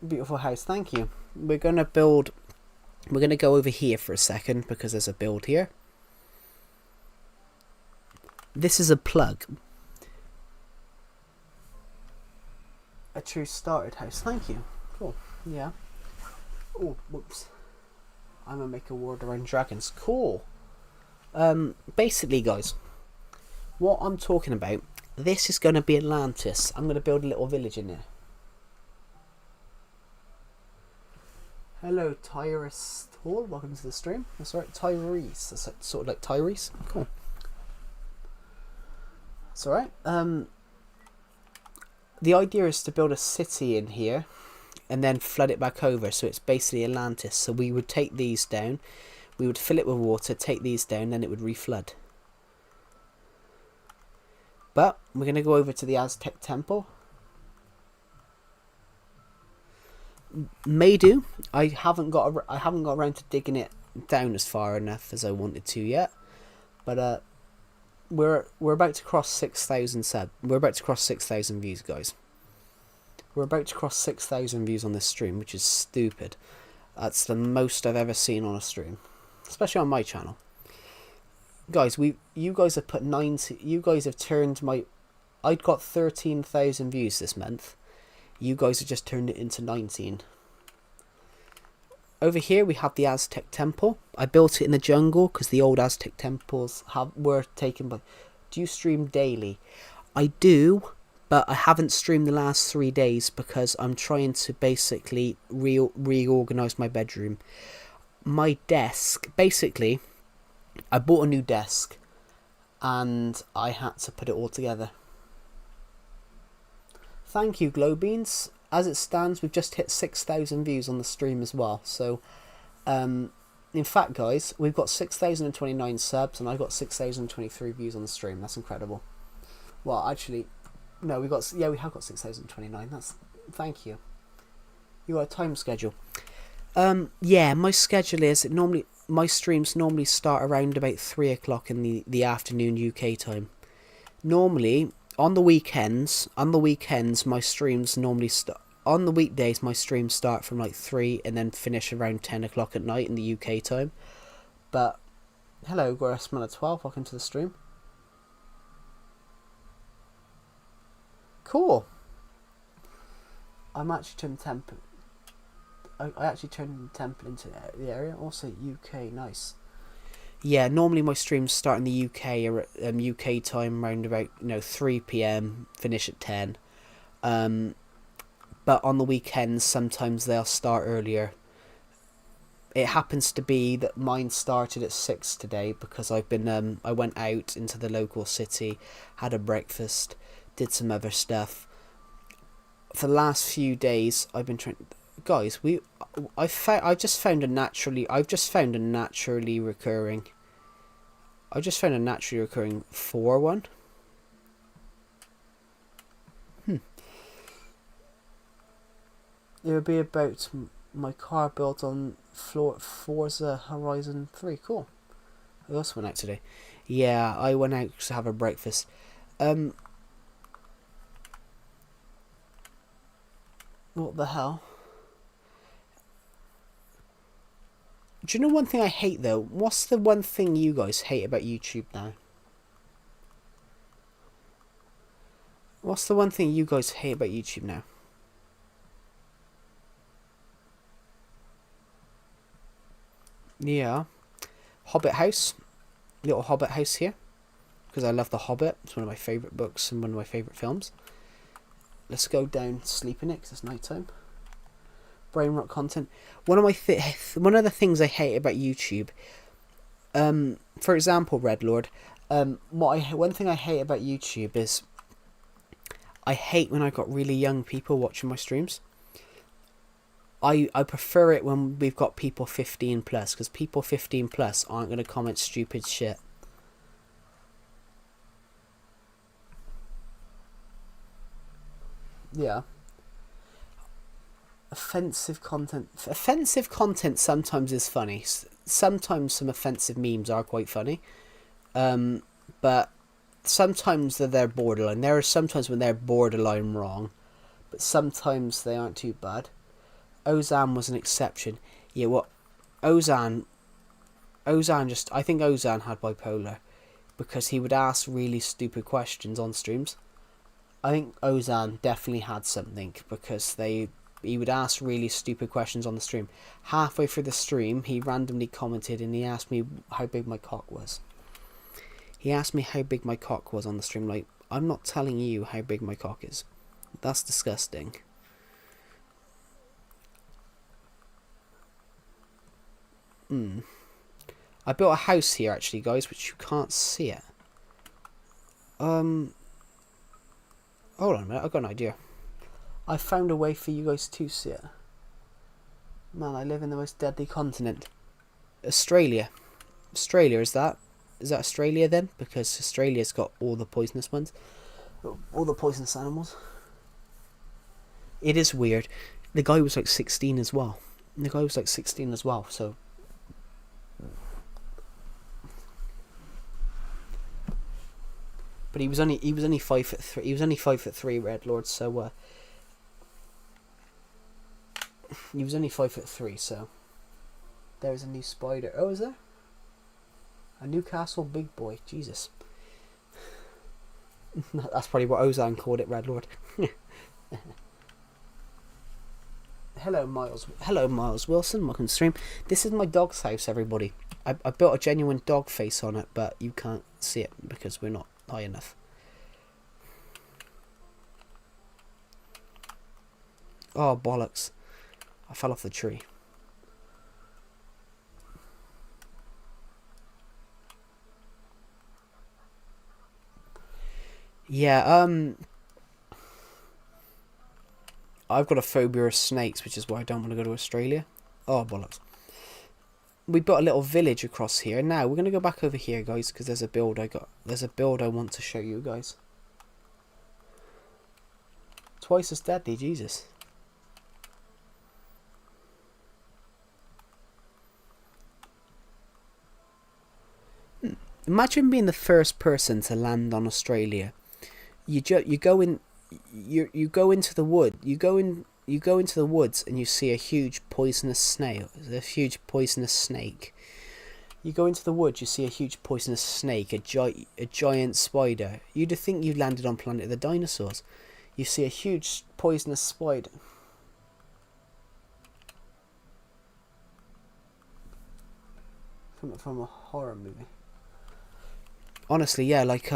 Beautiful house, thank you. We're going to go over here for a second because there's a build here. This is a plug. A true started house, thank you. Cool, yeah. Oh, whoops. I'm going to make a world around dragons. Cool. Basically, guys, what I'm talking about, this is going to be Atlantis. I'm going to build a little village in here. Hello, Tyrese Hall. Welcome to the stream. That's right, Tyrese. That's sort of like Tyrese. Cool. That's alright. The idea is to build a city in here and then flood it back over. So it's basically Atlantis. So we would take these down. We would fill it with water, take these down, then it would reflood. But we're going to go over to the Aztec temple. May do. I haven't got around to digging it down as far enough as I wanted to yet. But we're about to cross 6,000 subs. We're about to cross 6,000 views, guys. We're about to cross 6,000 views on this stream, which is stupid. That's the most I've ever seen on a stream, especially on my channel. Guys, you guys have put 90. You guys have turned my. I'd got 13,000 views this month. You guys have just turned it into 19. Over here we have the Aztec temple. I built it in the jungle because the old Aztec temples were taken by... Do you stream daily? I do, but I haven't streamed the last 3 days because I'm trying to basically reorganize my bedroom. My desk, basically, I bought a new desk and I had to put it all together. Thank you, Glowbeans. As it stands, we've just hit 6,000 views on the stream as well. So, in fact, guys, we've got 6,029 subs and I got 6,023 views on the stream. That's incredible. Well, actually, no, we have got 6,029. Thank you. You got a time schedule. Yeah, my schedule is my streams normally start around about 3 o'clock in the afternoon UK time. Normally. On the weekends, my streams normally start. On the weekdays, my streams start from like 3 and then finish around 10 o'clock at night in the UK time. But, hello, Grossman12, welcome to the stream. Cool. I'm actually turned temple. I actually turned the temple into the area. Also, UK, nice. Yeah, normally my streams start in the UK or UK time around about 3 PM, finish at 10. But on the weekends sometimes they'll start earlier. It happens to be that mine started at 6 today because I went out into the local city, had a breakfast, did some other stuff. For the last few days I've been trying. Guys, I've just found a naturally recurring 4 one. It would be about my car built on Forza Horizon 3. Cool. I also went out today. Yeah, I went out to have a breakfast. What the hell? Do you know one thing I hate though? What's the one thing you guys hate about YouTube now? What's the one thing you guys hate about YouTube now? Yeah. Hobbit house. Little Hobbit house here. Because I love The Hobbit. It's one of my favourite books and one of my favourite films. Let's go down sleep in it because it's night time. Brain rot content. One of the things I hate about YouTube, for example, Red Lord, one thing I hate about YouTube is I hate when I got really young people watching my streams. I prefer it when we've got people 15 plus because people 15 plus aren't going to comment stupid shit. Yeah. Offensive content sometimes is funny. Sometimes some offensive memes are quite funny. But sometimes they're borderline. There are sometimes when they're borderline wrong, but sometimes they aren't too bad. Ozan was an exception. Yeah, what Ozan just, I think Ozan had bipolar because he would ask really stupid questions on streams. I think Ozan definitely had something because he would ask really stupid questions on the stream. Halfway through the stream, he randomly commented and he asked me how big my cock was. He asked me how big my cock was on the stream. Like, I'm not telling you how big my cock is. That's disgusting. I built a house here actually, guys, which you can't see it. Hold on a minute, I've got an idea. I found a way for you guys to see it. Man, I live in the most deadly continent. Australia. Australia, is that Australia then? Because Australia's got all the poisonous ones. All the poisonous animals. It is weird. The guy was like 16 as well. So but he was only 5'3". He was only 5'3", Red Lord, so he was only 5'3", so there's a new spider. Oh, is there? A Newcastle big boy. Jesus. That's probably what Ozan called it, Red Lord. Hello, Miles Wilson. Welcome to stream. This is my dog's house, everybody. I built a genuine dog face on it, but you can't see it because we're not high enough. Oh, bollocks. I fell off the tree. Yeah, I've got a phobia of snakes, which is why I don't want to go to Australia. Oh, bollocks. We built a little village across here. Now, we're going to go back over here, guys, because there's a build I want to show you guys. Twice as deadly, Jesus. Imagine being the first person to land on Australia. You go into the wood. You go into the woods and you see a huge poisonous snail. A huge poisonous snake. You go into the woods. You see a huge poisonous snake. A giant spider. You'd think you landed on Planet of the Dinosaurs. You see a huge poisonous spider. From a horror movie. Honestly, yeah, like,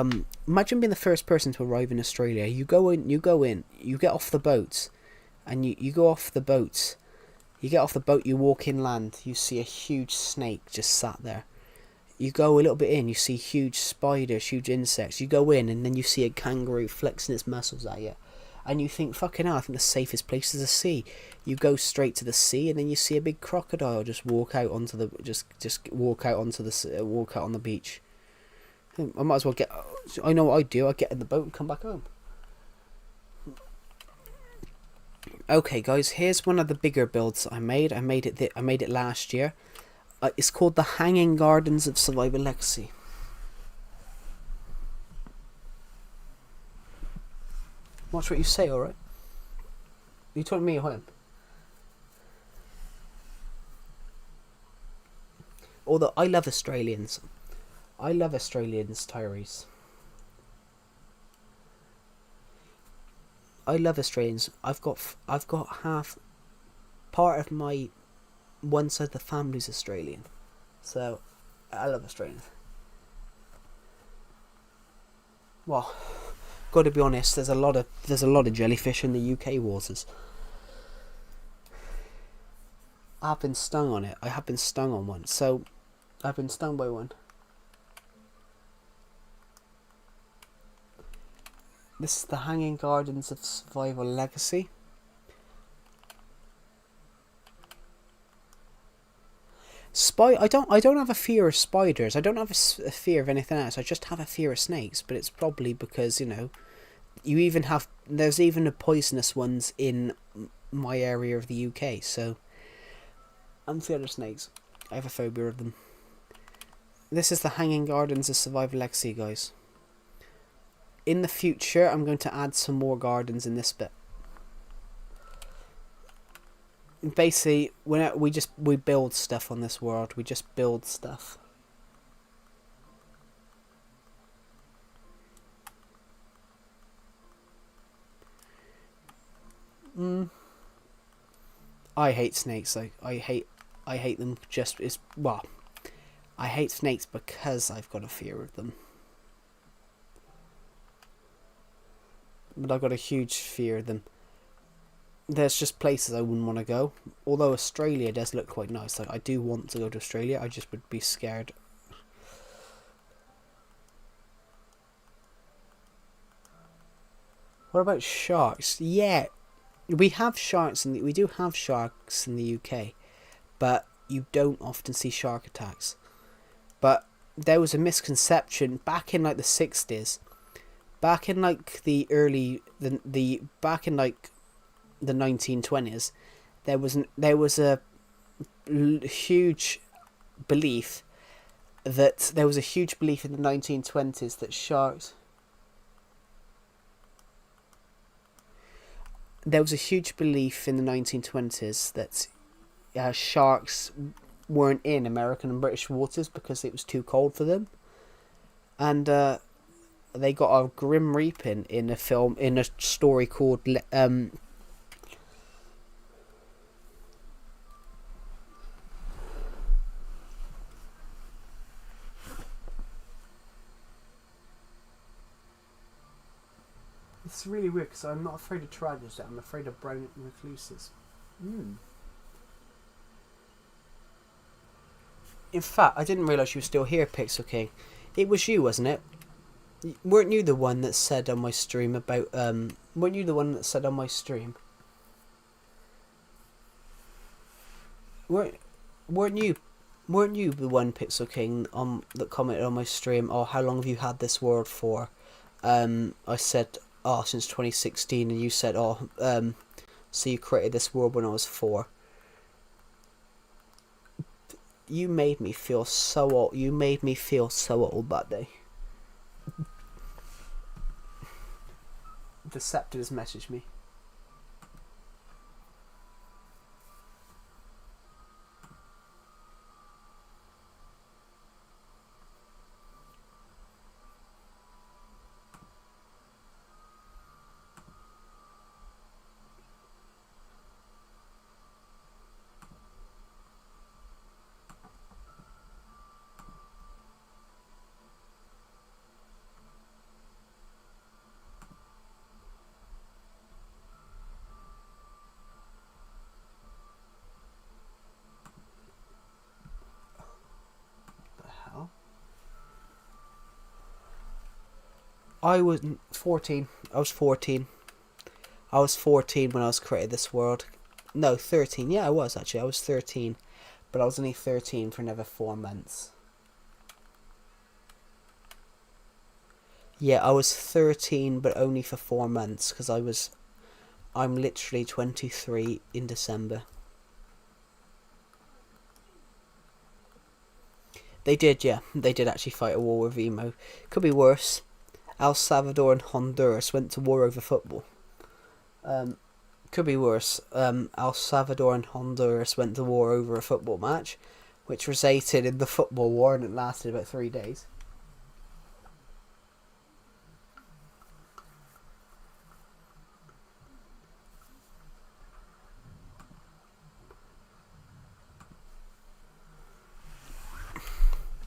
imagine being the first person to arrive in Australia. You go in, you get off the boat, and you get off the boat, you walk inland, you see a huge snake just sat there. You go a little bit in, you see huge spiders, huge insects. You go in, and then you see a kangaroo flexing its muscles at you. And you think, fucking hell, I think the safest place is the sea. You go straight to the sea, and then you see a big crocodile just walk out onto the, walk out on the beach. I might as well I know what I do. I get in the boat and come back home. Okay, guys. Here's one of the bigger builds I made. I made it last year. It's called the Hanging Gardens of Survival Legacy. Watch what you say, all right? Are you talking to me or him? Although I love Australians. Tyrese. I love Australians. I've got half part of my one side of the family's Australian, so I love Australians. Well, got to be honest. There's a lot of jellyfish in the UK waters. I've been stung on it. I have been stung on one. So I've been stung by one. This is the Hanging Gardens of Survival Legacy. I don't have a fear of spiders. I don't have a fear of anything else. I just have a fear of snakes. But it's probably because, you know, there's even the poisonous ones in my area of the UK. So I'm scared of snakes. I have a phobia of them. This is the Hanging Gardens of Survival Legacy, guys. in the future, I'm going to add some more gardens in this bit. Basically, we build stuff on this world. We just build stuff. I hate snakes. I hate them. I hate snakes because I've got a fear of them. But I've got a huge fear of them. There's just places I wouldn't want to go. Although Australia does look quite nice. Like, I do want to go to Australia. I just would be scared. What about sharks? Yeah, we have sharks we do have sharks in the UK, but you don't often see shark attacks. But there was a misconception back in like the 60s, back in like the early back in like the 1920s, there was a huge belief in the 1920s that sharks. There was a huge belief in the 1920s that sharks weren't in American and British waters because it was too cold for them, and they got a grim reaping in a story called It's really weird because I'm not afraid of tarantula. I'm afraid of brown recluses. In fact, I didn't realise you were still here, Pixel King. It was you, wasn't it? Weren't you the one that said on my stream about Weren't you the one that said on my stream? Weren't you the one, Pixel King, that commented on my stream? Oh, how long have you had this world for? I said, since 2016, and you said, so you created this world when I was 4. You made me feel so old. You made me feel so old that day. Deceptors messaged me. I was 14. I was 14. I was 14 when I was created this world. No, 13. Yeah, I was actually. I was 13. But I was only 13 for another 4 months. Yeah, I was 13 but only for 4 months because I'm literally 23 in December. They did, yeah. They did actually fight a war with Emo. Could be worse. El Salvador and Honduras went to war over football. Could be worse. El Salvador and Honduras went to war over a football match, which resulted in the football war, and it lasted about 3 days.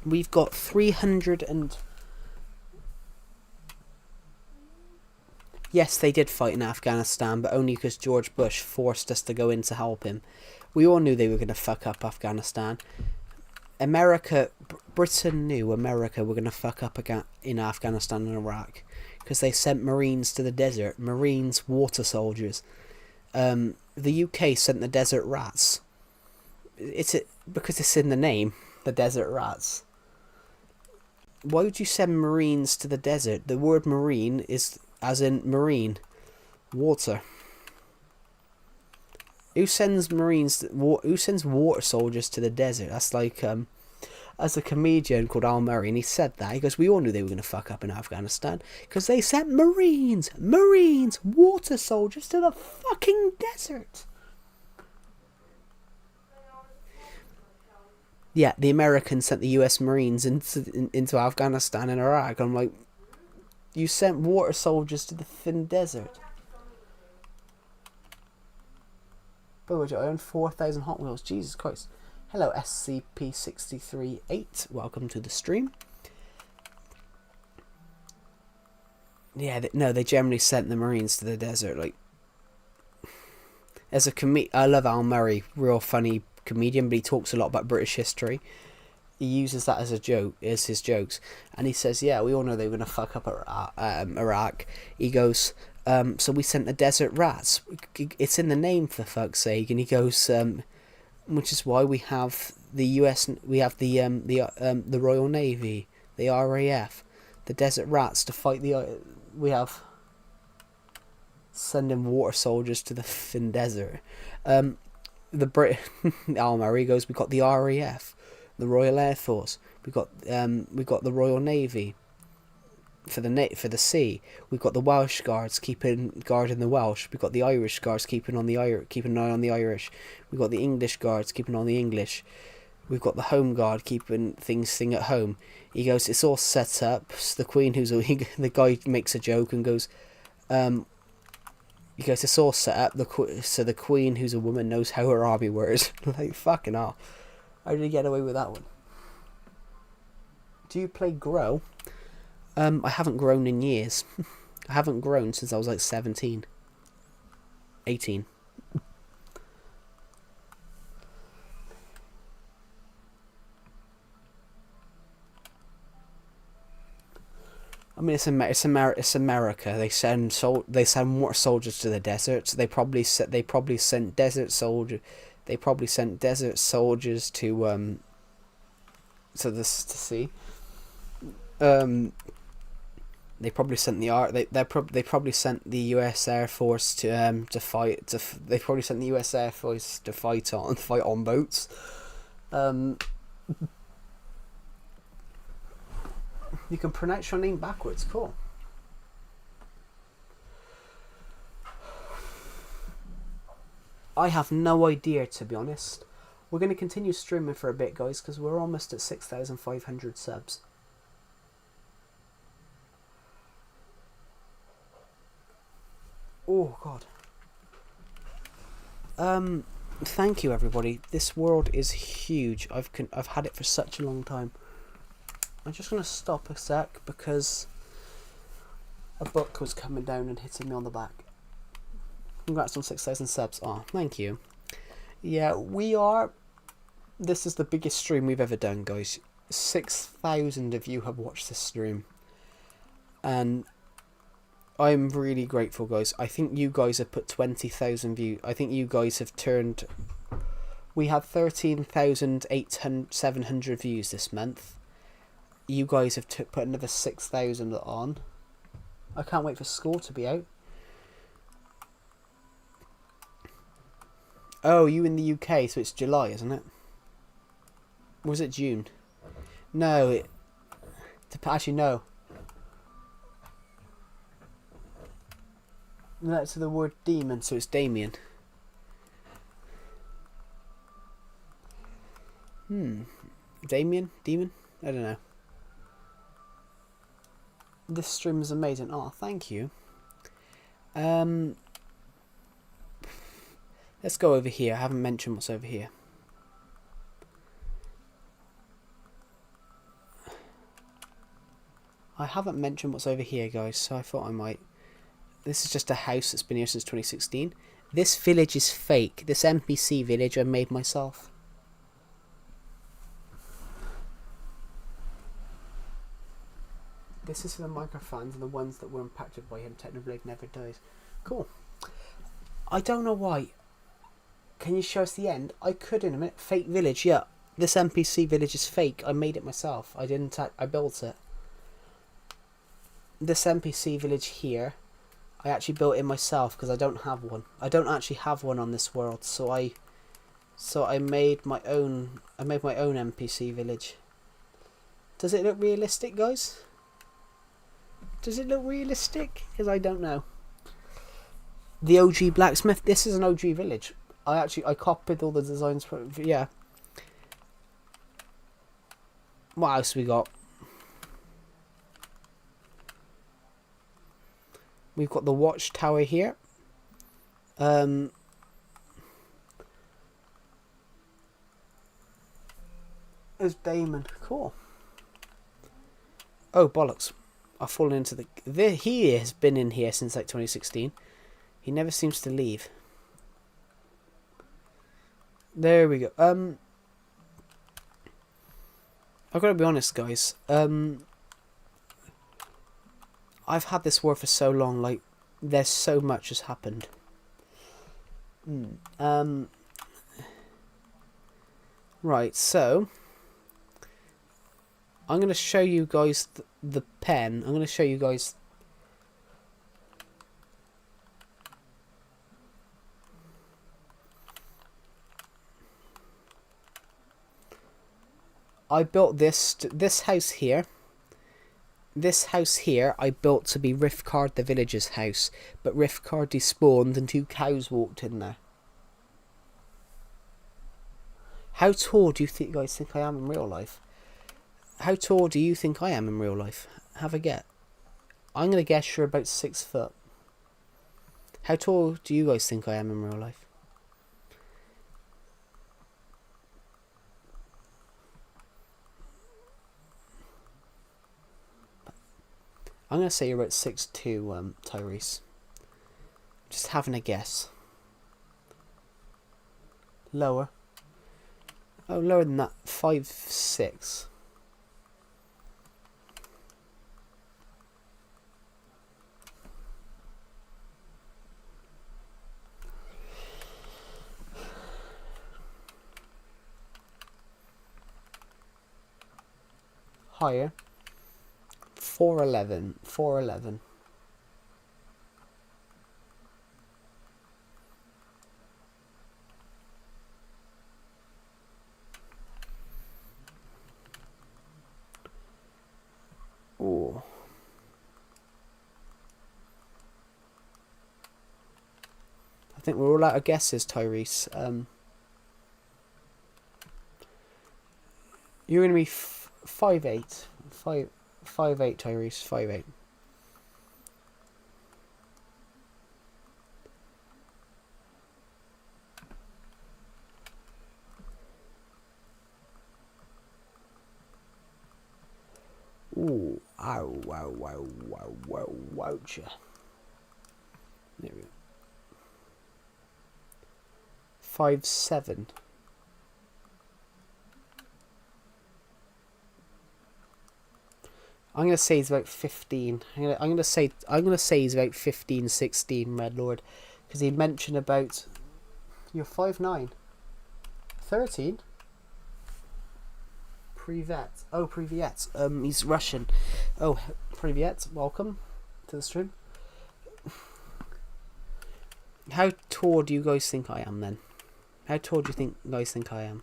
We've got 300 and... Yes, they did fight in Afghanistan, but only because George Bush forced us to go in to help him. We all knew they were going to fuck up Afghanistan. Britain knew America were going to fuck up in Afghanistan and Iraq because they sent Marines to the desert. Marines, water soldiers. The UK sent the desert rats. Because it's in the name, the desert rats. Why would you send Marines to the desert? The word marine is as in marine, water. Who sends water soldiers to the desert? That's like as a comedian called Al Murray, and he said that. He goes, we all knew they were going to fuck up in Afghanistan because they sent Marines, water soldiers to the fucking desert. Yeah, the Americans sent the US Marines into Afghanistan and Iraq. I'm like, you sent water soldiers to the thin desert. By the way, I own 4,000 Hot Wheels. Jesus Christ. Hello, SCP-638. Welcome to the stream. Yeah, no, they generally sent the Marines to the desert. Like, as a I love Al Murray, real funny comedian, but he talks a lot about British history. He uses that as a joke, as his jokes, and he says, "Yeah, we all know they were gonna fuck up Iraq." He goes, "So we sent the desert rats. It's in the name, for fuck's sake." And he goes, "Which is why we have the US, we have the Royal Navy, the RAF, the desert rats to fight the. We have sending water soldiers to the thin desert." Al Murray goes, "We got the RAF, the Royal Air Force. We got the Royal Navy for the sea. We've got the Welsh Guards guarding the Welsh. We've got the Irish Guards keeping an eye on the Irish. We've got the English Guards keeping on the English. We've got the Home Guard keeping things at home." He goes, "It's all set up." So the Queen, the guy makes a joke and goes, he goes, "It's all set up. So the Queen, who's a woman, knows how her army works." Like, fucking hell. How did he get away with that one? Do you play Grow? I haven't grown in years. I haven't grown since I was like 17. 18. I mean, it's America. They send more soldiers to the desert. So they probably sent desert soldiers to the sea. They probably sent they probably sent the US Air Force to fight. They probably sent the US Air Force to fight on boats. You can pronounce your name backwards. Cool. I have no idea, to be honest. We're going to continue streaming for a bit, guys, because we're almost at 6,500 subs. Oh, God. Thank you, everybody. This world is huge. I've had it for such a long time. I'm just going to stop a sec because a book was coming down and hitting me on the back. Congrats on 6,000 subs. Oh, thank you. Yeah, this is the biggest stream we've ever done, guys. 6,000 of you have watched this stream. And I'm really grateful, guys. I think you guys have put 20,000 views. I think you guys have turned... We had 13,700 views this month. You guys have put another 6,000 on. I can't wait for school to be out. Oh, you in the UK, so it's July, isn't it? Or was it June? No, actually, no. That's the word demon, so it's Damien. Damien? Demon? I don't know. This stream is amazing. Oh, thank you. Let's go over here. I haven't mentioned what's over here. I haven't mentioned what's over here, guys, so I thought I might. This is just a house that's been here since 2016. This village is fake. This NPC village I made myself. This is for the microfans and the ones that were impacted by him. Technoblade never dies. Cool. I don't know why. Can you show us the end? I could in a minute. Fake village, yeah. This NPC village is fake. I made it myself. I built it. This NPC village here, I actually built it myself because I don't have one. I don't actually have one on this world, so I made my own. I made my own NPC village. Does it look realistic, guys? Does it look realistic? Because I don't know. The OG blacksmith. This is an OG village. I copied all the designs from, yeah. What else we got? We've got the watchtower here. There's Damon. Cool. Oh, bollocks. I've fallen into the... He has been in here since like 2016. He never seems to leave. There we go. I've got to be honest, guys. I've had this war for so long, like, there's so much has happened. Right, so... I'm going to show you guys the pen. I'm going to show you guys... I built this house here. This house here I built to be Rifkard the villager's house, but Rifkard despawned and 2 cows walked in there. How tall do you guys think I am in real life? How tall do you think I am in real life? Have a guess. I'm going to guess you're about 6 foot. How tall do you guys think I am in real life? I'm going to say you're about 6'2", Tyrese. Just having a guess. Lower. Oh, lower than that. 5'6". Higher. 4'11". 4'11". Ooh. I think we're all out of guesses, Tyrese. You're going to be 5'8". 5'8", Tyrese. 5'8". Ooh, ow, wow, wow, wow, wow, wowcha. There we go. 5'7". I'm gonna say he's about 15. I'm gonna say he's about 15, 16, Red Lord, because he mentioned about you're 5'9". 13. Privet. Oh, Privet. He's Russian. Oh, Privet. Welcome to the stream. How tall do you guys think I am then? How tall do you guys think I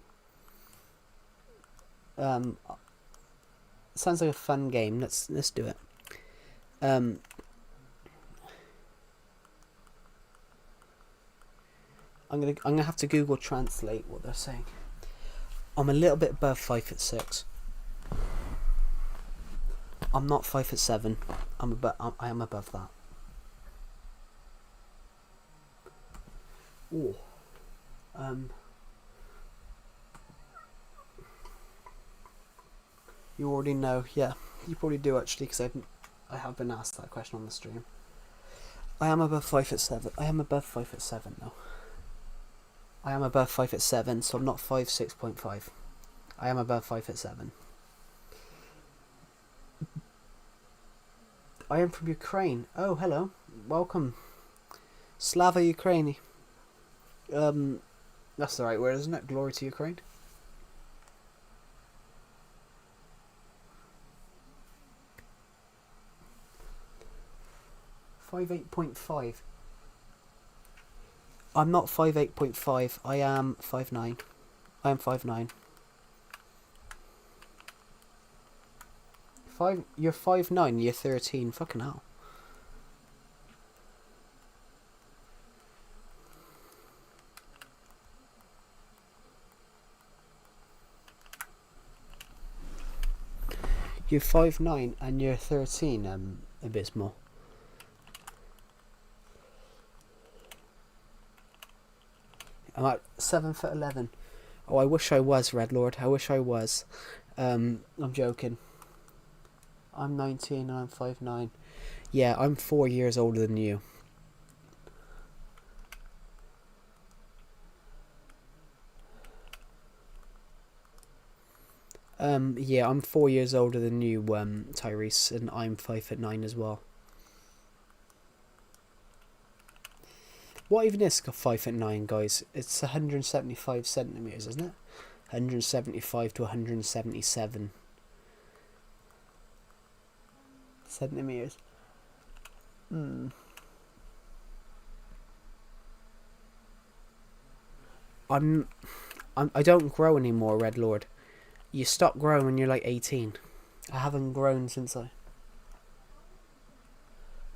am? Sounds like a fun game. Let's do it. I'm gonna have to Google Translate what they're saying. I'm a little bit above 5'6". I'm not 5'7". I am above that. Ooh. You already know, yeah. You probably do actually, because I have been asked that question on the stream. I am above 5'7". I am above 5'7" though. I am above 5'7", so I'm not 5'6.5". I am above 5'7". I am from Ukraine. Oh, hello. Welcome. Slava Ukraini. That's the right word, isn't it? Glory to Ukraine. .5. I'm not 5'8.5". I am 5'9". I am 5'9". You're 5'9", you're 13. Fucking hell. You're 5'9" and you're 13, Abysmal. I'm at 7'11". Oh, I wish I was, Red Lord. I wish I was. I'm joking. I'm 19 and I'm 5'9". Yeah, I'm 4 years older than you. Yeah, I'm 4 years older than you, Tyrese, and I'm 5'9" as well. What even is 5'9", guys? It's 175 centimeters, isn't it? 175 to 177 centimeters. I don't grow anymore, Red Lord. You stop growing when you're like 18. I haven't grown since I...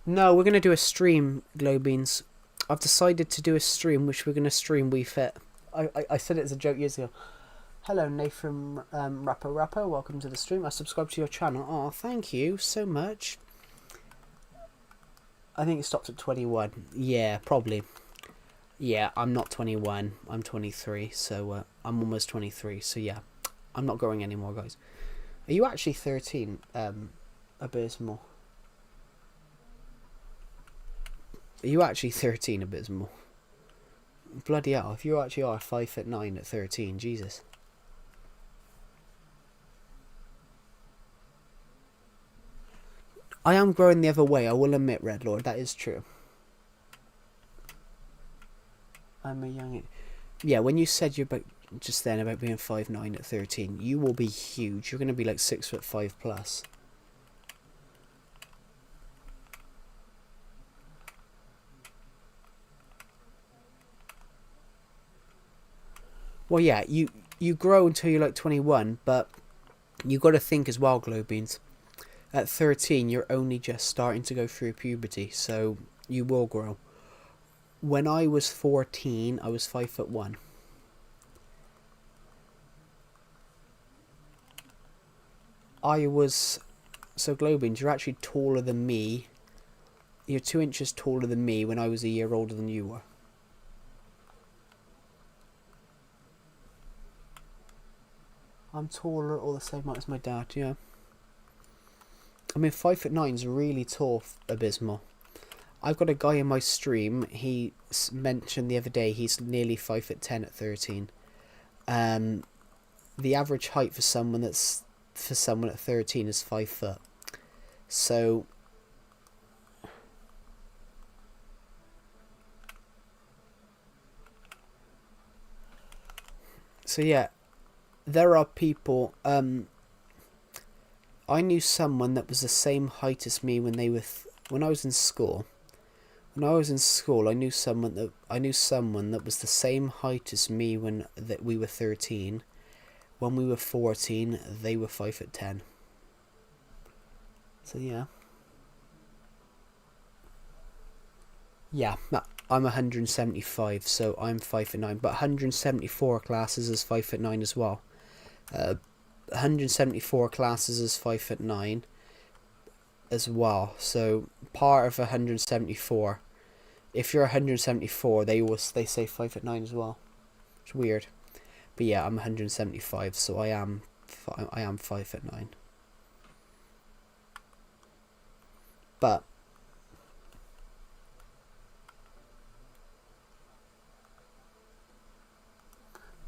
No, we're going to do a stream, Glowbeans. I've decided to do a stream, which we're going to stream We Fit. I said it as a joke years ago. Hello, Nathan Rapper. Welcome to the stream. I subscribe to your channel. Oh, thank you so much. I think it stopped at 21. Yeah, probably. Yeah, I'm not 21. I'm 23, so I'm almost 23, so yeah. I'm not growing anymore, guys. Are you actually 13, Abysmal? Are you actually 13, Abysmal? Bloody hell, if you actually are 5'9" at 13, Jesus. I am growing the other way, I will admit, Red Lord, that is true. I'm a young... Yeah, when you said you're about just then about being 5'9" at 13, you will be huge. You're going to be like 6'5" plus. Well, yeah, you grow until you're like 21, but you got to think as well, Glowbeans. At 13, you're only just starting to go through puberty, so you will grow. When I was 14, I was 5'1". I was... So, Glowbeans, you're actually taller than me. You're 2 inches taller than me when I was a year older than you were. I'm taller or the same height as my dad, yeah. I mean, 5'9" is really tall, Abysmal. I've got a guy in my stream, he mentioned the other day he's nearly 5'10" at 13. The average height for someone at 13 is 5 foot. So yeah, there are people. I knew someone that was the same height as me when they were when I was in school. When I was in school, I knew someone that was the same height as me when we were 13. When we were 14, they were 5'10". So yeah. Yeah, I'm 175, so I'm 5'9", but 174 classes as 5'9" as well. 174 classes as 5'9" as well. So part of 174. If you're 174, they say 5'9" as well. It's weird, but yeah, I'm 175, so I am 5'9". But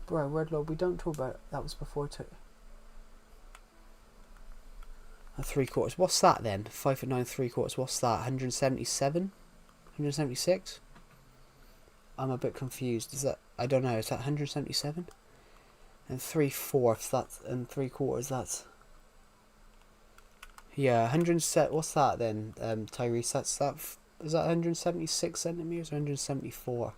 bro, Red Lord, we don't talk about that was before too. 3/4. What's that then? 5'9", 3/4. What's that? 177? 176? I'm a bit confused. Is that... I don't know. Is that 177? And 3/4. That's... And 3/4. That's... Yeah, 100... What's that then, Tyrese? That's that... Is that 176 centimeters or 174?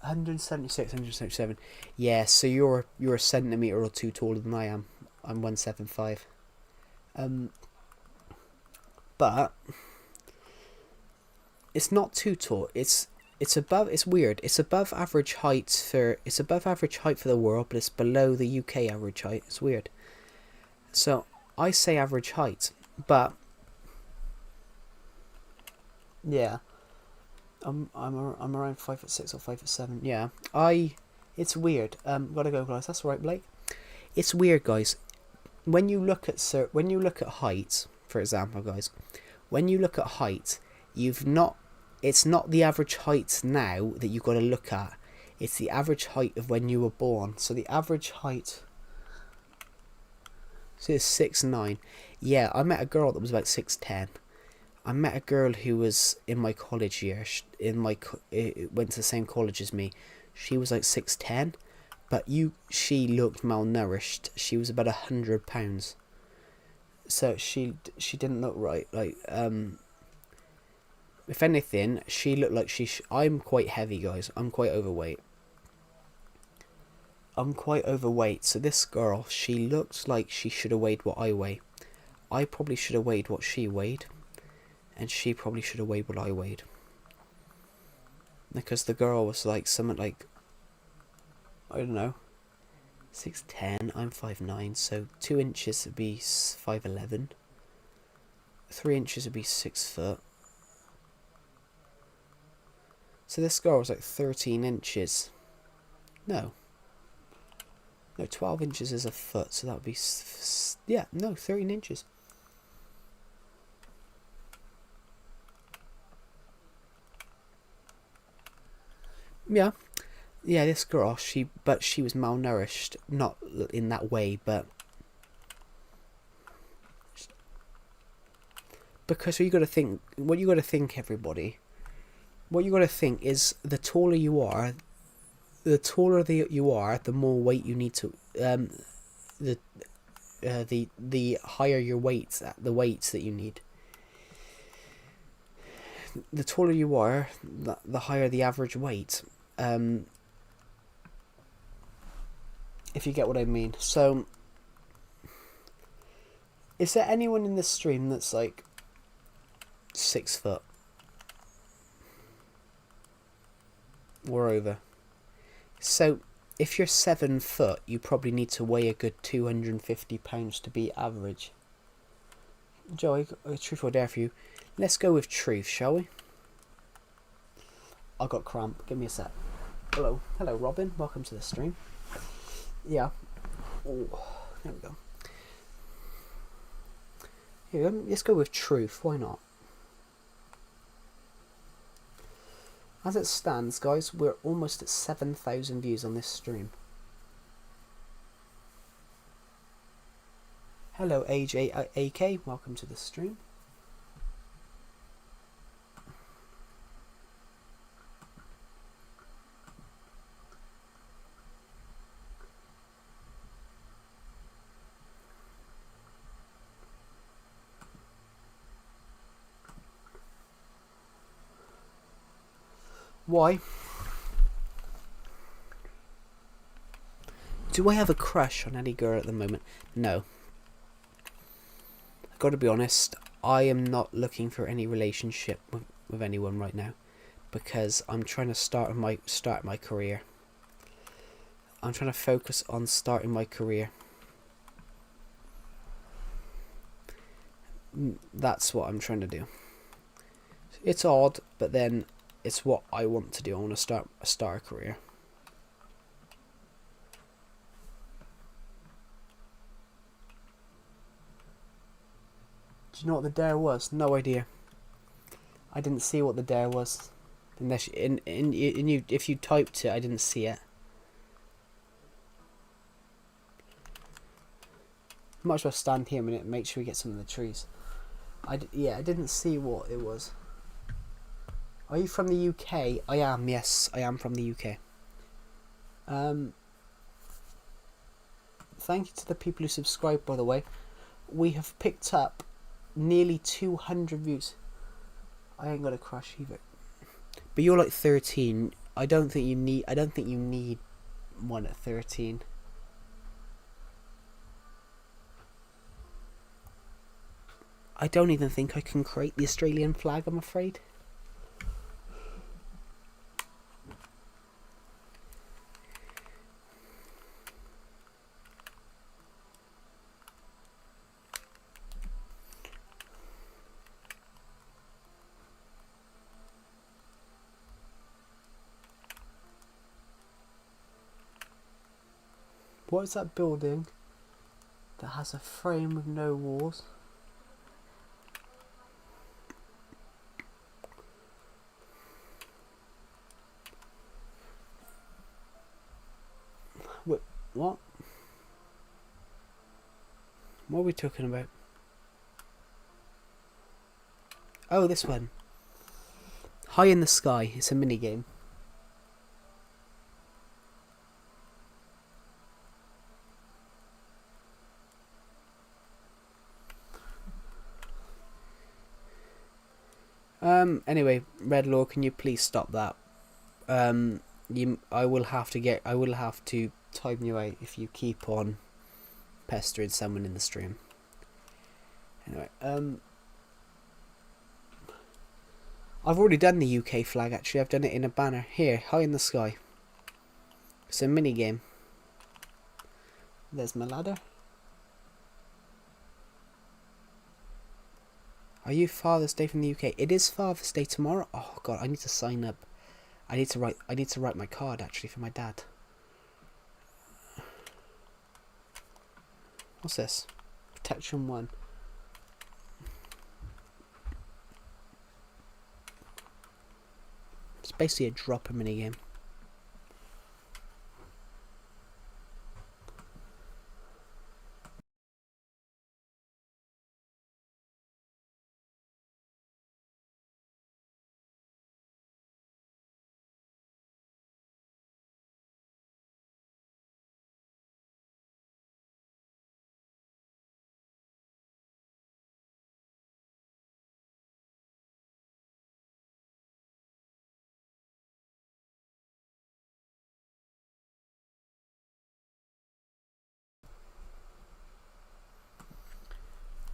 176, 177. Yeah, so you're a centimeter or two taller than I am. I'm 175. But it's not too tall. It's above. It's weird. It's above average height for the world, but it's below the UK average height. It's weird. So I say average height, but yeah, I'm around 5'6" or 5'7". Yeah, it's weird. Gotta go, guys. That's all right, Blake. It's weird, guys. When you look at height, for example, guys, when you look at height, it's not the average height now that you've got to look at. It's the average height of when you were born. So the average height. So it's 6'9". Yeah, I met a girl that was about 6'10". I met a girl who was in my college year. Went to the same college as me. She was like 6'10", but she looked malnourished. She was about 100 pounds. So she didn't look right. Like if anything, she looked like I'm quite heavy, guys. I'm quite overweight. So this girl, she looked like she should have weighed what I weigh. I probably should have weighed what she weighed, and she probably should have weighed what I weighed. Because the girl was like something like, I don't know, 6'10". I'm 5'9", so 2 inches would be 5'11". 3 inches would be 6 foot. So this girl was like 13 inches. No, 12 inches is a foot, so that would be 13 inches. Yeah, this girl, she was malnourished, not in that way, but because what you got to think, everybody, what you got to think is the taller you are, the more weight you need to, the higher your weights, the weights that you need. The taller you are, the higher the average weight. If you get what I mean. So, is there anyone in this stream that's like 6 foot or over? So, if you're 7 foot, you probably need to weigh a good 250 pounds to be average. Joey, truth or dare for you. Let's go with truth, shall we? I got cramp. Give me a sec. Hello, Robin. Welcome to the stream. Yeah. Oh, there we go. Here, let's go with truth. Why not? As it stands, guys, we're almost at 7,000 views on this stream. Hello, AJ welcome to the stream. Why? Do I have a crush on any girl at the moment? No. I've got to be honest, I am not looking for any relationship with anyone right now, because I'm trying to start my career. I'm trying to focus on starting my career. That's what I'm trying to do. It's odd, but then it's what I want to do. I want to start a career. Do you know what the dare was? No idea. I didn't see what the dare was. Unless if you typed it, I didn't see it. Might as well stand here a minute and make sure we get some of the trees. I didn't see what it was. Are you from the UK? I am, yes, I am from the UK. Thank you to the people who subscribed, by the way. We have picked up nearly 200 views. I ain't got a crush either. But you're like 13. I don't think you need one at 13. I don't even think I can create the Australian flag, I'm afraid. What is that building that has a frame with no walls? Wait, what? What are we talking about? Oh, this one. High in the Sky. It's a mini game. Anyway, Redlaw, can you please stop that? I will have to time you out if you keep on pestering someone in the stream. Anyway, I've already done the UK flag, actually. I've done it in a banner. Here, High in the Sky. It's a mini game. There's my ladder. Are you Father's Day from the UK? It is Father's Day tomorrow. Oh god, I need to sign up. I need to write my card actually for my dad. What's this? Protection 1. It's basically a dropper minigame.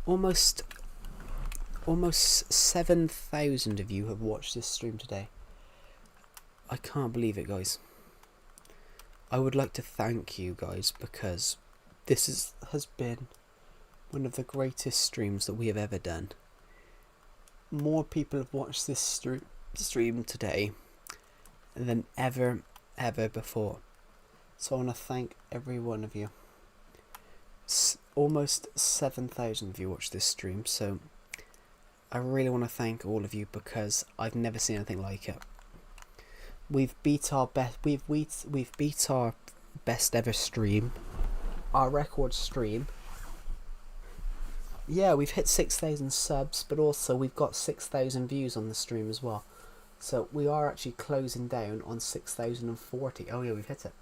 Almost 7,000 of you have watched this stream today. I can't believe it, guys. I would like to thank you guys because this has been one of the greatest streams that we have ever done. More people have watched this stream today than ever before. So I want to thank every one of you. Almost 7,000 of you watched this stream, so I really want to thank all of you because I've never seen anything like it. We've beat our best ever stream, our record stream. Yeah, we've hit 6,000 subs, but also we've got 6,000 views on the stream as well. So we are actually closing down on 6,040. Oh yeah, we've hit it.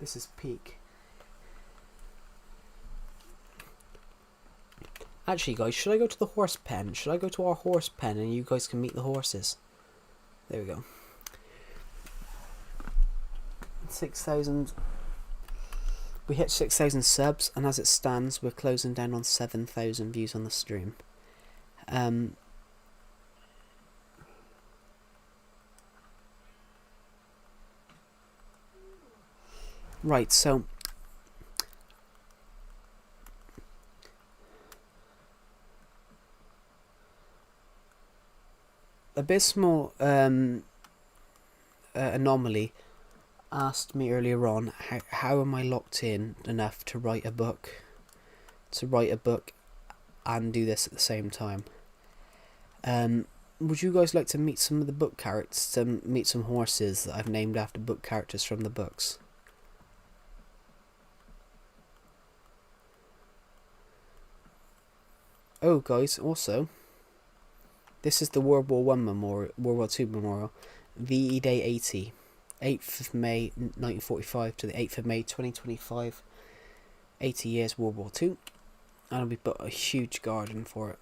This is peak. Actually, guys, should I go to the horse pen? Should I go to our horse pen and you guys can meet the horses? There we go. 6,000. We hit 6,000 subs, and as it stands, we're closing down on 7,000 views on the stream. Right, so Abysmal Anomaly asked me earlier on how am I locked in enough to write a book and do this at the same time. Would you guys like to meet some of the book characters, to meet some horses that I've named after book characters from the books? Oh guys, also this is the World War One memorial, World War Two memorial, VE Day 80, 8th of May 1945 to the 8th of May 2025, 80 years World War Two, and we put a huge garden for it.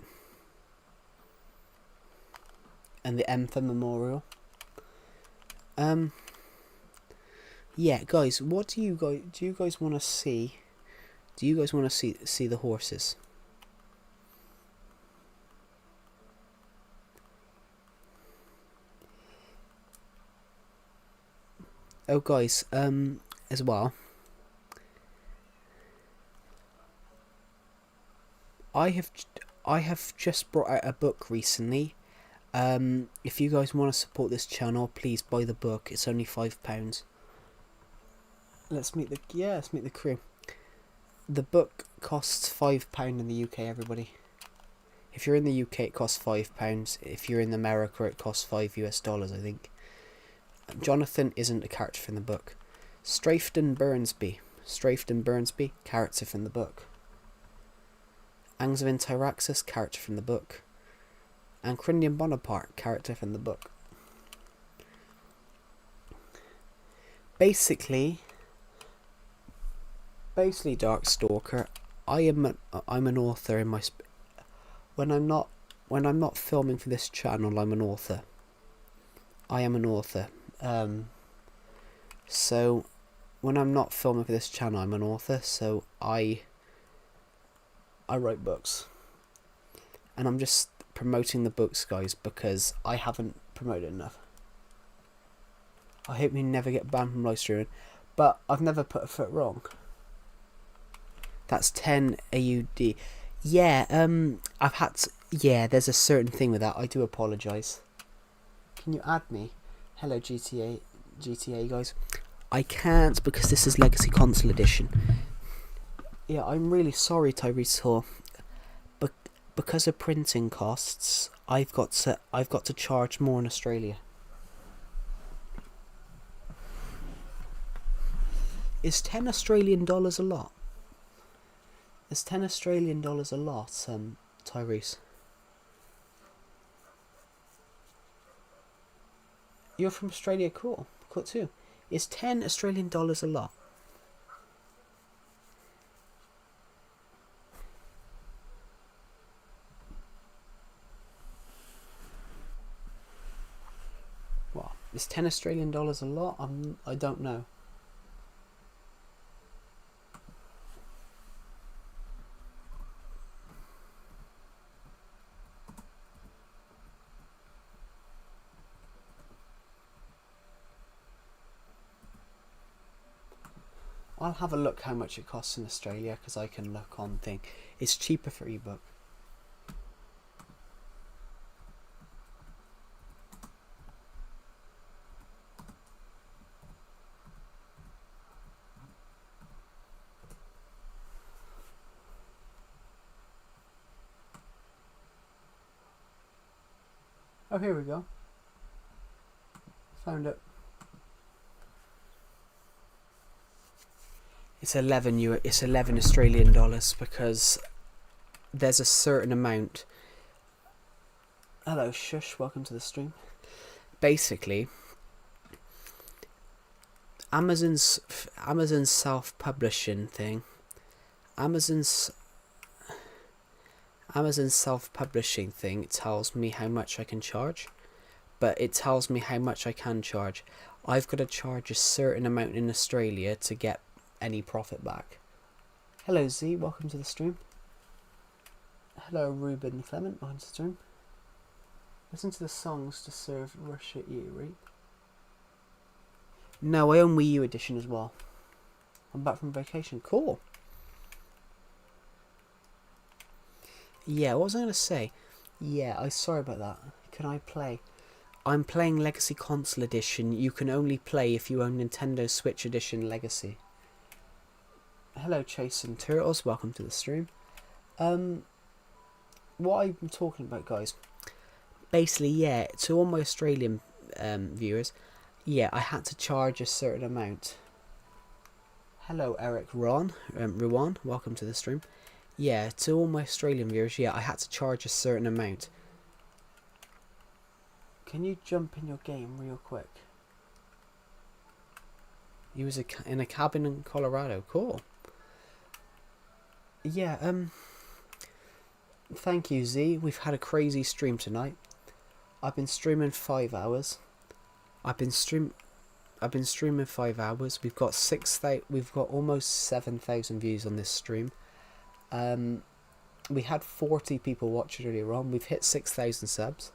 And the Emtha Memorial. Yeah, guys, what do you guys want to see? Do you guys want to see the horses? Oh, guys, as well, I have just brought out a book recently. If you guys want to support this channel, please buy the book. It's only £5. Let's meet the crew. The book costs £5 in the UK, everybody. If you're in the UK, it costs £5. If you're in America, it costs $5 I think. Jonathan isn't a character from the book. Strafton Burnsby, character from the book. Angevin Tyraxus, character from the book. And Crindian Bonaparte, character from the book. Basically, Darkstalker, I'm an author in my when I'm not filming for this channel, I'm an author. I am an author. So when I'm not filming for this channel, I'm an author. So I write books, and I'm just promoting the books, guys, because I haven't promoted enough. I hope you never get banned from live streaming, but I've never put a foot wrong. That's 10 AUD. Yeah, I've had to, yeah, there's a certain thing with that. I do apologise. Can you add me? Hello, GTA guys. I can't because this is Legacy Console Edition. Yeah, I'm really sorry, Tyrese Hall. But because of printing costs, I've got to charge more in Australia. Is $10 Australian a lot? Is $10 Australian a lot, Tyrese? You're from Australia, cool too. Is $10 Australian a lot? What? Is $10 Australian a lot? I don't know. I'll have a look how much it costs in Australia, because I can look on thing. It's cheaper for ebook. Oh, here we go. Found it. It's 11 Australian dollars, because there's a certain amount. Hello, Shush, welcome to the stream. Basically, Amazon's self-publishing thing. Amazon's self-publishing thing tells me how much I can charge, but it tells me how much I can charge. I've got to charge a certain amount in Australia to get any profit back. Hello Z, welcome to the stream. Hello Ruben Clement, welcome to the stream. Listen to the songs to serve Russia you, right? No, I own Wii U edition as well. I'm back from vacation. Cool. Yeah, what was I going to say? Yeah, I'm sorry about that. Can I play? I'm playing Legacy Console Edition. You can only play if you own Nintendo Switch Edition Legacy. Hello Chase and Turtles, welcome to the stream. What I'm talking about, guys, basically, yeah, to all my Australian viewers, yeah, I had to charge a certain amount. Hello Eric Ruan, welcome to the stream. Yeah, to all my Australian viewers, yeah, I had to charge a certain amount. Can you jump in your game real quick? He was in a cabin in Colorado, cool. Yeah, thank you Z, we've had a crazy stream tonight. I've been streaming 5 hours. I've been streaming 5 hours. We've got almost 7,000 views on this stream. We had 40 people watch it earlier on. We've hit 6,000 subs.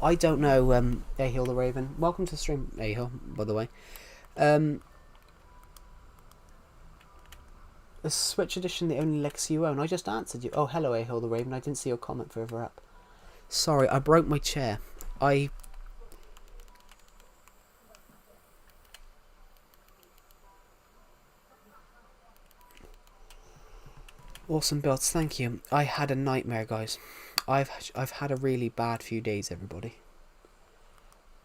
I don't know, Ahil the Raven. Welcome to the stream, Ahil, by the way. Is Switch Edition the only legacy you own? I just answered you. Oh, hello, Ahil the Raven. I didn't see your comment further up. Sorry, I broke my chair. Awesome builds, thank you. I had a nightmare, guys. I've had a really bad few days, everybody.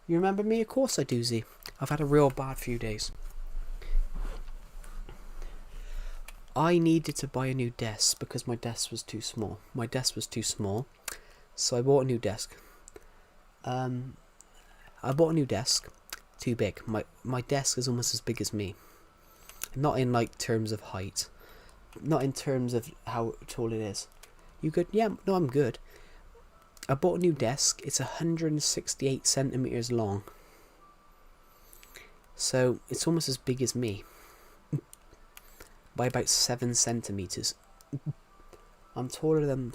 You remember me? Of course I do, Z. I've had a real bad few days. I needed to buy a new desk because my desk was too small. My desk was too small, so I bought a new desk. I bought a new desk, too big. My desk is almost as big as me. Not in like terms of height. Not in terms of how tall it is. You good? Yeah, no, I'm good. I bought a new desk. It's 168 centimeters long. So it's almost as big as me. By about 7 centimeters. I'm taller than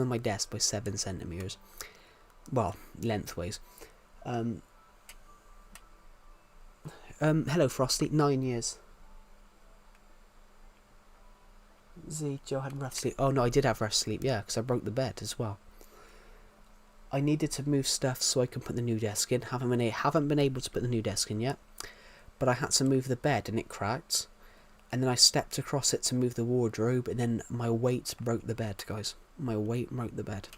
my desk by 7 centimeters. Well, lengthways. Hello, Frosty. 9 years. Z, Joe had rough sleep. Oh no, I did have rough sleep, yeah, because I broke the bed as well. I needed to move stuff so I can put the new desk in. Haven't been able to put the new desk in yet. But I had to move the bed and it cracked. And then I stepped across it to move the wardrobe, and then my weight broke the bed, guys. My weight broke the bed.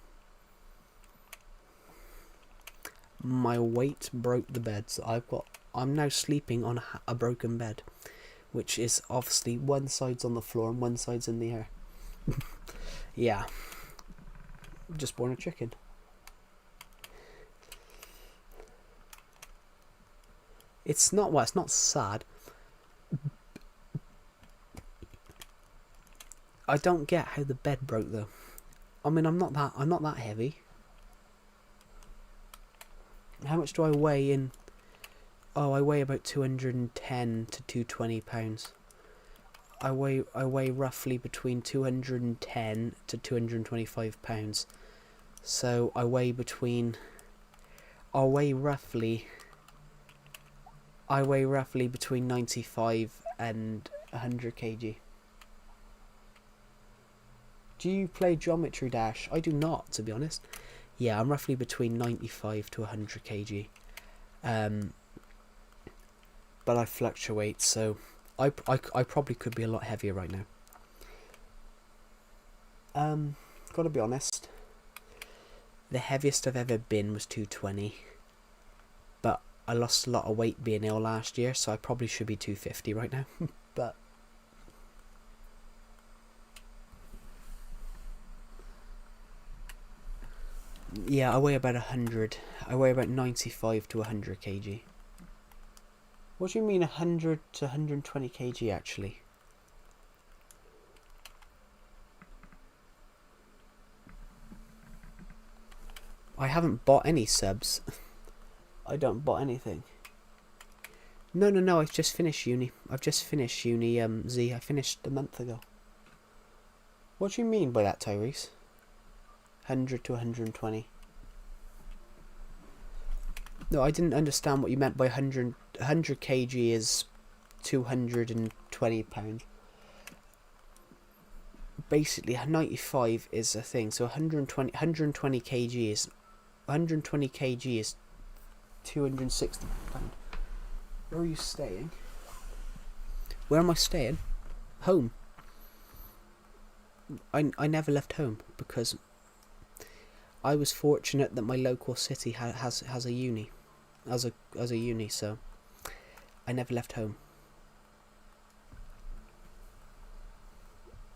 My weight broke the bed, so I'm now sleeping on a broken bed. Which is obviously one side's on the floor and one side's in the air. Yeah. Just born a chicken. It's not sad. I don't get how the bed broke though. I mean, I'm not that heavy. How much do I weigh in? Oh, I weigh about 210 to 220 pounds. I weigh roughly between 210 to 225 pounds. So I weigh roughly between 95 and 100 kg. Do you play Geometry Dash? I do not, to be honest. Yeah, I'm roughly between 95 to 100 kg. But I fluctuate, so I probably could be a lot heavier right now. Gotta be honest. The heaviest I've ever been was 220. But I lost a lot of weight being ill last year, so I probably should be 250 right now. But yeah, I weigh about 100. I weigh about 95 to 100 kg. What do you mean 100 to 120 kg actually? I haven't bought any subs. I don't bought anything. No, I've just finished uni. Z. I finished a month ago. What do you mean by that, Tyrese? 100 to 120. No, I didn't understand what you meant by 100. 100 kg is 220 pounds. Basically, 95 is a thing. So 120 kg is 260 pounds. Where are you staying? Where am I staying? Home. I never left home because I was fortunate that my local city has a uni, as a uni, so I never left home.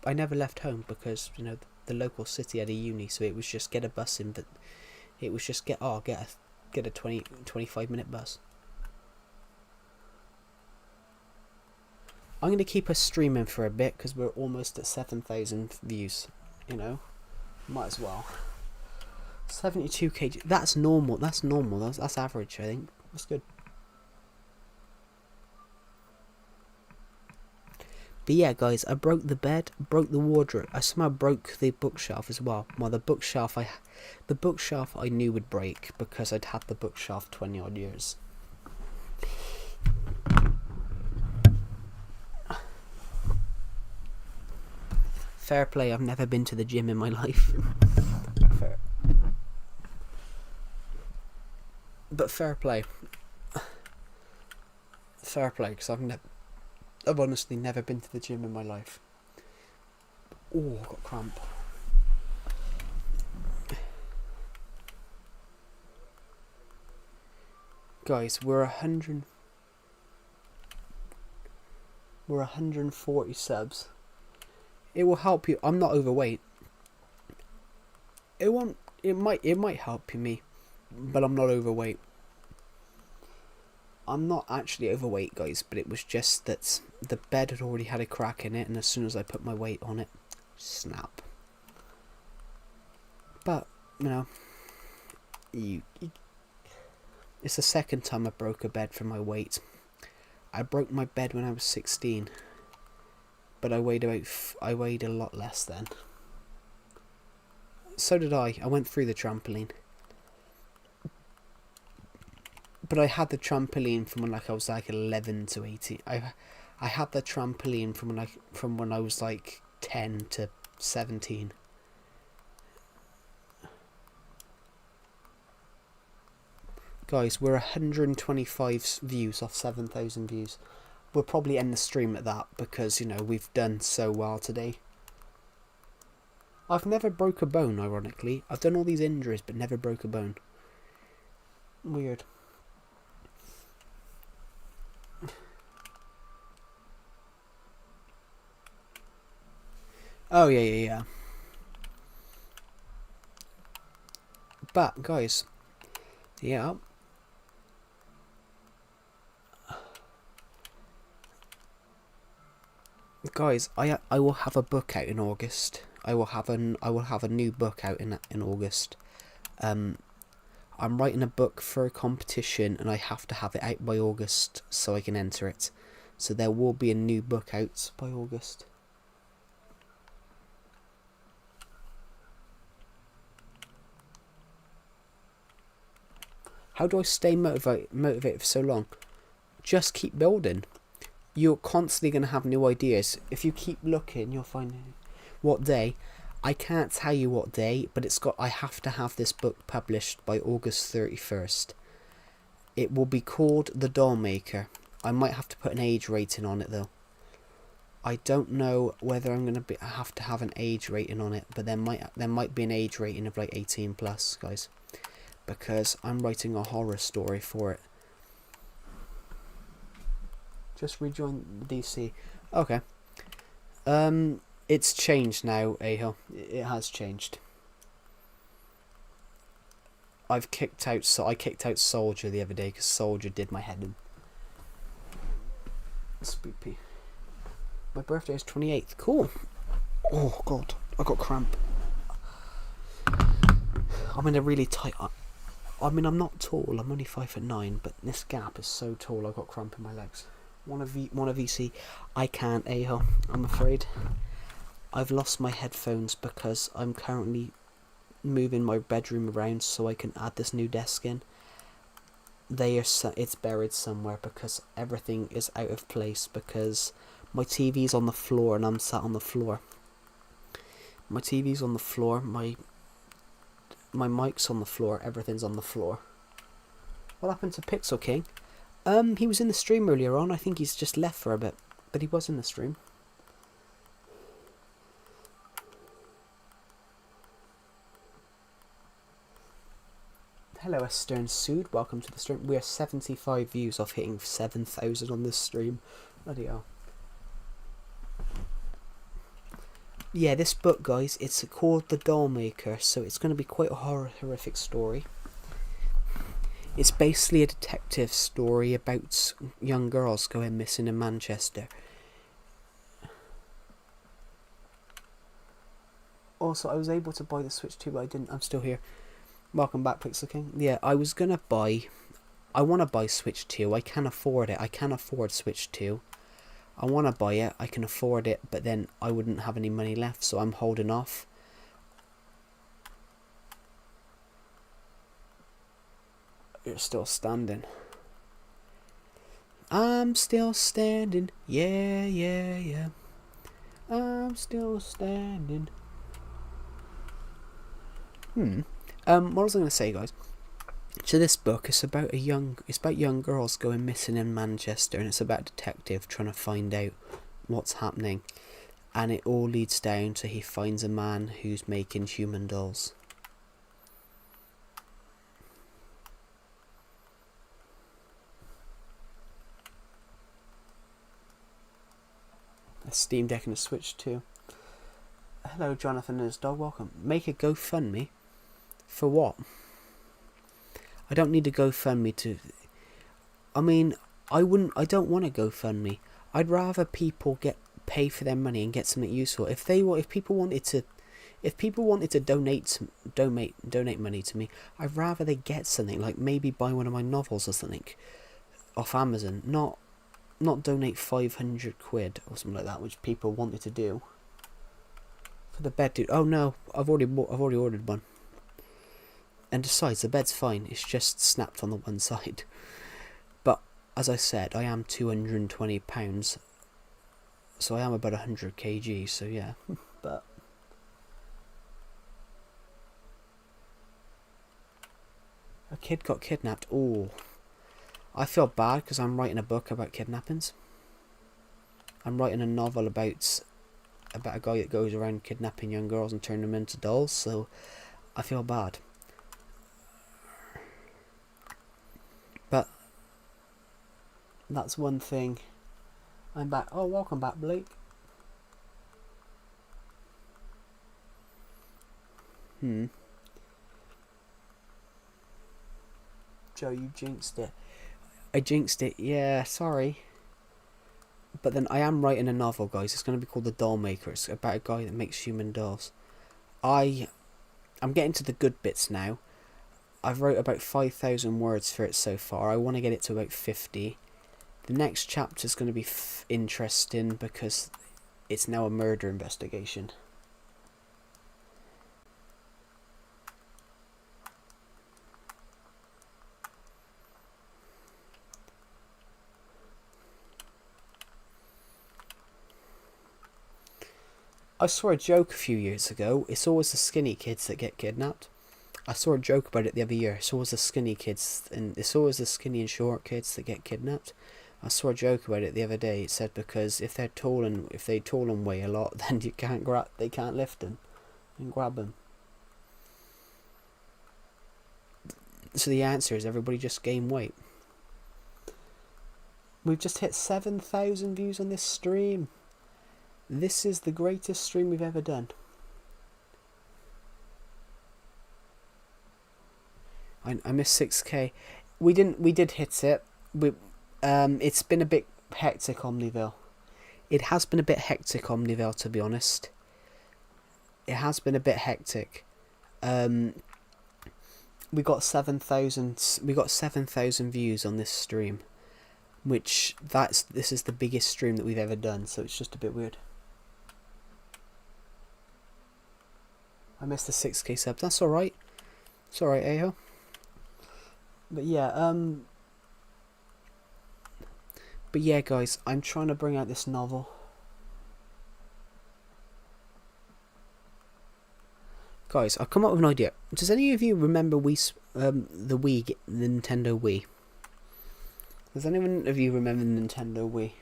I never left home because, you know, the local city had a uni, so it was just get a bus in, but it was just get a 25 minute bus. I'm going to keep us streaming for a bit because we're almost at 7,000 views, you know, might as well. 72 kg, that's normal, that's average, I think, that's good. But yeah, guys, I broke the bed, broke the wardrobe. I somehow broke the bookshelf as well. Well, the bookshelf I knew would break because I'd had the bookshelf 20 odd years. Fair play, I've never been to the gym in my life. But fair play. Fair play, because I've honestly never been to the gym in my life. Oh, I got cramp. Guys, we're 140 subs. It will help you. I'm not overweight. It won't. It might help me, but I'm not overweight. I'm not actually overweight, guys, but it was just that the bed had already had a crack in it, and as soon as I put my weight on it, snap. But you know, it's the second time I broke a bed for my weight. I broke my bed when I was 16. But I weighed a lot less then. So did I. I went through the trampoline. But I had the trampoline from when I was like 11 to 18. I had the trampoline from when I was like 10 to 17. Guys, we're 125 views off 7,000 views. We'll probably end the stream at that because, you know, we've done so well today. I've never broke a bone, ironically. I've done all these injuries, but never broke a bone. Weird. Oh, yeah. But, guys, yeah. Guys, I will have a book out in August. I will have a new book out in August. I'm writing a book for a competition, and I have to have it out by August so I can enter it. So there will be a new book out by August. How do I stay motivated for so long? Just keep building. You're constantly going to have new ideas. If you keep looking, you'll find what day. I can't tell you what day, but I have to have this book published by August 31st. It will be called The Doll Maker. I might have to put an age rating on it though. I don't know whether I'm going to have to have an age rating on it, but there might be an age rating of like 18 plus, guys, because I'm writing a horror story for it. Just rejoin DC. Okay. It's changed now, Aho. It has changed. I kicked out Soldier the other day because Soldier did my head in. Spoopy. My birthday is 28th. Cool. Oh god, I got cramp. I'm in a really tight. I mean, I'm not tall. I'm only 5'9", but this gap is so tall. I got cramp in my legs. Want a VC? I can't, Aho. I'm afraid. I've lost my headphones because I'm currently moving my bedroom around so I can add this new desk in. It's buried somewhere because everything is out of place because my TV's on the floor and I'm sat on the floor. My TV's on the floor. My mic's on the floor. Everything's on the floor. What happened to Pixel King? He was in the stream earlier on. I think he's just left for a bit, but he was in the stream. Hello, Estern Sood. Welcome to the stream. We are 75 views off hitting 7,000 on this stream. Bloody hell. Yeah, this book, guys, it's called The Doll Maker, so it's going to be quite a horrific story. It's basically a detective story about young girls going missing in Manchester. Also, I was able to buy the Switch 2, but I didn't. I'm still here. Welcome back, Pixel King. Yeah, I want to buy Switch 2. I can afford it. I can afford Switch 2. I want to buy it, I can afford it, but then I wouldn't have any money left, so I'm holding off. You're still standing. I'm still standing, yeah, yeah, yeah. I'm still standing. What was I going to say, guys? So this book is about young girls going missing in Manchester, and it's about a detective trying to find out what's happening, and it all leads down to he finds a man who's making human dolls. A Steam Deck and a Switch too. Hello, Jonathan and his dog. Welcome. Make a GoFundMe. For what? I don't need a GoFundMe to. I mean, I don't want a GoFundMe. I'd rather people pay for their money and get something useful. If people wanted to donate money to me, I'd rather they get something, like maybe buy one of my novels or something off Amazon. Not donate 500 quid or something like that, which people wanted to do. For the bed, dude. Oh no, I've already ordered one. And besides, the bed's fine. It's just snapped on the one side. But as I said, I am 220 pounds, so I am about 100 kg. So yeah, but a kid got kidnapped. Oh. I feel bad because I'm writing a book about kidnappings. I'm writing a novel about a guy that goes around kidnapping young girls and turning them into dolls, so I feel bad. But that's one thing. I'm back. Oh, welcome back, Blake. Joe, you jinxed it. I jinxed it, yeah, sorry. But then I am writing a novel, guys. It's going to be called The Doll Maker. It's about a guy that makes human dolls. I'm getting to the good bits now. I've wrote about 5,000 words for it so far. I want to get it to about 50. The next chapter is going to be interesting because it's now a murder investigation. I saw a joke a few years ago. It's always the skinny kids that get kidnapped. I saw a joke about it the other year. It's always the skinny kids, and it's always the skinny and short kids that get kidnapped. I saw a joke about it the other day. It said because if they tall and weigh a lot, then they can't lift them and grab them. So the answer is everybody just gain weight. We've just hit 7,000 views on this stream. This is the greatest stream we've ever done. I missed 6k. We did hit it. It's been a bit hectic, Omniville. It has been a bit hectic, Omniville, to be honest. It has been a bit hectic. We got 7,000 views on this stream, which this is the biggest stream that we've ever done, so it's just a bit weird. I missed the 6k subs. That's alright. It's alright, Ayo. But yeah, guys, I'm trying to bring out this novel. Guys, I've come up with an idea. Does any of you remember the Wii, the Nintendo Wii? Does anyone of you remember the Nintendo Wii?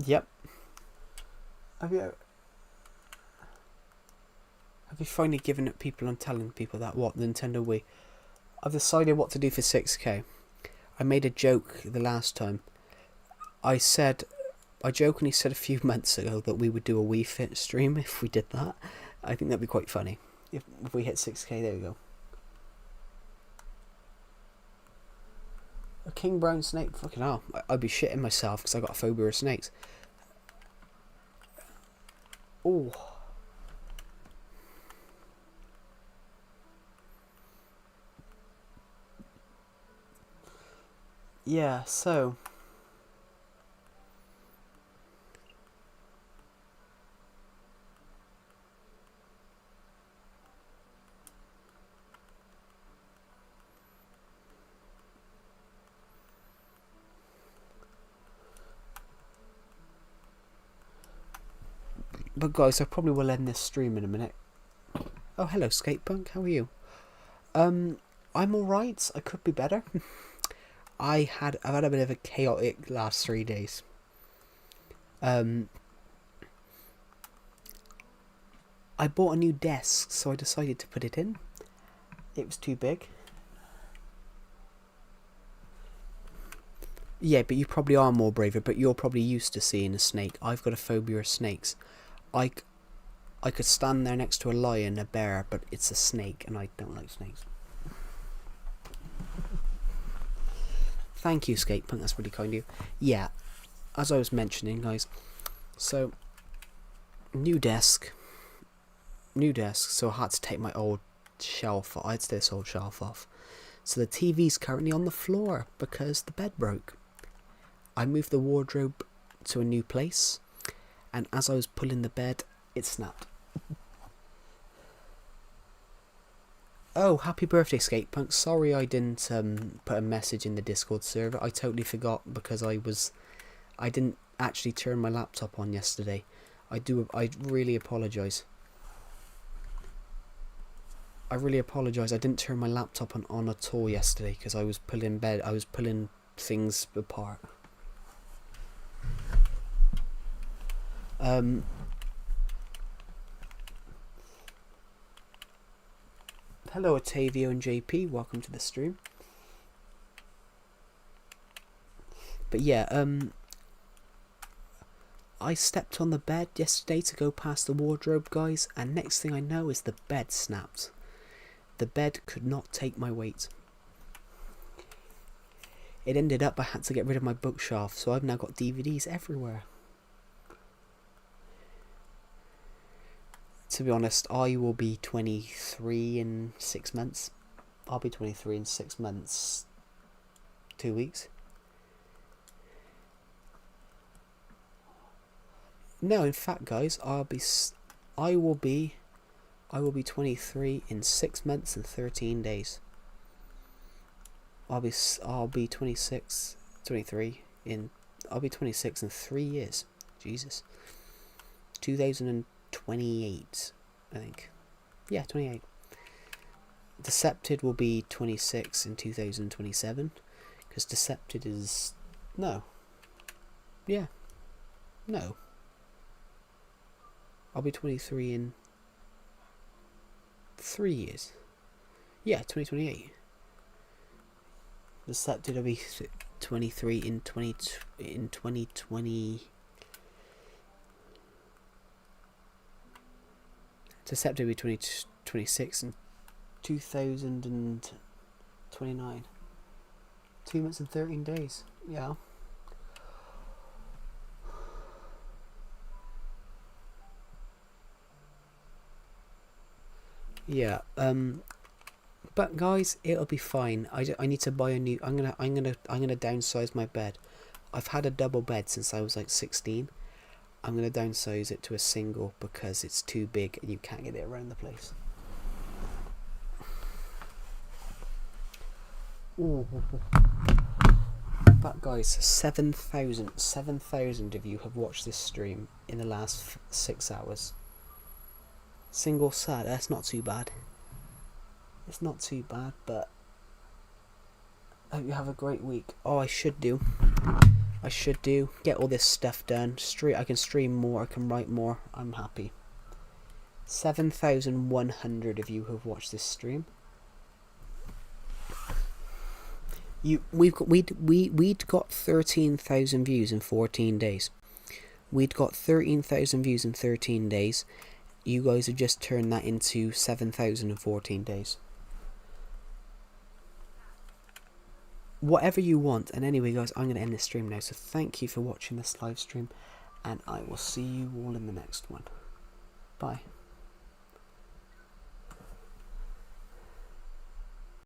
Yep. Have you finally given up people and telling people that what Nintendo Wii? I've decided what to do for 6k. I made a joke the last time. I jokingly said a few months ago that we would do a Wii Fit stream if we did that. I think that'd be quite funny. If we hit 6k, there we go. A king brown snake? Fucking hell. I'd be shitting myself because I got a phobia of snakes. Oh. Yeah, so... But guys, I probably will end this stream in a minute. Oh, hello, Skatepunk. How are you? I'm alright. I could be better. I've had a bit of a chaotic last 3 days. I bought a new desk, so I decided to put it in. It was too big. Yeah, but you probably are more braver, but you're probably used to seeing a snake. I've got a phobia of snakes. I could stand there next to a lion, a bear, but it's a snake, and I don't like snakes. Thank you, Skatepunk, that's really kind of you. Yeah, as I was mentioning, guys, so, new desk, so I had to take my old shelf, I had to take this old shelf off. So the TV's currently on the floor, because the bed broke. I moved the wardrobe to a new place, and as I was pulling the bed, it snapped. Oh, happy birthday, Skatepunk. Sorry I didn't put a message in the Discord server. I totally forgot because I didn't actually turn my laptop on yesterday. I really apologise. I really apologise. I didn't turn my laptop on at all yesterday because I was pulling things apart. Hello, Otavio and JP. Welcome to the stream. But yeah, I stepped on the bed yesterday to go past the wardrobe, guys, and next thing I know is the bed snapped. The bed could not take my weight. It ended up I had to get rid of my bookshelf, so I've now got DVDs everywhere. To be honest, I will be 23 in 6 months. I'll be 23 in 6 months. 2 weeks. No, in fact, guys, I will be 23 in 6 months and 13 days. I'll be 26 in 3 years. Jesus. 2028, I think. Yeah, 28. Decepted will be 26 in 2027, because Decepted is... No. Yeah. No. I'll be 23 in 3 years. Yeah, 2028. Decepted will be 23 in 2020... Decepted will be 2026 and 2029. 2 months and 13 days. Yeah. Yeah. But guys, it'll be fine. I need to buy a new. I'm gonna downsize my bed. I've had a double bed since I was like 16. I'm going to downsize it to a single because it's too big and you can't get it around the place. Ooh. But guys, 7,000 of you have watched this stream in the last 6 hours. Single sad, that's not too bad. It's not too bad, but I hope you have a great week. Oh, I should do get all this stuff done. I can stream more, I can write more. I'm happy. 7,100 of you who have watched this stream. We'd got 13,000 views in 14 days. We'd got 13,000 views in 13 days. You guys have just turned that into 7,000 in 14 days. Whatever you want. And anyway, guys, I'm going to end this stream now. So thank you for watching this live stream, and I will see you all in the next one. Bye.